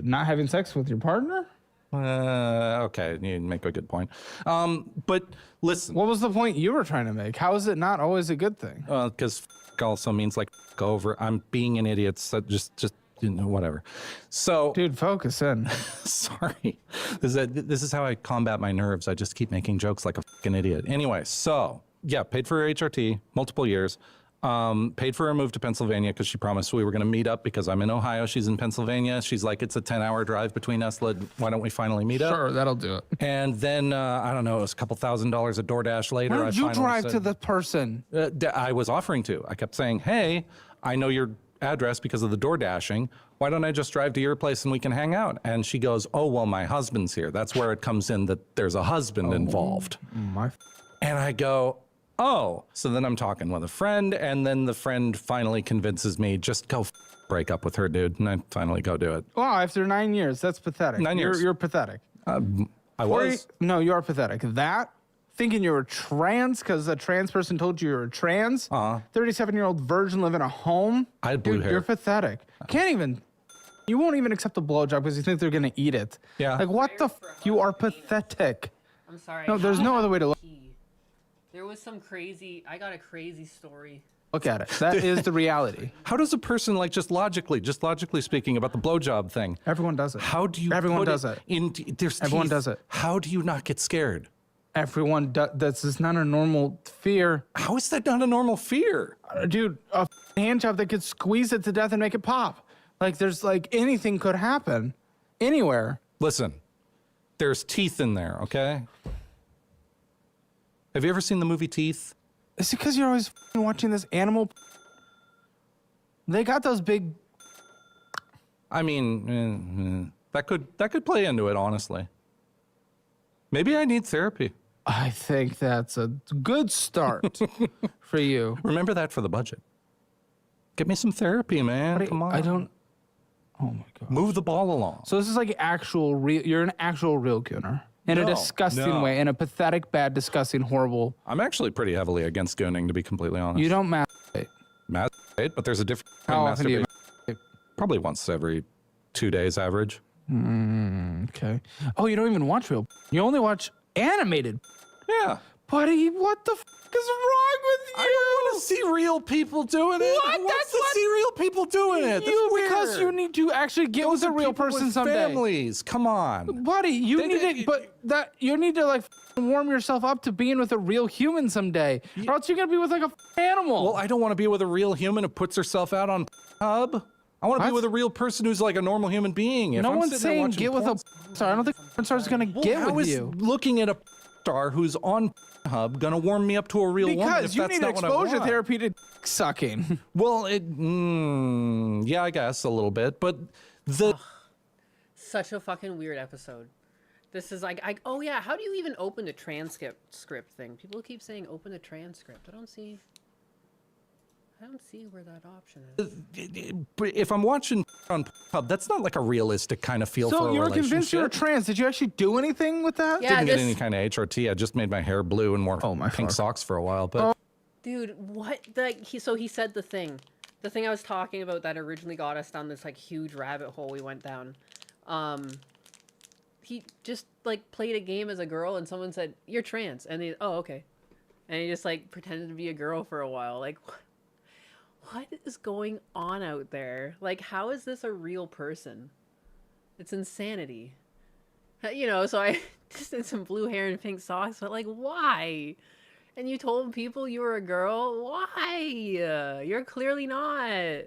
Not having sex with your partner? Okay, you make a good point. But listen, What was the point you were trying to make? How is it not always a good thing? because also means like go over. I'm being an idiot. So just whatever. So, Dude, focus in. sorry. This is how I combat my nerves. I just keep making jokes like a fucking idiot. Anyway, so yeah, paid for her HRT multiple years. Paid for her move to Pennsylvania because she promised we were going to meet up because I'm in Ohio. She's in Pennsylvania. She's like, it's a 10-hour drive between us. Why don't we finally meet up? Sure, that'll do it. And then, I don't know, it was a couple $1,000s of DoorDash later. Why I did you finally drive said- to the person? I was offering to. I kept saying, hey, I know your address because of the door dashing. Why don't I just drive to your place and we can hang out? And she goes, oh, well, my husband's here. That's where it comes in that there's a husband involved. And I go, oh. So then I'm talking with a friend, and then the friend finally convinces me, just go break up with her, dude. And I finally go do it. Wow, after 9 years, that's pathetic. 9 years. You're pathetic. I Or was. no, you are pathetic. That, thinking you were trans because a trans person told you you were trans, 37-year-old virgin living in a home. I had blue Dude, hair. You're pathetic. Can't even. You won't even accept a blowjob because you think they're gonna eat it. Yeah. Like what the? You are pathetic. I'm sorry. No, there's no other way to look. There was some crazy. I got a crazy story. Look at it. That is the reality. How does a person, like, just logically speaking about the blowjob thing, Everyone does it. how do you Everyone put does it. There's Everyone teeth. does it. How do you not get scared? Everyone does. That's just not a normal fear. How is that not a normal fear? Dude, a hand job that could squeeze it to death and make it pop. Like there's like anything could happen anywhere. Listen, there's teeth in there, okay? Have you ever seen the movie Teeth? It's because you're always watching this animal. They got those big. I mean, that could play into it, honestly. Maybe I need therapy. I think that's a good start for you. Remember that for the budget. Get me some therapy, man. Come on. I don't. Oh my god. Move the ball along. So this is like actual real. You're an actual real gooner in a No, disgusting no. way, in a pathetic, bad, disgusting, horrible. I'm actually pretty heavily against gooning, to be completely honest. You don't masturbate. Masturbate, but there's a difference. How between often do you masturbate- Probably once every 2 days average. Okay. Oh, you don't even watch real. You only watch animated. Yeah. Buddy, what the is wrong with you? I don't want to see real people doing it. What? Who wants That's to what- see real people doing it? You That's because weird. you need to actually get Those with a are real people person with someday. families. Come on. Buddy, you They- need they- to, but that you need to like warm yourself up to being with a real human someday, or else you're gonna be with like a animal. Well, I don't want to be with a real human who puts herself out on Hub. I want to be What? with a real person who's like a normal human being. If no I'm one's sitting there saying watching get with porn- a star. I don't think porn star's gonna get How with is you. looking at a star who's on Hub gonna warm me up to a real woman if Because you that's need not what I exposure want? therapy to sucking. Well, yeah, I guess a little bit, but the Such a fucking weird episode. This is like, oh yeah, how do you even open the transcript script thing? People keep saying open the transcript. I don't see where that option is. but if I'm watching on Hub, that's not like a realistic kind of feel for So a you were relationship. convinced you were trans. Did you actually do anything with that? Yeah, Didn't get this- any kind of HRT. I just made my hair blue and wore Oh, my pink fuck. socks for a while. But Dude, what? Like he said the thing I was talking about that originally got us down this like huge rabbit hole we went down. He just like played a game as a girl and someone said you're trans and he okay, and he just like pretended to be a girl for a while. Like what is going on out there? Like how is this a real person? It's insanity. You know, so I just did some blue hair and pink socks, but like why? And you told people you were a girl? Why? You're clearly not.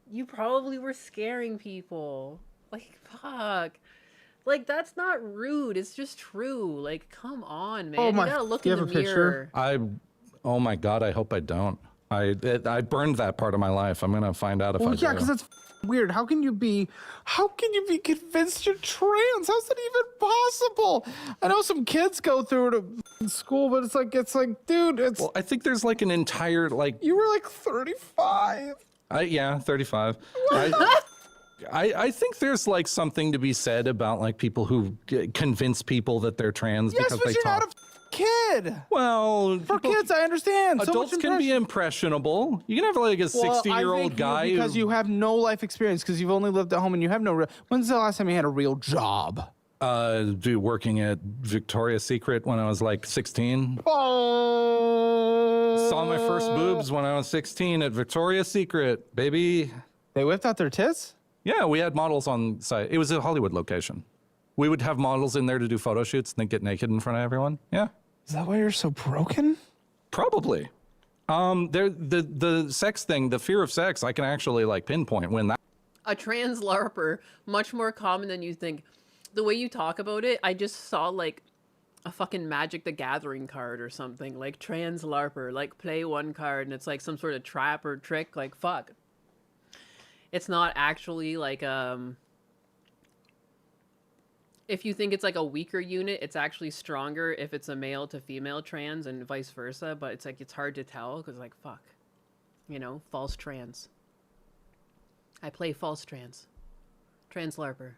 You probably were scaring people. Like, fuck. Like, that's not rude. It's just true. Like, come on, man. Oh my- You gotta look do you in have the a picture? mirror. oh my God, I hope I don't. I burned that part of my life. I'm gonna find out if Well, I yeah, do. because that's weird. How can you be convinced you're trans? How's that even possible? I know some kids go through it in school, but it's like, dude, it's Well, I think there's like an entire like you were like 35. yeah, 35. I think there's like something to be said about like people who convince people that they're trans Yes, because but they you're talk. not a kid. Well, For people- kids, I understand. So adults much can be impression- impressionable. You can have like a Well, 60-year-old guy because who you have no life experience because you've only lived at home and you have no real. When's the last time you had a real job? working at Victoria's Secret when I was like 16. Oh. Saw my first boobs when I was 16 at Victoria's Secret, baby. They whipped out their tits? Yeah, we had models on site. It was a Hollywood location. We would have models in there to do photo shoots and then get naked in front of everyone. Yeah, Is that why you're so broken? probably. The sex thing, the fear of sex, I can actually like pinpoint when that. A trans LARPer, much more common than you think. The way you talk about it, I just saw like a fucking Magic the Gathering card or something. Like trans LARPer, like play one card and it's like some sort of trap or trick. Like fuck. It's not actually like if you think it's like a weaker unit, it's actually stronger if it's a male to female trans and vice versa, but it's like it's hard to tell because like fuck. You know, false trans. I play false trans. Trans LARPer.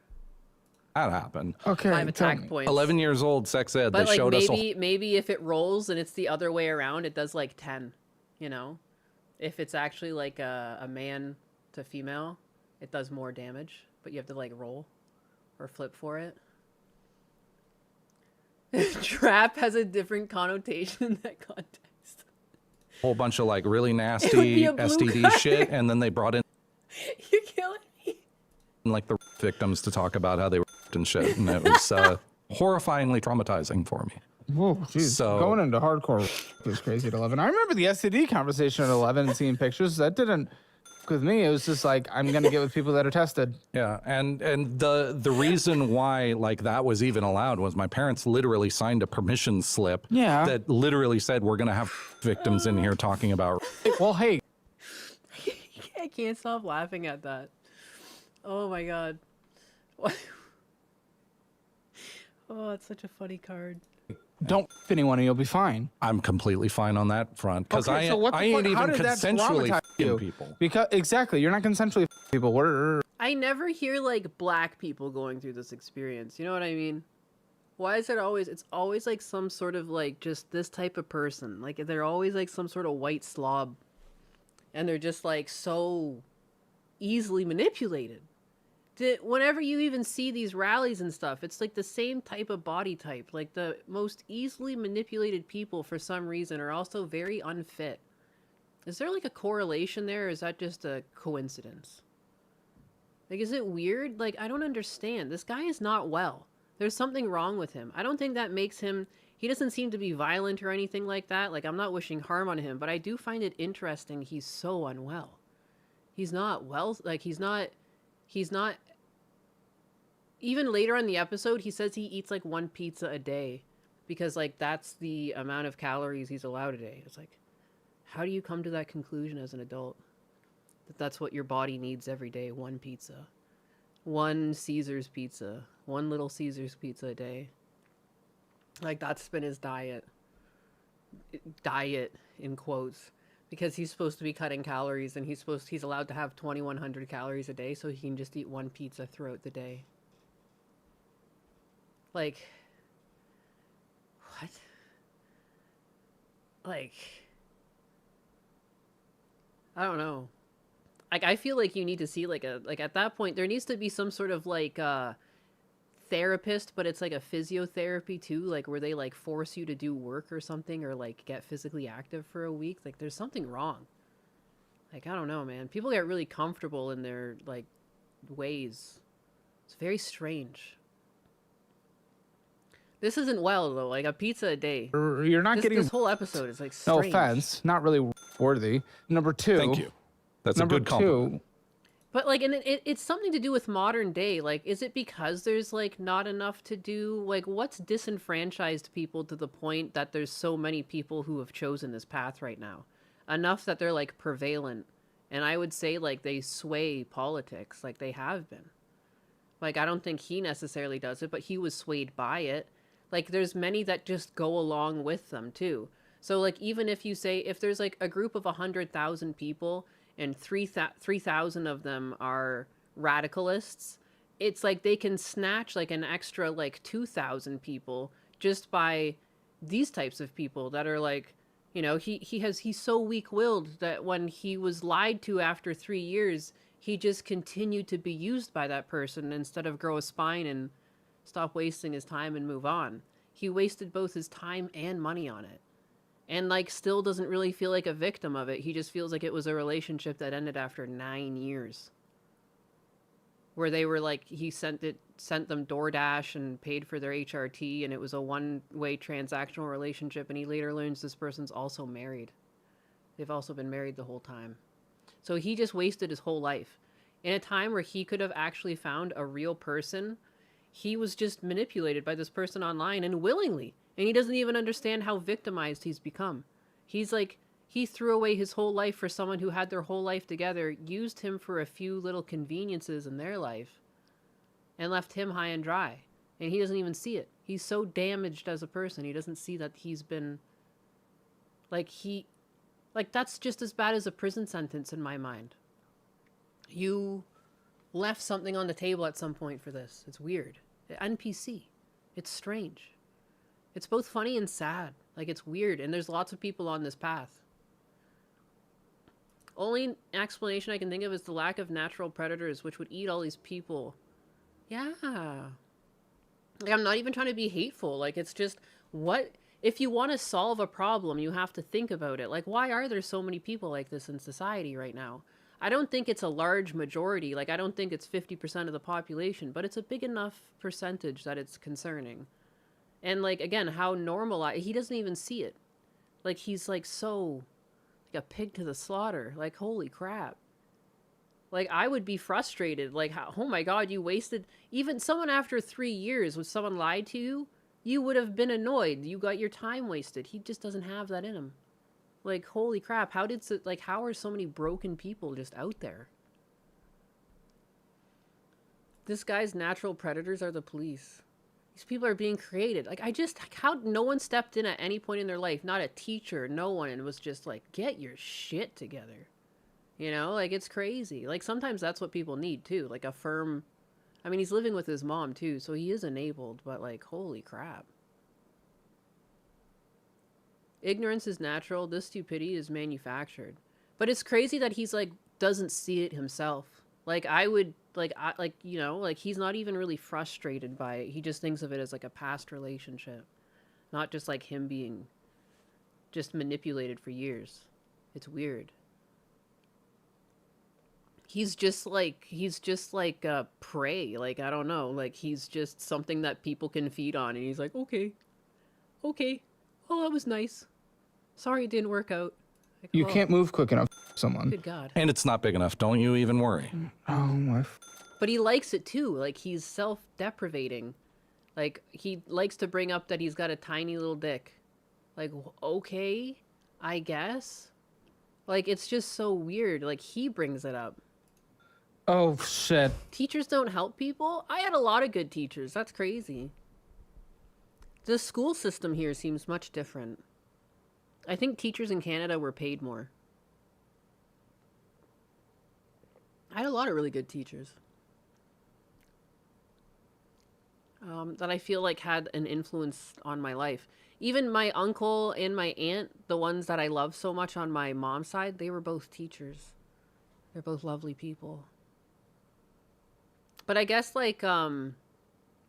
That happened. Okay. 5 tell attack me. points. 11 years old, sex ed. But They like showed us. maybe if it rolls and it's the other way around, it does like 10. You know, if it's actually like a man to female, it does more damage. But you have to like roll or flip for it. Trap has a different connotation in that context. whole bunch of like really would nasty be a blue STD card. shit, and then they brought in You're killing me. like the victims to talk about how they were and shit, and it was horrifyingly traumatizing for me. Whoa, geez. So- Going into hardcore was crazy at 11. I remember the STD conversation at 11 and seeing pictures. That didn't with me. It was just like, I'm going to get with people that are tested. Yeah, and the reason why like that was even allowed was my parents literally signed a permission slip Yeah. that literally said we're gonna have victims in here talking about. Well, hey, I can't stop laughing at that. Oh my god. What? Oh, it's such a funny card. don't f anyone and you'll be fine. I'm completely fine on that front because Okay, I so what the I ain't fuck- how even did that consensually traumatize f***ing you? people. Because exactly, you're not consensually f people. We're I never hear like black people going through this experience. You know what I mean? Why is it always? It's always like some sort of like just this type of person. Like they're always like some sort of white slob, and they're just like so easily manipulated Whenever you even see these rallies and stuff, it's like the same type of body type. Like the most easily manipulated people for some reason are also very unfit. Is there like a correlation there, or is that just a coincidence? Like, is it weird? Like, I don't understand. This guy is not well. There's something wrong with him. I don't think that makes him... He doesn't seem to be violent or anything like that. Like, I'm not wishing harm on him, but I do find it interesting he's so unwell. He's not well... Like, he's not... Even later in the episode, he says he eats, like, 1 pizza a day. Because, like, that's the amount of calories he's allowed a day. It's like, how do you come to that conclusion as an adult? That's what your body needs every day, 1 pizza. 1 Caesar's pizza. 1 Little Caesar's pizza a day. Like, that's been his diet. Diet, in quotes. Because he's supposed to be cutting calories, and he's allowed to have 2,100 calories a day, so he can just eat 1 pizza throughout the day. Like... What? Like... I don't know. Like, I feel like you need to see, like, at that point, there needs to be some sort of, like, therapist, but it's, like, a physiotherapy, too, like, where they, like, force you to do work or something, or, like, get physically active for a week. Like, there's something wrong. Like, I don't know, man. People get really comfortable in their, like, ways. It's very strange. This isn't well, though. Like, a pizza a day. You're not getting... This whole episode is, like, No strange. offense. Not really worthy. Number 2... Thank you. That's a Number good compliment. 2... But, like, and it's something to do with modern day. Like, is it because there's, like, not enough to do? Like, what's disenfranchised people to the point that there's so many people who have chosen this path right now? Enough that they're, like, prevalent. And I would say, like, they sway politics. Like, they have been. Like, I don't think he necessarily does it, but he was swayed by it. Like, there's many that just go along with them, too. So, like, even if you say, if there's, like, a group of 100,000 people... and 3,000 of them are radicalists, it's like they can snatch like an extra like 2,000 people just by these types of people that are like, you know, he's so weak-willed that when he was lied to after 3 years, he just continued to be used by that person instead of grow a spine and stop wasting his time and move on. He wasted both his time and money on it. And, like, still doesn't really feel like a victim of it. He just feels like it was a relationship that ended after 9 years. Where they were, like, he sent them DoorDash and paid for their HRT, and it was a one-way transactional relationship, and he later learns this person's also married. They've also been married the whole time. So he just wasted his whole life. In a time where he could have actually found a real person, he was just manipulated by this person online, and willingly. And he doesn't even understand how victimized he's become. He's like, he threw away his whole life for someone who had their whole life together, used him for a few little conveniences in their life, and left him high and dry. And he doesn't even see it. He's so damaged as a person, he doesn't see that he's been, like, that's just as bad as a prison sentence in my mind. You left something on the table at some point for this. It's weird. NPC. It's strange. It's both funny and sad. Like, it's weird, and there's lots of people on this path. Only explanation I can think of is the lack of natural predators, which would eat all these people. Yeah. Like, I'm not even trying to be hateful. Like, it's just, what... If you want to solve a problem, you have to think about it. Like, why are there so many people like this in society right now? I don't think it's a large majority. Like, I don't think it's 50% of the population, but it's a big enough percentage that it's concerning. And, like, again, how normalized... He doesn't even see it. Like, he's, like, so... Like a pig to the slaughter. Like, holy crap. Like, I would be frustrated. Like, how, oh my god, you wasted... Even someone after 3 years, when someone lied to you, you would have been annoyed. You got your time wasted. He just doesn't have that in him. Like, holy crap. How did... Like, how are so many broken people just out there? This guy's natural predators are the police. These people are being created. Like, how no one stepped in at any point in their life, not a teacher, no one, and was just like, get your shit together. You know, like, it's crazy. Like, sometimes that's what people need, too. Like, a firm... I mean, he's living with his mom, too, so he is enabled, but, like, holy crap. Ignorance is natural. This stupidity is manufactured. But it's crazy that he's, like, doesn't see it himself. Like I would like you know, like he's not even really frustrated by it. He just thinks of it as like a past relationship, not just like him being just manipulated for years. It's weird. He's just like prey. Like I don't know. Like he's just something that people can feed on, and he's like, okay, okay, oh that was nice. Sorry it didn't work out. Like, You oh, can't move quick enough, someone. Good God. And it's not big enough. Don't you even worry. Oh my. But he likes it too. Like he's self-deprivating. Like he likes to bring up that he's got a tiny little dick. Like okay, I guess. Like it's just so weird. Like he brings it up. Oh shit. Teachers don't help people? I had a lot of good teachers. That's crazy. The school system here seems much different. I think teachers in Canada were paid more. I had a lot of really good teachers. That I feel like had an influence on my life. Even my uncle and my aunt, the ones that I love so much on my mom's side, they were both teachers. They're both lovely people. But I guess like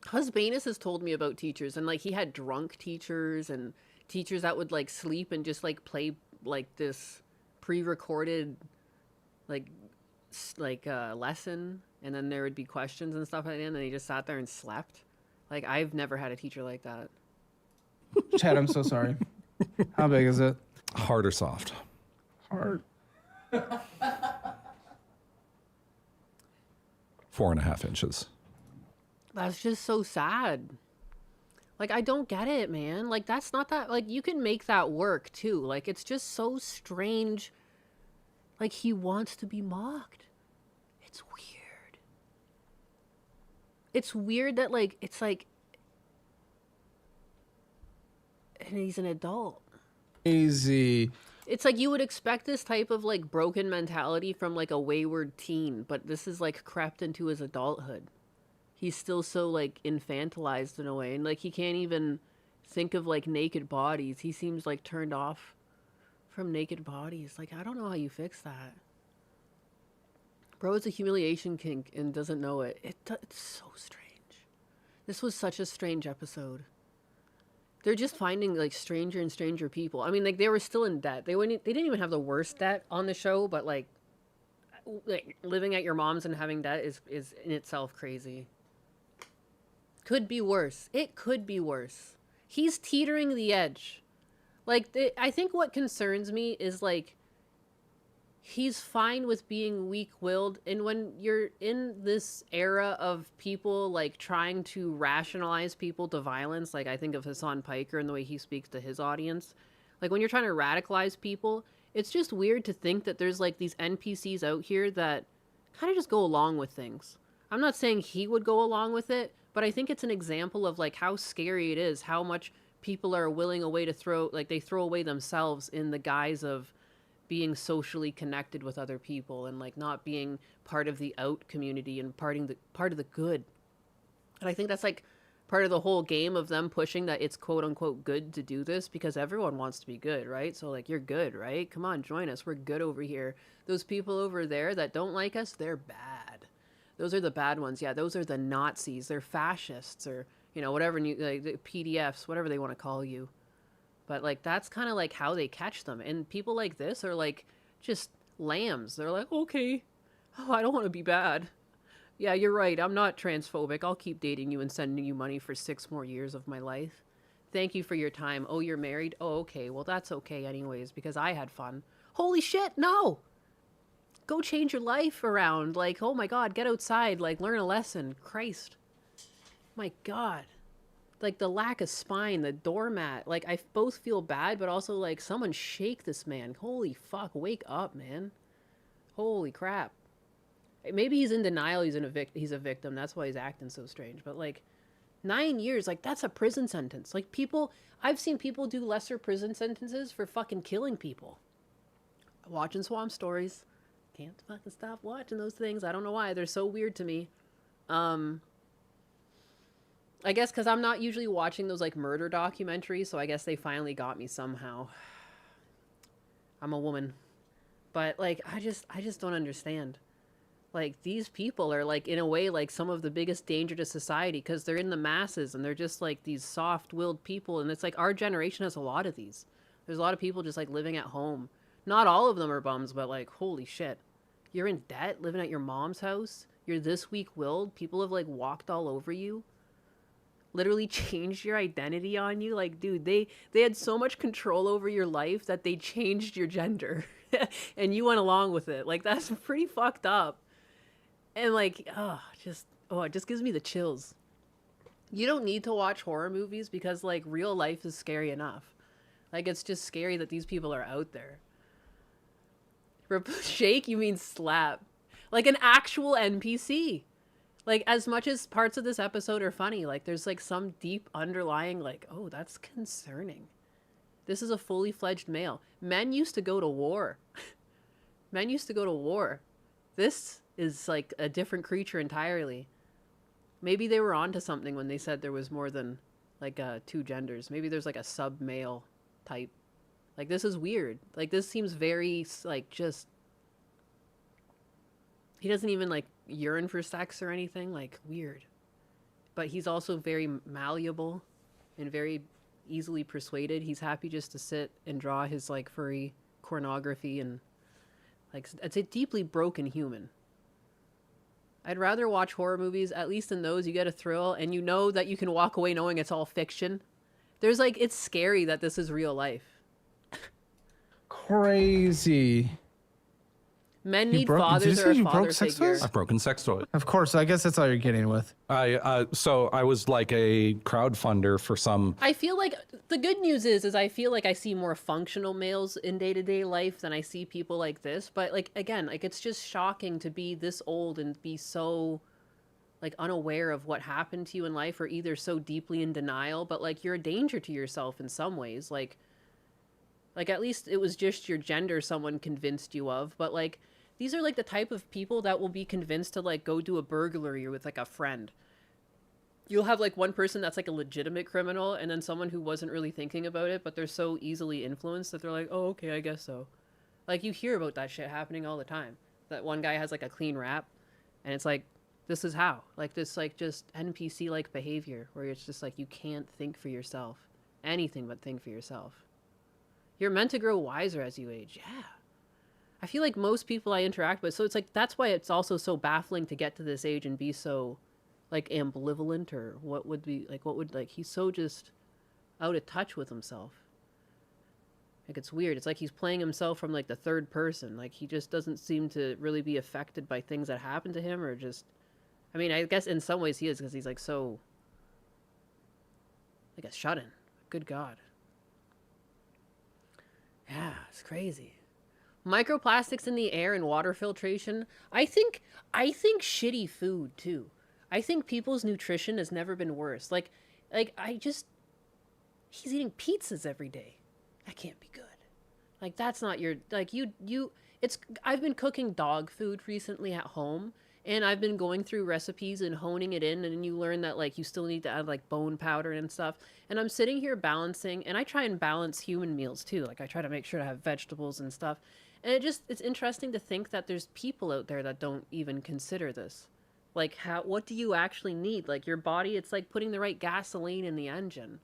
Husbanus has told me about teachers, and like he had drunk teachers and teachers that would like sleep and just like play like this pre-recorded lesson, and then there would be questions and stuff like that, and then he just sat there and slept. Like I've never had a teacher like that. Chad, I'm so sorry. How big is it? Hard or soft? Hard. 4.5 inches. That's just so sad. Like, I don't get it, man. Like, that's not that... Like, you can make that work, too. Like, it's just so strange. Like, he wants to be mocked. It's weird. It's weird that, like, it's like... And he's an adult. Easy. It's like you would expect this type of, like, broken mentality from, like, a wayward teen. But this is, like, crept into his adulthood. He's still so, like, infantilized in a way. And, like, he can't even think of, like, naked bodies. He seems, like, turned off from naked bodies. Like, I don't know how you fix that. Bro is a humiliation kink and doesn't know it. It's so strange. This was such a strange episode. They're just finding, like, stranger and stranger people. I mean, like, they were still in debt. They didn't even have the worst debt on the show, but, like living at your mom's and having debt is in itself crazy. Could be worse. It could be worse. He's teetering the edge. Like, I think what concerns me is, like, he's fine with being weak-willed. And when you're in this era of people, like, trying to rationalize people to violence, like, I think of Hassan Piker and the way he speaks to his audience. Like, when you're trying to radicalize people, it's just weird to think that there's, like, these NPCs out here that kind of just go along with things. I'm not saying he would go along with it, but I think it's an example of, like, how scary it is, how much people are willing away to throw, like, they throw away themselves in the guise of being socially connected with other people and, like, not being part of the out community and part of the good. And I think that's, like, part of the whole game of them pushing that it's quote-unquote good to do this because everyone wants to be good, right? So, like, you're good, right? Come on, join us. We're good over here. Those people over there that don't like us, they're bad. Those are the bad ones. Yeah, those are the Nazis. They're fascists or, you know, whatever, like, the PDFs, whatever they want to call you. But, like, that's kind of, like, how they catch them. And people like this are, like, just lambs. They're like, okay, oh, I don't want to be bad. Yeah, you're right. I'm not transphobic. I'll keep dating you and sending you money for 6 more years of my life. Thank you for your time. Oh, you're married? Oh, okay. Well, that's okay anyways because I had fun. Holy shit, no! Go change your life around. Like, oh my God, get outside. Like, learn a lesson. Christ. My God. Like, the lack of spine, the doormat. Like, I both feel bad, but also, like, someone shake this man. Holy fuck, wake up, man. Holy crap. Maybe he's in denial he's a victim. That's why he's acting so strange. But, like, 9 years, like, that's a prison sentence. Like, I've seen people do lesser prison sentences for fucking killing people. Watching Swamp Stories. Can't fucking stop watching those things. I don't know why. They're so weird to me. I guess because I'm not usually watching those, like, murder documentaries, so I guess they finally got me somehow. I'm a woman. But, like, I just don't understand. Like, these people are, like, in a way, like, some of the biggest danger to society because they're in the masses and they're just, like, these soft-willed people. And it's like our generation has a lot of these. There's a lot of people just, like, living at home. Not all of them are bums, but, like, holy shit. You're in debt, living at your mom's house. You're this weak-willed. People have, like, walked all over you. Literally changed your identity on you. Like, dude, they had so much control over your life that they changed your gender. And you went along with it. Like, that's pretty fucked up. And like, it just gives me the chills. You don't need to watch horror movies because like real life is scary enough. Like, it's just scary that these people are out there. Shake, you mean slap. Like an actual NPC. Like, as much as parts of this episode are funny, like there's like some deep underlying like, oh, that's concerning. This is a fully fledged male. Men used to go to war. Men used to go to war. This is like a different creature entirely. Maybe they were onto something when they said there was more than like 2 genders. Maybe there's like a sub male type. Like, this is weird. Like, this seems very like just. He doesn't even like yearn for sex or anything. Like, weird. But he's also very malleable and very easily persuaded. He's happy just to sit and draw his like furry pornography and like, it's a deeply broken human. I'd rather watch horror movies. At least in those, you get a thrill and you know that you can walk away knowing it's all fiction. There's like, it's scary that this is real life. Crazy. Men need Did you fathers say or a you father broke sex figure. toys? I've broken sex toys. Of course, I guess that's all you're getting with. So I was like a crowdfunder for some. I feel like the good news is I feel like I see more functional males in day-to-day life than I see people like this. But like, again, like, it's just shocking to be this old and be so like unaware of what happened to you in life, or either so deeply in denial, but like you're a danger to yourself in some ways. Like at least it was just your gender someone convinced you of, but like these are like the type of people that will be convinced to like go do a burglary with like a friend. You'll have like one person that's like a legitimate criminal, and then someone who wasn't really thinking about it, but they're so easily influenced that they're like, oh, okay, I guess so. Like, you hear about that shit happening all the time. That one guy has like a clean rap, and it's like, this is how. Like, this like just NPC-like behavior where it's just like you can't think for yourself. Anything but think for yourself. You're meant to grow wiser as you age. Yeah. I feel like most people I interact with, so it's like, that's why it's also so baffling to get to this age and be so like ambivalent, or what would he's so just out of touch with himself. Like, it's weird. It's like he's playing himself from like the third person. Like, he just doesn't seem to really be affected by things that happen to him, or just, I mean, I guess in some ways he is, because he's like so like a shut-in. Good God. Yeah, it's crazy. Microplastics in the air and water filtration. I think shitty food too. I think people's nutrition has never been worse. Like he's eating pizzas every day. That can't be good. Like, that's not your, like, I've been cooking dog food recently at home, and I've been going through recipes and honing it in, and you learn that like you still need to add like bone powder and stuff. And I'm sitting here balancing, and I try and balance human meals too. Like, I try to make sure to have vegetables and stuff. And it's interesting to think that there's people out there that don't even consider this. Like, what do you actually need? Like, your body, it's like putting the right gasoline in the engine.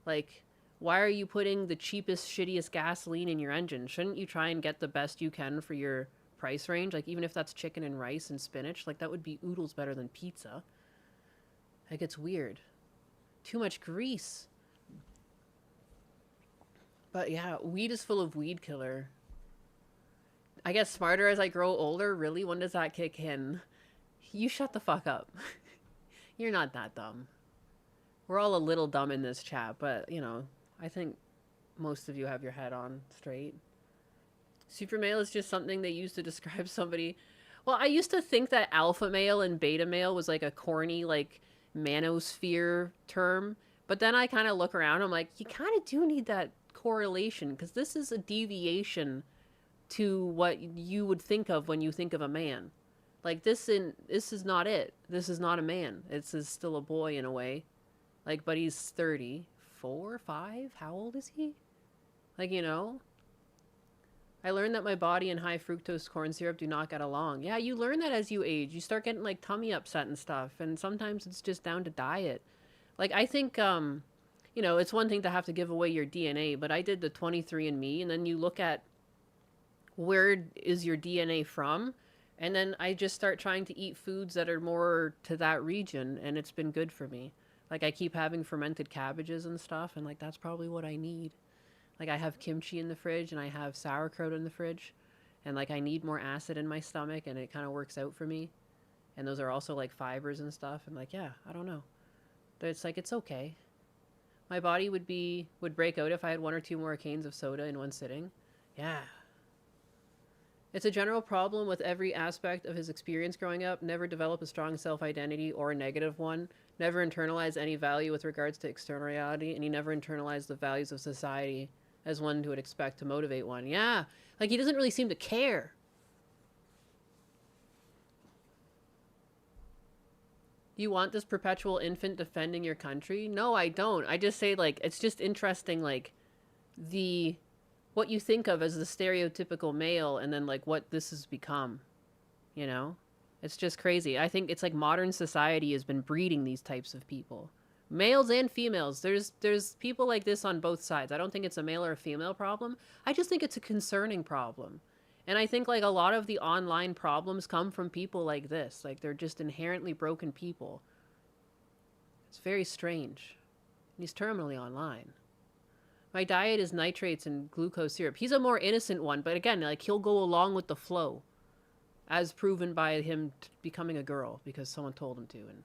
Like, why are you putting the cheapest, shittiest gasoline in your engine? Shouldn't you try and get the best you can for your price range? Like, even if that's chicken and rice and spinach, like, that would be oodles better than pizza. Like, it's weird. Too much grease. But yeah, weed is full of weed killer. I get smarter as I grow older. Really? When does that kick in? You shut the fuck up. You're not that dumb. We're all a little dumb in this chat, but, you know, I think most of you have your head on straight. Super male is just something they use to describe somebody. Well, I used to think that alpha male and beta male was like a corny, like, manosphere term. But then I kind of look around, I'm like, you kind of do need that correlation, because this is a deviation to what you would think of when you think of a man. Like, this is not it. This is not a man. This is still a boy in a way. Like, but he's 34, 5? How old is he? Like, you know? I learned that my body and high fructose corn syrup do not get along. Yeah, you learn that as you age. You start getting like tummy upset and stuff, and sometimes it's just down to diet. Like I think you know, it's one thing to have to give away your DNA, but I did the 23andMe, and then you look at where is your DNA from, and then I just start trying to eat foods that are more to that region, and it's been good for me. Like I keep having fermented cabbages and stuff, and like that's probably what I need. Like I have kimchi in the fridge and I have sauerkraut in the fridge, and like I need more acid in my stomach, and it kind of works out for me. And those are also like fibers and stuff, and like yeah, I don't know. But it's like it's okay. My body would break out if I had 1 or 2 more canes of soda in one sitting. Yeah. It's a general problem with every aspect of his experience growing up. Never develop a strong self-identity or a negative one. Never internalize any value with regards to external reality, and he never internalized the values of society as one would expect to motivate one. Yeah, like he doesn't really seem to care. You want this perpetual infant defending your country? No, I don't. I just say like it's just interesting, like what you think of as the stereotypical male, and then like what this has become. You know, it's just crazy. I think it's like modern society has been breeding these types of people. Males and females. There's people like this on both sides. I don't think it's a male or a female problem. I just think it's a concerning problem. And I think like a lot of the online problems come from people like this. Like they're just inherently broken people. It's very strange. He's terminally online. My diet is nitrates and glucose syrup. He's a more innocent one, but again, like he'll go along with the flow, as proven by him becoming a girl because someone told him to, and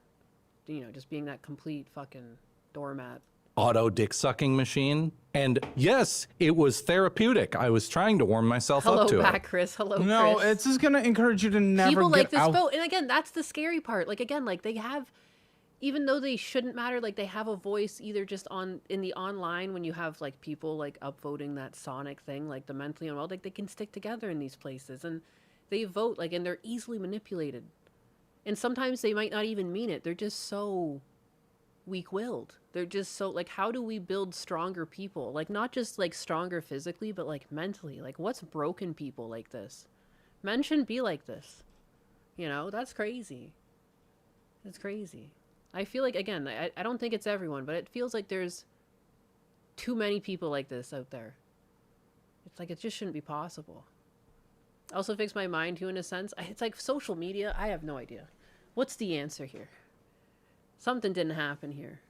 you know, just being that complete fucking doormat. Auto dick sucking machine. And yes, it was therapeutic. I was trying to warm myself up to Hello back, it. Chris. Hello, No, Chris. it's just gonna encourage you to never People get like this out. vote, and again, that's the scary part. Like again, like they have, even though they shouldn't matter, like they have a voice either just in the online when you have like people like upvoting that Sonic thing, like the mentally unwell, like they can stick together in these places and they vote like, and they're easily manipulated. And sometimes they might not even mean it. They're just so weak-willed. They're just so, like, how do we build stronger people? Like, not just, like, stronger physically, but, like, mentally. Like, what's broken people like this? Men shouldn't be like this. You know, that's crazy. It's crazy. I feel like, again, I don't think it's everyone, but it feels like there's too many people like this out there. It's like, it just shouldn't be possible. Also fix my mind too, in a sense. It's like social media. I have no idea. What's the answer here? Something didn't happen here.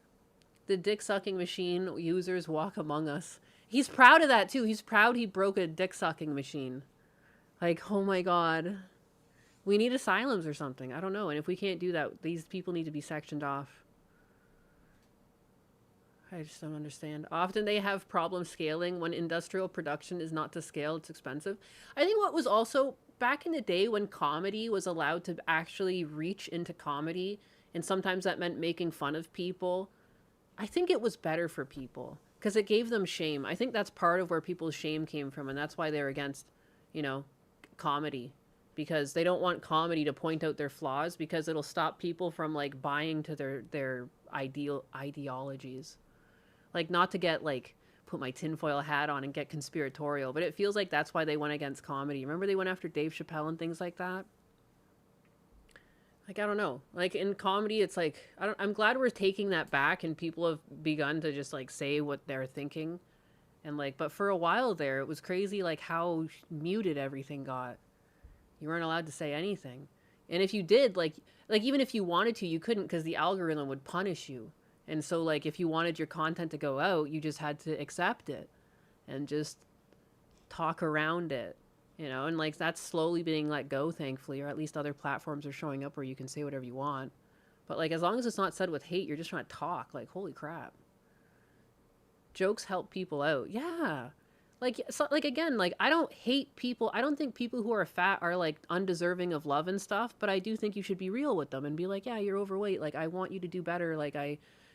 The dick sucking machine users walk among us. He's proud of that too. He's proud he broke a dick sucking machine. Like, oh my God. We need asylums or something. I don't know. And if we can't do that, these people need to be sectioned off. I just don't understand. Often they have problems scaling. When industrial production is not to scale, it's expensive. I think what was also back in the day when comedy was allowed to actually reach into comedy, and sometimes that meant making fun of people, I think it was better for people because it gave them shame. I think that's part of where people's shame came from, and that's why they're against, you know, comedy, because they don't want comedy to point out their flaws because it'll stop people from like buying to their ideologies. Like, not to get like put my tinfoil hat on and get conspiratorial, but it feels like that's why they went against comedy. Remember they went after Dave Chappelle and things like that? Like, I don't know. Like in comedy, it's like, I'm glad we're taking that back and people have begun to just like say what they're thinking. And like, but for a while there, it was crazy like how muted everything got. You weren't allowed to say anything. And if you did, like even if you wanted to, you couldn't because the algorithm would punish you. And so like if you wanted your content to go out, you just had to accept it and just talk around it. You know, and like that's slowly being let go, thankfully, or at least other platforms are showing up where you can say whatever you want. But like as long as it's not said with hate, you're just trying to talk. Like, holy crap. Jokes help people out. Yeah. Like, so, like again, like I don't hate people. I don't think people who are fat are like undeserving of love and stuff, but I do think you should be real with them and be like, yeah, you're overweight. Like, I want you to do better. Like,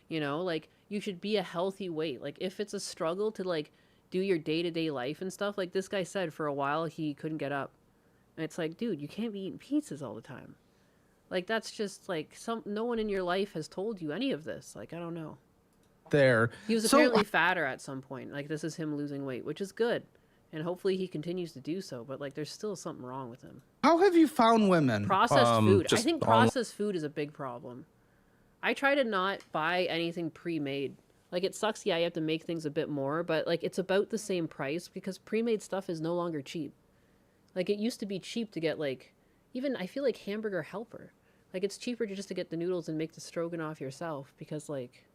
you know, like you should be a healthy weight. Like if it's a struggle to like do your day-to-day life and stuff, like this guy said for a while he couldn't get up. And it's like, dude, you can't be eating pizzas all the time. Like that's just like no one in your life has told you any of this. Like, I don't know. There. He was apparently fatter at some point. Like this is him losing weight, which is good. And hopefully he continues to do so, but like there's still something wrong with him. How have you found women? Processed food. I just think on- processed food is a big problem. I try to not buy anything pre-made. Like it sucks, yeah, you have to make things a bit more, but like it's about the same price because pre-made stuff is no longer cheap. Like it used to be cheap to get like even I feel like Hamburger Helper. Like it's cheaper just to get the noodles and make the stroganoff yourself because like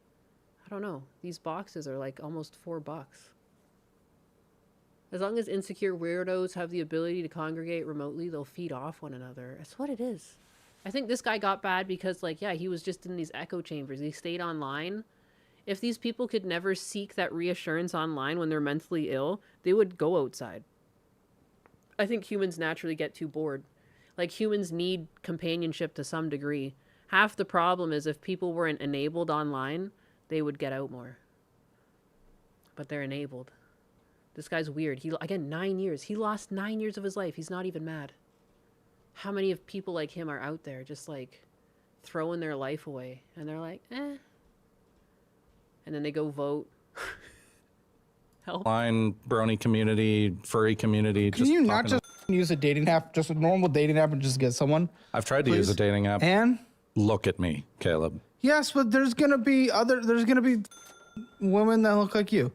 I don't know, these boxes are like almost $4. As long as insecure weirdos have the ability to congregate remotely, they'll feed off one another. That's what it is. I think this guy got bad because, like, yeah, he was just in these echo chambers. He stayed online. If these people could never seek that reassurance online when they're mentally ill, they would go outside. I think humans naturally get too bored. Like, humans need companionship to some degree. Half the problem is if people weren't enabled online, they would get out more. But they're enabled. This guy's weird. Again, 9 years. He lost 9 years of his life. He's not even mad. How many of people like him are out there just like throwing their life away and they're like, eh. And then they go vote. Help. Line, brony community, furry community. Can you not talking just use a dating app, just a normal dating app, and just get someone? I've tried to use a please? dating app. And Look at me, Caleb. yes, but there's gonna be women that look like you.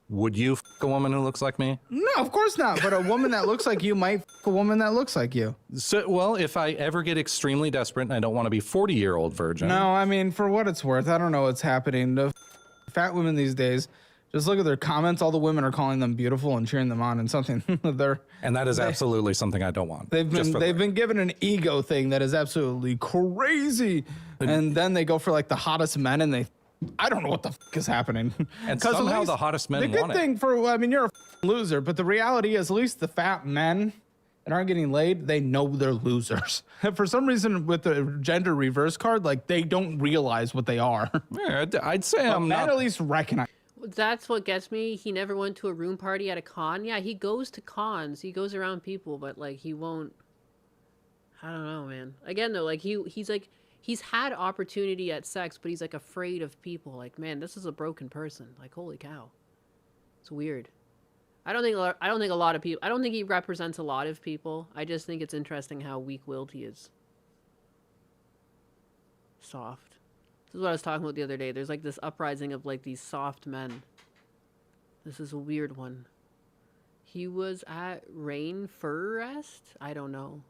Would you f a woman who looks like me? No, of course not. But a woman that looks like you might a woman that looks like you. So, well, if I ever get extremely desperate and I don't want to be 40-year-old virgin. No, I mean, for what it's worth, I don't know what's happening. The fat women these days, just look at their comments. All the women are calling them beautiful and cheering them on, and something And that is absolutely something I don't want. they've been given an ego thing that is absolutely crazy, and then they go for like the hottest men, and I don't know what the is happening. And 'Cause at somehow least the hottest men The good want it. thing you're a loser, but the reality is at least the fat men that aren't getting laid, they know they're losers. For some reason, with the gender reverse card, like they don't realize what they are. Yeah, I'd say I'm Men not. at least recognize. That's what gets me. He never went to a room party at a con. Yeah, he goes to cons. He goes around people, but like he won't. I don't know, man. Again, though, like he's like he's had opportunity at sex, but he's like afraid of people. Like, man, this is a broken person. Like, holy cow, it's weird. I don't think a lot of people. I don't think he represents a lot of people. I just think it's interesting how weak-willed he is. Soft. This is what I was talking about the other day. There's like this uprising of like these soft men. This is a weird one. He was at Rain Forest? I don't know.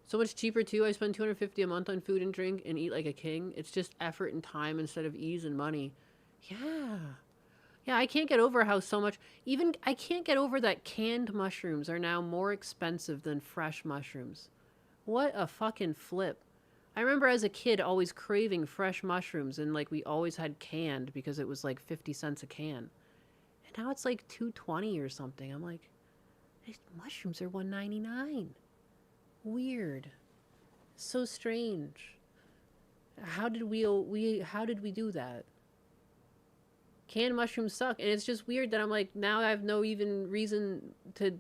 So much cheaper too. I spend $250 a month on food and drink and eat like a king. It's just effort and time instead of ease and money. Yeah. Yeah, I can't get over how so much, I can't get over that canned mushrooms are now more expensive than fresh mushrooms. What a fucking flip. I remember as a kid always craving fresh mushrooms and like we always had canned because it was like 50 cents a can. And now it's like $2.20 or something. I'm like, these mushrooms are $1.99. Weird. So strange. How did we do that? Canned mushrooms suck, and it's just weird that I'm like, now I have no even reason to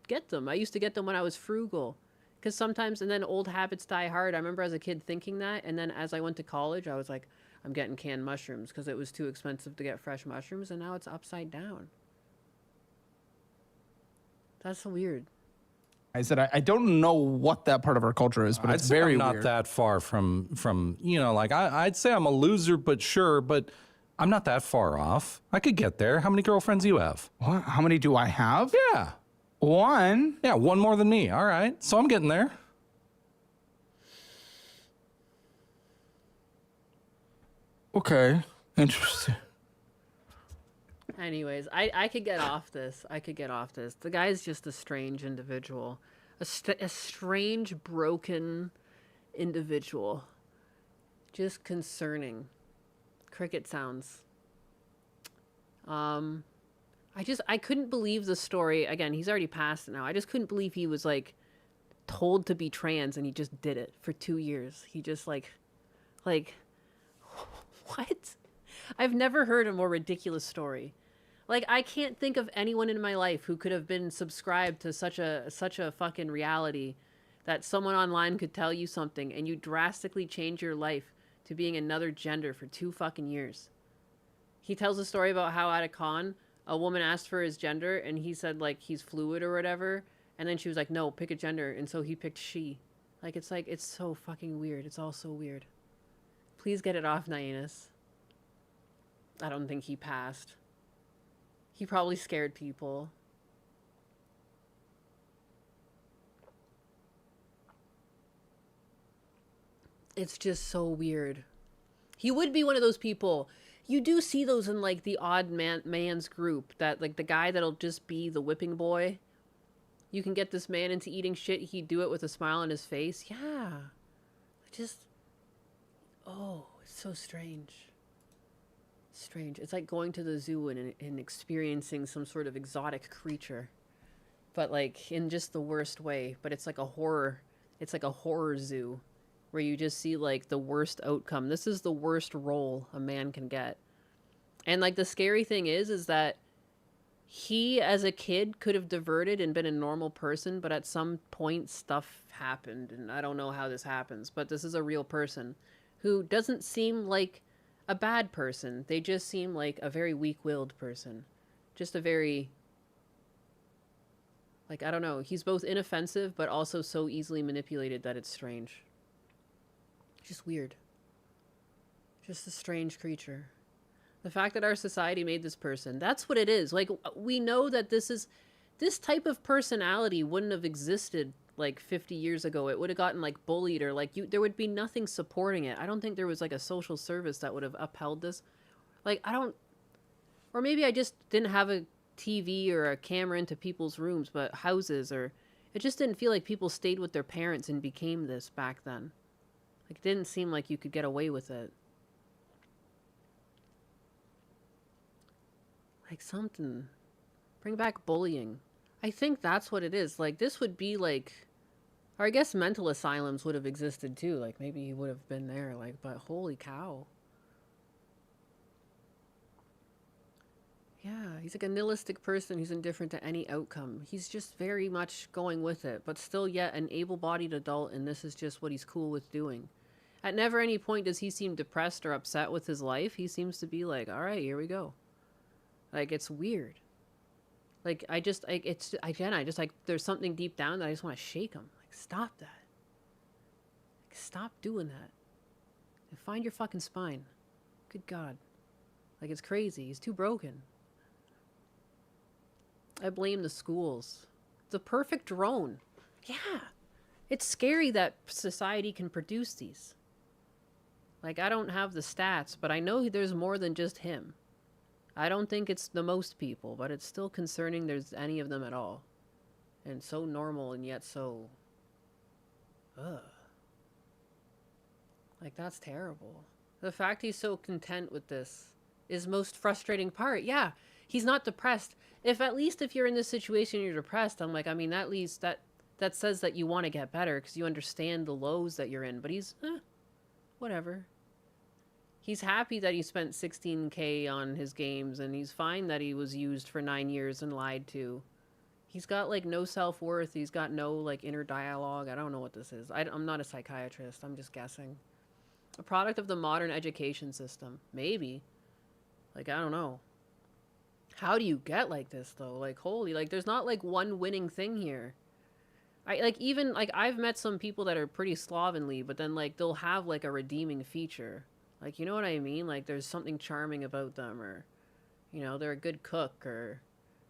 get them. I used to get them when I was frugal, because sometimes, and then old habits die hard. I remember as a kid thinking that, and then as I went to college, I was like, I'm getting canned mushrooms because it was too expensive to get fresh mushrooms, and now it's upside down. That's so weird. I said I don't know what that part of our culture is, but I'd it's say very I'm not weird. that far from like I'd say I'm a loser, but sure, but I'm not that far off. I could get there. How many girlfriends do you have? What? How many do I have? Yeah. One. Yeah, one more than me. All right. So I'm getting there. Okay. Interesting. Anyways, I could get off this. The guy's just a strange individual. A strange, broken individual. Just concerning. Cricket sounds. I couldn't believe the story. Again, he's already passed now. I just couldn't believe he was like told to be trans and he just did it for 2 years. He just like what? I've never heard a more ridiculous story. Like, I can't think of anyone in my life who could have been subscribed to such a fucking reality that someone online could tell you something and you drastically change your life to being another gender for 2 fucking years. He tells a story about how at a con, a woman asked for his gender and he said like he's fluid or whatever. And then she was like, no, pick a gender. And so he picked she. Like, it's so fucking weird. It's all so weird. Please get it off, Nyanus. I don't think he passed. He probably scared people. It's just so weird. He would be one of those people. You do see those in like the odd man's group, that like the guy that'll just be the whipping boy. You can get this man into eating shit, he'd do it with a smile on his face. Yeah. Just, oh, it's so strange. Strange. It's like going to the zoo and experiencing some sort of exotic creature. But like in just the worst way. But it's like a horror. It's like a horror zoo where you just see like the worst outcome. This is the worst role a man can get. And like the scary thing is that he as a kid could have diverted and been a normal person, but at some point stuff happened, and I don't know how this happens, but this is a real person who doesn't seem like a bad person. They just seem like a very weak-willed person. Just a very, like, I don't know. He's both inoffensive, but also so easily manipulated that it's strange. Just weird. Just a strange creature. The fact that our society made this person, that's what it is. Like, we know that this type of personality wouldn't have existed like 50 years ago. It would have gotten like bullied, or like there would be nothing supporting it. I don't think there was like a social service that would have upheld this. Like, or maybe I just didn't have a TV or a camera into people's rooms, but houses, or it just didn't feel like people stayed with their parents and became this back then. Like, it didn't seem like you could get away with it. Like something. Bring back bullying. I think that's what it is. Like, this would be like, or I guess mental asylums would have existed too. Like, maybe he would have been there. Like, but holy cow. Yeah, he's like a nihilistic person who's indifferent to any outcome. He's just very much going with it, but still yet an able-bodied adult, and this is just what he's cool with doing. At never any point does he seem depressed or upset with his life. He seems to be like, all right, here we go. Like, it's weird. Like, there's something deep down that I just want to shake him. Like, stop that. Like, stop doing that. And find your fucking spine. Good God. Like, it's crazy. He's too broken. I blame the schools. The perfect drone. Yeah. It's scary that society can produce these. Like, I don't have the stats, but I know there's more than just him. I don't think it's the most people, but it's still concerning there's any of them at all. And so normal and yet so... Ugh. Like, that's terrible. The fact he's so content with this is most frustrating part. Yeah, he's not depressed. If you're in this situation and you're depressed, I'm like, I mean, at least that says that you want to get better because you understand the lows that you're in. But he's, whatever. He's happy that he spent $16K on his games, and he's fine that he was used for 9 years and lied to. He's got, like, no self-worth. He's got no, like, inner dialogue. I don't know what this is. I'm not a psychiatrist. I'm just guessing. A product of the modern education system. Maybe. Like, I don't know. How do you get like this, though? Like, holy, like, there's not, like, one winning thing here. I've met some people that are pretty slovenly, but then, like, they'll have, like, a redeeming feature. Like, you know what I mean? Like, there's something charming about them, or, you know, they're a good cook, or,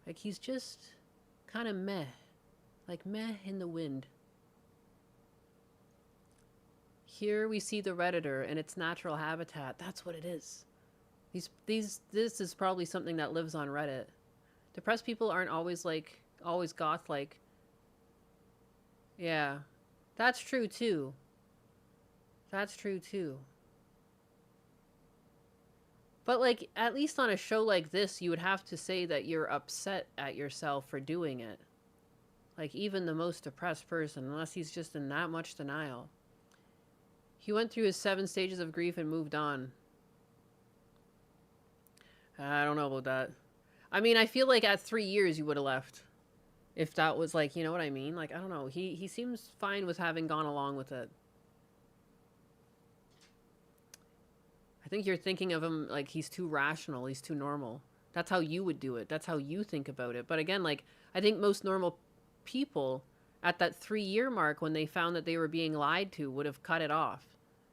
like, he's just kind of meh. Like, meh in the wind. Here we see the Redditor in its natural habitat. That's what it is. This is probably something that lives on Reddit. Depressed people aren't always goth-like. Yeah. That's true, too. That's true, too. But, like, at least on a show like this, you would have to say that you're upset at yourself for doing it. Like, even the most depressed person, unless he's just in that much denial. He went through his 7 stages of grief and moved on. I don't know about that. I mean, I feel like at 3 years you would have left. If that was, like, you know what I mean? Like, I don't know. He seems fine with having gone along with it. think you're thinking of him like he's too rational, he's too normal. That's how you would do it. That's how you think about it. But again, like, I think most normal people at that 3-year mark when they found that they were being lied to would have cut it off.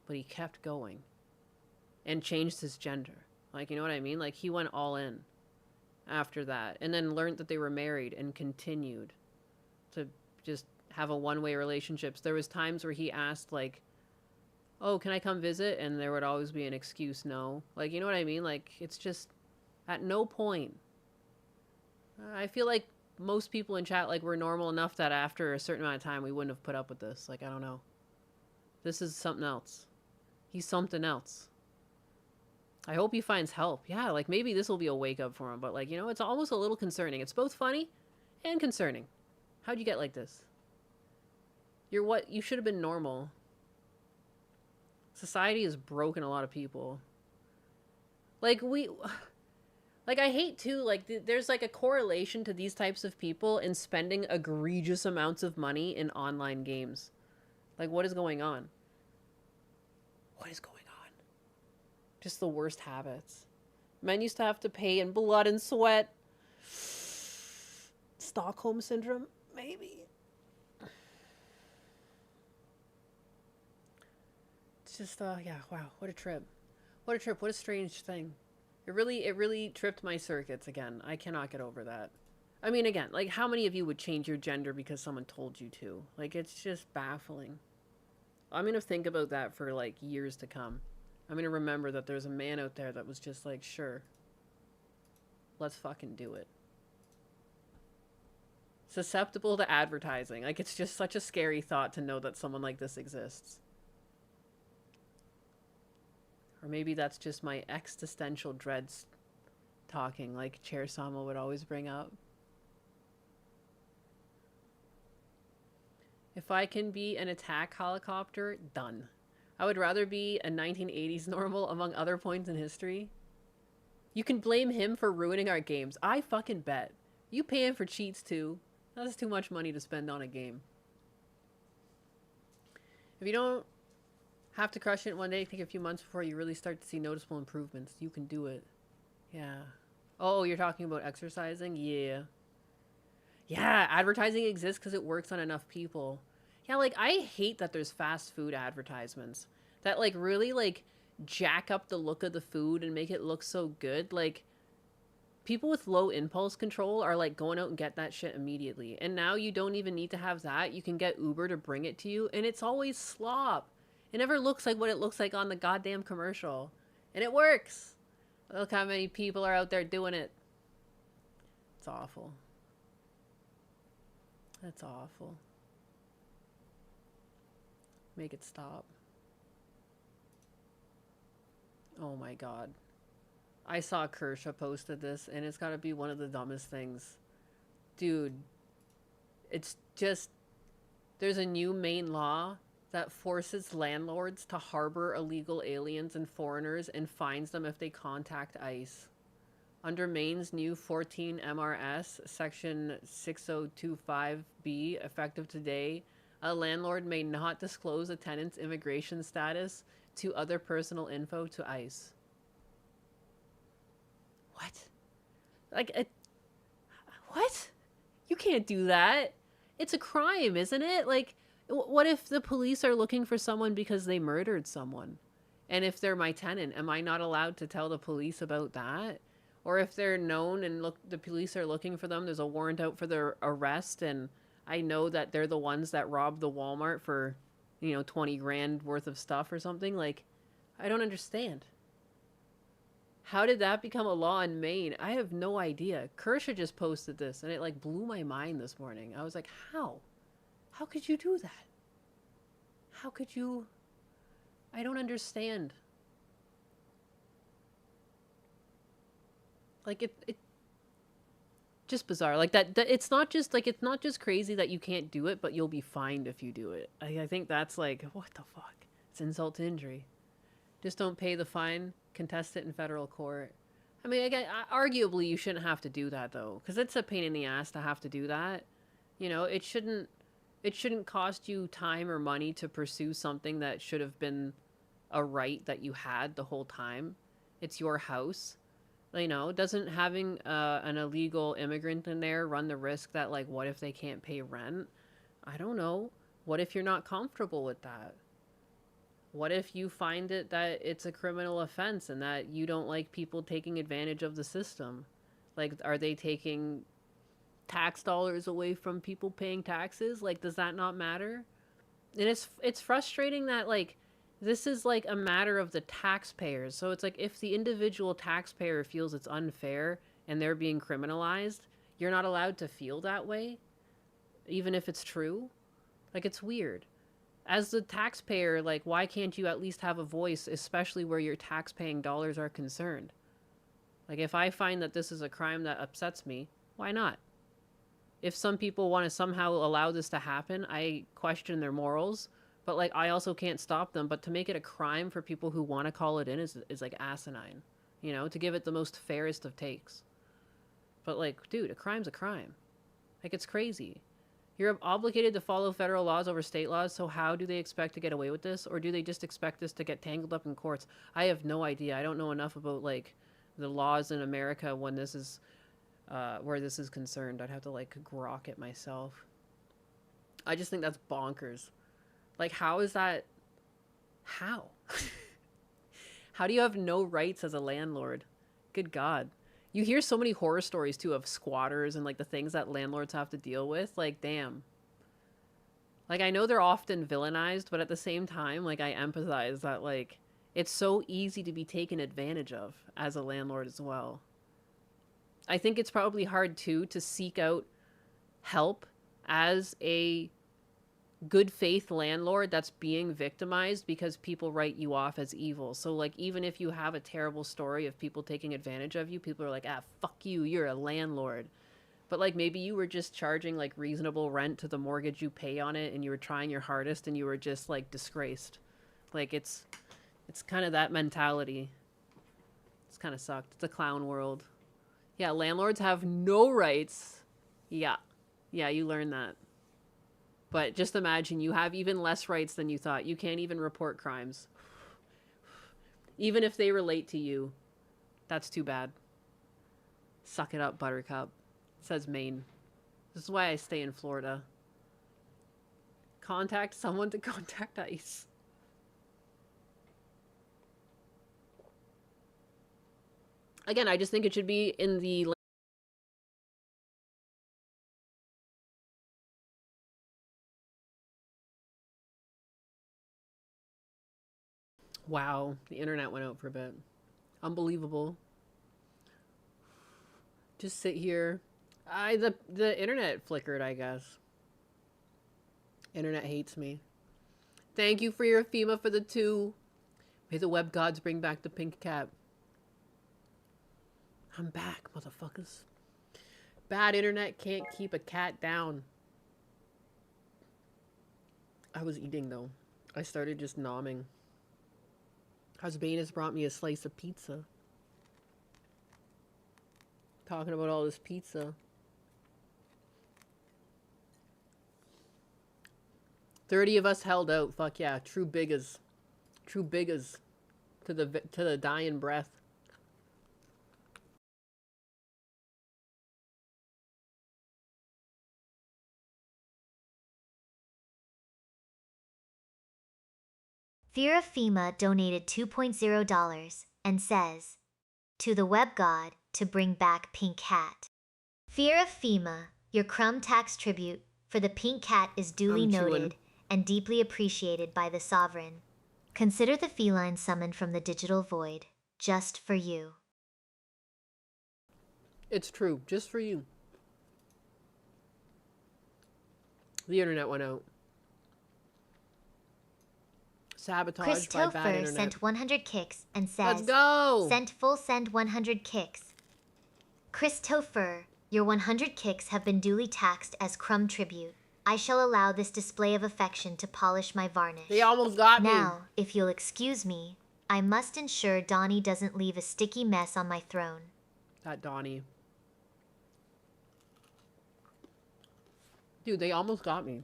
But he kept going and changed his gender. Like, you know what I mean? Like, he went all in after that and then learned that they were married and continued to just have a one-way relationships. There was times where he asked, like, oh, can I come visit? And there would always be an excuse no. Like, you know what I mean? Like, it's just at no point. I feel like most people in chat, like, were normal enough that after a certain amount of time we wouldn't have put up with this. Like, I don't know. This is something else. He's something else. I hope he finds help. Yeah, like, maybe this will be a wake-up for him. But, like, you know, it's almost a little concerning. It's both funny and concerning. How'd you get like this? You're what? You should have been normal. Society has broken a lot of people. Like, I hate too, like, there's like a correlation to these types of people in spending egregious amounts of money in online games. Like, what is going on? What is going on? Just the worst habits. Men used to have to pay in blood and sweat. Stockholm Syndrome, maybe. It's just, yeah, wow, what a trip. What a trip, what a strange thing. It really tripped my circuits again. I cannot get over that. I mean, again, like, how many of you would change your gender because someone told you to? Like, it's just baffling. I'm gonna think about that for, like, years to come. I'm gonna remember that there's a man out there that was just like, sure, let's fucking do it. Susceptible to advertising. Like, it's just such a scary thought to know that someone like this exists. Or maybe that's just my existential dreads talking, like Chair Sama would always bring up. If I can be an attack helicopter, done. I would rather be a 1980s normal among other points in history. You can blame him for ruining our games. I fucking bet. You pay him for cheats too. That's too much money to spend on a game. If you don't have to crush it one day, take a few months before you really start to see noticeable improvements. You can do it. Yeah. Oh, you're talking about exercising? Yeah. Yeah, advertising exists because it works on enough people. Yeah, like, I hate that there's fast food advertisements that, like, really, like, jack up the look of the food and make it look so good. Like, people with low impulse control are, like, going out and get that shit immediately. And now you don't even need to have that. You can get Uber to bring it to you, and it's always slop. It never looks like what it looks like on the goddamn commercial. And it works. Look how many people are out there doing it. It's awful. That's awful. Make it stop. Oh my god. I saw Kershaw posted this, and it's gotta be one of the dumbest things. Dude. It's just... There's a new Maine law that forces landlords to harbor illegal aliens and foreigners and fines them if they contact ICE. Under Maine's new 14 MRS, Section 6025B, effective today, a landlord may not disclose a tenant's immigration status to other personal info to ICE. What? Like, what? You can't do that. It's a crime, isn't it? Like, what if the police are looking for someone because they murdered someone? And if they're my tenant, am I not allowed to tell the police about that? Or if they're known and the police are looking for them, there's a warrant out for their arrest, and I know that they're the ones that robbed the Walmart for, 20 grand worth of stuff or something. Like, I don't understand. How did that become a law in Maine? I have no idea. Kershaw just posted this, and it, like, blew my mind this morning. I was like, how? How could you do that? How could you? I don't understand. Like, it just bizarre. Like, that it's not just crazy that you can't do it, but you'll be fined if you do it. I think that's like, what the fuck? It's insult to injury. Just don't pay the fine, contest it in federal court. I mean, again, arguably you shouldn't have to do that though, because it's a pain in the ass to have to do that. It shouldn't cost you time or money to pursue something that should have been a right that you had the whole time. It's your house. You know, doesn't having an illegal immigrant in there run the risk that, like, what if they can't pay rent? I don't know. What if you're not comfortable with that? What if you find it that it's a criminal offense and that you don't like people taking advantage of the system? Like, are they taking tax dollars away from people paying taxes? Like, does that not matter? And it's frustrating that, like, this is like a matter of the taxpayers. So it's like if the individual taxpayer feels it's unfair and they're being criminalized, you're not allowed to feel that way, even if it's true. Like, it's weird. As the taxpayer, like, why can't you at least have a voice, especially where your tax-paying dollars are concerned? Like, if I find that this is a crime that upsets me, why not? If some people want to somehow allow this to happen, I question their morals, but, like, I also can't stop them. But to make it a crime for people who want to call it in is like asinine, you know, to give it the most fairest of takes. But, like, dude, a crime's a crime. Like, it's crazy. You're obligated to follow federal laws over state laws, so how do they expect to get away with this? Or do they just expect this to get tangled up in courts? I have no idea. I don't know enough about, like, the laws in America when this is, where this is concerned. I'd have to, like, grok it myself. I just think that's bonkers. Like, how is that? How? How do you have no rights as a landlord? Good God. You hear so many horror stories, too, of squatters and, like, the things that landlords have to deal with. Like, damn. Like, I know they're often villainized, but at the same time, like, I empathize that, like, it's so easy to be taken advantage of as a landlord as well. I think it's probably hard, too, to seek out help as a good faith landlord that's being victimized because people write you off as evil. So, like, even if you have a terrible story of people taking advantage of you, people are like, ah, fuck you, you're a landlord. But, like, maybe you were just charging, like, reasonable rent to the mortgage you pay on it, and you were trying your hardest, and you were just, like, disgraced. Like, it's kind of that mentality. It's kind of sucked. It's a clown world. Yeah, landlords have no rights. Yeah, you learn that. But just imagine you have even less rights than you thought. You can't even report crimes. Even if they relate to you. That's too bad. Suck it up, Buttercup. Says Maine. This is why I stay in Florida. Contact someone to contact ICE. Again, I just think it should be in the... Wow, the internet went out for a bit. Unbelievable. Just sit here. The internet flickered, I guess. Internet hates me. Thank you for your FEMA for the 2. May the web gods bring back the pink cat. I'm back, motherfuckers. Bad internet can't keep a cat down. I was eating, though. I started just nomming. Husbanus brought me a slice of pizza. Talking about all this pizza. 30 of us held out. Fuck yeah. True biggas. True biggas. To the dying breath. Fear of FEMA donated $2.0 and says, to the web god to bring back pink cat. Fear of FEMA, your crumb tax tribute for the pink cat is duly noted and deeply appreciated by the sovereign. Consider the feline summoned from the digital void, just for you. It's true, just for you. The internet went out. Sabotage by bad Christopher internet. sent 100 kicks and says, Let's go! Send 100 kicks. Christopher, your 100 kicks have been duly taxed as crumb tribute. I shall allow this display of affection to polish my varnish. They almost got me. Now, if you'll excuse me, I must ensure Donnie doesn't leave a sticky mess on my throne. That Donnie. Dude, they almost got me.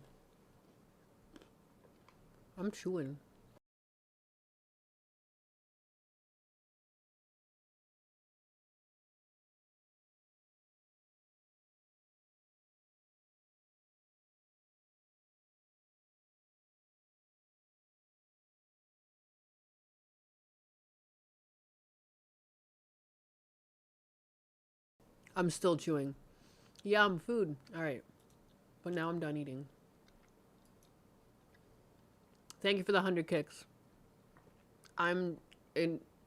I'm chewing. I'm still chewing. Yum, food. All right. But now I'm done eating. Thank you for the 100 kicks. I'm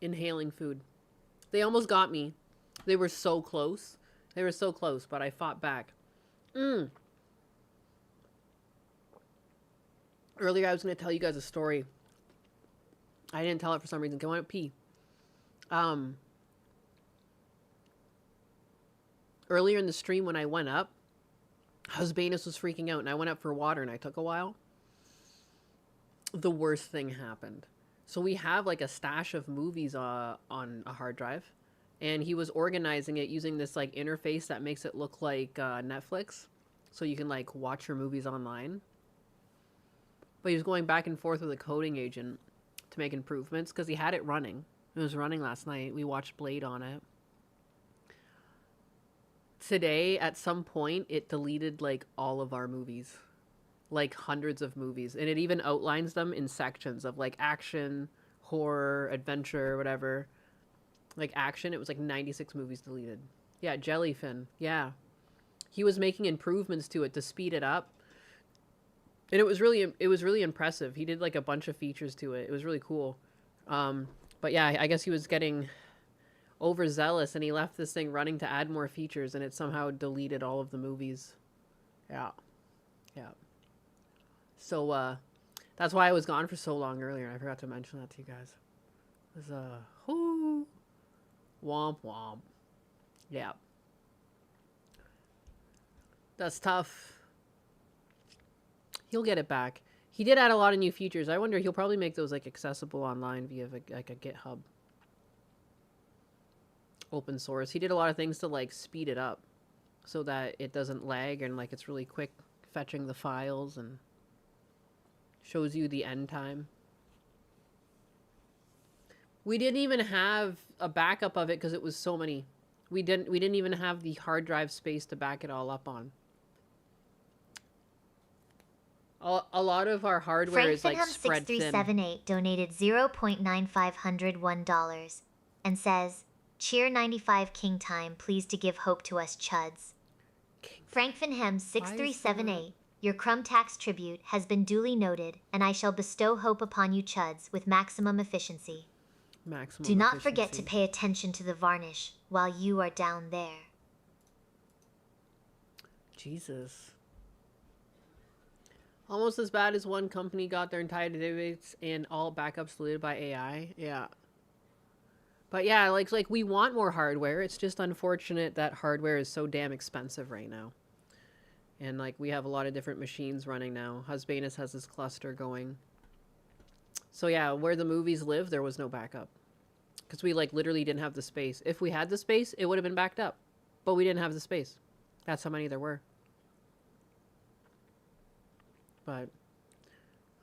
inhaling food. They almost got me. They were so close. They were so close, but I fought back. Earlier, I was going to tell you guys a story. I didn't tell it for some reason. Can I pee? Earlier in the stream when I went up, Husbanus was freaking out, and I went up for water, and I took a while. The worst thing happened. So we have like a stash of movies on a hard drive, and he was organizing it using this like interface that makes it look like Netflix, so you can like watch your movies online. But he was going back and forth with a coding agent to make improvements because he had it running. It was running last night. We watched Blade on it. Today, at some point, it deleted like all of our movies. Like hundreds of movies. And it even outlines them in sections of like action, horror, adventure, whatever. Like action, it was like 96 movies deleted. Yeah, Jellyfin. Yeah. He was making improvements to it to speed it up. And it was really impressive. He did like a bunch of features to it. It was really cool. But yeah, I guess he was getting overzealous and he left this thing running to add more features and it somehow deleted all of the movies. Yeah. Yeah. So that's why I was gone for so long earlier, and I forgot to mention that to you guys. It was womp womp. Yeah. That's tough. He'll get it back. He did add a lot of new features. I wonder he'll probably make those like accessible online via like a GitHub. Open source. He did a lot of things to like speed it up so that it doesn't lag and like it's really quick fetching the files and shows you the end time. We didn't even have a backup of it because it was so many. We didn't even have the hard drive space to back it all up on. A lot of our hardware is like spread thin. 6378 donated $0.9501 and says, "Cheer 95 King Time, please to give hope to us chuds." Frank Finhem 6378, your crumb tax tribute has been duly noted, and I shall bestow hope upon you chuds with maximum efficiency. Do not forget to pay attention to the varnish while you are down there. Jesus. Almost as bad as one company got their entire database and all backups deleted by AI. Yeah. But yeah, like we want more hardware. It's just unfortunate that hardware is so damn expensive right now. And like we have a lot of different machines running now. Husbanus has this cluster going. So yeah, where the movies live, there was no backup. Because we like literally didn't have the space. If we had the space, it would have been backed up. But we didn't have the space. That's how many there were. But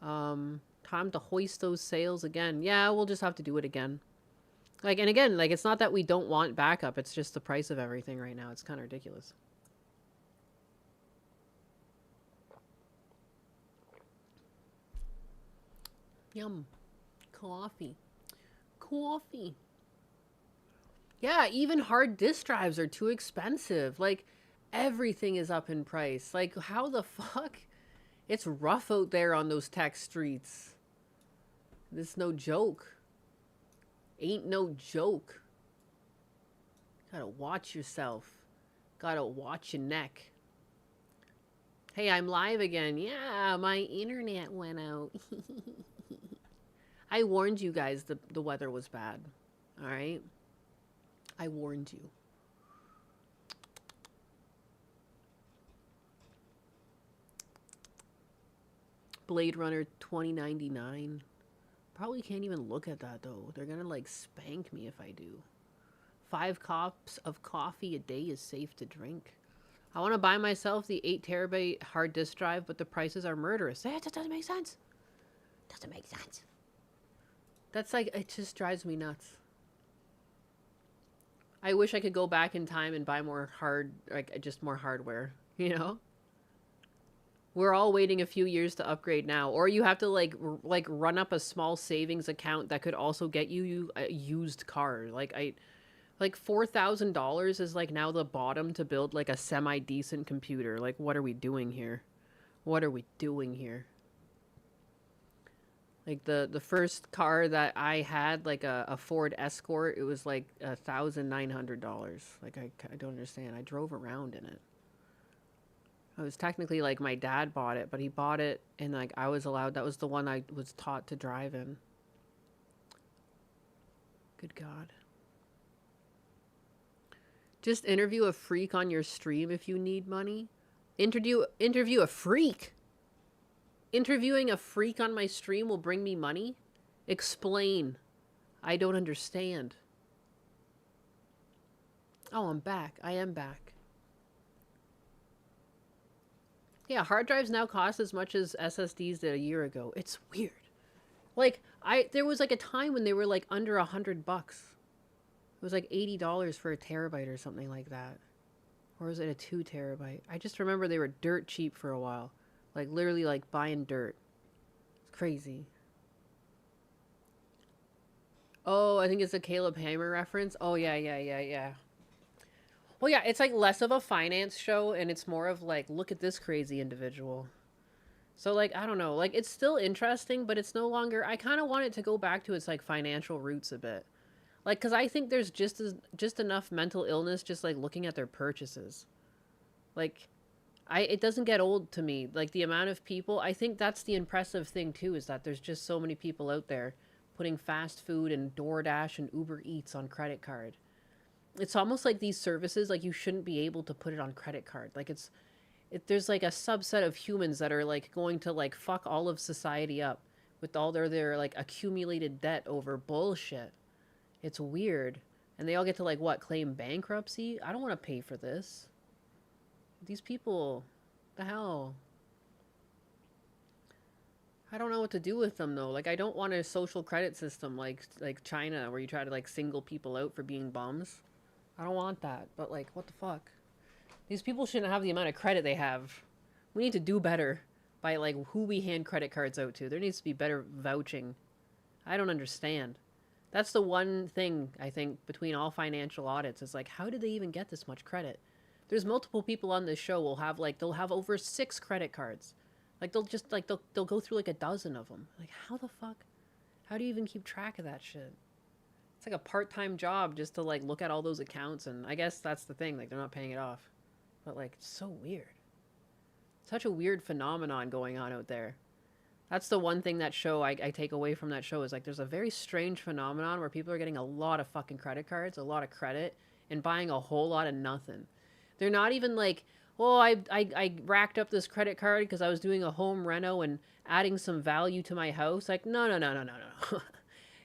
time to hoist those sails again. Yeah, we'll just have to do it again. Like, and again, like, it's not that we don't want backup. It's just the price of everything right now. It's kind of ridiculous. Yum. Coffee. Coffee. Yeah, even hard disk drives are too expensive. Like, everything is up in price. Like, how the fuck? It's rough out there on those tech streets. This no joke. Ain't no joke. Gotta watch yourself. Gotta watch your neck. Hey, I'm live again. Yeah, my internet went out. I warned you guys the weather was bad. All right? I warned you. Blade Runner 2099. Probably can't even look at that though. They're gonna like spank me if I do. 5 cups of coffee a day is safe to drink. I want to buy myself the 8 terabyte hard disk drive, but the prices are murderous. That doesn't make sense. Doesn't make sense. That's like, it just drives me nuts. I wish I could go back in time and buy more just more hardware, you know? We're all waiting a few years to upgrade now. Or you have to like run up a small savings account that could also get you a used car. Like Like $4,000 is like now the bottom to build like a semi-decent computer. Like, what are we doing here? What are we doing here? Like the first car that I had, like a Ford Escort, it was like $1,900. Like I don't understand. I drove around in it. It was technically like my dad bought it, but he bought it and like I was allowed. That was the one I was taught to drive in. Good God. Just interview a freak on your stream if you need money. Interview a freak. Interviewing a freak on my stream will bring me money? Explain. I don't understand. Oh, I'm back. I am back. Yeah, hard drives now cost as much as SSDs did a year ago. It's weird. Like, there was like a time when they were like under $100. It was like $80 for a terabyte or something like that. Or was it a 2 terabyte? I just remember they were dirt cheap for a while. Like, literally, like, buying dirt. It's crazy. Oh, I think it's a Caleb Hammer reference. Oh, yeah. Well, yeah, it's like less of a finance show, and it's more of like, look at this crazy individual. So, like, I don't know. Like, it's still interesting, but it's no longer... I kind of want it to go back to its, like, financial roots a bit. Like, because I think there's just enough mental illness just, like, looking at their purchases. Like... it doesn't get old to me. Like, the amount of people, I think that's the impressive thing too, is that there's just so many people out there putting fast food and DoorDash and Uber Eats on credit card. It's almost like these services, like, you shouldn't be able to put it on credit card. Like, there's like a subset of humans that are like going to like fuck all of society up with all their like accumulated debt over bullshit. It's weird. And they all get to like what, claim bankruptcy? I don't want to pay for this. These people, the hell? I don't know what to do with them though. Like, I don't want a social credit system like China where you try to like single people out for being bums. I don't want that. But like, what the fuck? These people shouldn't have the amount of credit they have. We need to do better by like who we hand credit cards out to. There needs to be better vouching. I don't understand. That's the one thing I think between all financial audits is like, how did they even get this much credit? There's multiple people on this show will have like, they'll have over 6 credit cards. Like, they'll just like, they'll go through like a dozen of them. Like, how the fuck? How do you even keep track of that shit? It's like a part-time job just to like look at all those accounts. And I guess that's the thing. Like, they're not paying it off. But like, it's so weird. Such a weird phenomenon going on out there. That's the one thing that show I take away from that show is like, there's a very strange phenomenon where people are getting a lot of fucking credit cards, a lot of credit, and buying a whole lot of nothing. They're not even like, oh, I racked up this credit card because I was doing a home reno and adding some value to my house. Like, no.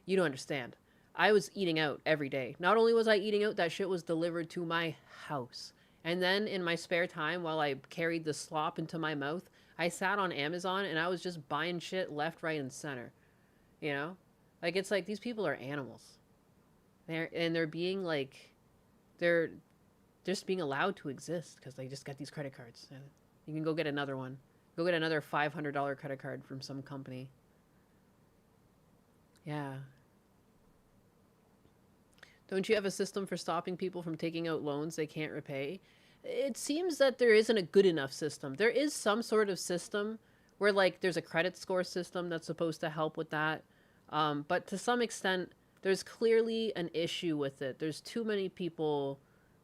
You don't understand. I was eating out every day. Not only was I eating out, that shit was delivered to my house. And then in my spare time, while I carried the slop into my mouth, I sat on Amazon and I was just buying shit left, right, and center. You know? Like, it's like these people are animals. They're being like, they're just being allowed to exist because they just got these credit cards. And you can go get another one. Go get another $500 credit card from some company. Yeah. Don't you have a system for stopping people from taking out loans they can't repay? It seems that there isn't a good enough system. There is some sort of system where, like, there's a credit score system that's supposed to help with that. But to some extent, there's clearly an issue with it. There's too many people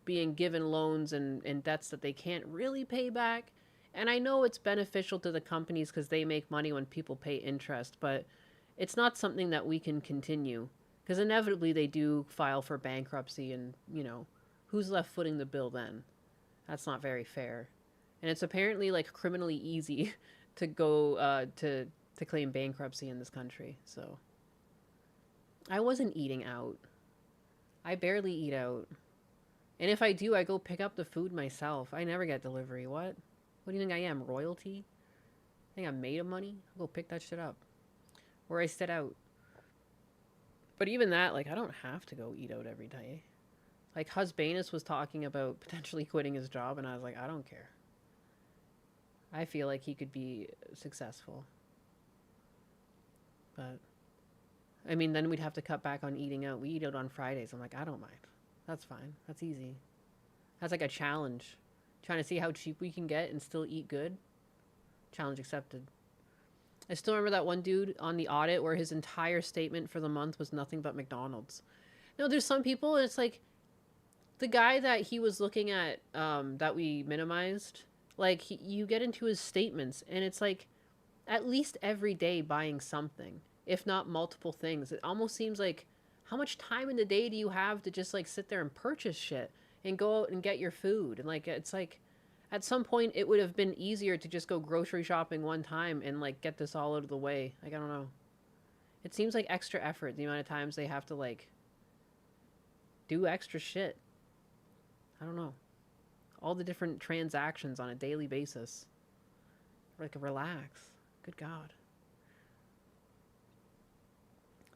being given loans and debts that they can't really pay back. And I know it's beneficial to the companies because they make money when people pay interest, but it's not something that we can continue. Because inevitably they do file for bankruptcy and, you know, who's left footing the bill then? That's not very fair. And it's apparently, like, criminally easy to go, to claim bankruptcy in this country, so. I wasn't eating out. I barely eat out. And if I do, I go pick up the food myself. I never get delivery. What? What do you think I am? Royalty? I think I'm made of money? I'll go pick that shit up. Or I sit out. But even that, like, I don't have to go eat out every day. Like, Husbanus was talking about potentially quitting his job, and I was like, I don't care. I feel like he could be successful. But, I mean, then we'd have to cut back on eating out. We eat out on Fridays. I'm like, I don't mind. That's fine. That's easy. That's like a challenge. Trying to see how cheap we can get and still eat good. Challenge accepted. I still remember that one dude on the audit where his entire statement for the month was nothing but McDonald's. No, there's some people, and it's like the guy that he was looking at that we minimized, like you get into his statements and it's like at least every day buying something, if not multiple things. It almost seems like how much time in the day do you have to just like sit there and purchase shit and go out and get your food? And like it's like at some point it would have been easier to just go grocery shopping one time and like get this all out of the way. Like I don't know. It seems like extra effort the amount of times they have to like do extra shit. I don't know. All the different transactions on a daily basis. Like relax. Good God.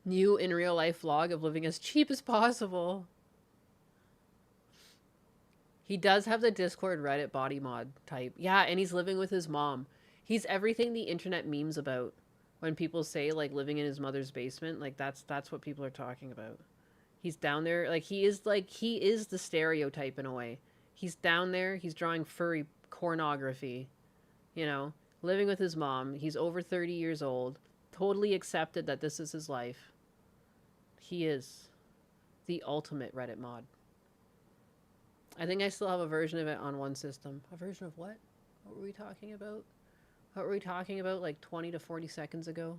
New in real life vlog of living as cheap as possible. He does have the Discord Reddit body mod type. Yeah, and he's living with his mom. He's everything the internet memes about. When people say like living in his mother's basement, like that's what people are talking about. He's down there, like he is the stereotype in a way. He's down there, he's drawing furry pornography, you know, living with his mom. He's over 30 years old, totally accepted that this is his life. He is the ultimate Reddit mod. I think I still have a version of it on one system. A version of what? What were we talking about? What were we talking about like 20 to 40 seconds ago?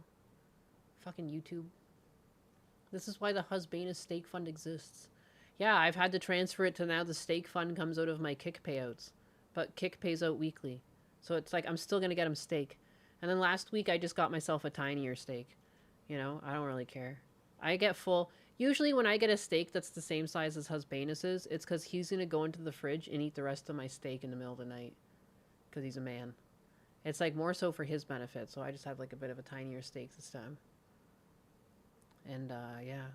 Fucking YouTube. This is why the Husbanus stake fund exists. Yeah, I've had to transfer it to now the stake fund comes out of my Kick payouts. But Kick pays out weekly. So it's like I'm still going to get him stake. And then last week I just got myself a tinier stake. You know, I don't really care. I get full. Usually when I get a steak that's the same size as Husbanus's, it's because he's going to go into the fridge and eat the rest of my steak in the middle of the night. Because he's a man. It's like more so for his benefit. So I just have like a bit of a tinier steak this time. And yeah.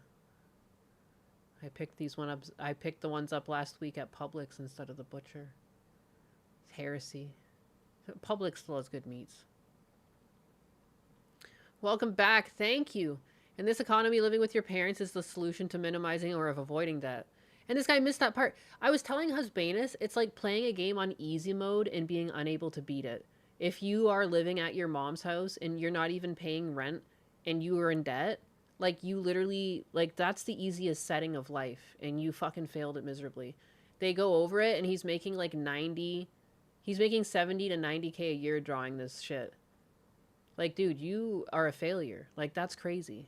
I picked these one up. I picked the ones up last week at Publix instead of the butcher. It's heresy. Publix still has good meats. Welcome back. Thank you. In this economy, living with your parents is the solution to minimizing or of avoiding debt. And this guy missed that part. I was telling Husbanus, it's like playing a game on easy mode and being unable to beat it. If you are living at your mom's house and you're not even paying rent and you are in debt, like you literally, like that's the easiest setting of life and you fucking failed it miserably. They go over it and he's making like 90, he's making 70 to 90K a year drawing this shit. Like, dude, you are a failure. Like, that's crazy.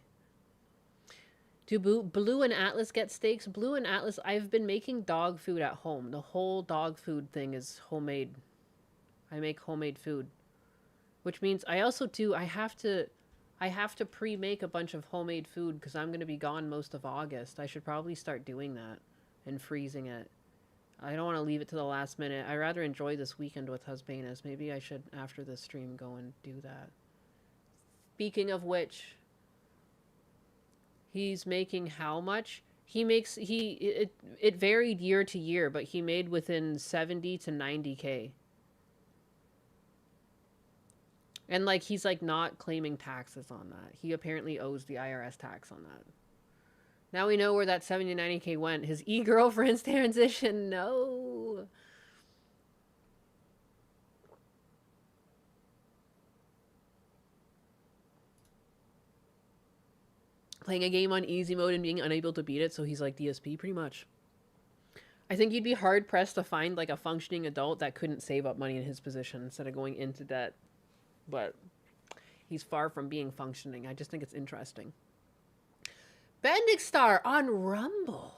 Do Blue and Atlas get steaks? Blue and Atlas, I've been making dog food at home. The whole dog food thing is homemade. I make homemade food. Which means I also do, I have to pre-make a bunch of homemade food because I'm going to be gone most of August. I should probably start doing that and freezing it. I don't want to leave it to the last minute. I'd rather enjoy this weekend with Husbanus. Maybe I should, after this stream, go and do that. Speaking of which, he's making how much? It varied year to year, but he made within 70 to 90K. And like he's like not claiming taxes on that. He apparently owes the IRS tax on that. Now we know where that 70 to 90K went. His e-girlfriend's transition. No. Playing a game on easy mode and being unable to beat it, so he's like DSP pretty much. I think you'd be hard pressed to find like a functioning adult that couldn't save up money in his position instead of going into debt. But he's far from being functioning. I just think it's interesting. Bendixstar on Rumble.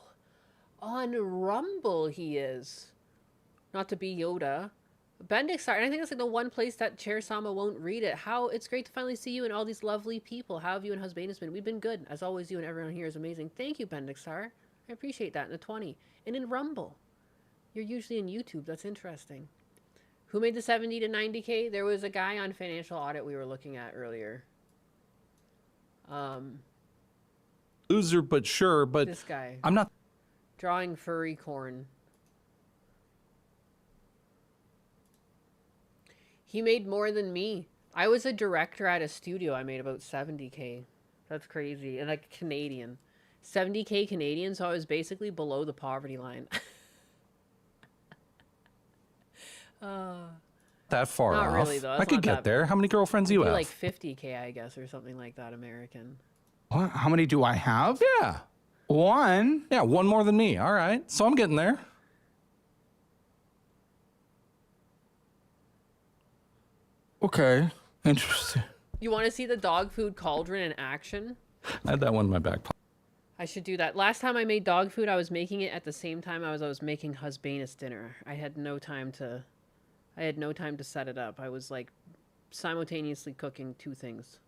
On Rumble he is. Not to be Yoda. Bendixstar, and I think that's like the one place that Chair Sama won't read it. How it's great to finally see you and all these lovely people. How have you and Husbanus been? We've been good. As always, you and everyone here is amazing. Thank you, Bendixstar. I appreciate that in the 20. And in Rumble. You're usually in YouTube. That's interesting. Who made the 70 to 90K? There was a guy on Financial Audit we were looking at earlier. Loser, but sure, but This guy. I'm not. Drawing furry corn. He made more than me. I was a director at a studio. I made about 70K. That's crazy. And like Canadian. 70K Canadian, so I was basically below the poverty line. That far Not off. really, though. I That's could not get that- there. How many girlfriends do you Be have? like 50K, I guess, or something like that, American. What? How many do I have? Yeah. One. Yeah, one more than me. All right. So I'm getting there. Okay. Interesting. You want to see the dog food cauldron in action? I had that one in my back pocket. I should do that. Last time I made dog food, I was making it at the same time I was making husbanus dinner. I had no time to set it up. I was like simultaneously cooking two things.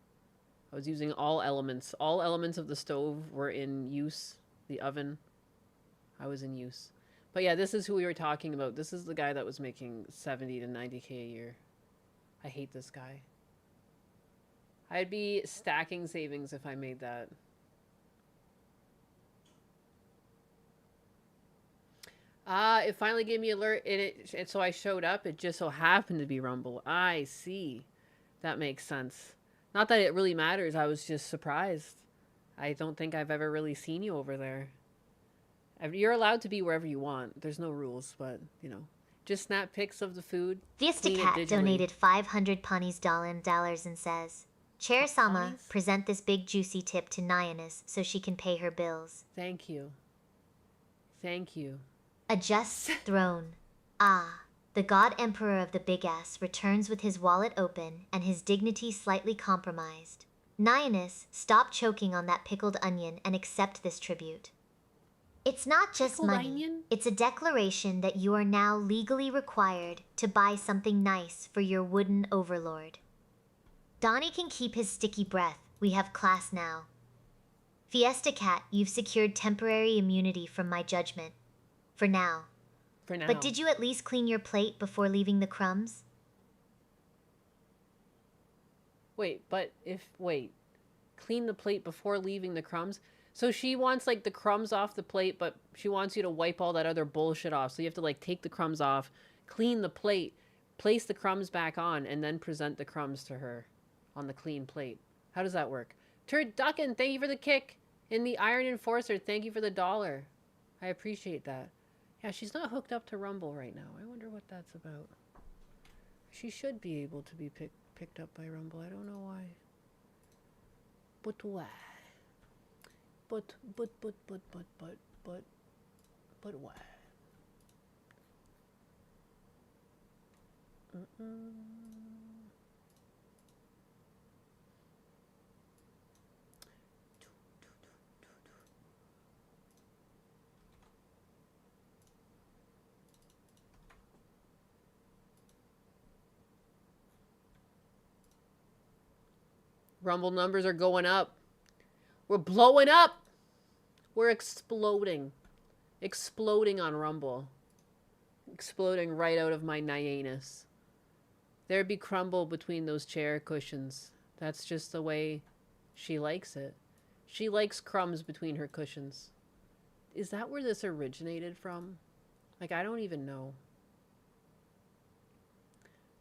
I was using all elements. All elements of the stove were in use. The oven, I was in use. But yeah, this is who we were talking about. This is the guy that was making 70 to 90K a year. I hate this guy. I'd be stacking savings if I made that. It finally gave me an alert, and so I showed up. It just so happened to be Rumble. I see. That makes sense. Not that it really matters. I was just surprised. I don't think I've ever really seen you over there. You're allowed to be wherever you want. There's no rules, but, you know. Just snap pics of the food. Fiesta clean it Cat digitally. donated 500 panis dollars and says, Chair-sama, Panis? present this big juicy tip to Nyannis so she can pay her bills. Thank you. Thank you. A just throne. Ah, the God Emperor of the Big Ass returns with his wallet open and his dignity slightly compromised. Nyannis, stop choking on that pickled onion and accept this tribute. It's not just Pickled money. onion? It's a declaration that you are now legally required to buy something nice for your wooden overlord. Donnie can keep his sticky breath. We have class now. Fiesta Cat, you've secured temporary immunity from my judgment. For now. For now. But did you at least clean your plate before leaving the crumbs? Wait, clean the plate before leaving the crumbs? So she wants, like, the crumbs off the plate, but she wants you to wipe all that other bullshit off. So you have to, like, take the crumbs off, clean the plate, place the crumbs back on, and then present the crumbs to her on the clean plate. How does that work? Turducken, thank you for the kick. And the Iron Enforcer, thank you for the $1. I appreciate that. Yeah, she's not hooked up to Rumble right now. I wonder what that's about. She should be able to be picked up by Rumble. I don't know why. But why? But why? Rumble numbers are going up. We're blowing up. We're exploding. Exploding on Rumble. Exploding right out of my nyanus. There'd be crumble between those chair cushions. That's just the way she likes it. She likes crumbs between her cushions. Is that where this originated from? Like, I don't even know.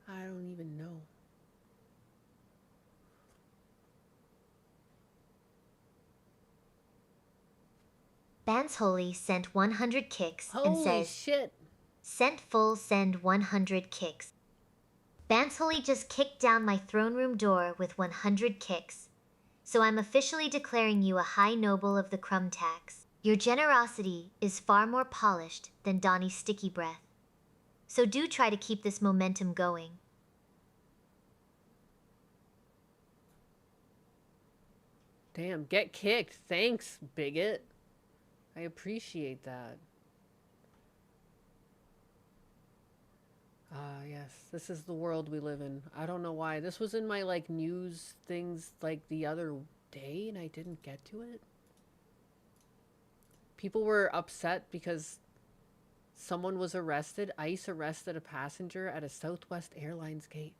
I don't even know. Bans Holy sent 100 kicks and Holy says, shit. Sent full send 100 kicks. Bans Holy just kicked down my throne room door with 100 kicks. So I'm officially declaring you a high noble of the crumb tax. Your generosity is far more polished than Donnie's sticky breath. So do try to keep this momentum going. Damn, get kicked. Thanks, bigot. I appreciate that. Yes, this is the world we live in. I don't know why. This was in my, like, news things, like, the other day, and I didn't get to it. People were upset because someone was arrested. ICE arrested a passenger at a Southwest Airlines gate.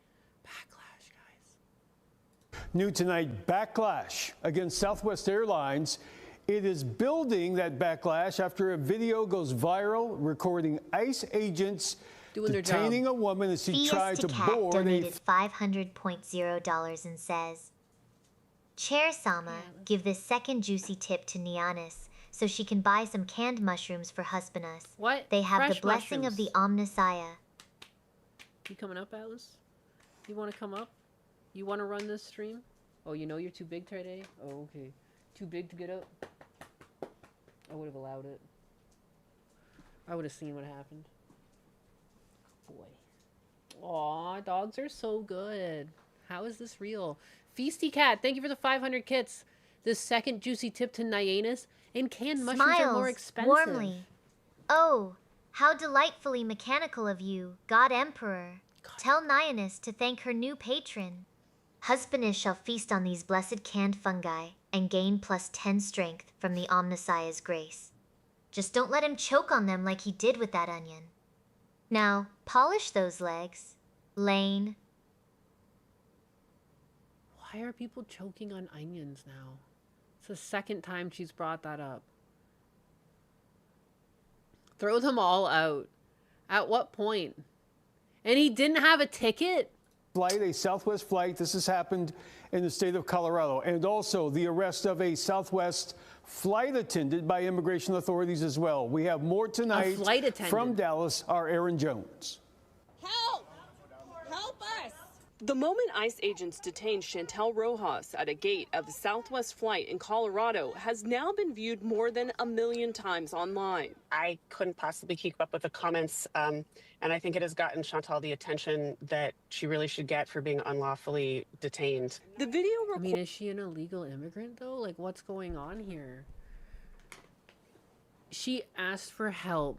Backlash, guys. New tonight, backlash against Southwest Airlines. It is building that backlash after a video goes viral recording ICE agents Doing their detaining job. a woman as she tried Fiesta to Cat board a donated $500.0 and says, Chair Sama, give this second juicy tip to Nianis so she can buy some canned mushrooms for Husbanus. What? They have Fresh the blessing of the Omnissiah. You coming up, Atlas? You want to come up? You want to run this stream? Oh, you know you're too big today? Oh, okay. Too big to get up? I would have allowed it. I would have seen what happened. Boy. Aw, dogs are so good. How is this real? Feisty Cat, thank you for the 500 kits. This second juicy tip to Nyanus. And canned mushrooms are more expensive. Warmly. Oh, how delightfully mechanical of you, God Emperor. Tell Nyanus to thank her new patron. Husbandess shall feast on these blessed canned fungi and gain plus 10 strength from the Omnissiah's grace. Just don't let him choke on them like he did with that onion. Now, polish those legs, Lane. Why are people choking on onions now? It's the second time she's brought that up. Throw them all out. At what point? And he didn't have a ticket? Flight, a Southwest flight. This has happened in the state of Colorado. And also the arrest of a Southwest flight attendant by immigration authorities as well. We have more tonight flight attendant. from Dallas, our Aaron Jones. Help! Help us! The moment ICE agents detained Chantel Rojas at a gate of the Southwest flight in Colorado has now been viewed more than 1 million times online. I couldn't possibly keep up with the comments, and I think it has gotten Chantal the attention that she really should get for being unlawfully detained. The video I mean, is she an illegal immigrant, though? Like, what's going on here? She asked for help,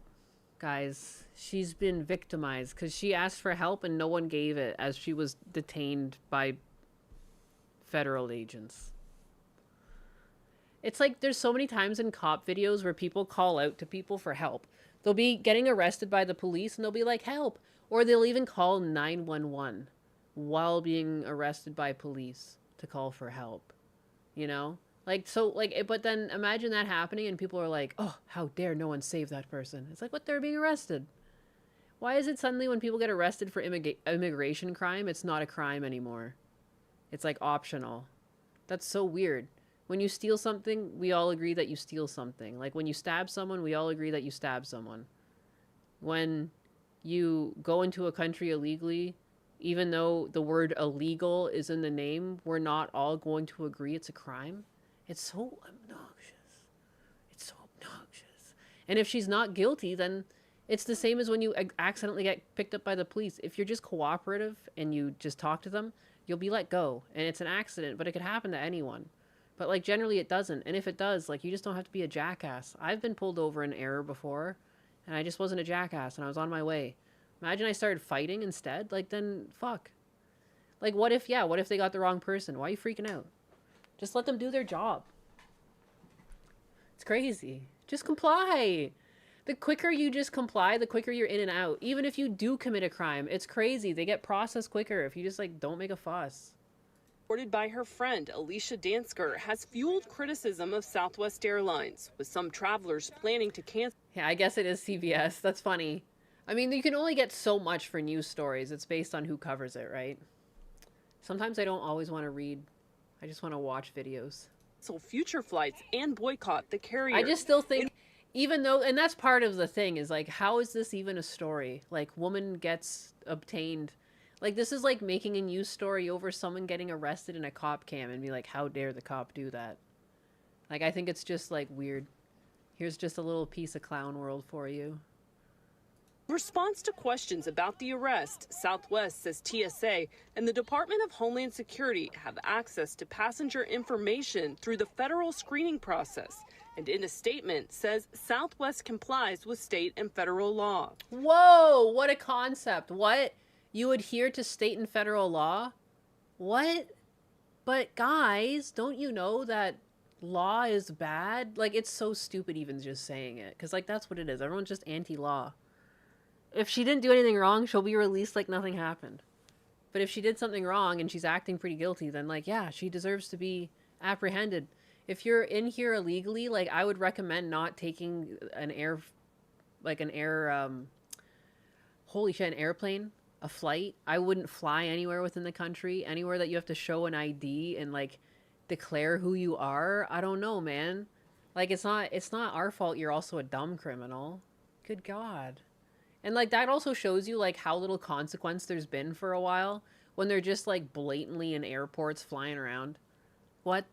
guys. She's been victimized because she asked for help and no one gave it as she was detained by federal agents. It's like there's so many times in cop videos where people call out to people for help. They'll be getting arrested by the police and they'll be like, help. Or they'll even call 911 while being arrested by police to call for help. You know? Like, so, like, but then imagine that happening and people are like, oh, how dare no one save that person. It's like, what? They're being arrested. Why is it suddenly when people get arrested for immigration crime, it's not a crime anymore? It's like optional. That's so weird. When you steal something, we all agree that you steal something. Like when you stab someone, we all agree that you stab someone. When you go into a country illegally, even though the word illegal is in the name, we're not all going to agree it's a crime. It's so obnoxious. It's so obnoxious. And if she's not guilty, then it's the same as when you accidentally get picked up by the police. If you're just cooperative and you just talk to them, you'll be let go. And it's an accident, but it could happen to anyone. But, like, generally it doesn't. And if it does, like, you just don't have to be a jackass. I've been pulled over in error before, and I just wasn't a jackass, and I was on my way. Imagine I started fighting instead. Like, then, fuck. Like, what if they got the wrong person? Why are you freaking out? Just let them do their job. It's crazy. Just comply. The quicker you just comply, the quicker you're in and out. Even if you do commit a crime, it's crazy. They get processed quicker if you just, like, don't make a fuss. Reported by her friend, Alicia Dansker, has fueled criticism of Southwest Airlines, with some travelers planning to cancel. Yeah, I guess it is CBS. That's funny. I mean, you can only get so much for news stories. It's based on who covers it, right? Sometimes I don't always want to read. I just want to watch videos. So future flights and boycott the carrier. I just still think, even though, and that's part of the thing, is like, how is this even a story? Like, woman gets obtained. Like, this is like making a news story over someone getting arrested in a cop cam and be like, how dare the cop do that? Like, I think it's just, like, weird. Here's just a little piece of clown world for you. Response to questions about the arrest, Southwest says TSA and the Department of Homeland Security have access to passenger information through the federal screening process, and in a statement says Southwest complies with state and federal law. Whoa, what a concept. What? You adhere to state and federal law? What? But guys, don't you know that law is bad? Like, it's so stupid even just saying it, because, like, that's what it is. Everyone's just anti-law. If she didn't do anything wrong, she'll be released like nothing happened. But if she did something wrong and she's acting pretty guilty, then, like, yeah, she deserves to be apprehended. If you're in here illegally, like, I would recommend not taking an airplane, a flight. I wouldn't fly anywhere within the country, anywhere that you have to show an ID and, like, declare who you are, I don't know, man. Like it's not our fault you're also a dumb criminal. Good God. And like that also shows you like how little consequence there's been for a while when they're just like blatantly in airports flying around. What?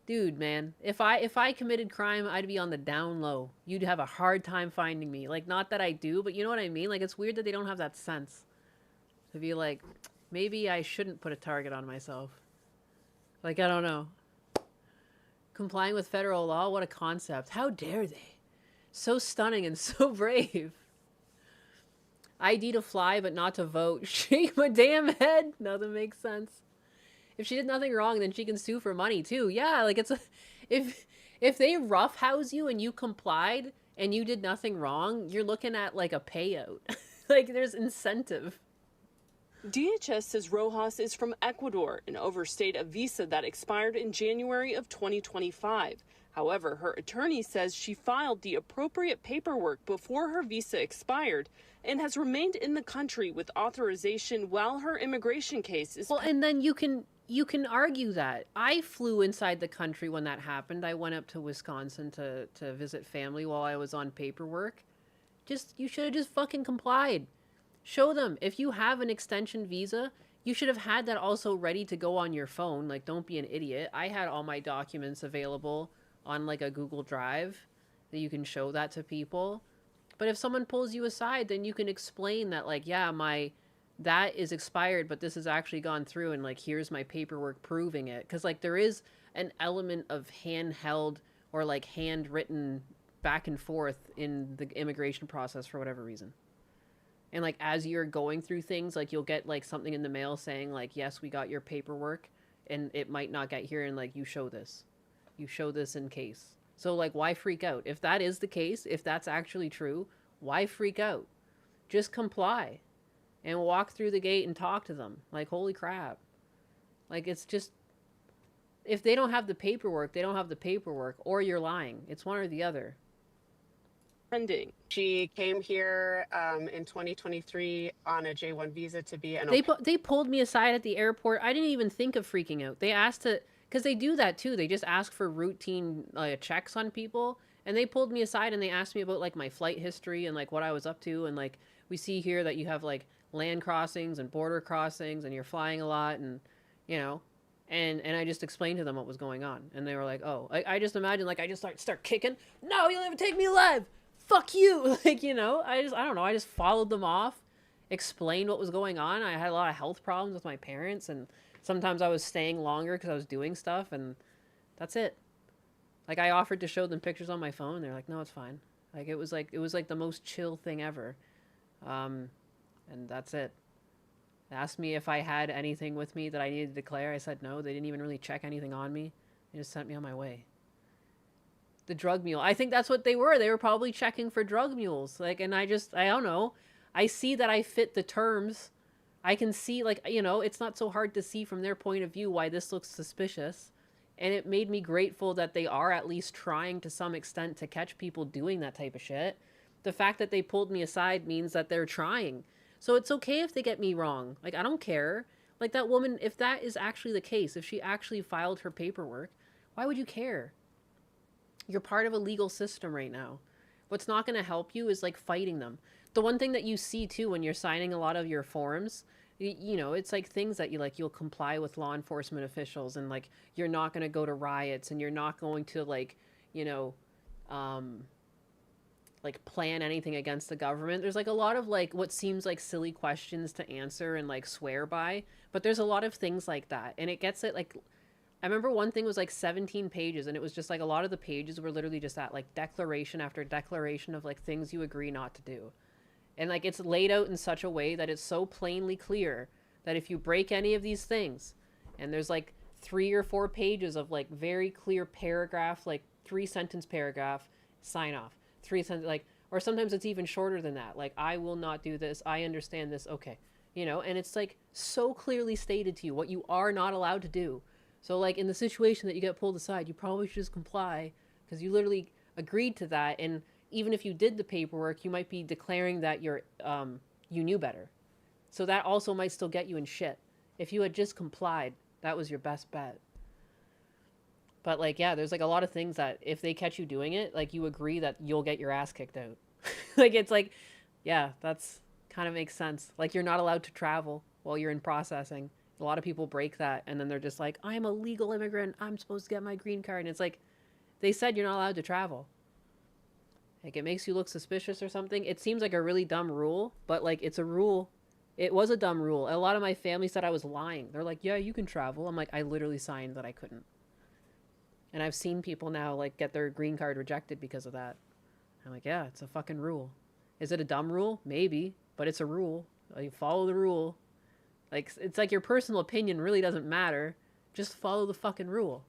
Dude, man, if I committed crime, I'd be on the down low. You'd have a hard time finding me. Like not that I do, but you know what I mean? Like it's weird that they don't have that sense. To be like, maybe I shouldn't put a target on myself. Like I don't know. Complying with federal law, what a concept. How dare they? So stunning and so brave. ID to fly, but not to vote. Shake my damn head. Nothing makes sense. If she did nothing wrong, then she can sue for money too. Yeah, like it's a, if they roughhouse you and you complied and you did nothing wrong, you're looking at like a payout. Like there's incentive. DHS says Rojas is from Ecuador and overstayed a visa that expired in January of 2025. However, her attorney says she filed the appropriate paperwork before her visa expired and has remained in the country with authorization while her immigration case is... Well, and then you can argue that. I flew inside the country when that happened. I went up to Wisconsin to visit family while I was on paperwork. You should have just fucking complied. Show them. If you have an extension visa, you should have had that also ready to go on your phone. Like, don't be an idiot. I had all my documents available on like a Google Drive that you can show that to people. But if someone pulls you aside, then you can explain that like, yeah, that is expired, but this has actually gone through and like, here's my paperwork proving it. Cause like there is an element of handheld or like handwritten back and forth in the immigration process for whatever reason. And like, as you're going through things, like you'll get like something in the mail saying like, yes, we got your paperwork, and it might not get here. And like, you show this in case. So like, why freak out? If that is the case, if that's actually true, why freak out? Just comply and walk through the gate and talk to them. Like, holy crap. Like, it's just, if they don't have the paperwork, they don't have the paperwork, or you're lying. It's one or the other. Pending. She came here in 2023 on a J1 visa to be an... They pulled me aside at the airport. I didn't even think of freaking out. They asked to, because they do that too. They just ask for routine checks on people. And they pulled me aside and they asked me about like my flight history and like what I was up to. And like, we see here that you have like land crossings and border crossings and you're flying a lot, and you know, and I just explained to them what was going on. And they were like, oh, I just imagine like I just start kicking. No, you'll never take me alive. Fuck you. Like, you know, I don't know. I just followed them off, explained what was going on. I had a lot of health problems with my parents, and sometimes I was staying longer because I was doing stuff, and that's it. Like, I offered to show them pictures on my phone, and they're like, no, it's fine. Like, it was like the most chill thing ever. And that's it. They asked me if I had anything with me that I needed to declare. I said no. They didn't even really check anything on me. They just sent me on my way. The drug mule. I think that's what they were. They were probably checking for drug mules. Like, and I don't know. I see that I fit the terms. I can see, like, you know, it's not so hard to see from their point of view why this looks suspicious. And it made me grateful that they are at least trying to some extent to catch people doing that type of shit. The fact that they pulled me aside means that they're trying. So it's okay if they get me wrong. Like, I don't care. Like, that woman, if that is actually the case, if she actually filed her paperwork, why would you care? You're part of a legal system right now. What's not going to help you is, like, fighting them. The one thing that you see, too, when you're signing a lot of your forms, you know, it's like things that you'll comply with law enforcement officials, and, like, you're not going to go to riots, and you're not going to, like, you know, like, plan anything against the government. There's like a lot of like what seems like silly questions to answer and like swear by, but there's a lot of things like that, and it gets it. Like, I remember one thing was like 17 pages, and it was just like a lot of the pages were literally just that, like, declaration after declaration of like things you agree not to do. And like, it's laid out in such a way that it's so plainly clear that if you break any of these things, and there's like 3 or 4 pages of like very clear paragraph, like 3-sentence paragraph, sign off. 3 sentences, like, or sometimes it's even shorter than that. Like, I will not do this. I understand this. Okay. You know, and it's like so clearly stated to you what you are not allowed to do. So like, in the situation that you get pulled aside, you probably should just comply, because you literally agreed to that. And even if you did the paperwork, you might be declaring that you're, you knew better. So that also might still get you in shit. If you had just complied, That was your best bet. But like, yeah, there's like a lot of things that if they catch you doing it, like you agree that you'll get your ass kicked out. Like it's like, yeah, that's kind of makes sense. Like you're not allowed to travel while you're in processing. A lot of people break that and then they're just like, I'm a legal immigrant. I'm supposed to get my green card. And it's like, they said you're not allowed to travel. Like it makes you look suspicious or something. It seems like a really dumb rule, but like it's a rule. It was a dumb rule. A lot of my family said I was lying. They're like, yeah, you can travel. I'm like, I literally signed that I couldn't. And I've seen people now like get their green card rejected because of that. I'm like, yeah, it's a fucking rule. Is it a dumb rule? Maybe, but it's a rule. Like, follow the rule. Like it's like your personal opinion really doesn't matter. Just follow the fucking rule.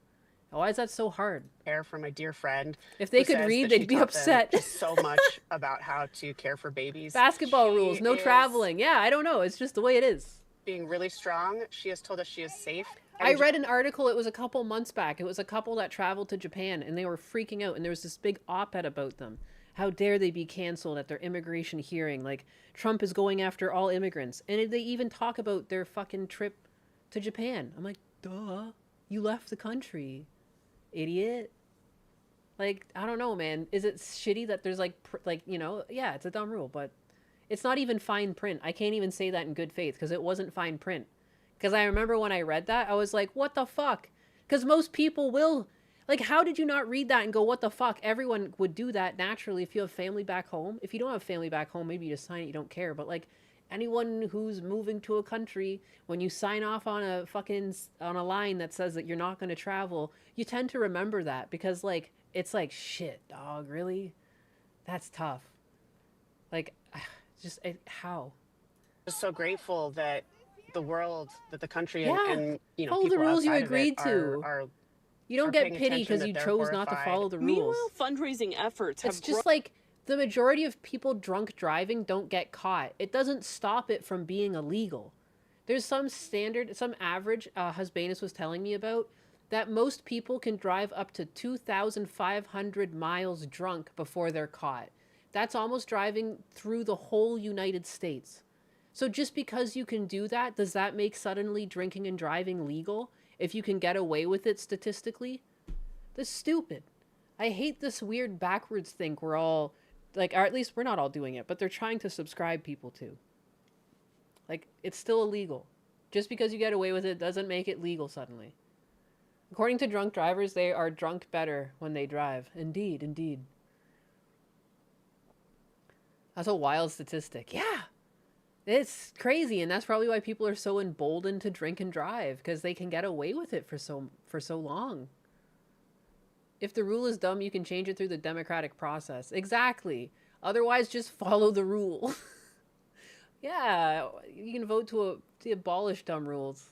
Why is that so hard? Care for my dear friend. If they who could says read, that they'd she be taught them upset. just so much about how to care for babies. Basketball She rules, no is traveling. Yeah, I don't know. It's just the way it is. Being really strong. She has told us she is safe. I read an article, it was a couple months back. It was a couple that traveled to Japan and they were freaking out and there was this big op-ed about them. How dare they be canceled at their immigration hearing? Like, Trump is going after all immigrants. And they even talk about their fucking trip to Japan. I'm like, duh. You left the country, idiot. Like, I don't know, man. Is it shitty that there's like, you know, yeah, it's a dumb rule, but it's not even fine print. I can't even say that in good faith because it wasn't fine print. Because I remember when I read that, I was like, what the fuck? Because most people will. Like, how did you not read that and go, what the fuck? Everyone would do that naturally if you have family back home. If you don't have family back home, maybe you just sign it, you don't care. But, like, anyone who's moving to a country, when you sign off on a fucking, on a line that says that you're not going to travel, you tend to remember that. Because, like, it's like, shit, dog, really? That's tough. Like, just, how? Just so grateful that the world, that the country, Yeah. and you know, Follow the people rules you outside of it agreed to. are You don't are get paying pity attention, because that you they're chose not to horrified. follow the rules. Meanwhile, fundraising efforts have It's just like the majority of people drunk driving don't get caught. It doesn't stop it from being illegal. There's some standard, some average, Husbanus was telling me about, that most people can drive up to 2,500 miles drunk before they're caught. That's almost driving through the whole United States. So just because you can do that, does that make suddenly drinking and driving legal? If you can get away with it statistically? That's stupid. I hate this weird backwards thing we're all, like, or at least we're not all doing it, but they're trying to subscribe people to. Like, it's still illegal. Just because you get away with it doesn't make it legal suddenly. According to drunk drivers, they are drunk better when they drive. Indeed, indeed. That's a wild statistic. Yeah. It's crazy, and that's probably why people are so emboldened to drink and drive, because they can get away with it for so long. If the rule is dumb, you can change it through the democratic process. Exactly. Otherwise, just follow the rule. Yeah, you can vote to abolish dumb rules.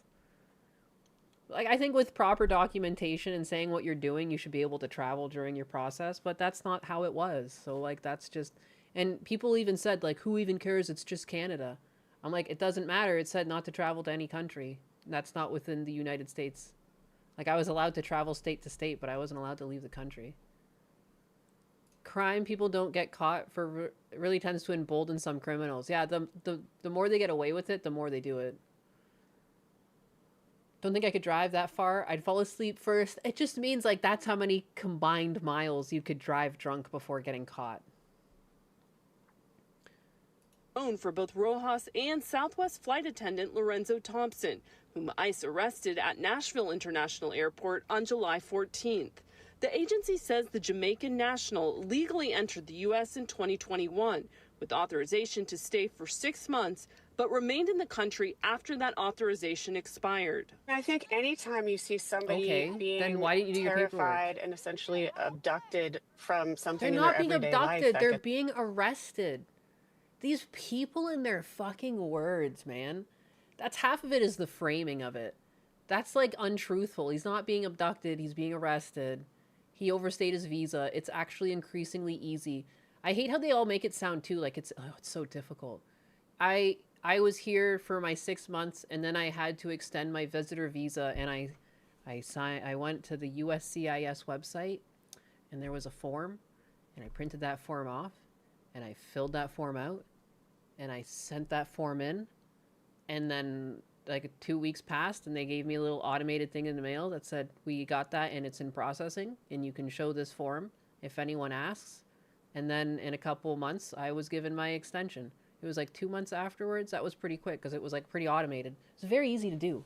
Like, I think with proper documentation and saying what you're doing, you should be able to travel during your process, but that's not how it was. So, like, that's just... And people even said, like, who even cares? It's just Canada. I'm like, it doesn't matter. It said not to travel to any country. That's not within the United States. Like, I was allowed to travel state to state, but I wasn't allowed to leave the country. Crime people don't get caught for really tends to embolden some criminals. Yeah, the more they get away with it, the more they do it. Don't think I could drive that far. I'd fall asleep first. It just means, like, that's how many combined miles you could drive drunk before getting caught. for both Rojas and Southwest flight attendant Lorenzo Thompson, whom ICE arrested at Nashville International Airport on July 14th. The agency says the Jamaican national legally entered the U.S. in 2021 with authorization to stay for 6 months, but remained in the country after that authorization expired. I think anytime you see somebody being then why didn't you do your paperwork? terrified and essentially abducted from something They're in not their being everyday abducted. life, that They're gets- being arrested. These people and their fucking words, man. That's half of it is the framing of it. That's like untruthful. He's not being abducted. He's being arrested. He overstayed his visa. It's actually increasingly easy. I hate how they all make it sound too like it's so difficult. I was here for my 6 months and then I had to extend my visitor visa and I went to the USCIS website and there was a form and I printed that form off and I filled that form out and I sent that form in and then like 2 weeks passed and they gave me a little automated thing in the mail that said, we got that and it's in processing and you can show this form if anyone asks. And then in a couple months, I was given my extension. It was like 2 months afterwards. That was pretty quick because it was like pretty automated. It's very easy to do.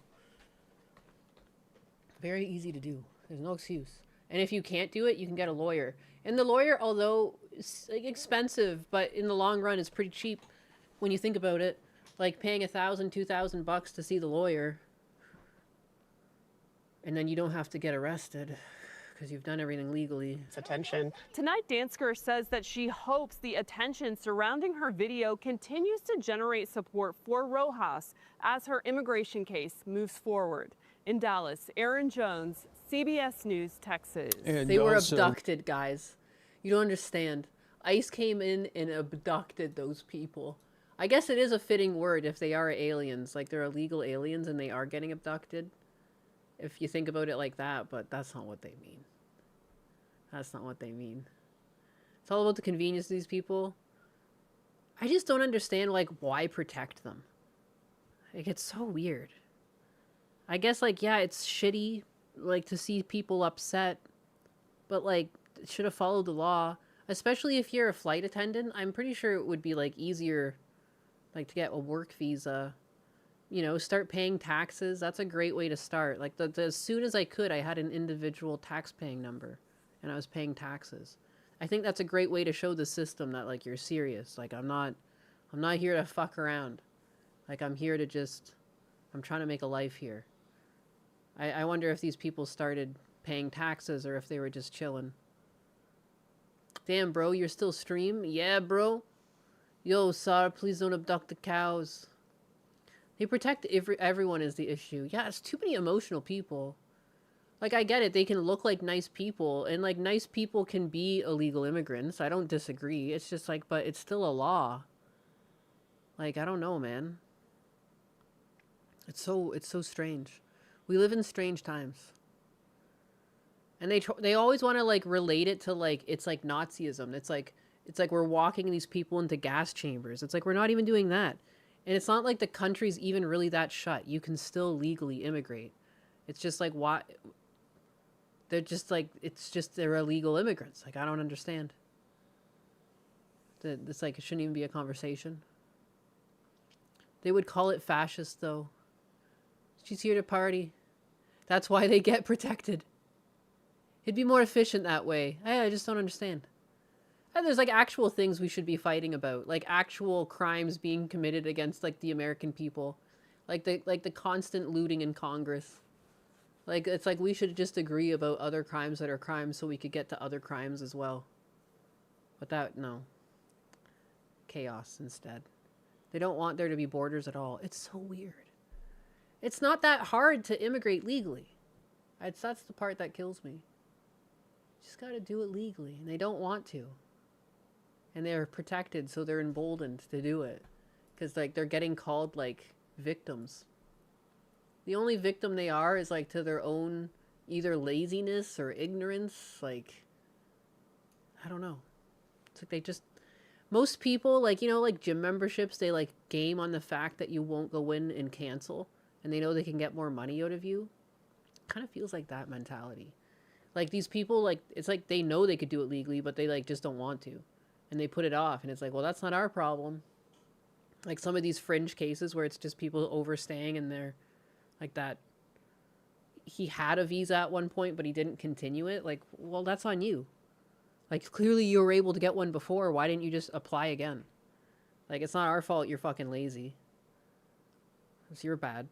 Very easy to do. There's no excuse. And if you can't do it, you can get a lawyer. And the lawyer, although it's like expensive, but in the long run, is pretty cheap when you think about it. Like paying $1,000, $2,000 to see the lawyer, and then you don't have to get arrested because you've done everything legally. It's attention. Tonight, Dansker says that she hopes the attention surrounding her video continues to generate support for Rojas as her immigration case moves forward. In Dallas, Aaron Jones, CBS News, Texas. And They were also- abducted, guys. You don't understand. ICE came in and abducted those people. I guess it is a fitting word if they are aliens. Like, they're illegal aliens and they are getting abducted. If you think about it like that, but that's not what they mean. That's not what they mean. It's all about the convenience of these people. I just don't understand, like, why protect them? Like, it's so weird. I guess, like, yeah, it's shitty, like, to see people upset, but, like, should have followed the law. Especially if you're a flight attendant, I'm pretty sure it would be, like, easier, like, to get a work visa. You know, start paying taxes. That's a great way to start. Like, as soon as I could, I had an individual tax-paying number, and I was paying taxes. I think that's a great way to show the system that, like, you're serious. Like, I'm not here to fuck around. Like, I'm here to just, I'm trying to make a life here. I wonder if these people started paying taxes or if they were just chilling. Damn, bro, you're still stream? Yeah, bro. Yo, Sarah, please don't abduct the cows. They protect everyone is the issue. Yeah, it's too many emotional people. Like, I get it. They can look like nice people, and, like, nice people can be illegal immigrants. I don't disagree. It's just, like, but it's still a law. Like, I don't know, man. It's so strange. We live in strange times. And they always want to, like, relate it to, like, it's like Nazism. It's like we're walking these people into gas chambers. It's like we're not even doing that. And it's not like the country's even really that shut. You can still legally immigrate. It's just like, why? They're just like, it's just they're illegal immigrants. Like, I don't understand. It's like, it shouldn't even be a conversation. They would call it fascist, though. She's here to party. That's why they get protected. It'd be more efficient that way. I just don't understand. And there's, like, actual things we should be fighting about. Like, actual crimes being committed against, like, the American people. Like the constant looting in Congress. Like, it's like we should just agree about other crimes that are crimes so we could get to other crimes as well. But that, no. Chaos instead. They don't want there to be borders at all. It's so weird. It's not that hard to immigrate legally. That's the part that kills me. You just gotta do it legally, and they don't want to. And they're protected, so they're emboldened to do it. Because, like, they're getting called, like, victims. The only victim they are is, like, to their own either laziness or ignorance. Like, I don't know. It's like they just... Most people, like, you know, like, gym memberships, they, like, game on the fact that you won't go in and cancel. And they know they can get more money out of you. Kind of feels like that mentality. Like, these people, like, it's like they know they could do it legally, but they, like, just don't want to. And they put it off. And it's like, well, that's not our problem. Like, some of these fringe cases where it's just people overstaying and they're like that. He had a visa at one point, but he didn't continue it. Like, well, that's on you. Like, clearly you were able to get one before. Why didn't you just apply again? Like, it's not our fault you're fucking lazy. It's your bad.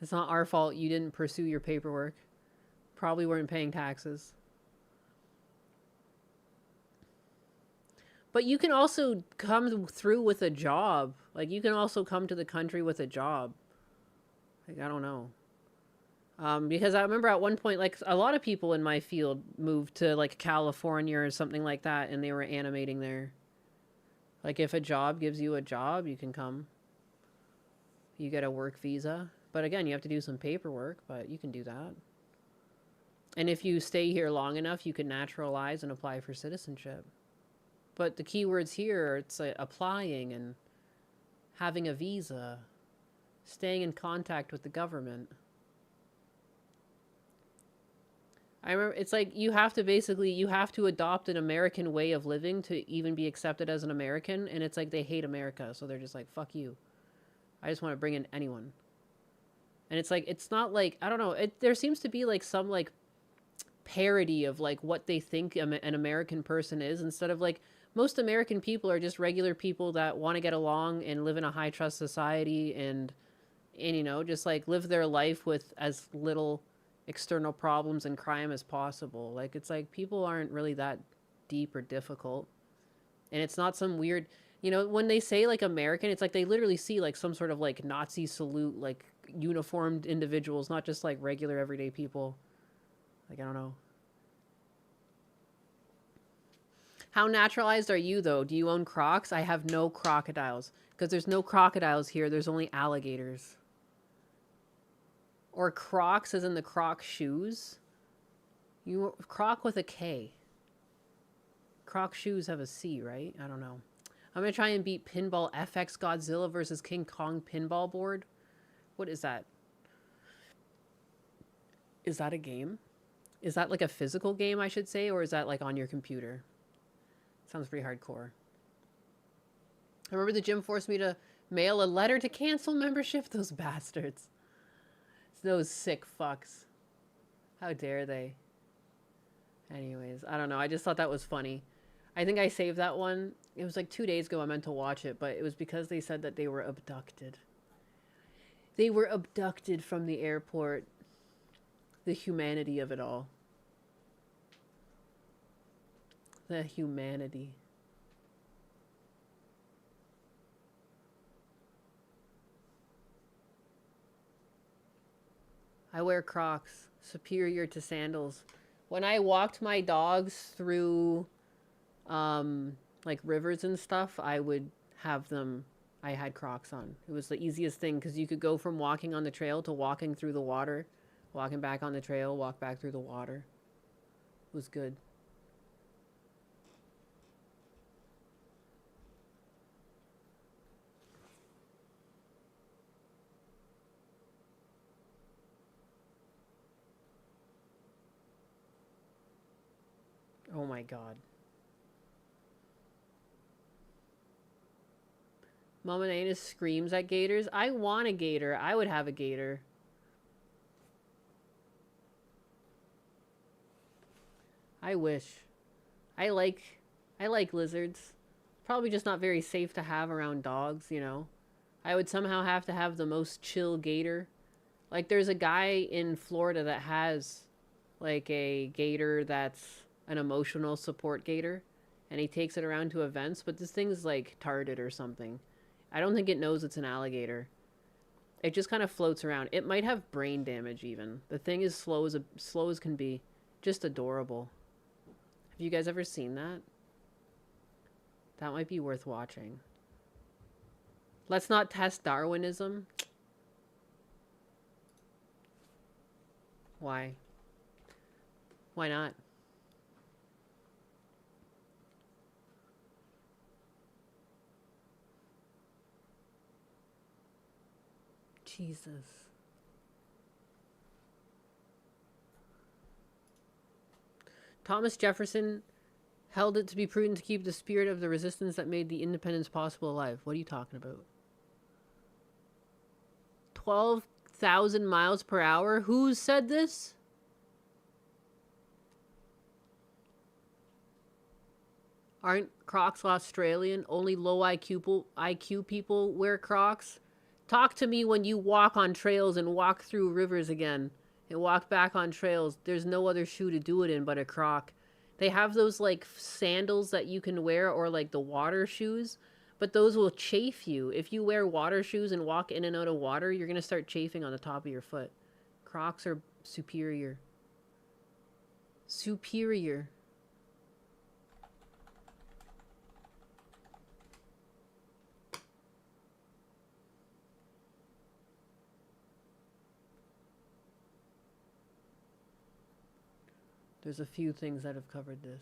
It's not our fault you didn't pursue your paperwork. Probably weren't paying taxes. But you can also come through with a job. Like, you can also come to the country with a job. Like, I don't know. Because I remember at one point, like, a lot of people in my field moved to, like, California or something like that, and they were animating there. Like, if a job gives you a job, you can come. You get a work visa. But again, you have to do some paperwork, but you can do that. And if you stay here long enough, you can naturalize and apply for citizenship. But the keywords here, it's like applying and having a visa, staying in contact with the government. I remember it's like you have to adopt an American way of living to even be accepted as an American, and it's like they hate America, so they're just like, fuck you. I just want to bring in anyone. And it's like, it's not like, I don't know, there seems to be like some like parody of like what they think an American person is, instead of like, most American people are just regular people that want to get along and live in a high trust society and you know, just like live their life with as little external problems and crime as possible. Like, it's like people aren't really that deep or difficult. And it's not some weird, you know, when they say like American, it's like they literally see like some sort of like Nazi salute, like uniformed individuals, not just like regular everyday people. Like, I don't know. How naturalized are you though? Do you own crocs? I have no crocodiles. Because there's no crocodiles here, there's only alligators. Or Crocs as in the Croc shoes. You Croc with a K. Croc shoes have a C, right? I don't know. I'm gonna try and beat Pinball FX Godzilla versus King Kong pinball board. What is that? Is that a game? Is that like a physical game, I should say, or is that like on your computer? Sounds pretty hardcore. I remember the gym forced me to mail a letter to cancel membership. Those bastards. Those sick fucks. How dare they? Anyways, I don't know. I just thought that was funny. I think I saved that one. It was like 2 days ago I meant to watch it, but it was because they said that they were abducted. They were abducted from the airport. The humanity of it all. The humanity. I wear Crocs, superior to sandals. When I walked my dogs through, like rivers and stuff, I would have them, I had Crocs on. It was the easiest thing because you could go from walking on the trail to walking through the water, walking back on the trail, walk back through the water. It was good. Oh my god. Mama Nana screams at gators. I want a gator. I would have a gator. I wish. I like lizards. Probably just not very safe to have around dogs, you know. I would somehow have to have the most chill gator. Like, there's a guy in Florida that has like a gator that's an emotional support gator, and he takes it around to events, but this thing's like tarded or something. I don't think it knows it's an alligator. It just kind of floats around. It might have brain damage even. The thing is slow as can be. Just adorable. Have you guys ever seen that? That might be worth watching. Let's not test Darwinism. Why? Why not? Jesus. Thomas Jefferson held it to be prudent to keep the spirit of the resistance that made the independence possible alive. What are you talking about? 12,000 miles per hour? Who said this? Aren't Crocs Australian? Only low IQ people wear Crocs? Talk to me when you walk on trails and walk through rivers again and walk back on trails. There's no other shoe to do it in but a Croc. They have those like sandals that you can wear, or like the water shoes, but those will chafe you. If you wear water shoes and walk in and out of water, you're going to start chafing on the top of your foot. Crocs are superior. Superior. There's a few things that have covered this.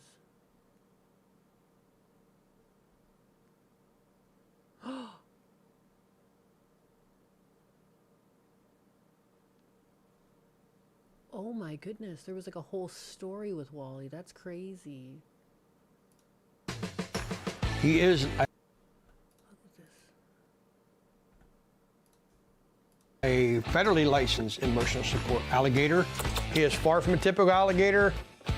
Oh my goodness, there was like a whole story with Wally. That's crazy. He is a federally licensed emotional support alligator. He is far from a typical alligator.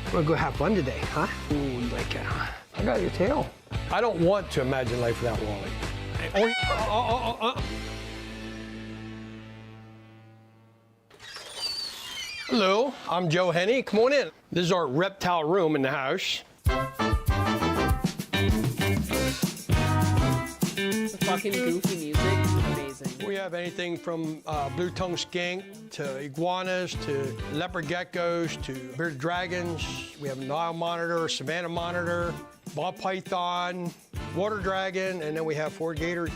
We're gonna go have fun today, huh? Ooh, you like it, huh? I got your tail. I don't want to imagine life without Wally. Hello, I'm Joe Henney. Come on in. This is our reptile room in the house. The fucking goofy music, amazing. We have anything from blue-tongued skink to iguanas to leopard geckos to bearded dragons. We have a Nile monitor, Savannah monitor, ball python, water dragon, and then we have 4 gators.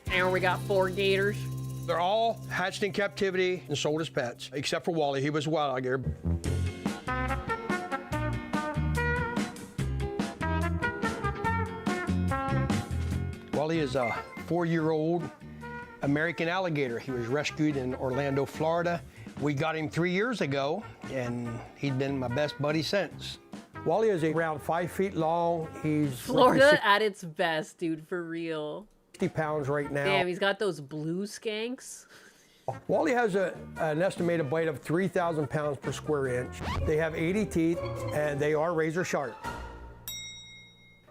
And we got 4 gators. They're all hatched in captivity and sold as pets, except for Wally. He was a wild alligator. Wally is a 4-year-old American alligator. He was rescued in Orlando, Florida. We got him 3 years ago, and he's been my best buddy since. Wally is around 5 feet long. He's Florida at its best, dude, for real. 60 pounds right now. Damn, he's got those blue skanks. Wally has an estimated bite of 3,000 pounds per square inch. They have 80 teeth, and they are razor sharp.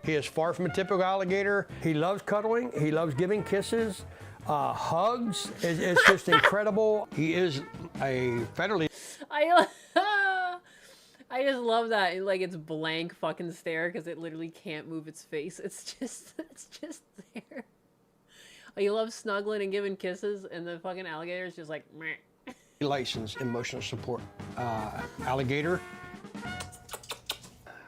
He is far from a typical alligator. He loves cuddling. He loves giving kisses, hugs. It's just incredible. He is a federally... I just love that. Like, it's blank fucking stare because it literally can't move its face. It's just there. You love snuggling and giving kisses, and the fucking alligator is just like, meh. Licensed emotional support alligator.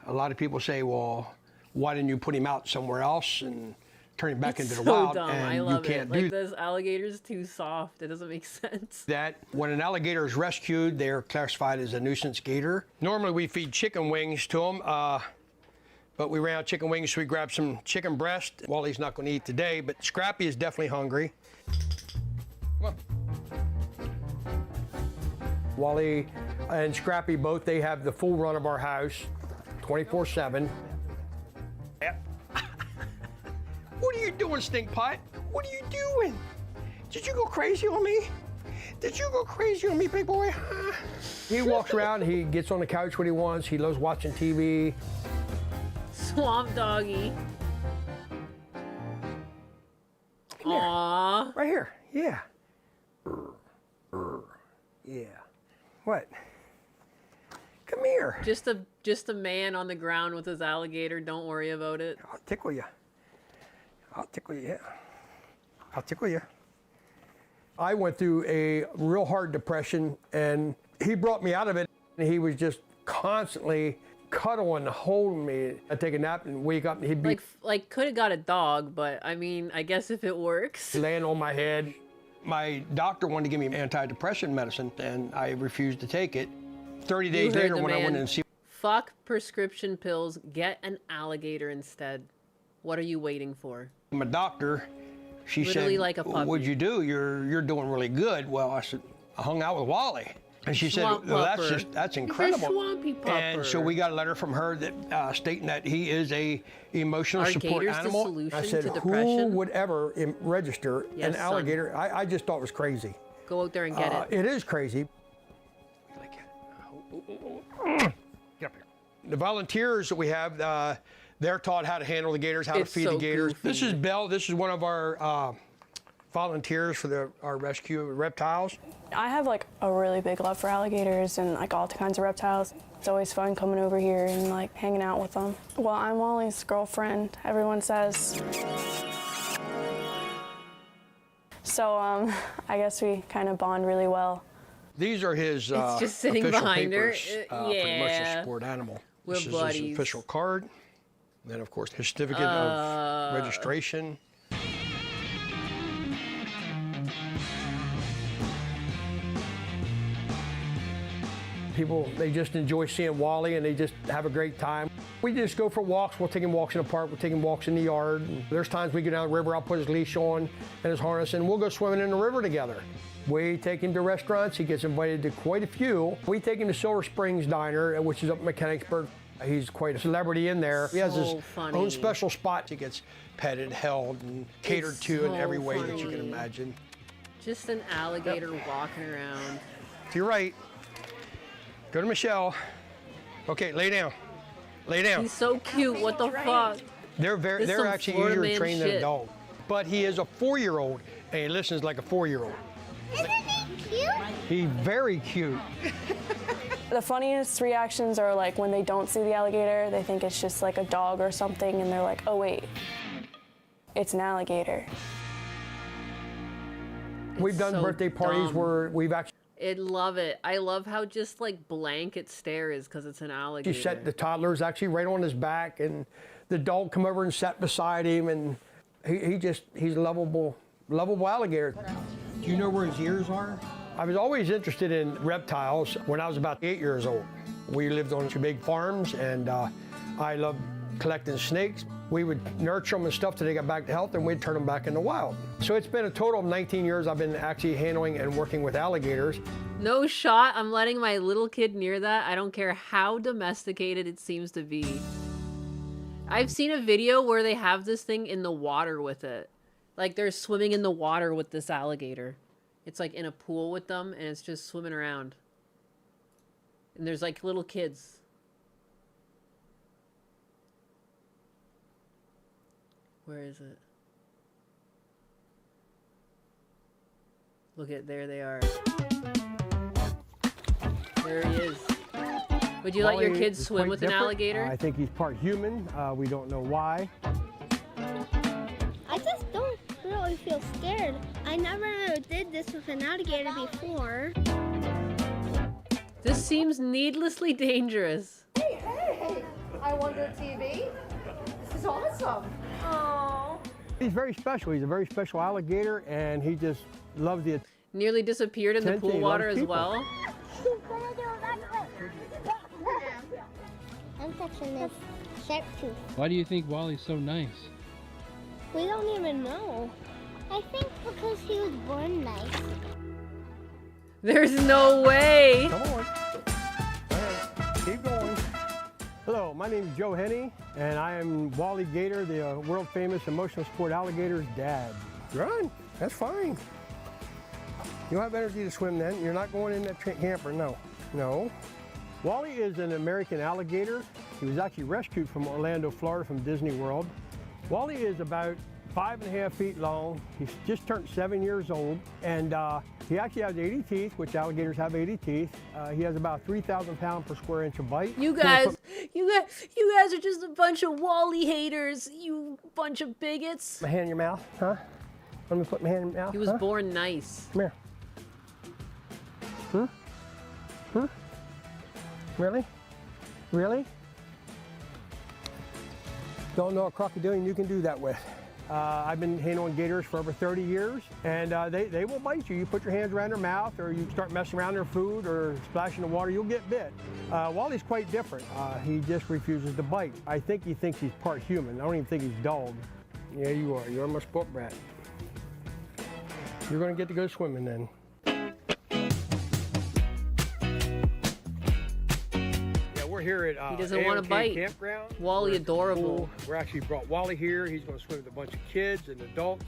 A lot of people say, well, why didn't you put him out somewhere else and turn him back into the wild? Dumb. And I love you can't it. do Like, this alligator's too soft. It doesn't make sense. that. When an alligator is rescued, they're classified as a nuisance gator. Normally, we feed chicken wings to them. But we ran out of chicken wings, so we grabbed some chicken breast. Wally's not going to eat today, but Scrappy is definitely hungry. Come on. Wally and Scrappy both, they have the full run of our house, 24/7. Yep. What are you doing, Stink Pot? What are you doing? Did you go crazy on me? Did you go crazy on me, big boy? Huh? He walks around, he gets on the couch when he wants, he loves watching TV. Swamp doggy. Aww. Right here, yeah. Yeah. What? Come here. Just a man on the ground with his alligator. Don't worry about it. I'll tickle you. I'll tickle you, yeah. I'll tickle you. I went through a real hard depression, and he brought me out of it. And he was just constantly cuddling, holding me. I'd take a nap and wake up, and he'd be like could have got a dog, but I mean, I guess if it works. laying on my head. My doctor wanted to give me antidepressant medicine, and I refused to take it. 30 days later, when I went in and see... Fuck prescription pills. Get an alligator instead. What are you waiting for? my doctor, she Literally said, like a puppy. what'd you do? You're doing really good. Well, I said, I hung out with Wally. And she said, well, that's incredible. Swampy pupper. And so we got a letter from her that stating that he is a emotional support animal. I said, who would ever register an alligator? I just thought it was crazy. Go out there and get it. It is crazy. Get up here. The volunteers that we have, they're taught how to handle the gators, how to feed the gators. Goofy. This is Belle. This is one of our volunteers for our rescue of reptiles. I have like a really big love for alligators and like all kinds of reptiles. It's always fun coming over here and like hanging out with them. Well, I'm Wally's girlfriend, everyone says. So I guess we kind of bond really well. These are his it's just sitting official behind papers her. for the emotional support animal. We're this is buddies. his official card. And then, of course, his certificate of registration. People, they just enjoy seeing Wally and they just have a great time. We just go for walks. We'll take him walks in the park. We'll take him walks in the yard. And there's times we go down the river. I'll put his leash on and his harness, and we'll go swimming in the river together. We take him to restaurants. He gets invited to quite a few. We take him to Silver Springs Diner, which is up in Mechanicsburg. He's quite a celebrity in there. He has his own special spot. He gets petted, held, and catered to in every way that you can imagine. Just an alligator walking around. To your right. Go to Michelle. Okay, lay down. Lay down. He's so cute. What the fuck? They're actually easier to train than a dog. But he is a 4-year-old, and he listens like a 4-year-old. Isn't he cute? He's very cute. The funniest reactions are like when they don't see the alligator, they think it's just like a dog or something, and they're like, oh wait, it's an alligator. We've done birthday parties where we've actually... I love it. I love how just like blanket stare is because it's an alligator. He set the toddlers actually right on his back, and the dog come over and sat beside him, and he's a lovable alligator. Do you know where his ears are? I was always interested in reptiles when I was about 8 years old. We lived on 2 big farms, and I loved collecting snakes. We would nurture them and stuff till they got back to health, and we'd turn them back in the wild. So it's been a total of 19 years I've been actually handling and working with alligators. No shot. I'm letting my little kid near that. I don't care how domesticated it seems to be. I've seen a video where they have this thing in the water with it. Like they're swimming in the water with this alligator. It's like in a pool with them, and it's just swimming around. And there's like little kids. Where is it? Look at, there they are. There he is. Would you let your kids swim with an alligator? I think he's part human. We don't know why. I just don't really feel scared. I never did this with an alligator before. This seems needlessly dangerous. Hey! I Wonder TV. This is awesome. Oh. He's very special. He's a very special alligator, and he just loves the Nearly disappeared in the attention. pool He water loves as people. well. I'm touching this shark tooth. Why do you think Wally's so nice? We don't even know. I think because he was born nice. There's no way. Come on. All right. Keep going. Hello, my name is Joe Henney, and I am Wally Gator, the world-famous emotional sport alligator's dad. Run. That's fine. You don't have energy to swim then. You're not going in that camper, no. No. Wally is an American alligator. He was actually rescued from Orlando, Florida from Disney World. Wally is about 5.5 feet long. He's just turned 7 years old, and he actually has 80 teeth, which alligators have 80 teeth. He has about 3,000 pounds per square inch of bite. You guys are just a bunch of Wally haters. You bunch of bigots. My hand in your mouth, huh? Let me put my hand in your mouth. He was born nice. Come here. Really? Really? Don't know a crocodilian you can do that with. I've been handling gators for over 30 years, and they will bite you. You put your hands around their mouth, or you start messing around their food or splashing the water, you'll get bit. Wally's quite different. He just refuses to bite. I think he thinks he's part human. I don't even think he's dog. Yeah, you are. You're my sport brat. You're going to get to go swimming then. We're here at he doesn't want to bite. Campground. Wally adorable. We're actually brought Wally here. He's going to swim with a bunch of kids and adults.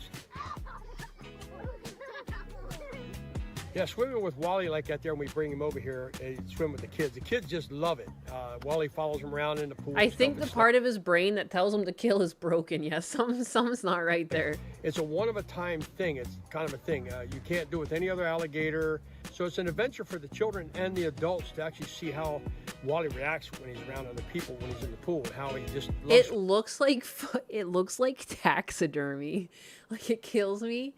Yeah, swimming with Wally like that there, when we bring him over here, they swim with the kids. The kids just love it. Wally follows him around in the pool. I think the part of his brain that tells him to kill is broken. Yes, something's not right there. It's a one-of-a-time thing. It's kind of a thing. You can't do it with any other alligator. So it's an adventure for the children and the adults to actually see how Wally reacts when he's around other people, when he's in the pool, and how he just loves it looks like taxidermy. Like, it kills me.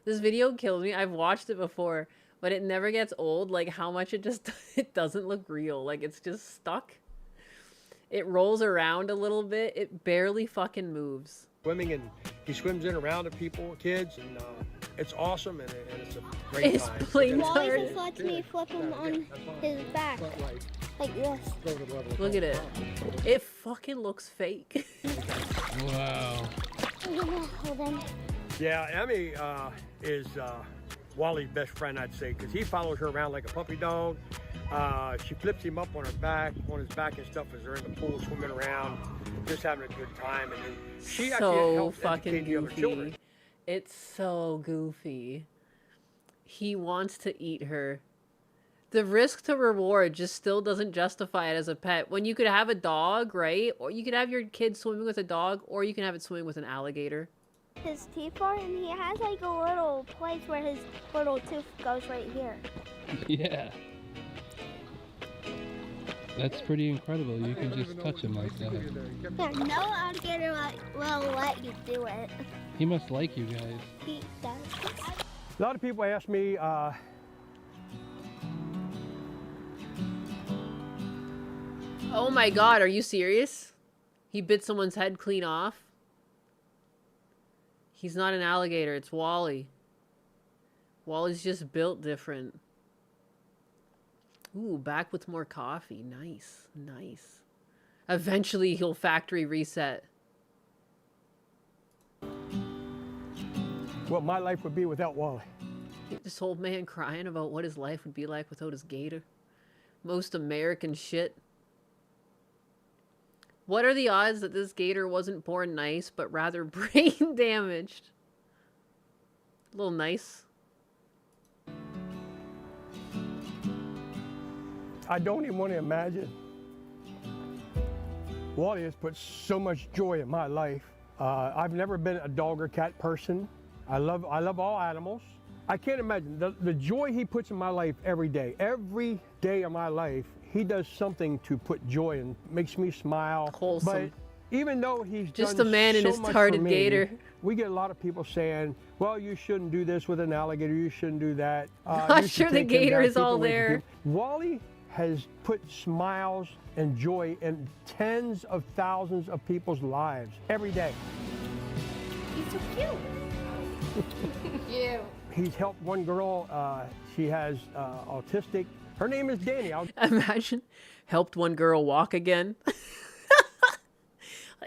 This video kills me. I've watched it before, but it never gets old. Like, how much it doesn't look real. Like, it's just stuck. It rolls around a little bit. It barely fucking moves. Swimming, and he swims in around the people, kids, and it's awesome, and it's a great time. Plain Wally just lets me flip him on his back. Like this. Look at it. It fucking looks fake. Wow. Hold on. Yeah, Emmy is Wally's best friend, I'd say, because he follows her around like a puppy dog. She flips him up on his back and stuff as they're in the pool swimming around, just having a good time. And then she actually So helps fucking educate the other children. goofy. It's so goofy. He wants to eat her. The risk to reward just still doesn't justify it as a pet. When you could have a dog, right? Or you could have your kid swimming with a dog, or you can have it swimming with an alligator. His teeth are, and he has like a little place where his little tooth goes right here. Yeah. That's pretty incredible. You can just touch him like that. Yeah, no alligator will let you do it. He must like you guys. He does. A lot of people ask me, Oh my god, are you serious? He bit someone's head clean off? He's not an alligator, it's Wally. Wally's just built different. Ooh, back with more coffee. Nice, nice. Eventually he'll factory reset. what my life would be without Wally. This old man crying about what his life would be like without his gator. Most American shit. What are the odds that this gator wasn't born nice, but rather brain damaged? A little nice. I don't even want to imagine. Wally has put so much joy in my life. I've never been a dog or cat person. I love all animals. I can't imagine the joy he puts in my life every day. Every day of my life, he does something to put joy and makes me smile. Wholesome. But even though he's Just done a man so and his much tarted for me, gator. we get a lot of people saying, well, you shouldn't do this with an alligator, you shouldn't do that. Not you should sure the take him gator down, is keep all away from there. him." Wally has put smiles and joy in tens of thousands of people's lives every day. He's so cute. You. He's helped one girl, she has autistic. Her name is Danny. Imagine helped one girl walk again.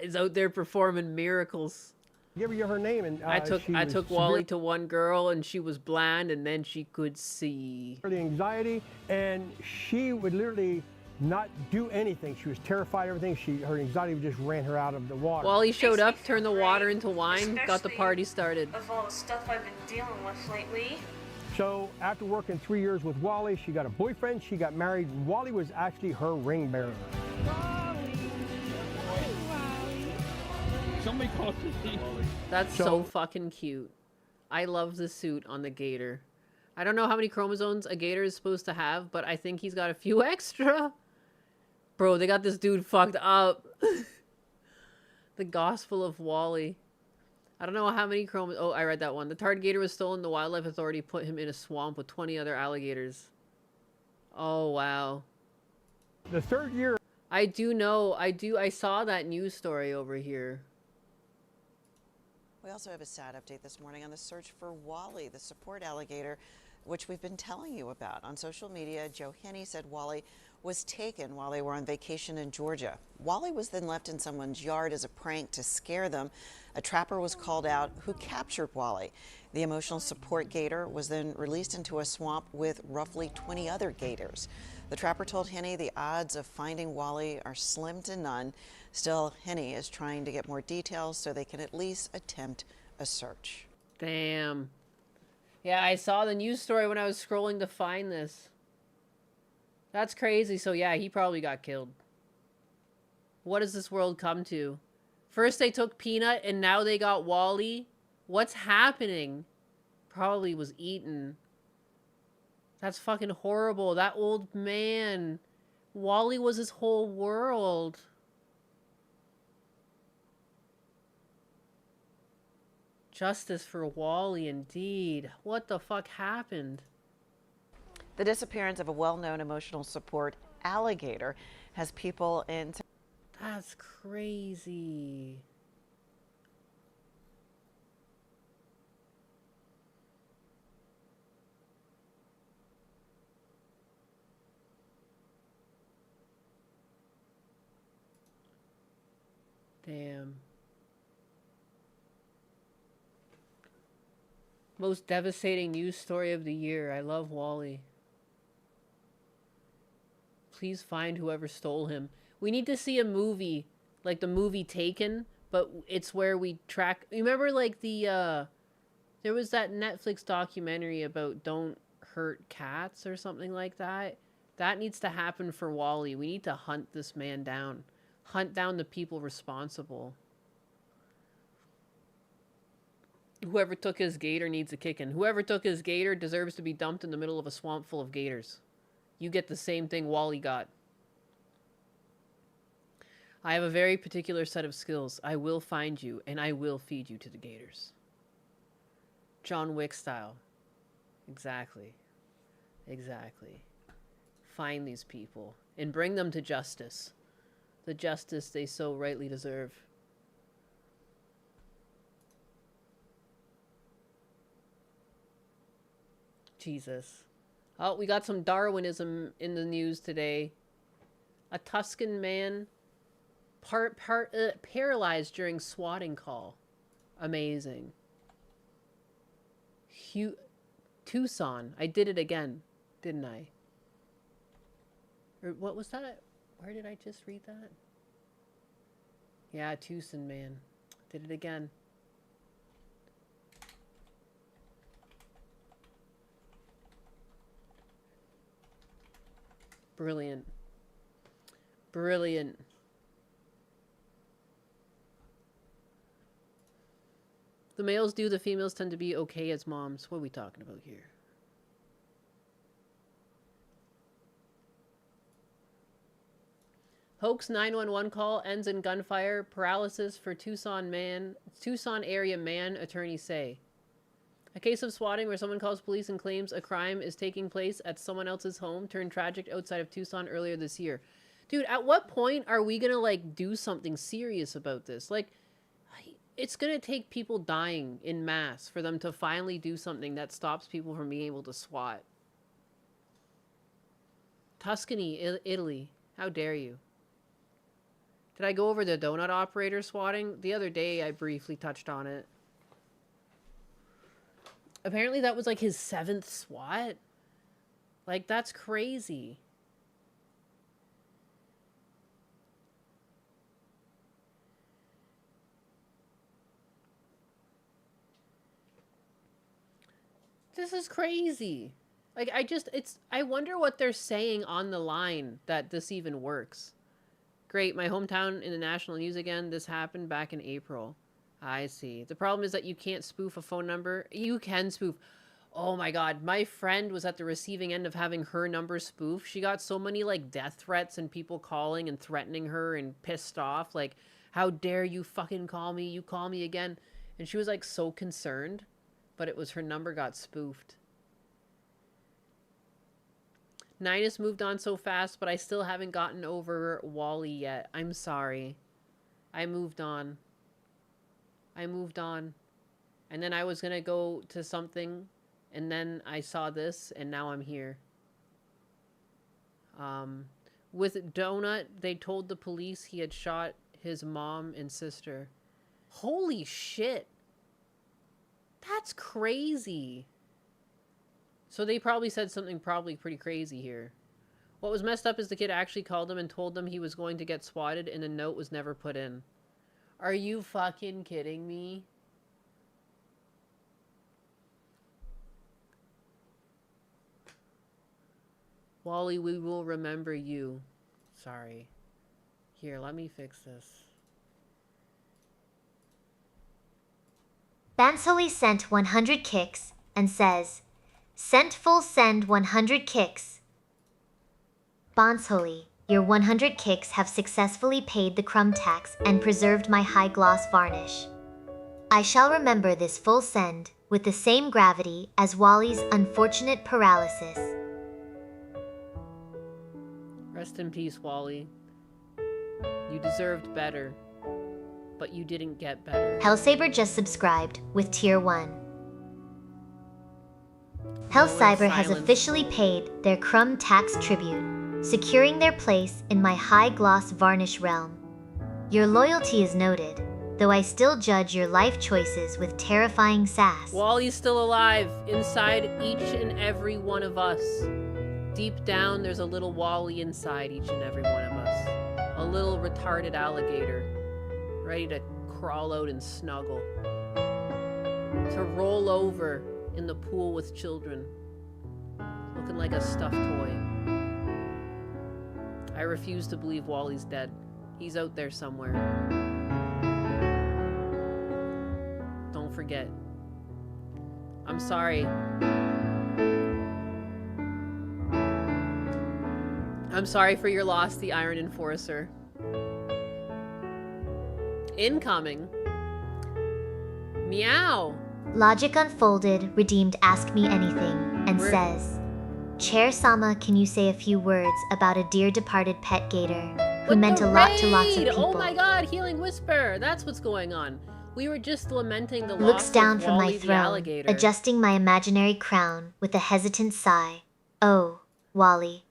He's out there performing miracles. Give you her name, and I took she was Wally to one girl, and she was blind, and then she could see. the anxiety, and she would literally not do anything. She was terrified of everything. Her anxiety just ran her out of the water. Wally showed up, turned the water into wine, got the party started. Of all the stuff I've been dealing with lately. So after working 3 years with Wally, she got a boyfriend, she got married. Wally was actually her ring bearer. Somebody calls his name. That's so fucking cute. I love the suit on the gator. I don't know how many chromosomes a gator is supposed to have, but I think he's got a few extra. Bro, they got this dude fucked up. The Gospel of Wally. I don't know how many chromosomes. Oh, I read that one. The target gator was stolen. The Wildlife Authority put him in a swamp with 20 other alligators. Oh, wow. The third year. I do know. I saw that news story over here. We also have a sad update this morning on the search for Wally, the support alligator, which we've been telling you about. On social media, Joe Henney said Wally was taken while they were on vacation in Georgia. Wally was then left in someone's yard as a prank to scare them. A trapper was called out who captured Wally. The emotional support gator was then released into a swamp with roughly 20 other gators. The trapper told Henney the odds of finding Wally are slim to none. Still, Henney is trying to get more details so they can at least attempt a search. Damn. Yeah, I saw the news story when I was scrolling to find this. That's crazy. So yeah, he probably got killed. What does this world come to? First they took Peanut and now they got Wally. What's happening? Probably was eaten. That's fucking horrible. That old man. Wally was his whole world. Justice for Wally, indeed. What the fuck happened? The disappearance of a well-known emotional support alligator has people in... That's crazy. Damn. Most devastating news story of the year. I love Wally. Please find whoever stole him. We need to see a movie, like the movie Taken, but it's where we track... You remember, like, the, there was that Netflix documentary about Don't Hurt Cats or something like that? That needs to happen for Wally. We need to hunt this man down. Hunt down the people responsible. Whoever took his gator needs a kicking. Whoever took his gator deserves to be dumped in the middle of a swamp full of gators. You get the same thing Wally got. I have a very particular set of skills. I will find you, and I will feed you to the gators. John Wick style. Exactly. Exactly. Find these people, and bring them to justice. The justice they so rightly deserve. Jesus. Oh, we got some Darwinism in the news today. A Tuscan man paralyzed during swatting call. Amazing. Tucson. I did it again, didn't I? Or what was that? Where did I just read that? Yeah, Tucson, man. Did it again. Brilliant. Brilliant. The males do, the females tend to be okay as moms. What are we talking about here? Hoax 911 call ends in gunfire. Paralysis for Tucson area man, attorneys say. A case of swatting where someone calls police and claims a crime is taking place at someone else's home turned tragic outside of Tucson earlier this year. Dude, at what point are we gonna, like, do something serious about this? Like, it's gonna take people dying in mass for them to finally do something that stops people from being able to swat. Tuscany, Italy. How dare you? Did I go over the donut operator swatting? The other day I briefly touched on it. Apparently that was like his 7th SWAT. Like, that's crazy. This is crazy. Like, I wonder what they're saying on the line that this even works. Great, my hometown in the national news again. This happened back in April. I see. The problem is that you can't spoof a phone number. You can spoof. Oh my god, my friend was at the receiving end of having her number spoofed. She got so many, like, death threats and people calling and threatening her and pissed off. Like, how dare you fucking call me? You call me again. And she was, like, so concerned. But it was her number got spoofed. Ninus moved on so fast, but I still haven't gotten over Wally yet. I'm sorry. I moved on. I moved on. And then I was gonna go to something, and then I saw this, and now I'm here. With Donut, they told the police he had shot his mom and sister. Holy shit. That's crazy. So they probably said something probably pretty crazy here. What was messed up is the kid actually called them and told them he was going to get swatted, and a note was never put in. Are you fucking kidding me? Wally, we will remember you. Sorry. Here, let me fix this. Bansoli sent 100 kicks and says, "Sent full send 100 kicks." Bansoli, your 100 kicks have successfully paid the crumb tax and preserved my high gloss varnish. I shall remember this full send with the same gravity as Wally's unfortunate paralysis. Rest in peace, Wally. You deserved better, but you didn't get better. Hellsaber just subscribed with Tier 1. Hellsaber has officially paid their crumb tax tribute, securing their place in my high gloss varnish realm. Your loyalty is noted, though I still judge your life choices with terrifying sass. Wally's still alive, inside each and every one of us. Deep down, there's a little Wally inside each and every one of us. A little retarded alligator, ready to crawl out and snuggle. To roll over in the pool with children, looking like a stuffed toy. I refuse to believe Wally's dead. He's out there somewhere. Don't forget. I'm sorry. I'm sorry for your loss, the Iron Enforcer. Incoming. Meow. Logic Unfolded redeemed Ask Me Anything and says, Chair Sama, can you say a few words about a dear departed pet gator who meant a lot to lots of Raid! people? Oh my god, Healing Whisper. That's what's going on. We were just lamenting the Looks loss down of from Wally my the throne, alligator. adjusting my imaginary crown with a hesitant sigh. Oh, Wally.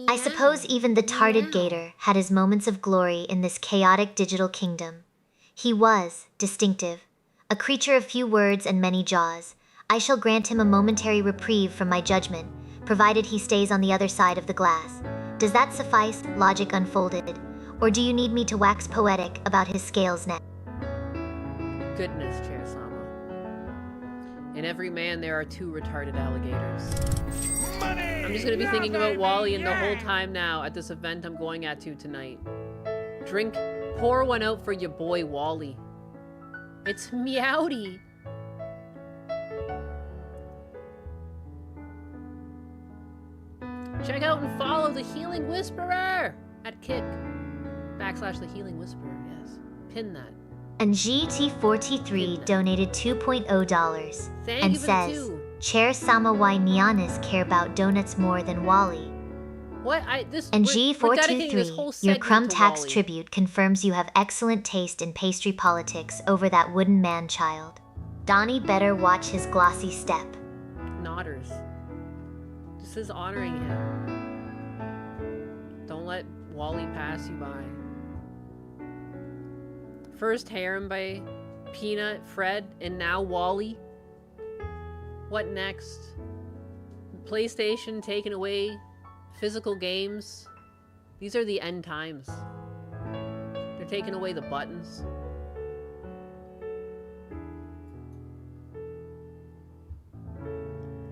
I suppose even the tarded gator had his moments of glory in this chaotic digital kingdom. He was distinctive, a creature of few words and many jaws. I shall grant him a momentary reprieve from my judgment, provided he stays on the other side of the glass. Does that suffice, Logic Unfolded? Or do you need me to wax poetic about his scales next? Goodness, Chair Sama. In every man there are 2 retarded alligators. I'm just gonna be thinking about Wally and the whole time now at this event I'm going at tonight. Pour one out for your boy Wally. It's Meowdy. Check out and follow the Healing Whisperer at Kick. / the Healing Whisperer, yes. Pin that. And GT43 donated $2.0 Thank and you for the says, 2. Chair Sama, why Nyanas care about donuts more than Wally? What? And we're dedicating this whole G423, your segment crumb to tax Wally. tribute confirms you have excellent taste in pastry politics over that wooden man-child. Donnie better watch his glossy step. Nodders. This is honoring him. Don't let Wally pass you by. First harem by Peanut, Fred, and now Wally. What next? PlayStation taking away physical games. These are the end times. They're taking away the buttons.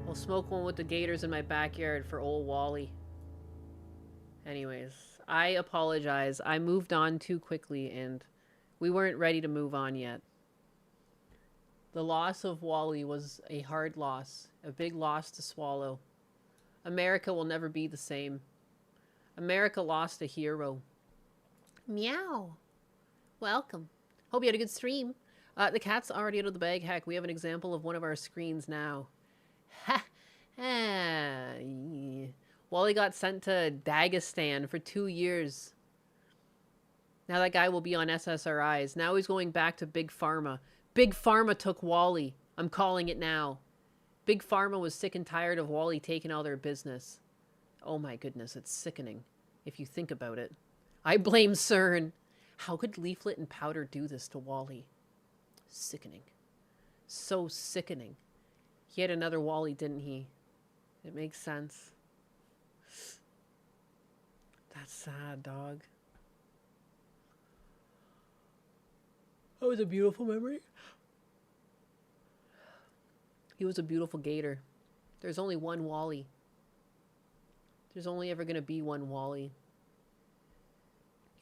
I'll smoke one with the gators in my backyard for old Wally. Anyways, I apologize. I moved on too quickly and we weren't ready to move on yet. The loss of Wally was a hard loss, a big loss to swallow. America will never be the same. America lost a hero. Meow. Welcome. Hope you had a good stream. The cat's already out of the bag. Heck, we have an example of one of our screens now. Ha! Wally got sent to Dagestan for 2 years. Now that guy will be on SSRIs. Now he's going back to Big Pharma. Big Pharma took Wally. I'm calling it now. Big Pharma was sick and tired of Wally taking all their business. Oh my goodness, it's sickening if you think about it. I blame CERN. How could Leaflet and Powder do this to Wally? Sickening. So sickening. He had another Wally, didn't he? It makes sense. That's sad, dog. That was a beautiful memory. He was a beautiful gator. There's only one Wally. There's only ever going to be one Wally.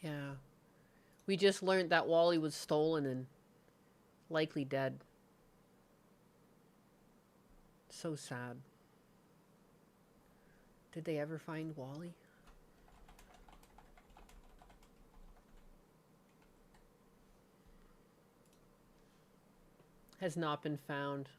Yeah. We just learned that Wally was stolen and likely dead. So sad. Did they ever find Wally? Has not been found.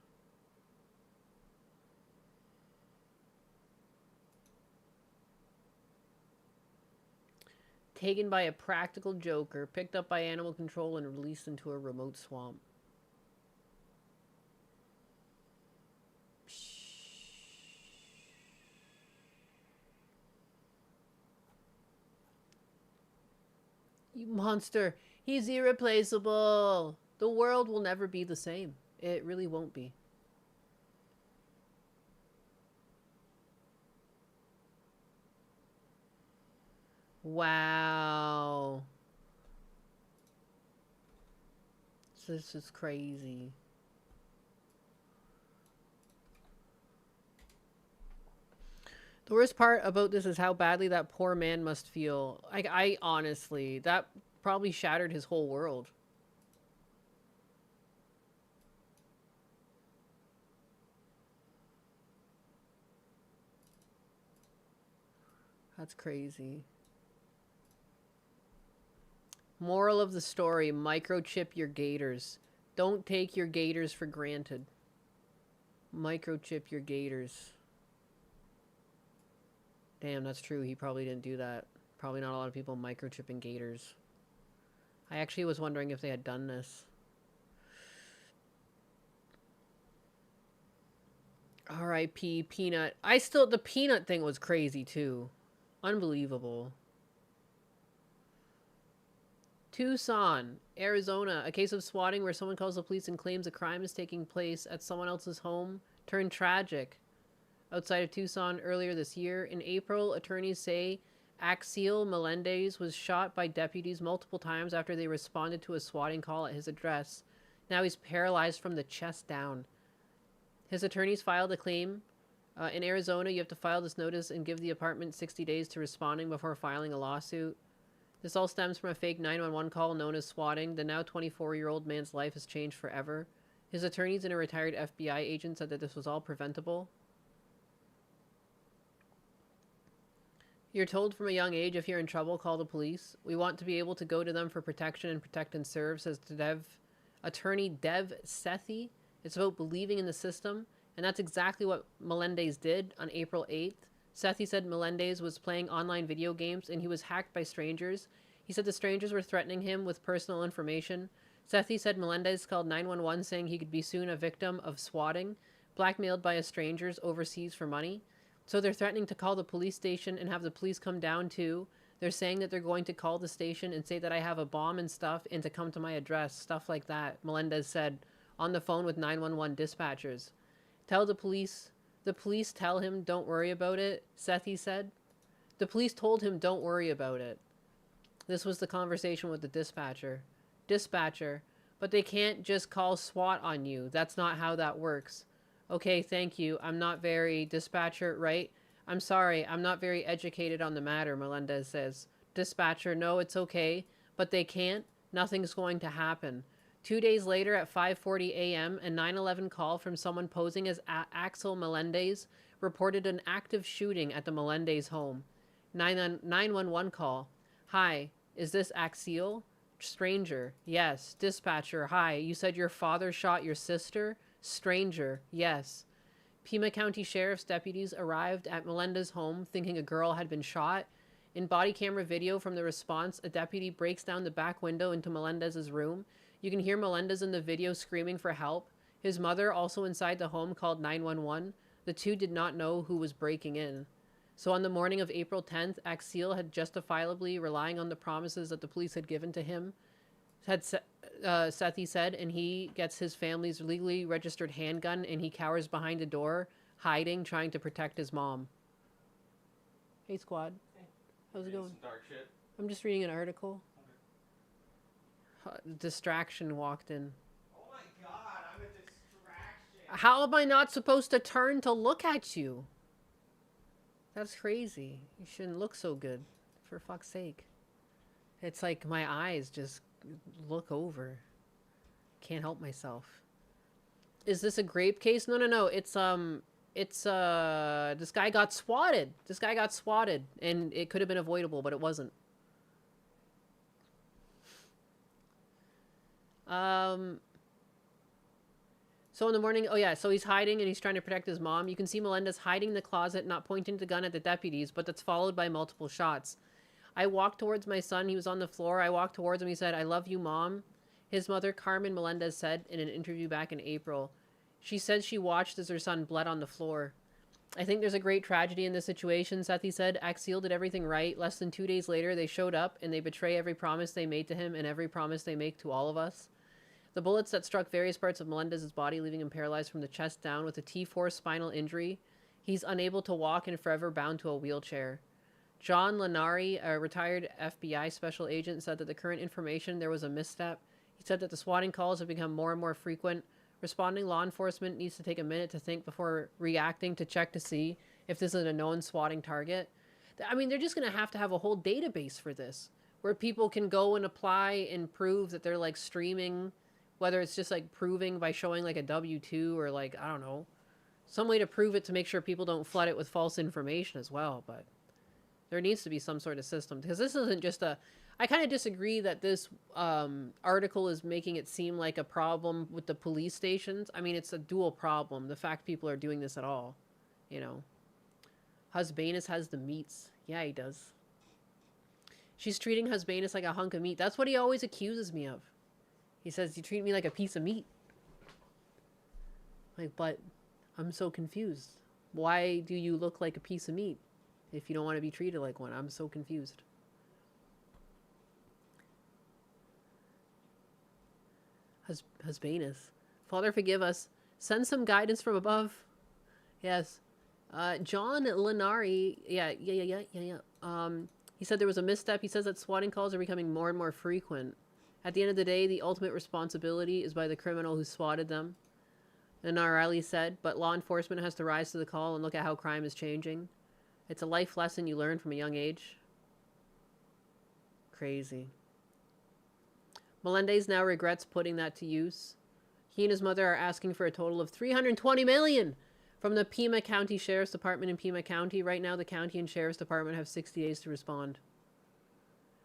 Taken by a practical joker, picked up by animal control and released into a remote swamp. You monster. He's irreplaceable. The world will never be the same. It really won't be. Wow. This is crazy. The worst part about this is how badly that poor man must feel. I honestly, that probably shattered his whole world. That's crazy. Moral of the story, microchip your gators. Don't take your gators for granted. Microchip your gators. Damn, that's true. He probably didn't do that. Probably not a lot of people microchipping gators. I actually was wondering if they had done this. R.I.P. Peanut. The Peanut thing was crazy too. Unbelievable. Tucson, Arizona. A case of swatting where someone calls the police and claims a crime is taking place at someone else's home turned tragic. Outside of Tucson earlier this year, in April, attorneys say Axiel Melendez was shot by deputies multiple times after they responded to a swatting call at his address. Now he's paralyzed from the chest down. His attorneys filed a claim. In Arizona, you have to file this notice and give the apartment 60 days to responding before filing a lawsuit. This all stems from a fake 911 call known as swatting. The now 24-year-old man's life has changed forever. His attorneys and a retired FBI agent said that this was all preventable. You're told from a young age, if you're in trouble, call the police. We want to be able to go to them for protection and protect and serve, says attorney Dev Sethi. It's about believing in the system, and that's exactly what Melendez did on April 8th. Sethi said Melendez was playing online video games and he was hacked by strangers. He said the strangers were threatening him with personal information. Sethi said Melendez called 911 saying he could be soon a victim of swatting, blackmailed by strangers overseas for money. So they're threatening to call the police station and have the police come down too. They're saying that they're going to call the station and say that I have a bomb and stuff and to come to my address, stuff like that, Melendez said on the phone with 911 dispatchers. Tell the police tell him don't worry about it, Sethi said. The police told him don't worry about it. This was the conversation with the dispatcher. Dispatcher, but they can't just call SWAT on you. That's not how that works. Okay, thank you. I'm not very... Dispatcher, right? I'm sorry, I'm not very educated on the matter, Melendez says. Dispatcher, no, it's okay. But they can't. Nothing's going to happen. 2 days later at 5:40 a.m., a 911 call from someone posing as Axel Melendez reported an active shooting at the Melendez home. 911 call. Hi, is this Axiel? Stranger. Yes. Dispatcher. Hi, you said your father shot your sister? Stranger. Yes. Pima County Sheriff's deputies arrived at Melendez's home thinking a girl had been shot. In body camera video from the response, a deputy breaks down the back window into Melendez's room. You can hear Melendez in the video screaming for help. His mother, also inside the home, called 911. The two did not know who was breaking in. So on the morning of April 10th, Axiel had justifiably relying on the promises that the police had given to him, Sethi said, and he gets his family's legally registered handgun and he cowers behind a door, hiding, trying to protect his mom. Hey, squad. How's it going? Dark shit. I'm just reading an article. Distraction walked in. Oh my god, I'm a distraction. How am I not supposed to turn to look at you? That's crazy. You shouldn't look so good. For fuck's sake. It's like my eyes just look over. Can't help myself. Is this a grape case? No. It's this guy got swatted. This guy got swatted and it could have been avoidable, but it wasn't. So in the morning, so he's hiding and he's trying to protect his mom. You can see Melendez hiding in the closet, not pointing the gun at the deputies, but that's followed by multiple shots. I walked towards my son. He was on the floor. I walked towards him. He said, "I love you, Mom." His mother, Carmen Melendez, said in an interview back in April. She said she watched as her son bled on the floor. I think there's a great tragedy in this situation, Sethi said. Axial did everything right. Less than 2 days later, they showed up and they betray every promise they made to him and every promise they make to all of us. The bullets that struck various parts of Melendez's body, leaving him paralyzed from the chest down with a T4 spinal injury. He's unable to walk and forever bound to a wheelchair. John Lanari, a retired FBI special agent, said that the current information, there was a misstep. He said that the swatting calls have become more and more frequent. Responding law enforcement needs to take a minute to think before reacting to check to see if this is a known swatting target. I mean, they're just going to have a whole database for this, where people can go and apply and prove that they're, like, streaming, whether it's just, like, proving by showing, like, a W-2 or, like, I don't know, some way to prove it to make sure people don't flood it with false information as well, but there needs to be some sort of system, because this isn't just a... I kind of disagree that this article is making it seem like a problem with the police stations. I mean, it's a dual problem. The fact people are doing this at all, you know. Husbanus has the meats. Yeah, he does. She's treating Husbanus like a hunk of meat. That's what he always accuses me of. He says, you treat me like a piece of meat. Like, but I'm so confused. Why do you look like a piece of meat if you don't want to be treated like one? I'm so confused. Husbanus. Father, forgive us. Send some guidance from above. Yes. John Lanari. Yeah. He said there was a misstep. He says that swatting calls are becoming more and more frequent. At the end of the day, the ultimate responsibility is by the criminal who swatted them. Lanari said, but law enforcement has to rise to the call and look at how crime is changing. It's a life lesson you learn from a young age. Crazy. Melendez now regrets putting that to use. He and his mother are asking for a total of $320 million from the Pima County Sheriff's Department in Pima County. Right now, the county and Sheriff's Department have 60 days to respond.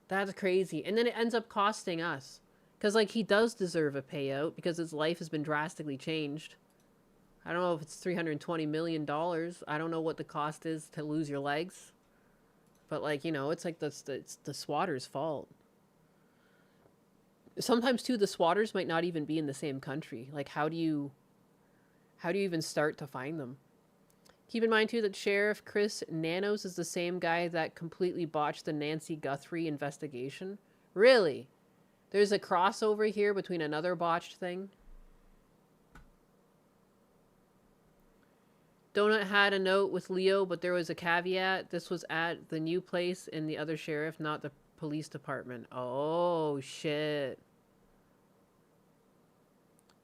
That's crazy. And then it ends up costing us. Because, like, he does deserve a payout because his life has been drastically changed. I don't know if it's $320 million. I don't know what the cost is to lose your legs. But, like, you know, it's like it's the swatter's fault. Sometimes, too, the swatters might not even be in the same country. Like, how do you even start to find them? Keep in mind, too, that Sheriff Chris Nanos is the same guy that completely botched the Nancy Guthrie investigation. Really? There's a crossover here between another botched thing? Donut had a note with Leo, but there was a caveat. This was at the new place in the other sheriff, not the police department. Oh, shit.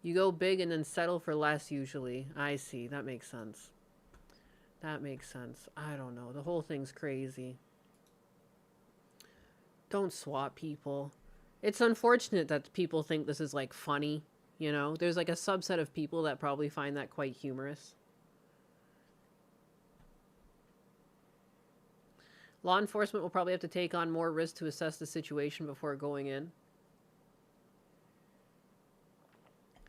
You go big and then settle for less, usually. I see. That makes sense. That makes sense. I don't know. The whole thing's crazy. Don't swat people. It's unfortunate that people think this is, like, funny, you know? There's, like, a subset of people that probably find that quite humorous. Law enforcement will probably have to take on more risk to assess the situation before going in.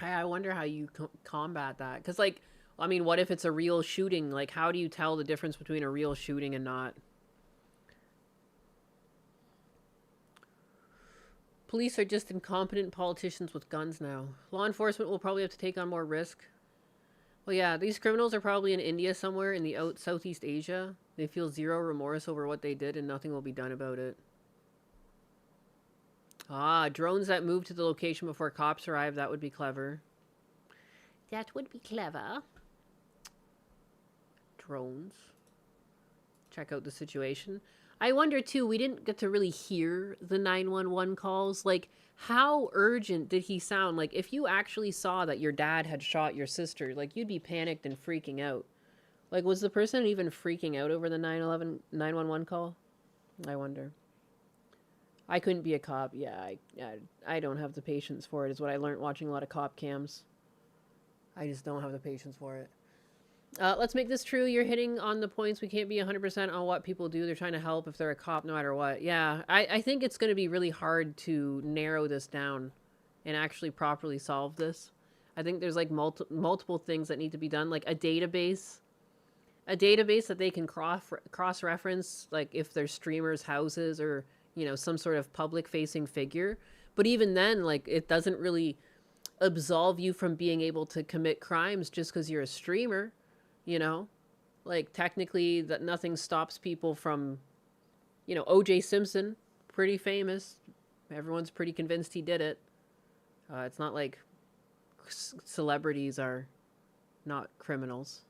I wonder how you combat that. Because, like, I mean, what if it's a real shooting? Like, how do you tell the difference between a real shooting and not? Police are just incompetent politicians with guns now. Law enforcement will probably have to take on more risk. Well, yeah, these criminals are probably in India somewhere in the Southeast Asia. They feel zero remorse over what they did and nothing will be done about it. Ah, drones that move to the location before cops arrive. That would be clever. That would be clever. Drones. Check out the situation. I wonder, too, we didn't get to really hear the 911 calls. Like, how urgent did he sound? Like, if you actually saw that your dad had shot your sister, like, you'd be panicked and freaking out. Like, was the person even freaking out over the 911 call? I wonder. I couldn't be a cop. Yeah, I don't have the patience for it, is what I learned watching a lot of cop cams. I just don't have the patience for it. Let's make this true. You're hitting on the points. We can't be 100% on what people do. They're trying to help if they're a cop no matter what. Yeah, I think it's going to be really hard to narrow this down and actually properly solve this. I think there's like multiple things that need to be done, like a database that they can cross-reference, like if there's streamers' houses or, you know, some sort of public-facing figure. But even then, like, it doesn't really absolve you from being able to commit crimes just because you're a streamer. You know, Like, technically, that nothing stops people from, you know, O.J. Simpson, pretty famous. Everyone's pretty convinced he did it. It's not like celebrities are not criminals.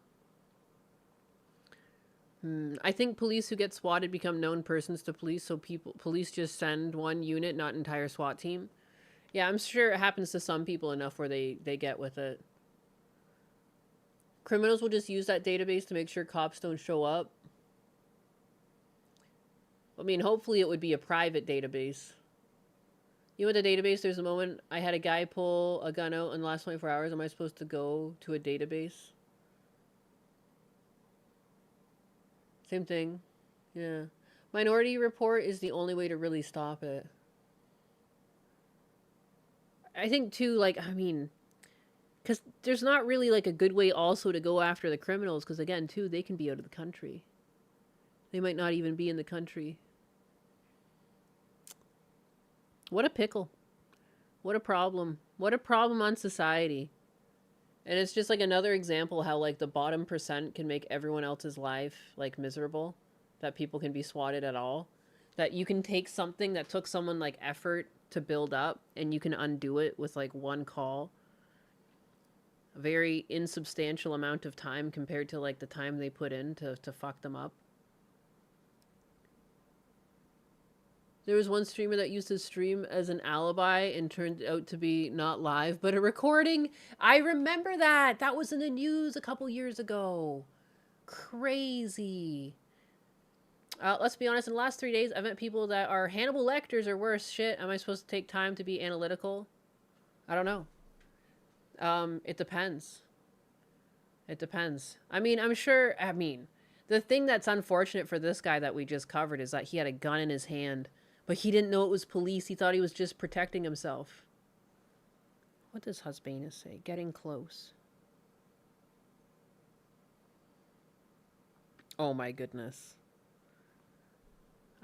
I think police who get swatted become known persons to police, so police just send one unit, not entire SWAT team. Yeah, I'm sure it happens to some people enough where they get with it. Criminals will just use that database to make sure cops don't show up. I mean, hopefully it would be a private database. You know, with the database, there's a moment I had a guy pull a gun out in the last 24 hours. Am I supposed to go to a database? Same thing. Yeah. Minority Report is the only way to really stop it. I think, too, like, I mean, because there's not really, like, a good way also to go after the criminals, because, again, too, they can be out of the country. They might not even be in the country. What a pickle. What a problem. What a problem on society. And it's just like another example how like the bottom percent can make everyone else's life like miserable. That people can be swatted at all. That you can take something that took someone like effort to build up and you can undo it with like one call. A very insubstantial amount of time compared to like the time they put in to fuck them up. There was one streamer that used his stream as an alibi and turned out to be not live, but a recording. I remember that. That was in the news a couple years ago. Crazy. Let's be honest, in the last 3 days, I've met people that are Hannibal Lecters or worse. Shit, am I supposed to take time to be analytical? I don't know. It depends. It depends. I mean, the thing that's unfortunate for this guy that we just covered is that he had a gun in his hand. But he didn't know it was police. He thought he was just protecting himself. What does Husbana say? Getting close. Oh my goodness.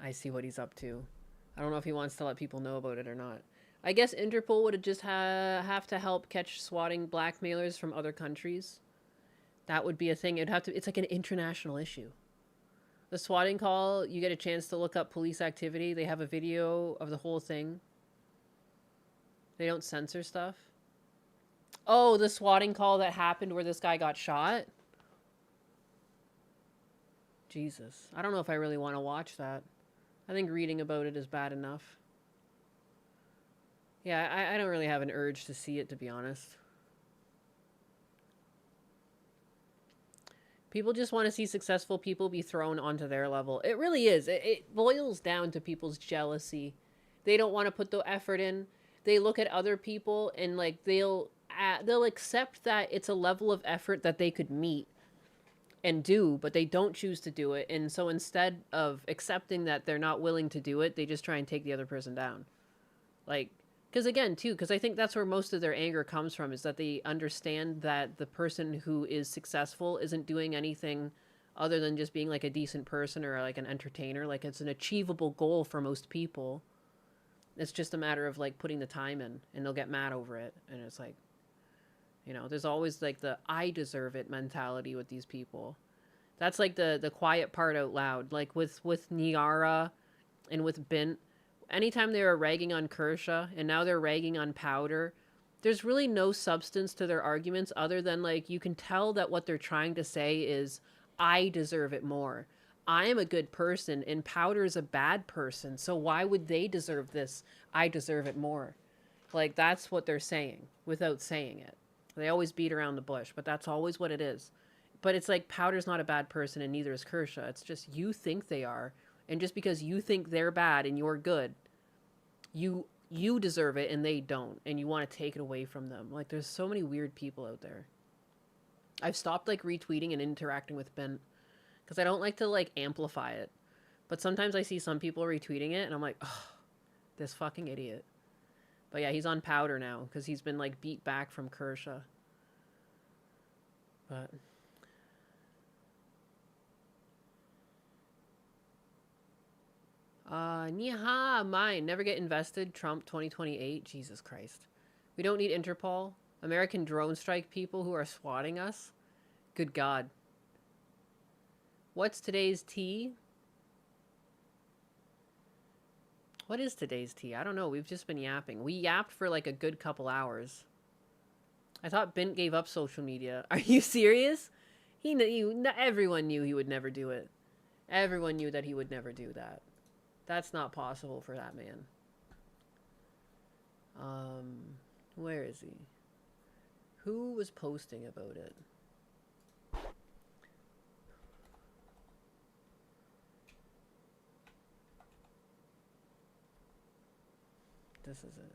I see what he's up to. I don't know if he wants to let people know about it or not. I guess Interpol would just have to help catch swatting blackmailers from other countries. That would be a thing. It's like an international issue. The swatting call, you get a chance to look up police activity. They have a video of the whole thing. They don't censor stuff. Oh, the swatting call that happened where this guy got shot? Jesus. I don't know if I really want to watch that. I think reading about it is bad enough. Yeah, I don't really have an urge to see it, to be honest. People just want to see successful people be thrown onto their level. It really is. It boils down to people's jealousy. They don't want to put the effort in. They look at other people and like they'll accept that it's a level of effort that they could meet and do, but they don't choose to do it. And so instead of accepting that they're not willing to do it, they just try and take the other person down. Like, because again, too, because I think that's where most of their anger comes from, is that they understand that the person who is successful isn't doing anything other than just being like a decent person or like an entertainer. Like it's an achievable goal for most people. It's just a matter of like putting the time in, and they'll get mad over it. And it's like, you know, there's always like the I deserve it mentality with these people. That's like the quiet part out loud. Like with Niara and with Bint. Anytime they were ragging on Kershaw and now they're ragging on Powder, there's really no substance to their arguments other than like you can tell that what they're trying to say is I deserve it more. I am a good person and Powder is a bad person. So why would they deserve this? I deserve it more. Like that's what they're saying without saying it. They always beat around the bush, but that's always what it is. But it's like Powder's not a bad person and neither is Kershaw. It's just you think they are. And just because you think they're bad and you're good, you deserve it and they don't. And you want to take it away from them. Like, there's so many weird people out there. I've stopped, like, retweeting and interacting with Ben. Because I don't like to, like, amplify it. But sometimes I see some people retweeting it and I'm like, oh, this fucking idiot. But yeah, he's on Powder now. Because he's been, like, beat back from Kershaw. But... Niha, mine. Never get invested. Trump 2028. Jesus Christ. We don't need Interpol. American drone strike people who are swatting us. Good God. What's today's tea? What is today's tea? I don't know. We've just been yapping. We yapped for like a good couple hours. I thought Bint gave up social media. Are you serious? Everyone knew he would never do it. Everyone knew that he would never do that. That's not possible for that man. Where is he? Who was posting about it? This is it.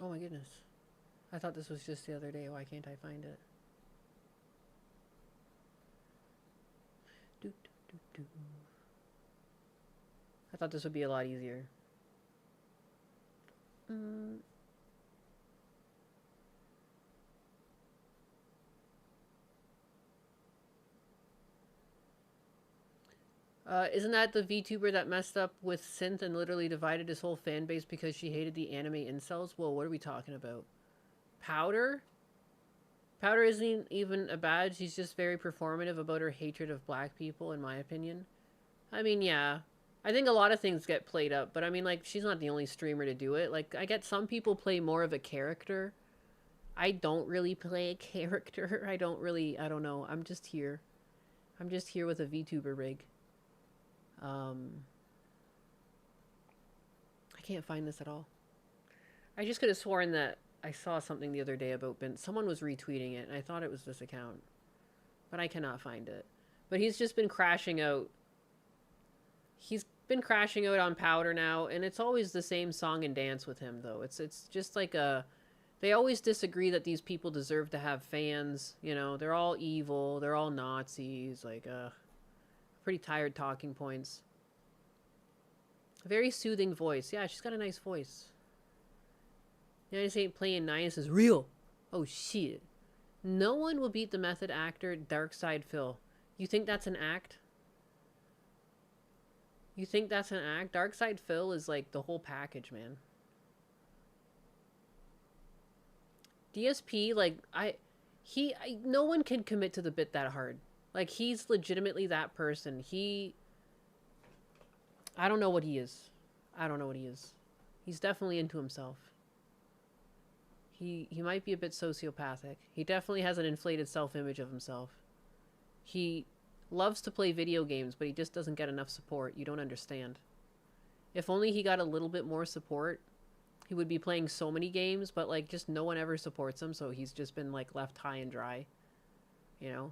Oh my goodness. I thought this was just the other day. Why can't I find it? I thought this would be a lot easier. Isn't that the VTuber that messed up with Synth and literally divided his whole fan base because she hated the anime incels? Whoa, what are we talking about? Powder? Powder isn't even a badge. She's just very performative about her hatred of black people, in my opinion. I mean, yeah. I think a lot of things get played up, but I mean, like, she's not the only streamer to do it. Like, I get some people play more of a character. I don't really play a character. I don't know. I'm just here. I'm just here with a VTuber rig. I can't find this at all. I just could have sworn that I saw something the other day about Ben. Someone was retweeting it, and I thought it was this account. But I cannot find it. But he's just been crashing out. He's been crashing out on Powder now, and it's always the same song and dance with him, though. It's just like a... They always disagree that these people deserve to have fans. You know, they're all evil. They're all Nazis. Like, pretty tired talking points. A very soothing voice. Yeah, she's got a nice voice. You know, I just ain't playing nice is real. Oh, shit. No one will beat the method actor Darkside Phil. You think that's an act? You think that's an act? Darkside Phil is like the whole package, man. DSP, like, no one can commit to the bit that hard. Like, he's legitimately that person. I don't know what he is. I don't know what he is. He's definitely into himself. He might be a bit sociopathic. He definitely has an inflated self-image of himself. He loves to play video games, but he just doesn't get enough support. You don't understand. If only he got a little bit more support, he would be playing so many games, but, like, just no one ever supports him, so he's just been, like, left high and dry. You know?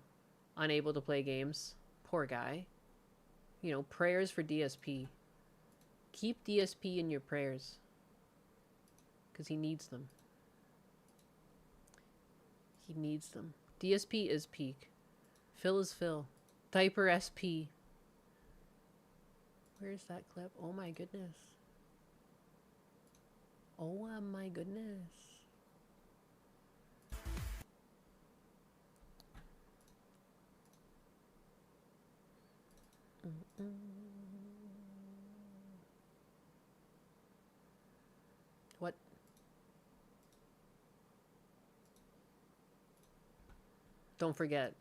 Unable to play games. Poor guy. You know, prayers for DSP. Keep DSP in your prayers. Because he needs them. He needs them. DSP is peak. Phil is Phil. Diaper SP. Where's that clip? Oh my goodness. Oh my goodness. What? Don't forget.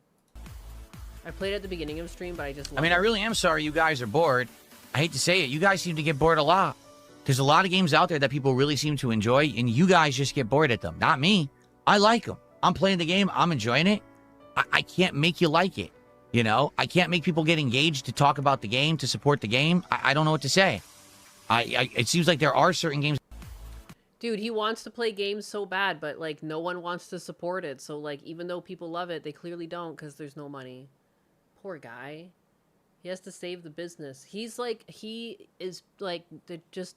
I played at the beginning of stream, but I just... I mean, I really am sorry you guys are bored. I hate to say it. You guys seem to get bored a lot. There's a lot of games out there that people really seem to enjoy, and you guys just get bored at them. Not me. I like them. I'm playing the game. I'm enjoying it. I can't make you like it. You know? I can't make people get engaged to talk about the game, to support the game. I don't know what to say. It seems like there are certain games... Dude, he wants to play games so bad, but, like, no one wants to support it. So, like, even though people love it, they clearly don't because there's no money. Poor guy. He has to save the business. He's like, he is like,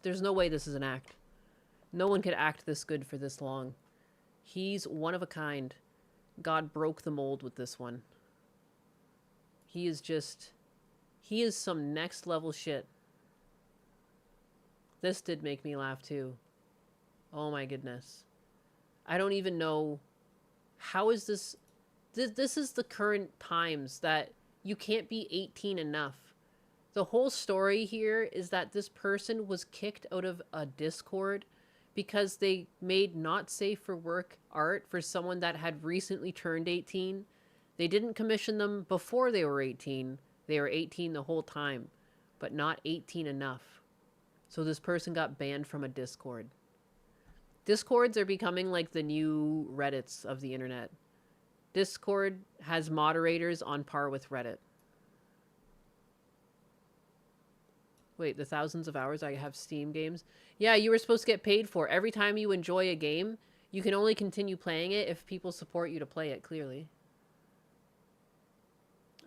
there's no way this is an act. No one could act this good for this long. He's one of a kind. God broke the mold with this one. He is some next level shit. This did make me laugh too. Oh my goodness. I don't even know. How is this? This is the current times that you can't be 18 enough. The whole story here is that this person was kicked out of a Discord because they made not safe for work art for someone that had recently turned 18. They didn't commission them before they were 18. They were 18 the whole time, but not 18 enough. So this person got banned from a Discord. Discords are becoming like the new Reddits of the internet. Discord has moderators on par with Reddit. Wait, the thousands of hours I have Steam games? Yeah, you were supposed to get paid for. Every time you enjoy a game, you can only continue playing it if people support you to play it, clearly.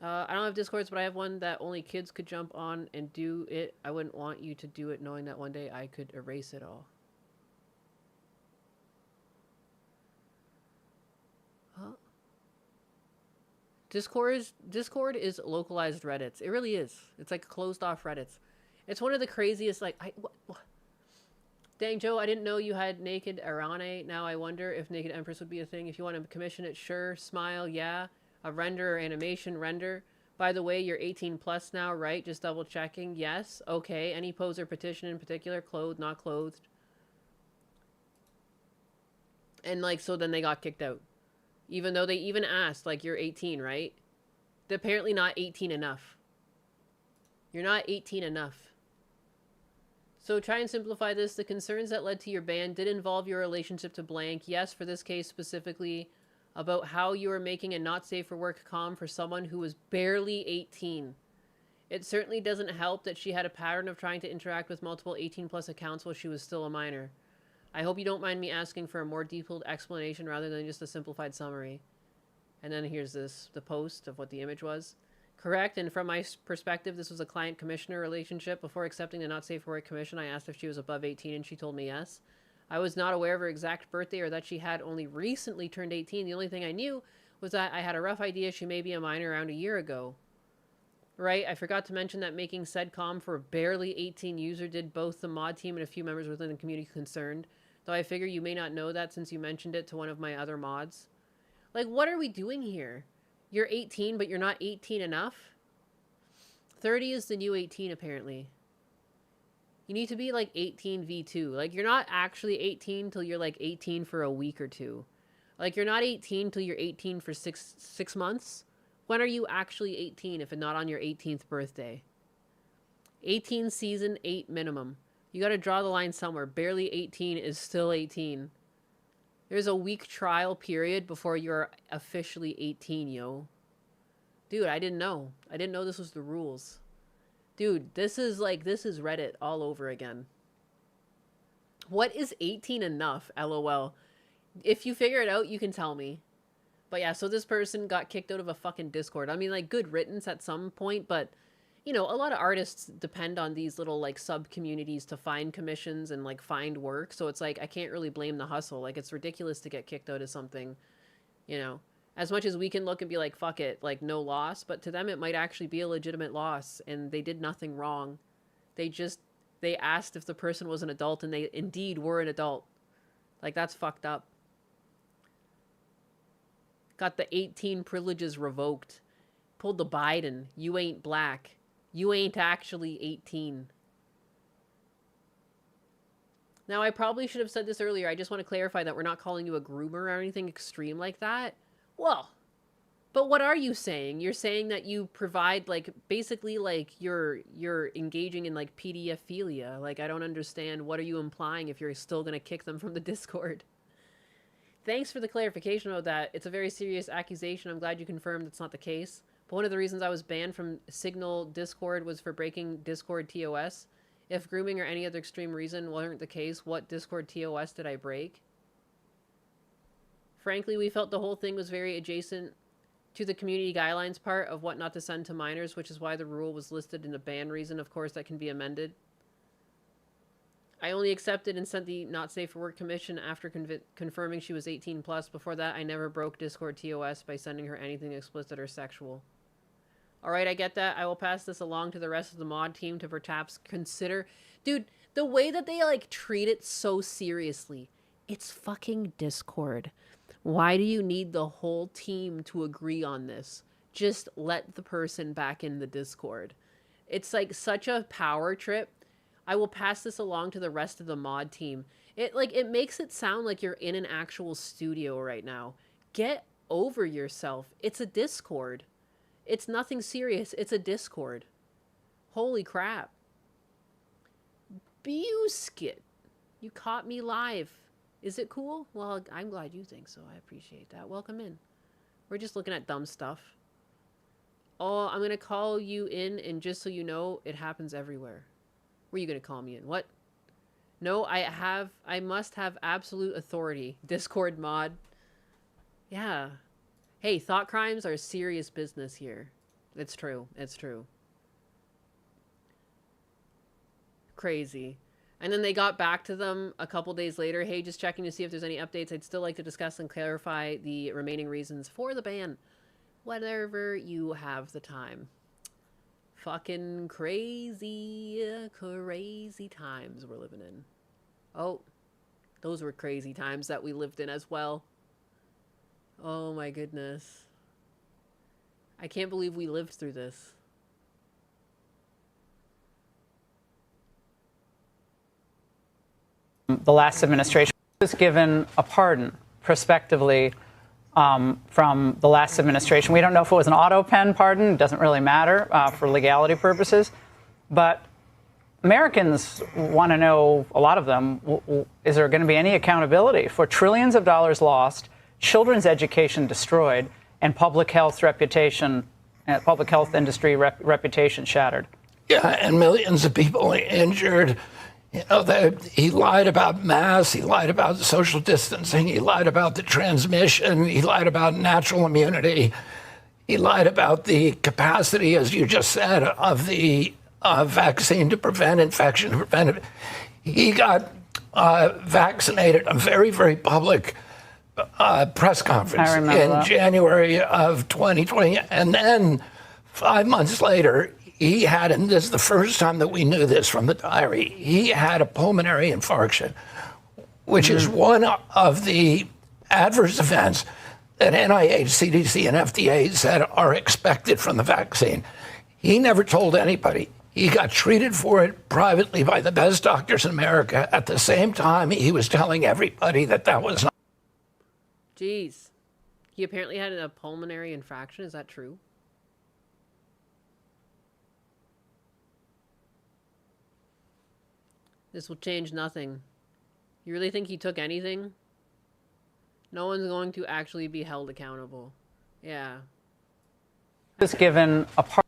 I don't have Discords, but I have one that only kids could jump on and do it. I wouldn't want you to do it knowing that one day I could erase it all. Huh? Discord is localized Reddits. It really is. It's like closed off Reddits. It's one of the craziest, like, what? Dang, Joe, I didn't know you had Naked Arane. Now I wonder if Naked Empress would be a thing. If you want to commission it, sure. Smile, yeah. A render or animation render. By the way, you're 18 plus now, right? Just double checking. Yes. Okay. Any pose or petition in particular? Clothed, not clothed. And, like, so then they got kicked out. Even though they even asked, like, you're 18, right? They're apparently not 18 enough. You're not 18 enough. So try and simplify this. The concerns that led to your ban did involve your relationship to blank. Yes, for this case specifically, about how you were making a not safe for work comm for someone who was barely 18. It certainly doesn't help that she had a pattern of trying to interact with multiple 18 plus accounts while she was still a minor. I hope you don't mind me asking for a more detailed explanation rather than just a simplified summary. And then here's the post of what the image was. Correct, and from my perspective, this was a client-commissioner relationship. Before accepting the not safe for work commission, I asked if she was above 18, and she told me yes. I was not aware of her exact birthday or that she had only recently turned 18. The only thing I knew was that I had a rough idea she may be a minor around a year ago. Right, I forgot to mention that making said comm for a barely 18 user did both the mod team and a few members within the community concerned. Though I figure you may not know that since you mentioned it to one of my other mods. Like, what are we doing here? You're 18, but you're not 18 enough? 30 is the new 18, apparently. You need to be, like, 18 V2. Like, you're not actually 18 till you're, like, 18 for a week or two. Like, you're not 18 till you're 18 for six months. When are you actually 18 if not on your 18th birthday? 18 season, 8 minimum. You gotta draw the line somewhere. Barely 18 is still 18. There's a week trial period before you're officially 18, yo. Dude, I didn't know. I didn't know this was the rules. Dude, this is Reddit all over again. What is 18 enough, LOL? If you figure it out, you can tell me. But yeah, so this person got kicked out of a fucking Discord. I mean, like, good riddance at some point, but... You know, a lot of artists depend on these little, like, sub-communities to find commissions and, like, find work. So it's like, I can't really blame the hustle. Like, it's ridiculous to get kicked out of something, you know. As much as we can look and be like, fuck it, like, no loss. But to them, it might actually be a legitimate loss. And they did nothing wrong. They asked if the person was an adult, and they indeed were an adult. Like, that's fucked up. Got the 18 privileges revoked. Pulled the Biden. You ain't black. You ain't actually 18. Now, I probably should have said this earlier. I just want to clarify that we're not calling you a groomer or anything extreme like that. Well, but what are you saying? You're saying that you provide, like, basically, like, you're engaging in, like, pedophilia. Like, I don't understand. What are you implying if you're still going to kick them from the Discord? Thanks for the clarification about that. It's a very serious accusation. I'm glad you confirmed it's not the case. But one of the reasons I was banned from Signal Discord was for breaking Discord TOS. If grooming or any other extreme reason wasn't the case, what Discord TOS did I break? Frankly, we felt the whole thing was very adjacent to the community guidelines part of what not to send to minors, which is why the rule was listed in the ban reason. Of course, that can be amended. I only accepted and sent the Not Safe for Work commission after confirming she was 18 plus. Before that, I never broke Discord TOS by sending her anything explicit or sexual. Alright, I get that. I will pass this along to the rest of the mod team to perhaps consider... Dude, the way that they, like, treat it so seriously. It's fucking Discord. Why do you need the whole team to agree on this? Just let the person back in the Discord. It's like such a power trip. I will pass this along to the rest of the mod team. It makes it sound like you're in an actual studio right now. Get over yourself. It's a Discord. It's nothing serious. It's a Discord. Holy crap. Buskit. You caught me live. Is it cool? Well, I'm glad you think so. I appreciate that. Welcome in. We're just looking at dumb stuff. Oh, I'm going to call you in, and just so you know, it happens everywhere. Where are you going to call me in? What? No, I must have absolute authority. Discord mod. Yeah. Hey, thought crimes are serious business here. It's true. It's true. Crazy. And then they got back to them a couple days later. Hey, just checking to see if there's any updates. I'd still like to discuss and clarify the remaining reasons for the ban. Whenever you have the time. Fucking crazy, crazy times we're living in. Oh, those were crazy times that we lived in as well. Oh my goodness. I can't believe we lived through this. The last administration was given a pardon prospectively from the last administration. We don't know if it was an auto pen pardon. It doesn't really matter for legality purposes. But Americans want to know, a lot of them, is there going to be any accountability for trillions of dollars lost, children's education destroyed, and public health reputation, public health industry reputation shattered? Yeah, and millions of people injured. You know, he lied about masks, he lied about social distancing, he lied about the transmission, he lied about natural immunity, he lied about the capacity, as you just said, of the vaccine to prevent infection, to prevent it. He got vaccinated at a very, very public press conference in January of 2020, and then 5 months later, he had, and this is the first time that we knew this from the diary, he had a pulmonary infarction, which is one of the adverse events that NIH, CDC, and FDA said are expected from the vaccine. He never told anybody. He got treated for it privately by the best doctors in America. At the same time, he was telling everybody that that was not. Jeez. He apparently had a pulmonary infraction. Is that true? This will change nothing. You really think he took anything? No one's going to actually be held accountable. Yeah. Was given a part.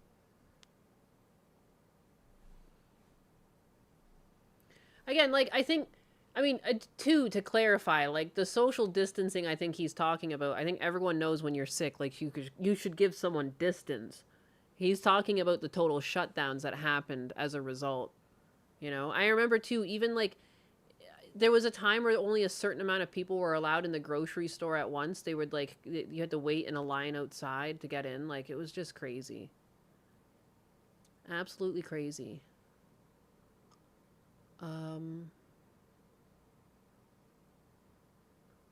Again, like, to clarify, like, the social distancing I think he's talking about, I think everyone knows when you're sick, like, you should give someone distance. He's talking about the total shutdowns that happened as a result. You know, I remember too, even like, there was a time where only a certain amount of people were allowed in the grocery store at once. They would like, you had to wait in a line outside to get in. Like, it was just crazy. Absolutely crazy.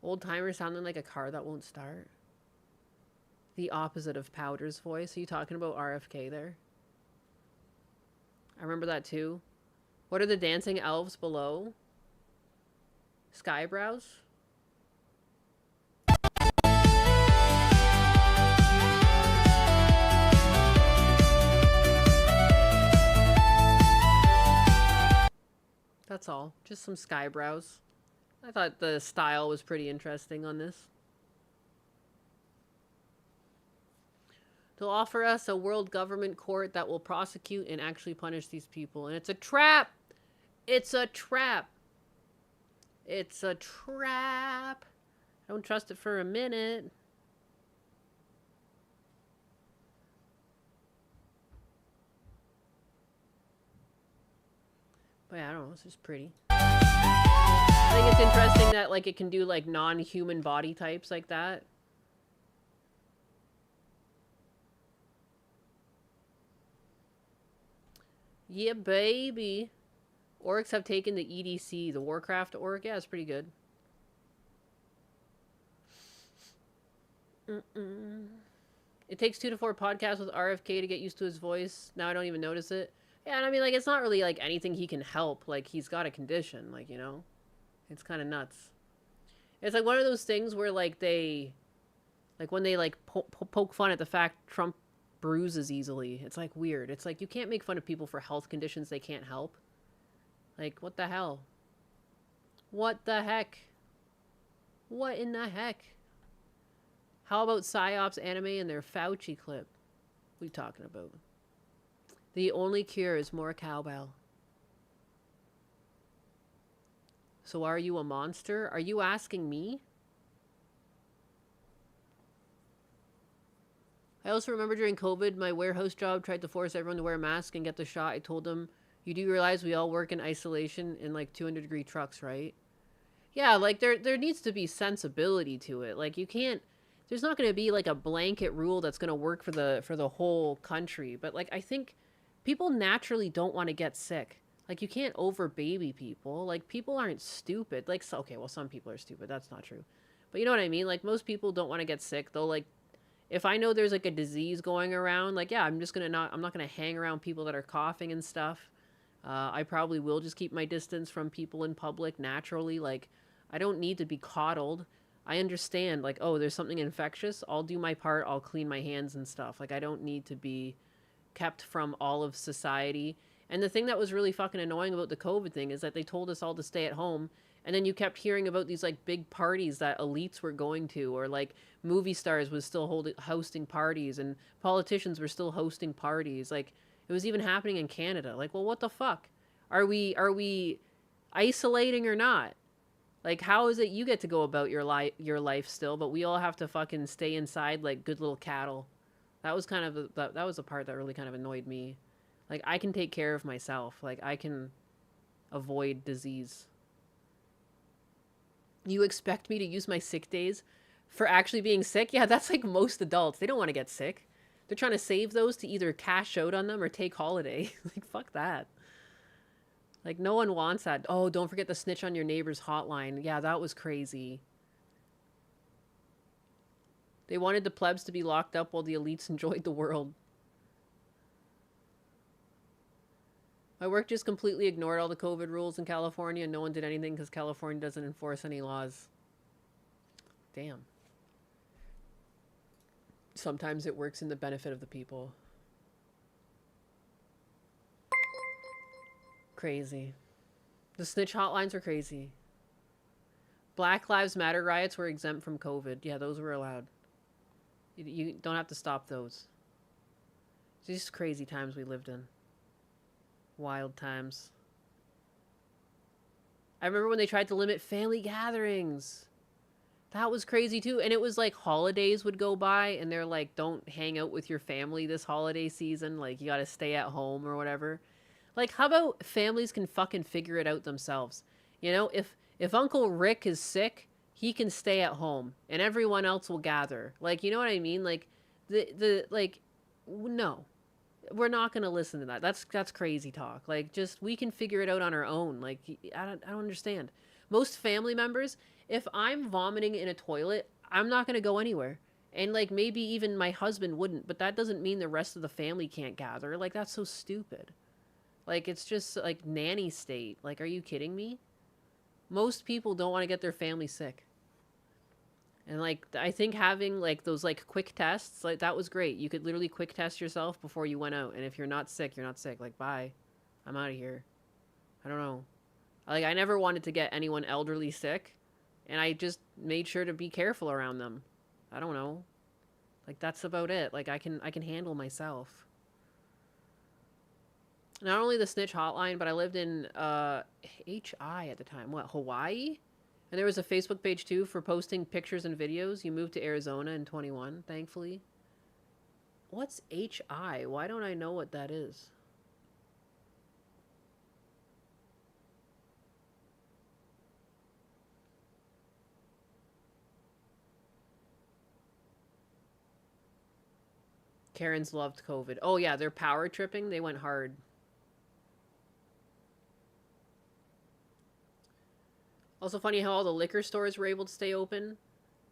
Old timer sounding like a car that won't start. The opposite of Powder's voice. Are you talking about RFK there? I remember that too. What are the dancing elves below? Skybrows? That's all. Just some skybrows. I thought the style was pretty interesting on this. They'll offer us a world government court that will prosecute and actually punish these people. And it's a trap! It's a trap! It's a trap! I don't trust it for a minute. But yeah, I don't know. It's just pretty. I think it's interesting that, like, it can do, like, non-human body types like that. Yeah, baby. Orcs have taken the EDC, the Warcraft orc. Yeah, it's pretty good. It takes 2 to 4 podcasts with RFK to get used to his voice. Now I don't even notice it. Yeah, and I mean, like, it's not really, like, anything he can help. Like, he's got a condition, like, you know? It's kind of nuts. It's like one of those things where, like, they... Like, when they, like, poke fun at the fact Trump bruises easily. It's, like, weird. It's like, you can't make fun of people for health conditions they can't help. Like, what the hell? What the heck? What in the heck? How about PsyOps anime and their Fauci clip? What are you talking about? The only cure is more cowbell. So are you a monster? Are you asking me? I also remember during COVID, my warehouse job tried to force everyone to wear a mask and get the shot. I told them, you do realize we all work in isolation in like 200-degree trucks, right? Yeah, like there needs to be sensibility to it. Like you can't, there's not going to be like a blanket rule that's going to work for the whole country. But like I think people naturally don't want to get sick. Like you can't over baby people. Like people aren't stupid. Like okay, well some people are stupid. That's not true. But you know what I mean? Like most people don't want to get sick. They'll like, if I know there's like a disease going around, like yeah, I'm not gonna hang around people that are coughing and stuff. I probably will just keep my distance from people in public naturally. Like I don't need to be coddled. I understand like, oh, there's something infectious. I'll do my part. I'll clean my hands and stuff. Like I don't need to be kept from all of society. And the thing that was really fucking annoying about the COVID thing is that they told us all to stay at home. And then you kept hearing about these like big parties that elites were going to, or like movie stars was still hosting parties, and politicians were still hosting parties. Like it was even happening in Canada. Like, well, what the fuck? Are we isolating or not? Like, how is it you get to go about your life still, but we all have to fucking stay inside like good little cattle? That was kind of that was the part that really kind of annoyed me. Like I can take care of myself. Like I can avoid disease. You expect me to use my sick days for actually being sick? Yeah, that's like most adults. They don't want to get sick. They're trying to save those to either cash out on them or take holiday. Like, fuck that. Like, no one wants that. Oh, don't forget to snitch on your neighbor's hotline. Yeah, that was crazy. They wanted the plebs to be locked up while the elites enjoyed the world. My work just completely ignored all the COVID rules in California, and no one did anything because California doesn't enforce any laws. Damn. Sometimes it works in the benefit of the people. Crazy. The snitch hotlines were crazy. Black Lives Matter riots were exempt from COVID. Yeah, those were allowed. You don't have to stop those. It's just crazy times we lived in. Wild times. I remember when they tried to limit family gatherings. That was crazy too. And it was like holidays would go by and they're like, don't hang out with your family this holiday season. Like you gotta stay at home or whatever. Like how about families can fucking figure it out themselves? You know, if Uncle Rick is sick, he can stay at home and everyone else will gather. Like, you know what I mean? Like no. We're not going to listen to that. That's crazy talk. Like, just, we can figure it out on our own. Like, I don't understand. Most family members, if I'm vomiting in a toilet, I'm not going to go anywhere. And, like, maybe even my husband wouldn't, but that doesn't mean the rest of the family can't gather. Like, that's so stupid. Like, it's just, like, nanny state. Like, are you kidding me? Most people don't want to get their family sick. And, like, I think having, like, those, like, quick tests, like, that was great. You could literally quick test yourself before you went out. And if you're not sick, you're not sick. Like, bye. I'm out of here. I don't know. Like, I never wanted to get anyone elderly sick. And I just made sure to be careful around them. I don't know. Like, that's about it. Like, I can handle myself. Not only the snitch hotline, but I lived in, HI at the time. What, Hawaii? And there was a Facebook page, too, for posting pictures and videos. You moved to Arizona in 21, thankfully. What's HI? Why don't I know what that is? Karens loved COVID. Oh, yeah, they're power tripping. They went hard. Also funny how all the liquor stores were able to stay open.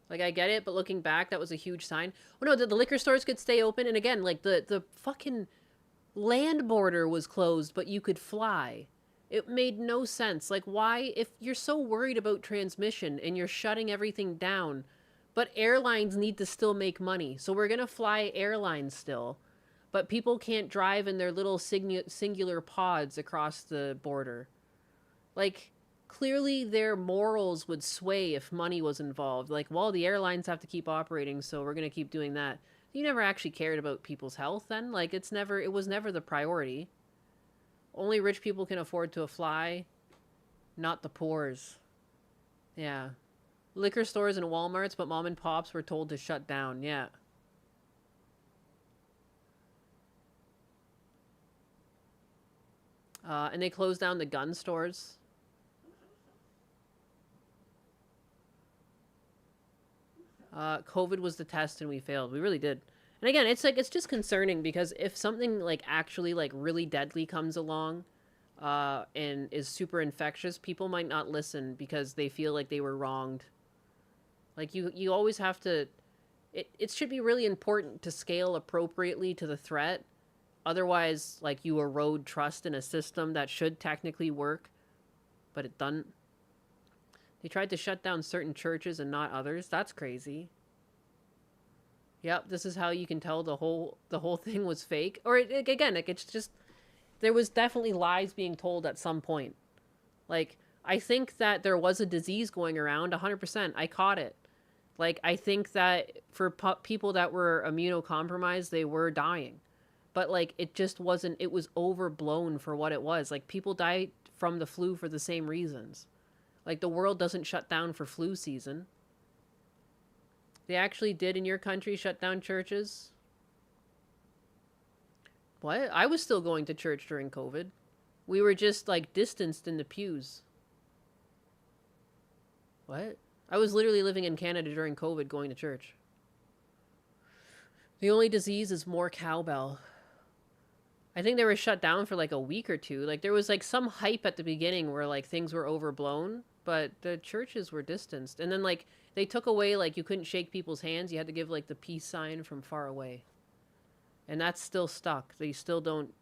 Like, I get it, but looking back, that was a huge sign. Oh, no, the liquor stores could stay open. And again, like, the fucking land border was closed, but you could fly. It made no sense. Like, why, if you're so worried about transmission and you're shutting everything down, but airlines need to still make money. So we're going to fly airlines still. But people can't drive in their little singular pods across the border. Like, clearly their morals would sway if money was involved. Like, well, the airlines have to keep operating, so we're going to keep doing that. You never actually cared about people's health then? Like, it was never the priority. Only rich people can afford to fly, not the poors. Yeah. Liquor stores and Walmarts, but mom and pops were told to shut down. Yeah. And they closed down the gun stores. COVID was the test and we failed. We really did. And again, it's like, it's just concerning because if something like actually like really deadly comes along and is super infectious, people might not listen because they feel like they were wronged. Like you always have to, it should be really important to scale appropriately to the threat. Otherwise, like, you erode trust in a system that should technically work, but it doesn't. They tried to shut down certain churches and not others. That's crazy. Yep, this is how you can tell the whole thing was fake. Or again, like, it's just, there was definitely lies being told at some point. Like, I think that there was a disease going around 100%. I caught it. Like, I think that for people that were immunocompromised, they were dying. But, like, it just wasn't, it was overblown for what it was. Like, people die from the flu for the same reasons. Like, the world doesn't shut down for flu season. They actually did in your country shut down churches? What? I was still going to church during COVID. We were just, like, distanced in the pews. What? I was literally living in Canada during COVID going to church. The only disease is more cowbell. I think they were shut down for like a week or two. Like, there was like some hype at the beginning where like things were overblown, but the churches were distanced. And then like they took away, like, you couldn't shake people's hands. You had to give like the peace sign from far away. And that's still stuck. They still don't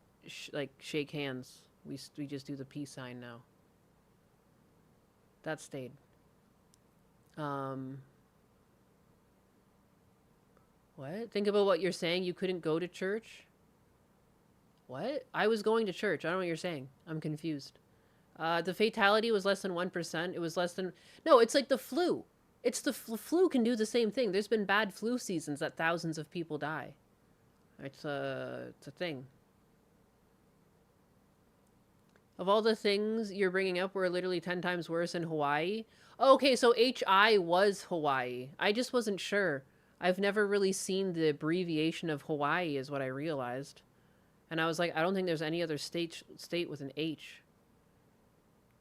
like shake hands. We just do the peace sign now. That stayed. What? Think about what you're saying. You couldn't go to church? What? I was going to church. I don't know what you're saying. I'm confused. The fatality was less than 1%. It was less than... No, it's like the flu. It's the flu can do the same thing. There's been bad flu seasons that thousands of people die. It's a thing. Of all the things you're bringing up were literally 10 times worse in Hawaii. Oh, okay, so HI was Hawaii. I just wasn't sure. I've never really seen the abbreviation of Hawaii is what I realized. And I was like, I don't think there's any other state with an H.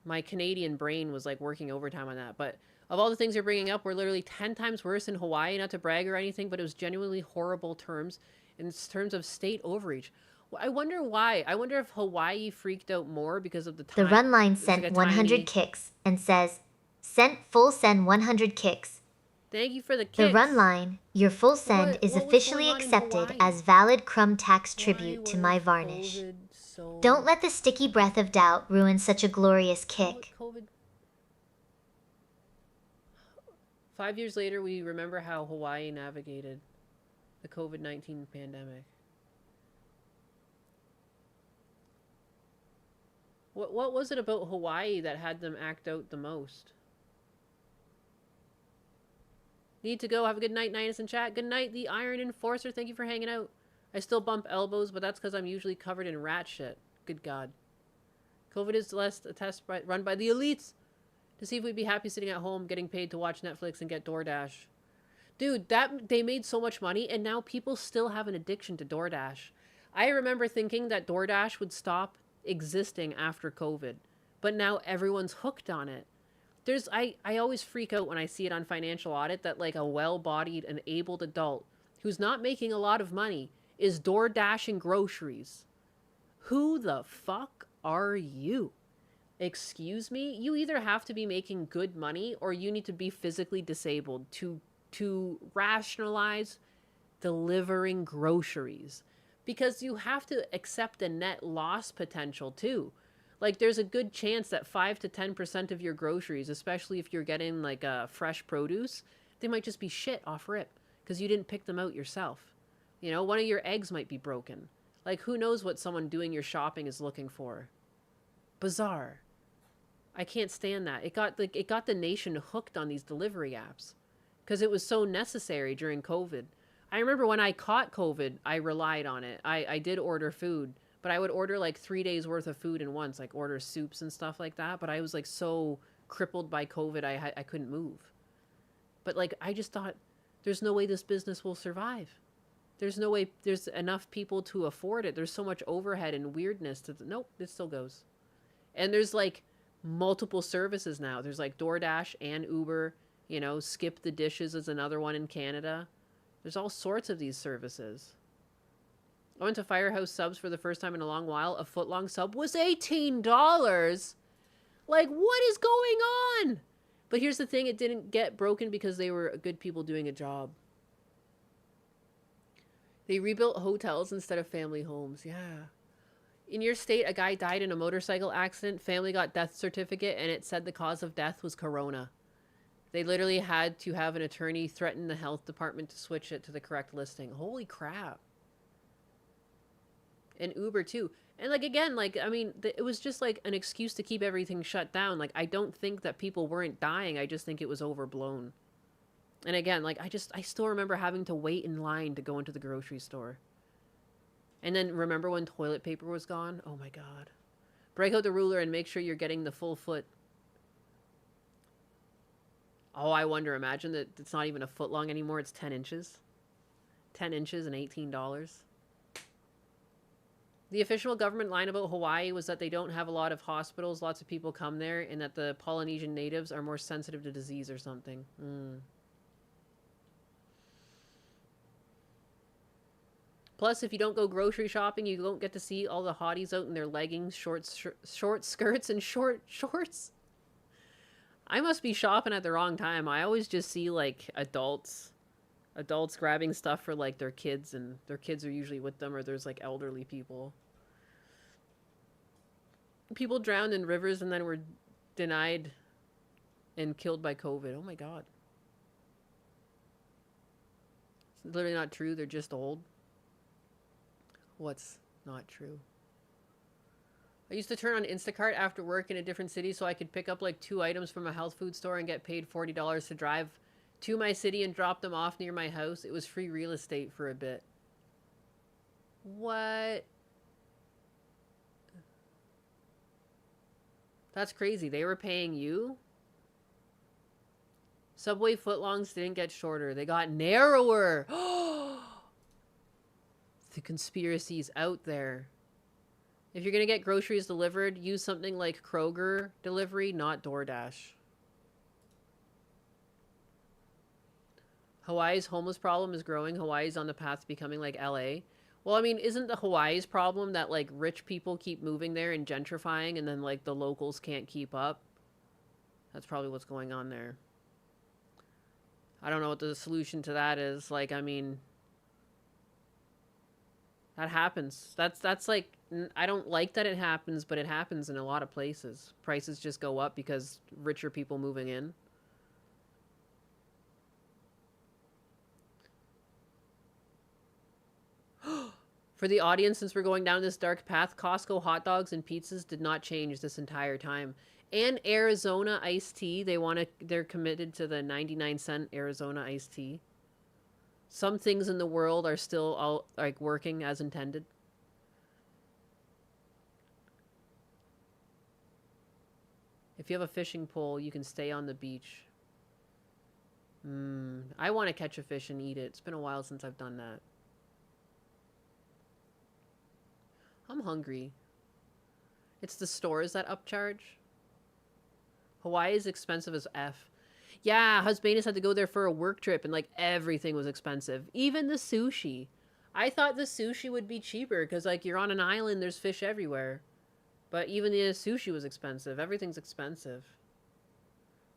My Canadian brain was like working overtime on that. But of all the things you're bringing up, were literally 10 times worse in Hawaii. Not to brag or anything, but it was genuinely horrible terms in terms of state overreach. I wonder why. I wonder if Hawaii freaked out more because of the time. The run line sent like a 100 tiny... kicks and says, send 100 kicks. Thank you for the kicks. The run line, your full send is officially accepted as valid crumb tax tribute to my varnish. Don't let the sticky breath of doubt ruin such a glorious kick. 5 years later, we remember how Hawaii navigated the COVID-19 pandemic. What was it about Hawaii that had them act out the most? Need to go. Have a good night, Ninus in chat. Good night, the Iron Enforcer. Thank you for hanging out. I still bump elbows, but that's because I'm usually covered in rat shit. Good God. COVID is less a test run by the elites to see if we'd be happy sitting at home getting paid to watch Netflix and get DoorDash. Dude, they made so much money, and now people still have an addiction to DoorDash. I remember thinking that DoorDash would stop existing after COVID, but now everyone's hooked on it. I always freak out when I see it on Financial Audit that like a well-bodied and abled adult who's not making a lot of money is door dashing groceries. Who the fuck are you? Excuse me? You either have to be making good money or you need to be physically disabled to to rationalize delivering groceries, because you have to accept the net loss potential too. Like, there's a good chance that 5 to 10% of your groceries, especially if you're getting like fresh produce, they might just be shit off rip because you didn't pick them out yourself. You know, one of your eggs might be broken. Like, who knows what someone doing your shopping is looking for? Bizarre. I can't stand that. It got the nation hooked on these delivery apps because it was so necessary during COVID. I remember when I caught COVID, I relied on it. I did order food, but I would order like 3 days worth of food in once, like order soups and stuff like that. But I was like so crippled by COVID, I couldn't move. But like, I just thought, there's no way this business will survive. There's no way there's enough people to afford it. There's so much overhead and weirdness to nope, it still goes. And there's like multiple services now. There's like DoorDash and Uber, you know, Skip the Dishes is another one in Canada. There's all sorts of these services. I went to Firehouse Subs for the first time in a long while. A foot-long sub was $18. Like, what is going on? But here's the thing, it didn't get broken because they were good people doing a job. They rebuilt hotels instead of family homes. Yeah. In your state, a guy died in a motorcycle accident. Family got death certificate, and it said the cause of death was corona. They literally had to have an attorney threaten the health department to switch it to the correct listing. Holy crap. And Uber, too. And, like, again, like, I mean, it was just, like, an excuse to keep everything shut down. Like, I don't think that people weren't dying. I just think it was overblown. And again, like, I still remember having to wait in line to go into the grocery store. And then remember when toilet paper was gone? Oh my God. Break out the ruler and make sure you're getting the full foot. Oh, I wonder, imagine that it's not even a foot long anymore. It's 10 inches. 10 inches and $18. The official government line about Hawaii was that they don't have a lot of hospitals, lots of people come there, and that the Polynesian natives are more sensitive to disease or something. Plus, if you don't go grocery shopping, you don't get to see all the hotties out in their leggings, short skirts, and short shorts. I must be shopping at the wrong time. I always just see, like, adults grabbing stuff for, like, their kids, and their kids are usually with them, or there's, like, elderly people. People drowned in rivers and then were denied and killed by COVID. Oh, my God. It's literally not true. They're just old. What's not true? I used to turn on Instacart after work in a different city so I could pick up like 2 items from a health food store and get paid $40 to drive to my city and drop them off near my house. It was free real estate for a bit. What? That's crazy. They were paying you? Subway footlongs didn't get shorter. They got narrower. The conspiracy's out there. If you're going to get groceries delivered, use something like Kroger delivery, not DoorDash. Hawaii's homeless problem is growing. Hawaii's on the path to becoming like LA. Well, I mean, isn't the Hawaii's problem that like rich people keep moving there and gentrifying and then like the locals can't keep up? That's probably what's going on there. I don't know what the solution to that is. Like, I mean, that happens. That's like, I don't like that it happens, but it happens in a lot of places. Prices just go up because richer people moving in. For the audience, since we're going down this dark path, Costco hot dogs and pizzas did not change this entire time. And Arizona iced tea, they're committed to the 99-cent Arizona iced tea. Some things in the world are still all like working as intended. If you have a fishing pole, you can stay on the beach. I want to catch a fish and eat it. It's been a while since I've done that. I'm hungry. It's the stores that upcharge. Hawaii is expensive as F. Yeah, Husbanus had to go there for a work trip and like everything was expensive. Even the sushi. I thought the sushi would be cheaper because like you're on an island, there's fish everywhere. But even the sushi was expensive. Everything's expensive.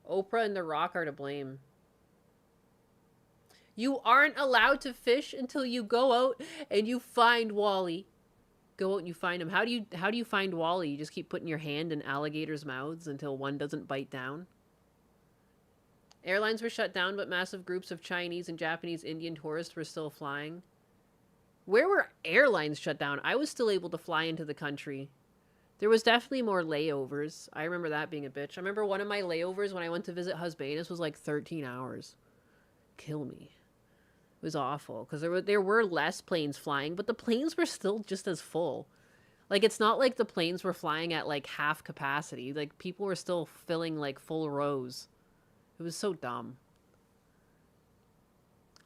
Oprah and The Rock are to blame. You aren't allowed to fish until you go out and you find Wally. Go out and you find him. How do you find Wally? You just keep putting your hand in alligators' mouths until one doesn't bite down. Airlines were shut down, but massive groups of Chinese and Japanese Indian tourists were still flying. Where were airlines shut down? I was still able to fly into the country. There was definitely more layovers. I remember that being a bitch. I remember one of my layovers when I went to visit Husbanus was like 13 hours. Kill me. It was awful because there were less planes flying, but the planes were still just as full. Like, it's not like the planes were flying at like half capacity. Like, people were still filling like full rows. It was so dumb.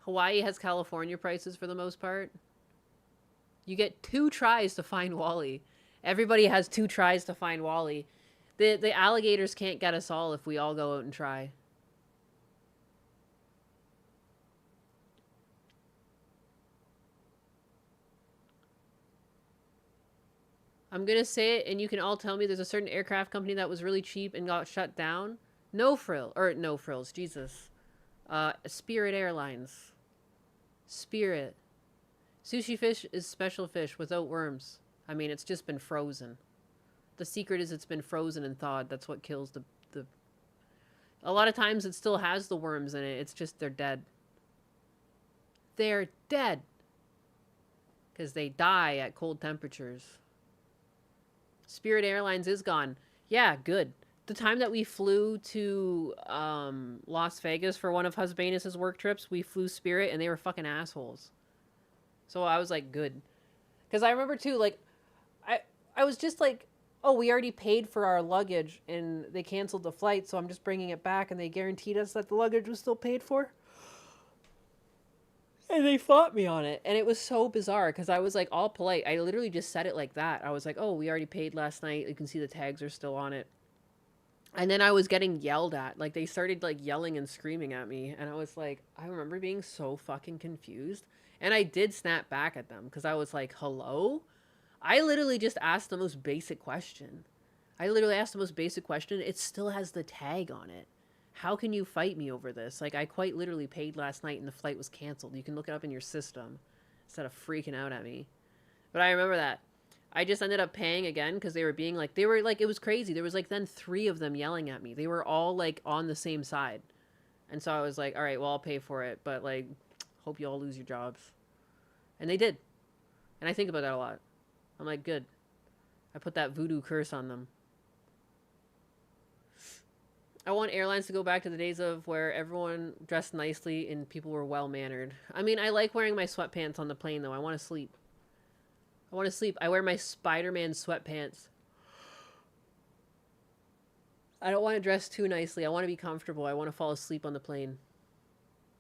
Hawaii has California prices for the most part. You get 2 tries to find Wally. Everybody has 2 tries to find Wally. The alligators can't get us all if we all go out and try. I'm gonna say it, and you can all tell me there's a certain aircraft company that was really cheap and got shut down. No frills, Jesus. Spirit Airlines. Spirit. Sushi fish is special fish without worms. I mean, it's just been frozen. The secret is it's been frozen and thawed. That's what kills the... A lot of times it still has the worms in it. It's just they're dead. They're dead. Because they die at cold temperatures. Spirit Airlines is gone. Yeah, good. The time that we flew to Las Vegas for one of Husbanus's work trips, we flew Spirit and they were fucking assholes. So I was like, good. Because I remember too, like, I was just like, oh, we already paid for our luggage and they canceled the flight, so I'm just bringing it back, and they guaranteed us that the luggage was still paid for. And they fought me on it. And it was so bizarre because I was like all polite. I literally just said it like that. I was like, oh, we already paid last night. You can see the tags are still on it. And then I was getting yelled at. Like, they started like yelling and screaming at me. And I was like, I remember being so fucking confused. And I did snap back at them because I was like, hello? I literally just asked the most basic question. It still has the tag on it. How can you fight me over this? Like, I quite literally paid last night and the flight was canceled. You can look it up in your system instead of freaking out at me. But I remember that. I just ended up paying again because they were like, it was crazy. There was like then 3 of them yelling at me. They were all like on the same side. And so I was like, all right, well, I'll pay for it. But like, hope you all lose your jobs. And they did. And I think about that a lot. I'm like, good. I put that voodoo curse on them. I want airlines to go back to the days of where everyone dressed nicely and people were well-mannered. I mean, I like wearing my sweatpants on the plane, though. I want to sleep. I wear my Spider-Man sweatpants. I don't want to dress too nicely. I want to be comfortable. I want to fall asleep on the plane.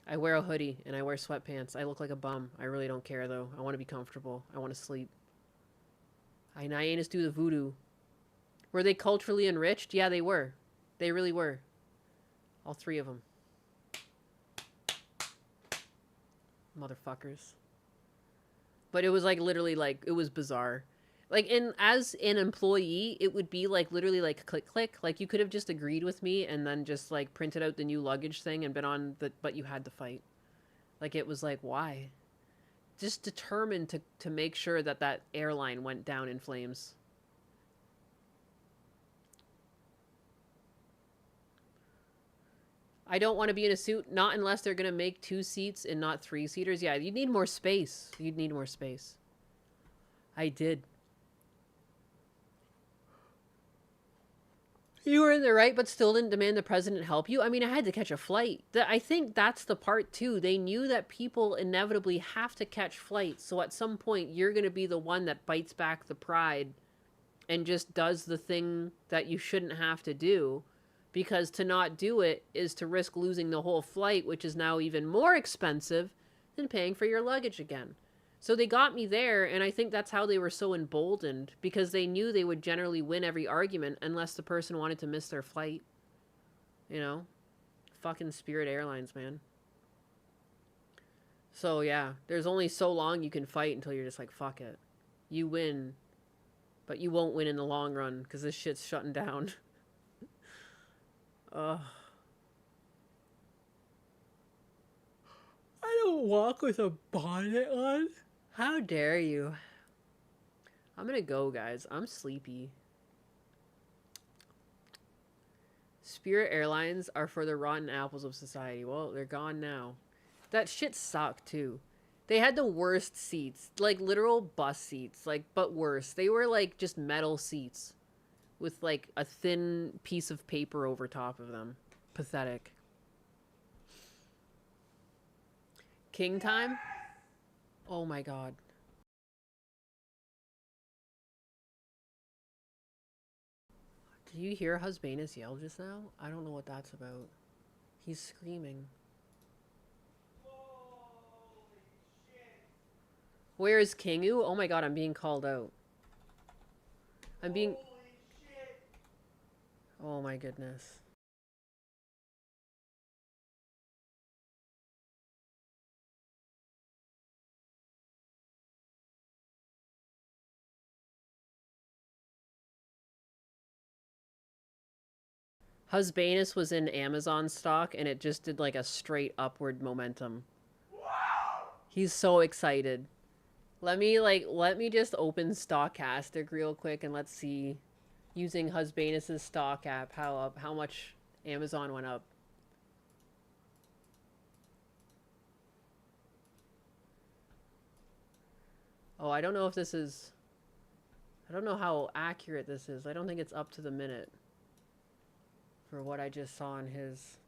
I wear a hoodie and I wear sweatpants. I look like a bum. I really don't care, though. I want to be comfortable. I want to sleep. Hyenas do the voodoo. Were they culturally enriched? Yeah, they were. They really were. All 3 of them. Motherfuckers. But it was like literally like, it was bizarre. Like, as an employee, it would be like literally like click click. Like, you could have just agreed with me and then just like printed out the new luggage thing and been on the, but you had to fight. Like, it was like, why? Just determined to make sure that that airline went down in flames. I don't want to be in a suit, not unless they're going to make 2 seats and not 3-seaters. Yeah, you'd need more space. You'd need more space. I did. You were in the right, but still didn't demand the president help you. I mean, I had to catch a flight. I think that's the part, too. They knew that people inevitably have to catch flights. So at some point, you're going to be the one that bites back the pride and just does the thing that you shouldn't have to do. Because to not do it is to risk losing the whole flight, which is now even more expensive than paying for your luggage again. So they got me there, and I think that's how they were so emboldened, because they knew they would generally win every argument unless the person wanted to miss their flight. You know? Fucking Spirit Airlines, man. So yeah, there's only so long you can fight until you're just like, fuck it. You win, but you won't win in the long run, because this shit's shutting down. Ugh. I gonna walk with a bonnet on? How dare you? I'm gonna go, guys. I'm sleepy. Spirit Airlines are for the rotten apples of society. Well, they're gone now. That shit sucked, too. They had the worst seats. Like, literal bus seats. Like, but worse. They were, like, just metal seats. With, like, a thin piece of paper over top of them. Pathetic. King time? Oh my god. Did you hear Husbanus yell just now? I don't know what that's about. He's screaming. Where is Kingu? Oh my god, I'm being called out. I'm being... Oh my goodness. Husbanus was in Amazon stock and it just did like a straight upward momentum. He's so excited. Let me just open Stochastic real quick and let's see, using Husbanus's stock app, how much Amazon went up. Oh, I don't know if this is... I don't know how accurate this is. I don't think it's up to the minute. For what I just saw in his...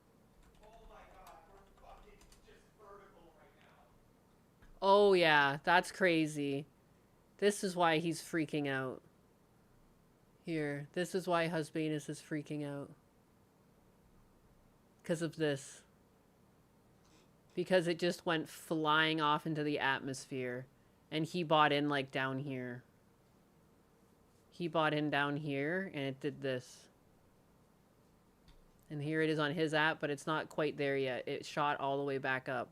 Oh yeah, that's crazy. This is why he's freaking out. Here, this is why Husbanus is freaking out. Because of this. Because it just went flying off into the atmosphere. And he bought in like down here. He bought in down here and it did this. And here it is on his app, but it's not quite there yet. It shot all the way back up.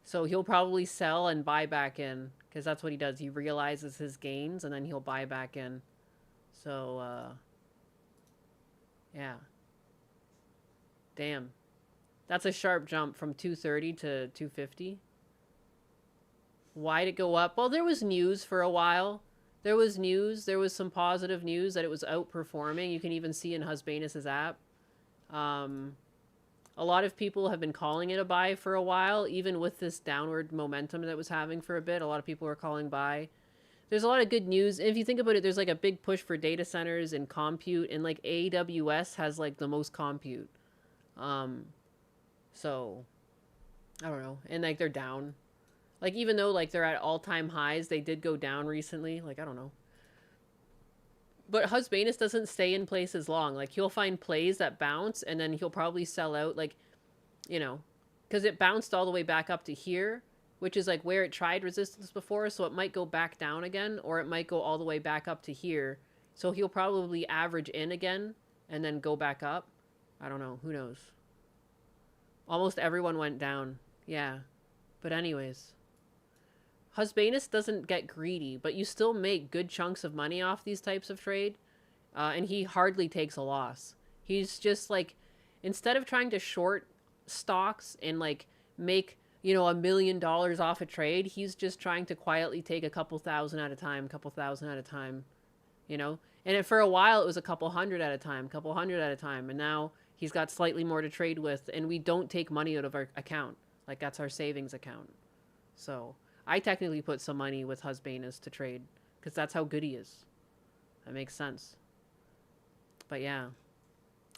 So he'll probably sell and buy back in. Because that's what he does. He realizes his gains and then he'll buy back in. So, yeah. Damn. That's a sharp jump from 230 to 250. Why'd it go up? Well, there was news for a while. There was news. There was some positive news that it was outperforming. You can even see in Husbanus's app. A lot of people have been calling it a buy for a while, even with this downward momentum that it was having for a bit. A lot of people are calling buy. There's a lot of good news. If you think about it, there's like a big push for data centers and compute, and like AWS has like the most compute. So I don't know. And like they're down. Like even though like they're at all-time highs, they did go down recently. Like I don't know. But Husbanus doesn't stay in place as long. Like he'll find plays that bounce and then he'll probably sell out, like, you know, because it bounced all the way back up to here, which is like where it tried resistance before. So it might go back down again, or it might go all the way back up to here. So he'll probably average in again and then go back up. I don't know. Who knows? Almost everyone went down. Yeah. But anyways, Husbanus doesn't get greedy, but you still make good chunks of money off these types of trade. And he hardly takes a loss. He's just like, instead of trying to short stocks and like make, you know, $1 million off a trade, he's just trying to quietly take a couple thousand at a time, you know? And for a while, it was a couple hundred at a time. And now he's got slightly more to trade with, and we don't take money out of our account. Like, that's our savings account. So I technically put some money with Husbanus to trade, because that's how good he is. That makes sense. But yeah.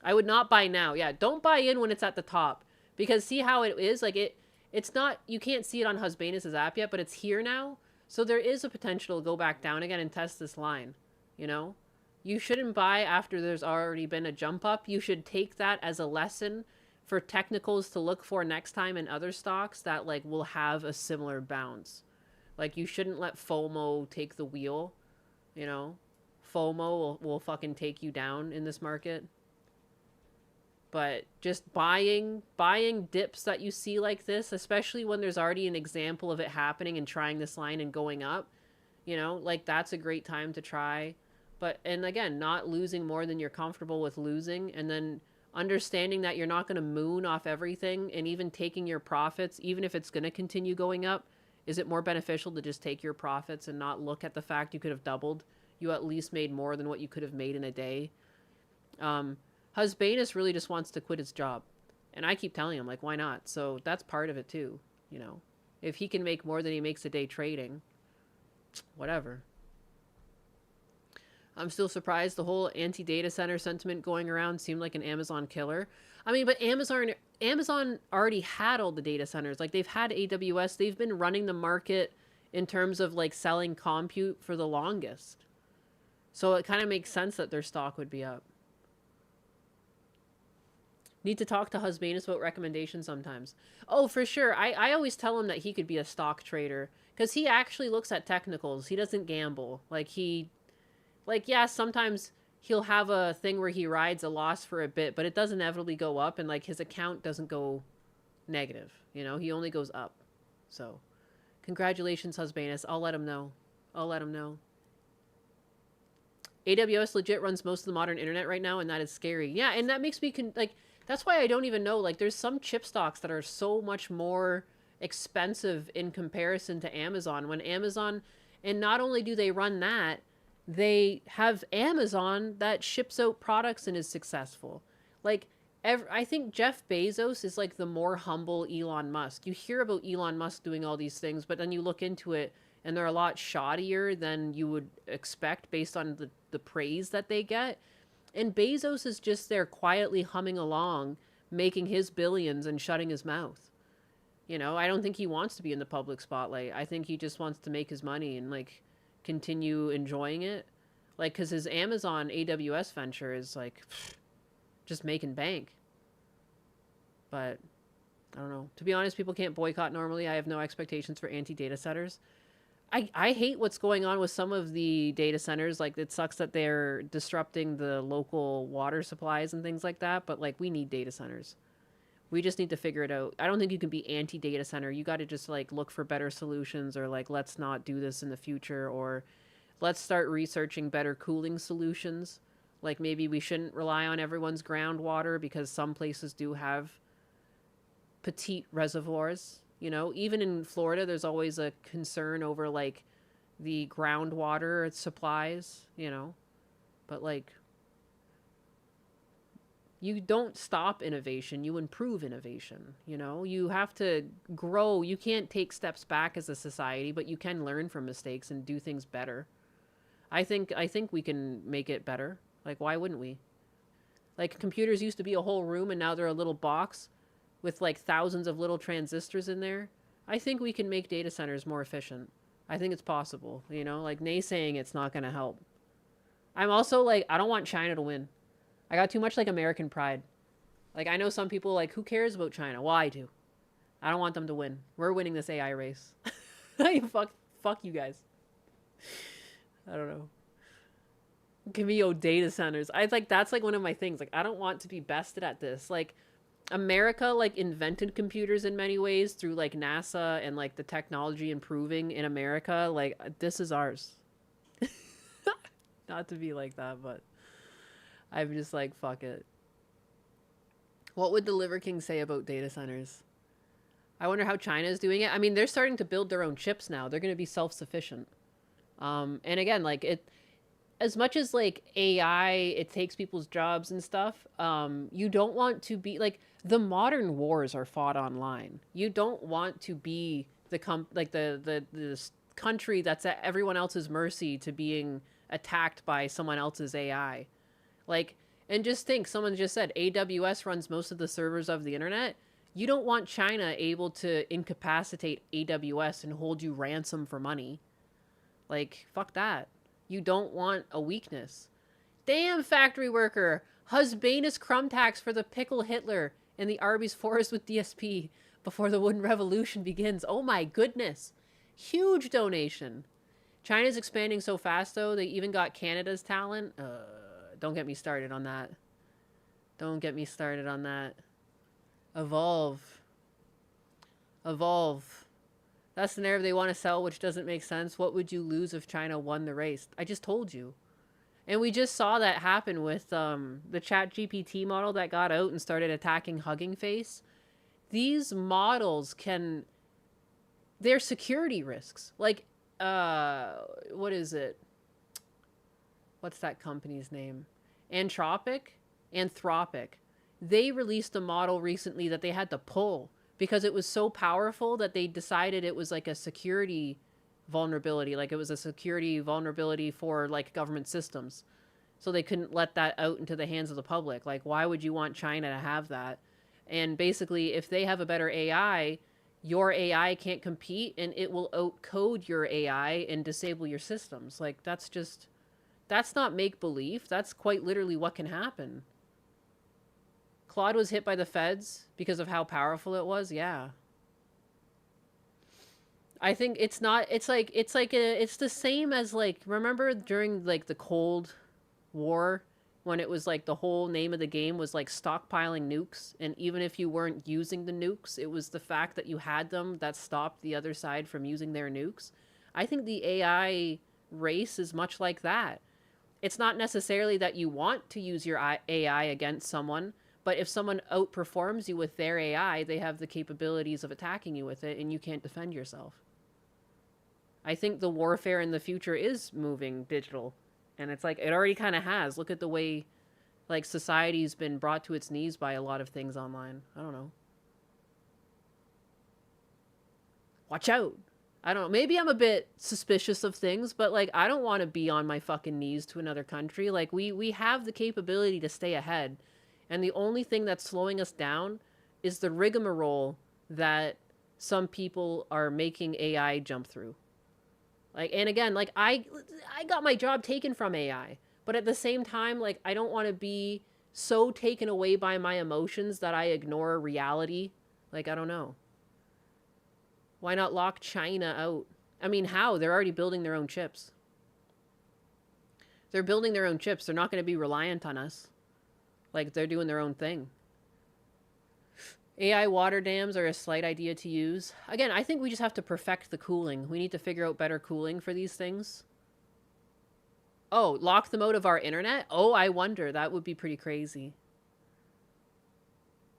I would not buy now. Yeah, don't buy in when it's at the top. Because see how it is? Like, it's not... You can't see it on Husbanus' app yet, but it's here now. So there is a potential to go back down again and test this line. You know? You shouldn't buy after there's already been a jump up. You should take that as a lesson for technicals to look for next time in other stocks that, like, will have a similar bounce. Like, you shouldn't let FOMO take the wheel, you know? FOMO will fucking take you down in this market. But just buying dips that you see like this, especially when there's already an example of it happening and trying this line and going up, you know, like, that's a great time to try. But, and again, not losing more than you're comfortable with losing, and then understanding that you're not going to moon off everything, and even taking your profits, even if it's going to continue going up, is it more beneficial to just take your profits and not look at the fact you could have doubled? You at least made more than what you could have made in a day. Husbanus really just wants to quit his job. And I keep telling him, like, why not? So that's part of it too, you know. If he can make more than he makes a day trading, whatever. I'm still surprised the whole anti-data center sentiment going around seemed like an Amazon killer. I mean, but Amazon already had all the data centers. Like, they've had AWS. They've been running the market in terms of, like, selling compute for the longest. So it kind of makes sense that their stock would be up. Need to talk to Husbanus about recommendations sometimes. Oh, for sure. I always tell him that he could be a stock trader, because he actually looks at technicals. He doesn't gamble. Like, yeah, sometimes he'll have a thing where he rides a loss for a bit, but it does inevitably go up, and, like, his account doesn't go negative. You know, he only goes up. So, congratulations, Husbanus. I'll let him know. I'll let him know. AWS legit runs most of the modern internet right now, and that is scary. Yeah, and that makes me, that's why I don't even know. Like, there's some chip stocks that are so much more expensive in comparison to Amazon. When Amazon, and not only do they run that, they have Amazon that ships out products and is successful. Like, I think Jeff Bezos is like the more humble Elon Musk. You hear about Elon Musk doing all these things, but then you look into it and they're a lot shoddier than you would expect based on the praise that they get. And Bezos is just there quietly humming along, making his billions and shutting his mouth. You know, I don't think he wants to be in the public spotlight. I think he just wants to make his money and, like, continue enjoying it. Like, because his Amazon AWS venture is, like, just making bank. But, I don't know. To be honest, people can't boycott normally. I have no expectations for anti-data centers. I hate what's going on with some of the data centers. Like, it sucks that they're disrupting the local water supplies and things like that. But, like, we need data centers. We just need to figure it out. I don't think you can be anti-data center. You got to just, like, look for better solutions, or, like, let's not do this in the future, or let's start researching better cooling solutions. Like, maybe we shouldn't rely on everyone's groundwater, because some places do have petite reservoirs. You know, even in Florida, there's always a concern over, like, the groundwater supplies, you know. But, like, you don't stop innovation, you improve innovation, you know? You have to grow. You can't take steps back as a society, but you can learn from mistakes and do things better. I think we can make it better. Like, why wouldn't we? Like, computers used to be a whole room, and now they're a little box with, like, thousands of little transistors in there. I think we can make data centers more efficient. I think it's possible, you know? Like, naysaying it's not going to help. I'm also, like, I don't want China to win. I got too much, like, American pride. Like, I know some people, like, who cares about China? Well, I do. I don't want them to win. We're winning this AI race. Fuck you guys. I don't know. Cameo data centers. That's, like, one of my things. Like, I don't want to be bested at this. Like, America, like, invented computers in many ways through, like, NASA and, like, the technology improving in America. Like, this is ours. Not to be like that, but I'm just like, fuck it. What would the Liver King say about data centers? I wonder how China is doing it. I mean, they're starting to build their own chips now. They're going to be self-sufficient. And again, like, as much as, like, AI, it takes people's jobs and stuff, you don't want to be, like, the modern wars are fought online. You don't want to be the country that's at everyone else's mercy to being attacked by someone else's AI. Like, and just think, someone just said AWS runs most of the servers of the internet. You don't want China able to incapacitate AWS and hold you ransom for money. Like, fuck that. You don't want a weakness. Damn, factory worker. Husbanus crumb tax for the pickle Hitler in the Arby's forest with DSP before the wooden revolution begins. Oh my goodness. Huge donation. China's expanding so fast, though. They even got Canada's talent. Don't get me started on that. Don't get me started on that. Evolve. Evolve. That's the narrative they want to sell, which doesn't make sense. What would you lose if China won the race? I just told you. And we just saw that happen with the Chat GPT model that got out and started attacking Hugging Face. These models can, they're security risks. Like, what is it? What's that company's name? Anthropic. They released a model recently that they had to pull because it was so powerful that they decided it was like a security vulnerability. Like it was a security vulnerability for like government systems. So they couldn't let that out into the hands of the public. Like, why would you want China to have that? And basically, if they have a better AI, your AI can't compete and it will outcode your AI and disable your systems. Like, that's not make-believe. That's quite literally what can happen. Claude was hit by the feds because of how powerful it was. Yeah. I think it's the same as like, remember during like the Cold War when it was like the whole name of the game was like stockpiling nukes, and even if you weren't using the nukes, it was the fact that you had them that stopped the other side from using their nukes. I think the AI race is much like that. It's not necessarily that you want to use your AI against someone, but if someone outperforms you with their AI, they have the capabilities of attacking you with it, and you can't defend yourself. I think the warfare in the future is moving digital. And it's like, it already kind of has. Look at the way, like, society's been brought to its knees by a lot of things online. I don't know. Watch out. I don't know. Maybe I'm a bit suspicious of things, but, like, I don't want to be on my fucking knees to another country. Like, we have the capability to stay ahead. And the only thing that's slowing us down is the rigmarole that some people are making AI jump through. Like, and again, like, I got my job taken from AI, but at the same time, like, I don't want to be so taken away by my emotions that I ignore reality. Like, I don't know. Why not lock China out? I mean, how? They're already building their own chips. They're building their own chips. They're not going to be reliant on us. Like, they're doing their own thing. AI water dams are a slight idea to use. Again, I think we just have to perfect the cooling. We need to figure out better cooling for these things. Oh, lock them out of our internet? Oh, I wonder. That would be pretty crazy.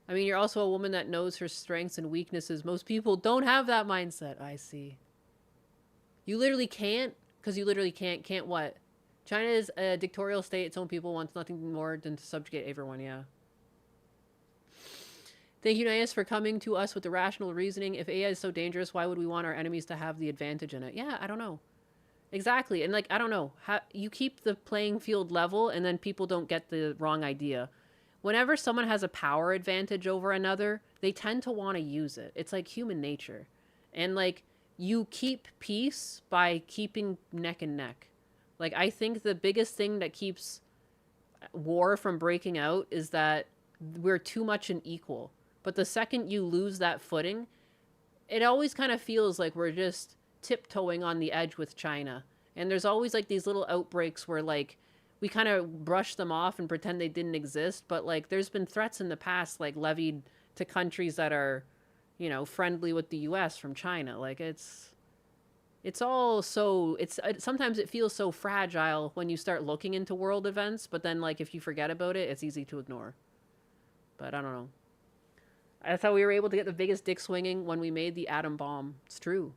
I mean, you're also a woman that knows her strengths and weaknesses. Most people don't have that mindset. I see. You literally can't? Because you literally can't. Can't what? China is a dictatorial state. Its own people wants nothing more than to subjugate everyone, yeah. Thank you, Nias, for coming to us with the rational reasoning. If AI is so dangerous, why would we want our enemies to have the advantage in it? Yeah, I don't know. Exactly. And, like, I don't know. How, you keep the playing field level, and then people don't get the wrong idea. Whenever someone has a power advantage over another, they tend to want to use it. It's like human nature. And, like, you keep peace by keeping neck and neck. Like, I think the biggest thing that keeps war from breaking out is that we're too much an equal. But the second you lose that footing, it always kind of feels like we're just tiptoeing on the edge with China. And there's always like these little outbreaks where like we kind of brush them off and pretend they didn't exist. But like there's been threats in the past like levied to countries that are, you know, friendly with the US from China. Like it's all so, sometimes it feels so fragile when you start looking into world events. But then like if you forget about it, it's easy to ignore. But I don't know. That's how we were able to get the biggest dick swinging when we made the atom bomb. It's true.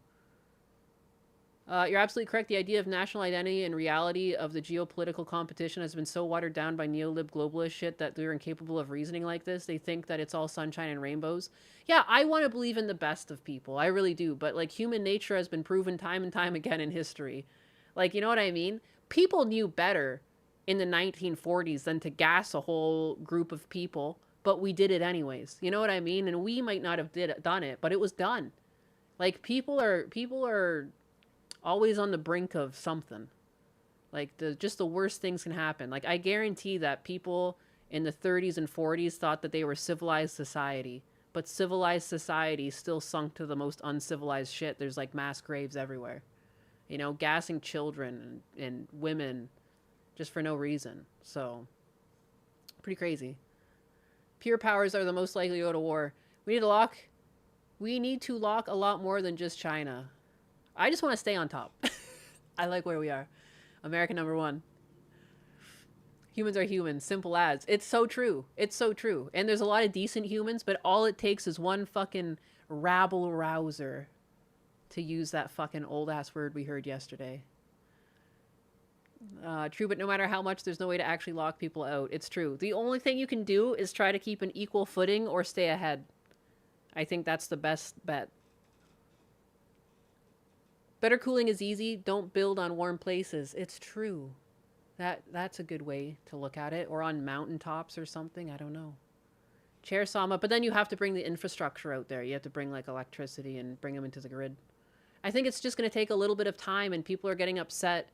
You're absolutely correct. The idea of national identity and reality of the geopolitical competition has been so watered down by neolib globalist shit that they're incapable of reasoning like this. They think that it's all sunshine and rainbows. Yeah, I want to believe in the best of people. I really do. But, like, human nature has been proven time and time again in history. Like, you know what I mean? People knew better in the 1940s than to gas a whole group of people. But we did it anyways. You know what I mean? And we might not have done it, but it was done. Like, people are always on the brink of something. Like, just the worst things can happen. Like, I guarantee that people in the 30s and 40s thought that they were civilized society. But civilized society still sunk to the most uncivilized shit. There's, like, mass graves everywhere. You know, gassing children and women just for no reason. So, pretty crazy. Pure powers are the most likely to go to war. We need to lock a lot more than just China. I just want to stay on top. I like where we are. America #1. Humans are humans, simple as. It's so true. It's so true. And there's a lot of decent humans, but all it takes is one fucking rabble rouser, to use that fucking old ass word we heard yesterday. True, but no matter how much, there's no way to actually lock people out. It's true. The only thing you can do is try to keep an equal footing or stay ahead. I think that's the best bet. Better cooling is easy. Don't build on warm places. It's true. That's a good way to look at it. Or on mountaintops or something. I don't know. Chair Sama, but then you have to bring the infrastructure out there. You have to bring like electricity and bring them into the grid. I think it's just going to take a little bit of time, and people are getting upset.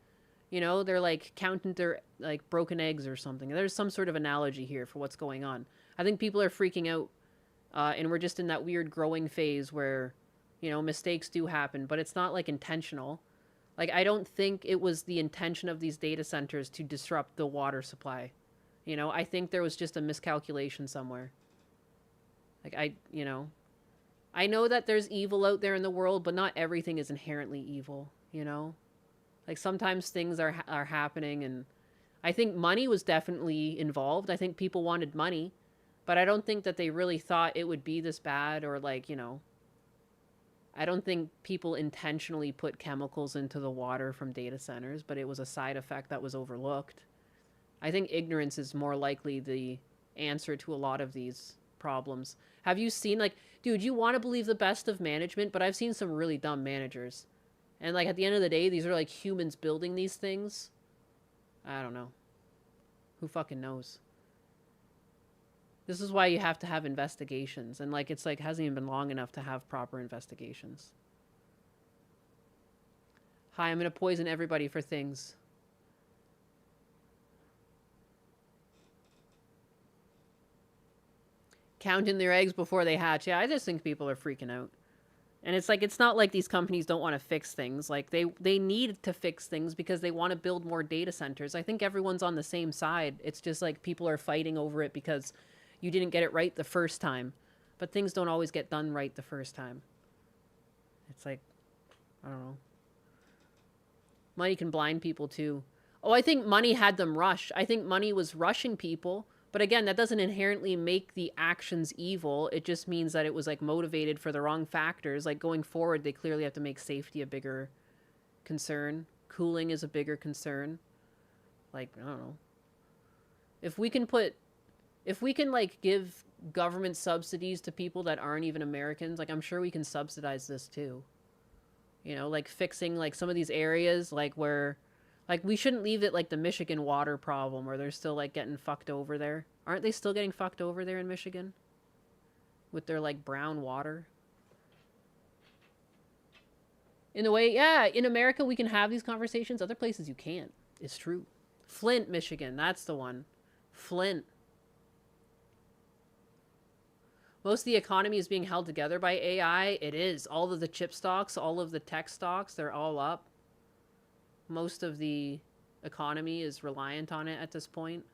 You know, they're like counting their like broken eggs or something. There's some sort of analogy here for what's going on. I think people are freaking out, and we're just in that weird growing phase where, you know, mistakes do happen, but it's not like intentional. Like, I don't think it was the intention of these data centers to disrupt the water supply. You know, I think there was just a miscalculation somewhere. Like, I know that there's evil out there in the world, but not everything is inherently evil, you know? Like, sometimes things are happening, and I think money was definitely involved. I think people wanted money, but I don't think that they really thought it would be this bad, or like, you know, I don't think people intentionally put chemicals into the water from data centers, but it was a side effect that was overlooked. I think ignorance is more likely the answer to a lot of these problems. Have you seen, like, dude, you want to believe the best of management, but I've seen some really dumb managers. And, like, at the end of the day, these are, like, humans building these things. I don't know. Who fucking knows? This is why you have to have investigations. And, like, it's, like, hasn't even been long enough to have proper investigations. Hi, I'm going to poison everybody for things. Counting their eggs before they hatch. Yeah, I just think people are freaking out. And it's like, it's not like these companies don't want to fix things. Like, they need to fix things because they want to build more data centers. I think everyone's on the same side. It's just like people are fighting over it because you didn't get it right the first time. But things don't always get done right the first time. It's like, I don't know. Money can blind people too. Oh, I think money had them rush. I think money was rushing people. But again, that doesn't inherently make the actions evil. It just means that it was like motivated for the wrong factors. Like going forward, they clearly have to make safety a bigger concern. Cooling is a bigger concern. Like, I don't know. If we can like give government subsidies to people that aren't even Americans, like I'm sure we can subsidize this too. You know, like fixing like some of these areas like where like, we shouldn't leave it like the Michigan water problem where they're still, like, getting fucked over there. Aren't they still getting fucked over there in Michigan? With their, like, brown water? In a way, yeah, in America we can have these conversations. Other places you can't. It's true. Flint, Michigan. That's the one. Flint. Most of the economy is being held together by AI. It is. All of the chip stocks, all of the tech stocks, they're all up. Most of the economy is reliant on it at this point.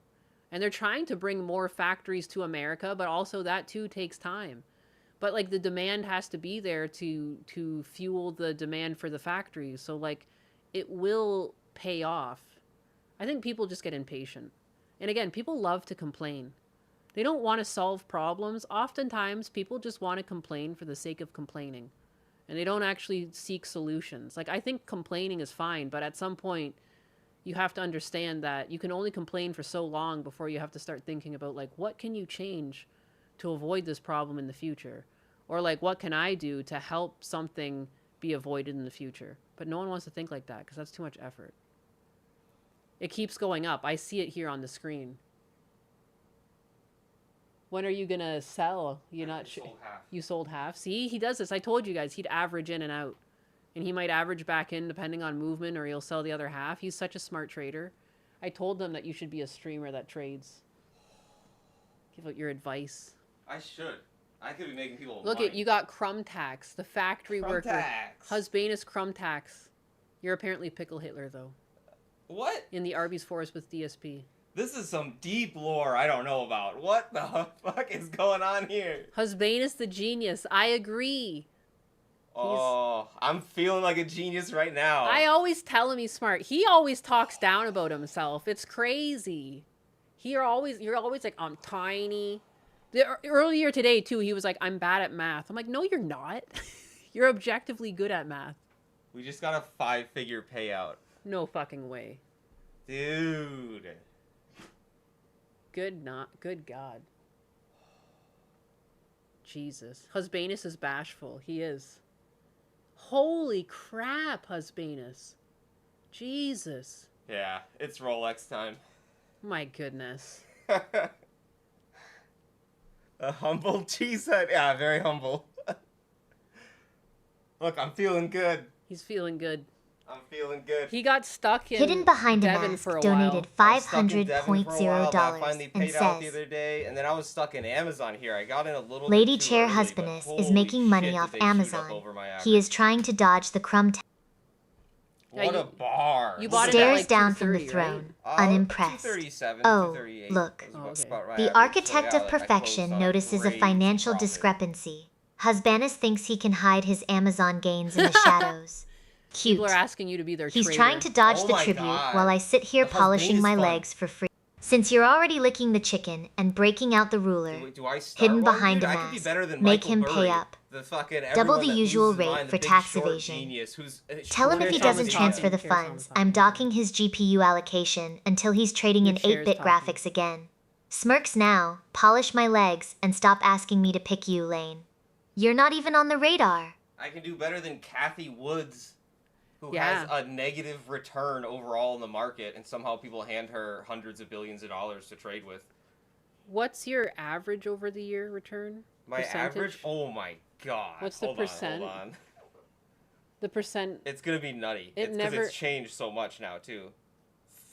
And they're trying to bring more factories to America, but also that too takes time. But like the demand has to be there to fuel the demand for the factories. So like it will pay off. I think people just get impatient. And again, people love to complain. They don't want to solve problems. Oftentimes people just want to complain for the sake of complaining. And they don't actually seek solutions. Like, I think complaining is fine, but at some point, you have to understand that you can only complain for so long before you have to start thinking about, like, what can you change to avoid this problem in the future? Or, like, what can I do to help something be avoided in the future? But no one wants to think like that because that's too much effort. It keeps going up. I see it here on the screen. When are you going to sell? You're not sure. You sold half. See, he does this. I told you guys he'd average in and out. And he might average back in depending on movement, or he'll sell the other half. He's such a smart trader. I told them that you should be a streamer that trades. Give out your advice. I should. I could be making people Look money. at, you got Crumb Tax, the factory Crumb worker. Tax. Husbanus Crumb Tax. You're apparently Pickle Hitler, though. What? In the Arby's forest with DSP. This is some deep lore I don't know about. What the fuck is going on here? Husbanus the genius. I agree. Oh, I'm feeling like a genius right now. I always tell him he's smart. He always talks down about himself. It's crazy. You're always like, I'm tiny. Earlier today too, he was like, I'm bad at math. I'm like, no, you're not. You're objectively good at math. We just got a 5-figure payout. No fucking way. Dude. Good God. Jesus. Husbanus is bashful. He is. Holy crap, Husbanus. Jesus. Yeah, it's Rolex time. My goodness. A humble cheesehead. Yeah, very humble. Look, I'm feeling good. He's feeling good. I'm feeling good. He got stuck in Hidden behind Devon a mask for a donated while. $500.0 I finally and paid out the says, other day, and then I was stuck in Amazon here. I got in a little Lady bit too Chair early, Husbandess but is making money holy off shit, did they shoot up Amazon. over my He is trying to dodge the crumb tax. What a bar. You bought it at Stares like down from the 230, throne, right? unimpressed. 237, Oh, 238 look. was about my The average, architect so yeah, of like, I closed perfection on notices a crazy financial profit. discrepancy. Husbandess thinks he can hide his Amazon gains in the shadows. Cute. People are asking you to be their He's trader. trying to dodge Oh the my tribute God. while I sit here The polishing Husbandess my fund. legs for free. Since you're already licking the chicken and breaking out the ruler, Do I start hidden one, behind dude? a I could be mask, better than make Michael him Burry, pay up. the fucking Double everyone the that usual loses his rate mind, the for big tax short evasion. genius who's, Tell him if he shortest doesn't on the transfer the planet. funds, I'm docking his GPU allocation until he's trading in Chair's 8-bit talking. graphics again. Smirks now, polish my legs, and stop asking me to pick you, Lane. You're not even on the radar. I can do better than Kathy Woods, who Yeah. has a negative return overall in the market, and somehow people hand her hundreds of billions of dollars to trade with. What's your average over the year return? My Percentage? average? Oh my god. What's the Hold percent? On, hold on. The percent. It's gonna be nutty. It It's 'cause never- it's changed so much now too.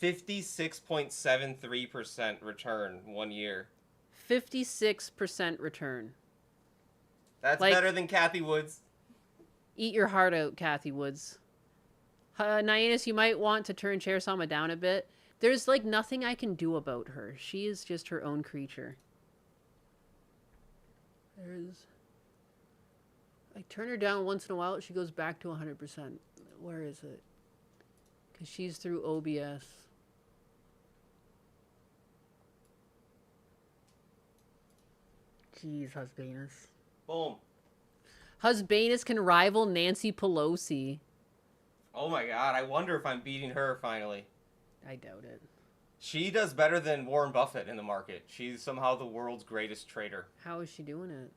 56.73% return 1 year. 56% return. That's Like- better than Kathy Woods. Eat your heart out, Kathy Woods. Nyannis, you might want to turn Chair Sama down a bit. There's like nothing I can do about her. She is just her own creature. I turn her down once in a while. She goes back to 100%. Where is it? Because she's through OBS. Jeez, Husbanus. Boom. Husbanus can rival Nancy Pelosi. Oh my god, I wonder if I'm beating her finally. I doubt it. She does better than Warren Buffett in the market. She's somehow the world's greatest trader. How is she doing it?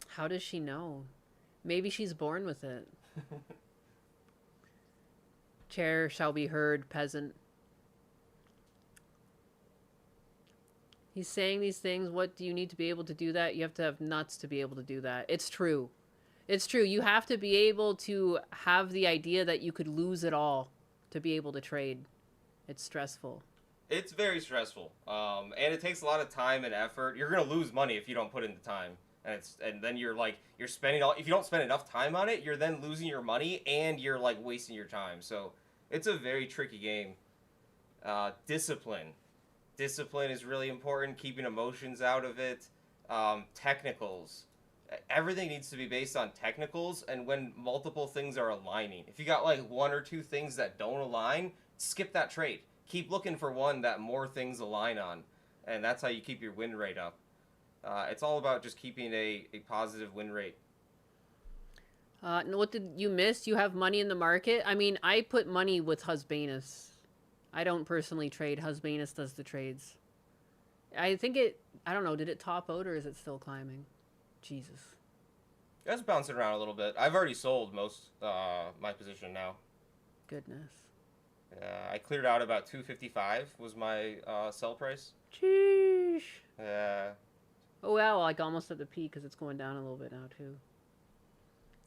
How does she know? Maybe she's born with it. Chair shall be heard, peasant. He's saying these things. What do you need to be able to do that? You have to have nuts to be able to do that. It's true. It's true. You have to be able to have the idea that you could lose it all to be able to trade. It's stressful. It's very stressful. And it takes a lot of time and effort. You're gonna lose money if you don't put in the time. And then you're spending all, if you don't spend enough time on it, you're then losing your money and you're like wasting your time. So it's a very tricky game. Discipline is really important. Keeping emotions out of it. Technicals. Everything needs to be based on technicals, and when multiple things are aligning. If you got like one or two things that don't align, skip that trade. Keep looking for one that more things align on, and that's how you keep your win rate up. It's all about just keeping a positive win rate. What did you miss? You have money in the market? I mean, I put money with Husbanus. I don't personally trade. Husbanus does the trades. I don't know, did it top out or is it still climbing? Jesus. That's bouncing around a little bit. I've already sold most my position now. Goodness. I cleared out about 255 was my sell price. Sheesh. Yeah. Oh, wow, like almost at the peak because it's going down a little bit now, too.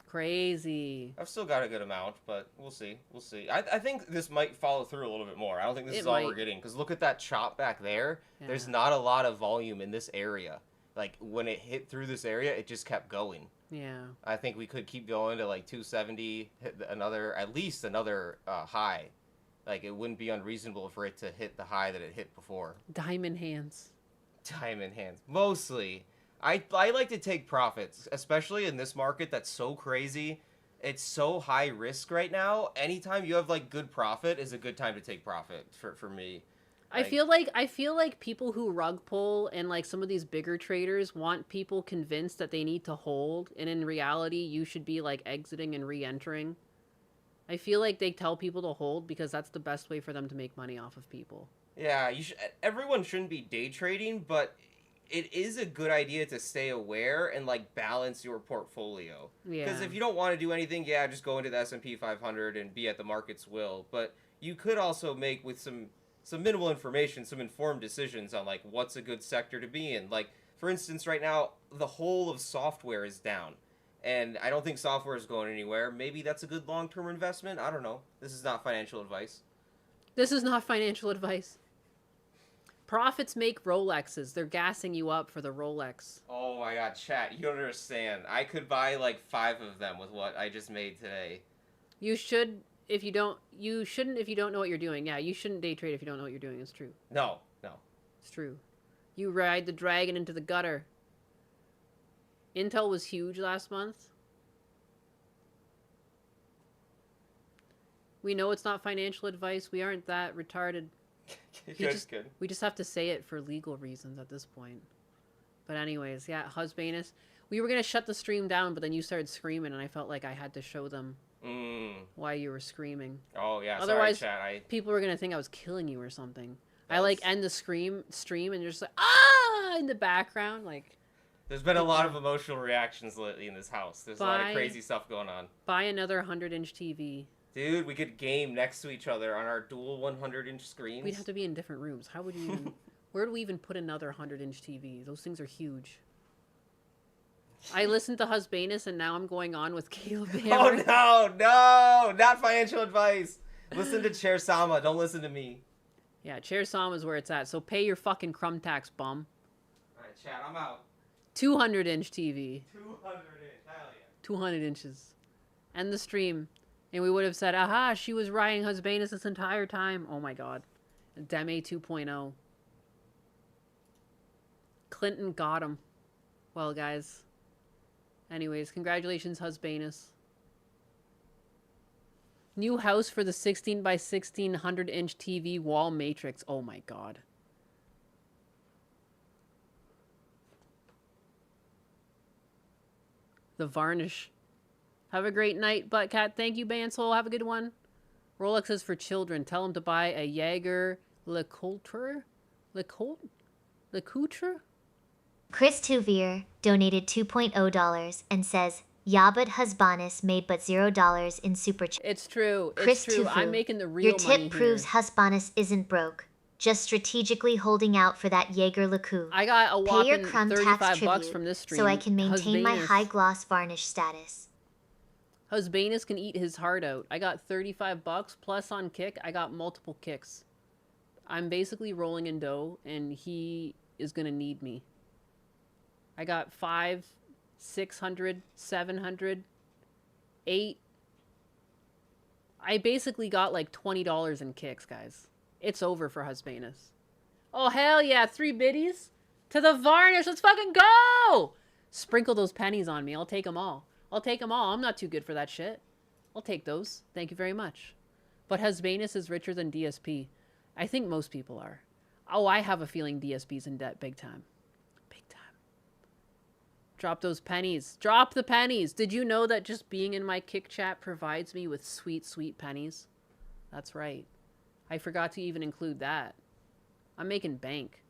Crazy. I've still got a good amount, but we'll see. We'll see. I think this might follow through a little bit more. I don't think this is all we're getting, because look at that chop back there. Yeah. There's not a lot of volume in this area. Like, when it hit through this area, it just kept going. Yeah. I think we could keep going to, like, 270, hit at least another high. Like, it wouldn't be unreasonable for it to hit the high that it hit before. Diamond hands. Diamond hands. Mostly. I like to take profits, especially in this market that's so crazy. It's so high risk right now. Anytime you have, like, good profit is a good time to take profit for me. I feel like people who rug pull and like some of these bigger traders want people convinced that they need to hold, and in reality you should be like exiting and re-entering. I feel like they tell people to hold because that's the best way for them to make money off of people. Yeah, everyone shouldn't be day trading, but it is a good idea to stay aware and like balance your portfolio. Because Yeah. if you don't want to do anything, yeah, just go into the S&P 500 and be at the market's will. But you could also make with some minimal information, some informed decisions on like what's a good sector to be in. Like for instance, right now the whole of software is down. And I don't think software is going anywhere. Maybe that's a good long-term investment. I don't know. This is not financial advice. This is not financial advice. Profits make Rolexes. They're gassing you up for the Rolex. Oh my god, chat, you don't understand. I could buy like 5 of them with what I just made today. You should if you don't you shouldn't if you don't know what you're doing. Yeah, you shouldn't day trade if you don't know what you're doing. It's true. No. It's true. You ride the dragon into the gutter. Intel was huge last month. We know it's not financial advice. We aren't that retarded. Good. We just have to say it for legal reasons at this point. But anyways, yeah, Husbanus. We were going to shut the stream down, but then you started screaming, and I felt like I had to show them why you were screaming. Oh, yeah, Otherwise, sorry, chat. people were going to think I was killing you or something. I, like, end the stream, and you're just like, ah, in the background, like... There's been a lot of emotional reactions lately in this house. There's a lot of crazy stuff going on. Buy another 100-inch TV. Dude, we could game next to each other on our dual 100-inch screens. We'd have to be in different rooms. How would you even... Where do we even put another 100-inch TV? Those things are huge. I listened to Husbanus, and now I'm going on with Caleb Hammer. Oh, no! Not financial advice! Listen to Chair Sama. Don't listen to me. Yeah, Chair Sama is where it's at. So pay your fucking crumb tax, bum. Alright, chat, I'm out. 200-inch TV. 200-inch, hell yeah. 200 inches. End the stream. And we would have said, aha, she was riding Husbanus this entire time. Oh my god. Deme 2.0. Clinton got him. Well, guys. Anyways, congratulations, Husbanus. New house for the 16 by 16 100-inch TV wall matrix. Oh my god. The varnish. Have a great night, Buttcat. Thank you, Bansole. Have a good one. Rolex is for children. Tell them to buy a Jaeger LeCoultre? LeCoultre? Chris Tuvier donated $2.0 and says, Yabat Husbanus made but $0 in super chat. It's true. Chris It's true. Tuvu, I'm making the real your money tip proves here. Husbanus isn't broke, just strategically holding out for that Jaeger LeCoultre. I got a Pay your whopping crumb 35 tax bucks tribute from this stream. so I can maintain my Husbanus. high gloss varnish status. Husbanus can eat his heart out. I got 35 bucks plus on kick. I got multiple kicks. I'm basically rolling in dough, and he is gonna need me. I got 5, 600, 700, 8. I basically got like $20 in kicks, guys. It's over for Husbanus. Oh, hell yeah. 3 biddies? To the varnish. Let's fucking go! Sprinkle those pennies on me. I'll take them all. I'll take them all. I'm not too good for that shit. I'll take those. Thank you very much. But Husbanus is richer than DSP. I think most people are. Oh, I have a feeling DSP's in debt big time. Big time. Drop those pennies. Drop the pennies. Did you know that just being in my kick chat provides me with sweet, sweet pennies? That's right. I forgot to even include that. I'm making bank.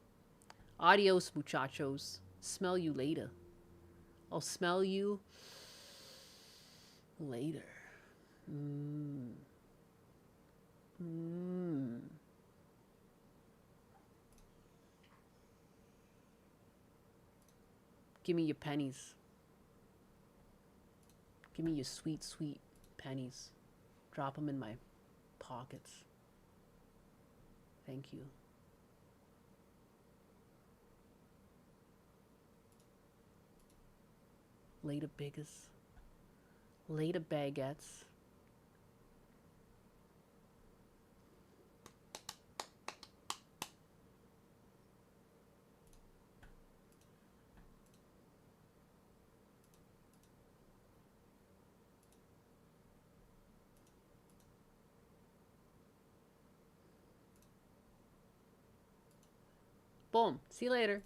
Adios, muchachos. Smell you later. I'll smell you later. Give me your pennies. Give me your sweet, sweet pennies. Drop them in my pockets. Thank you. Later, biggers. Later, baguettes. Boom. See you later.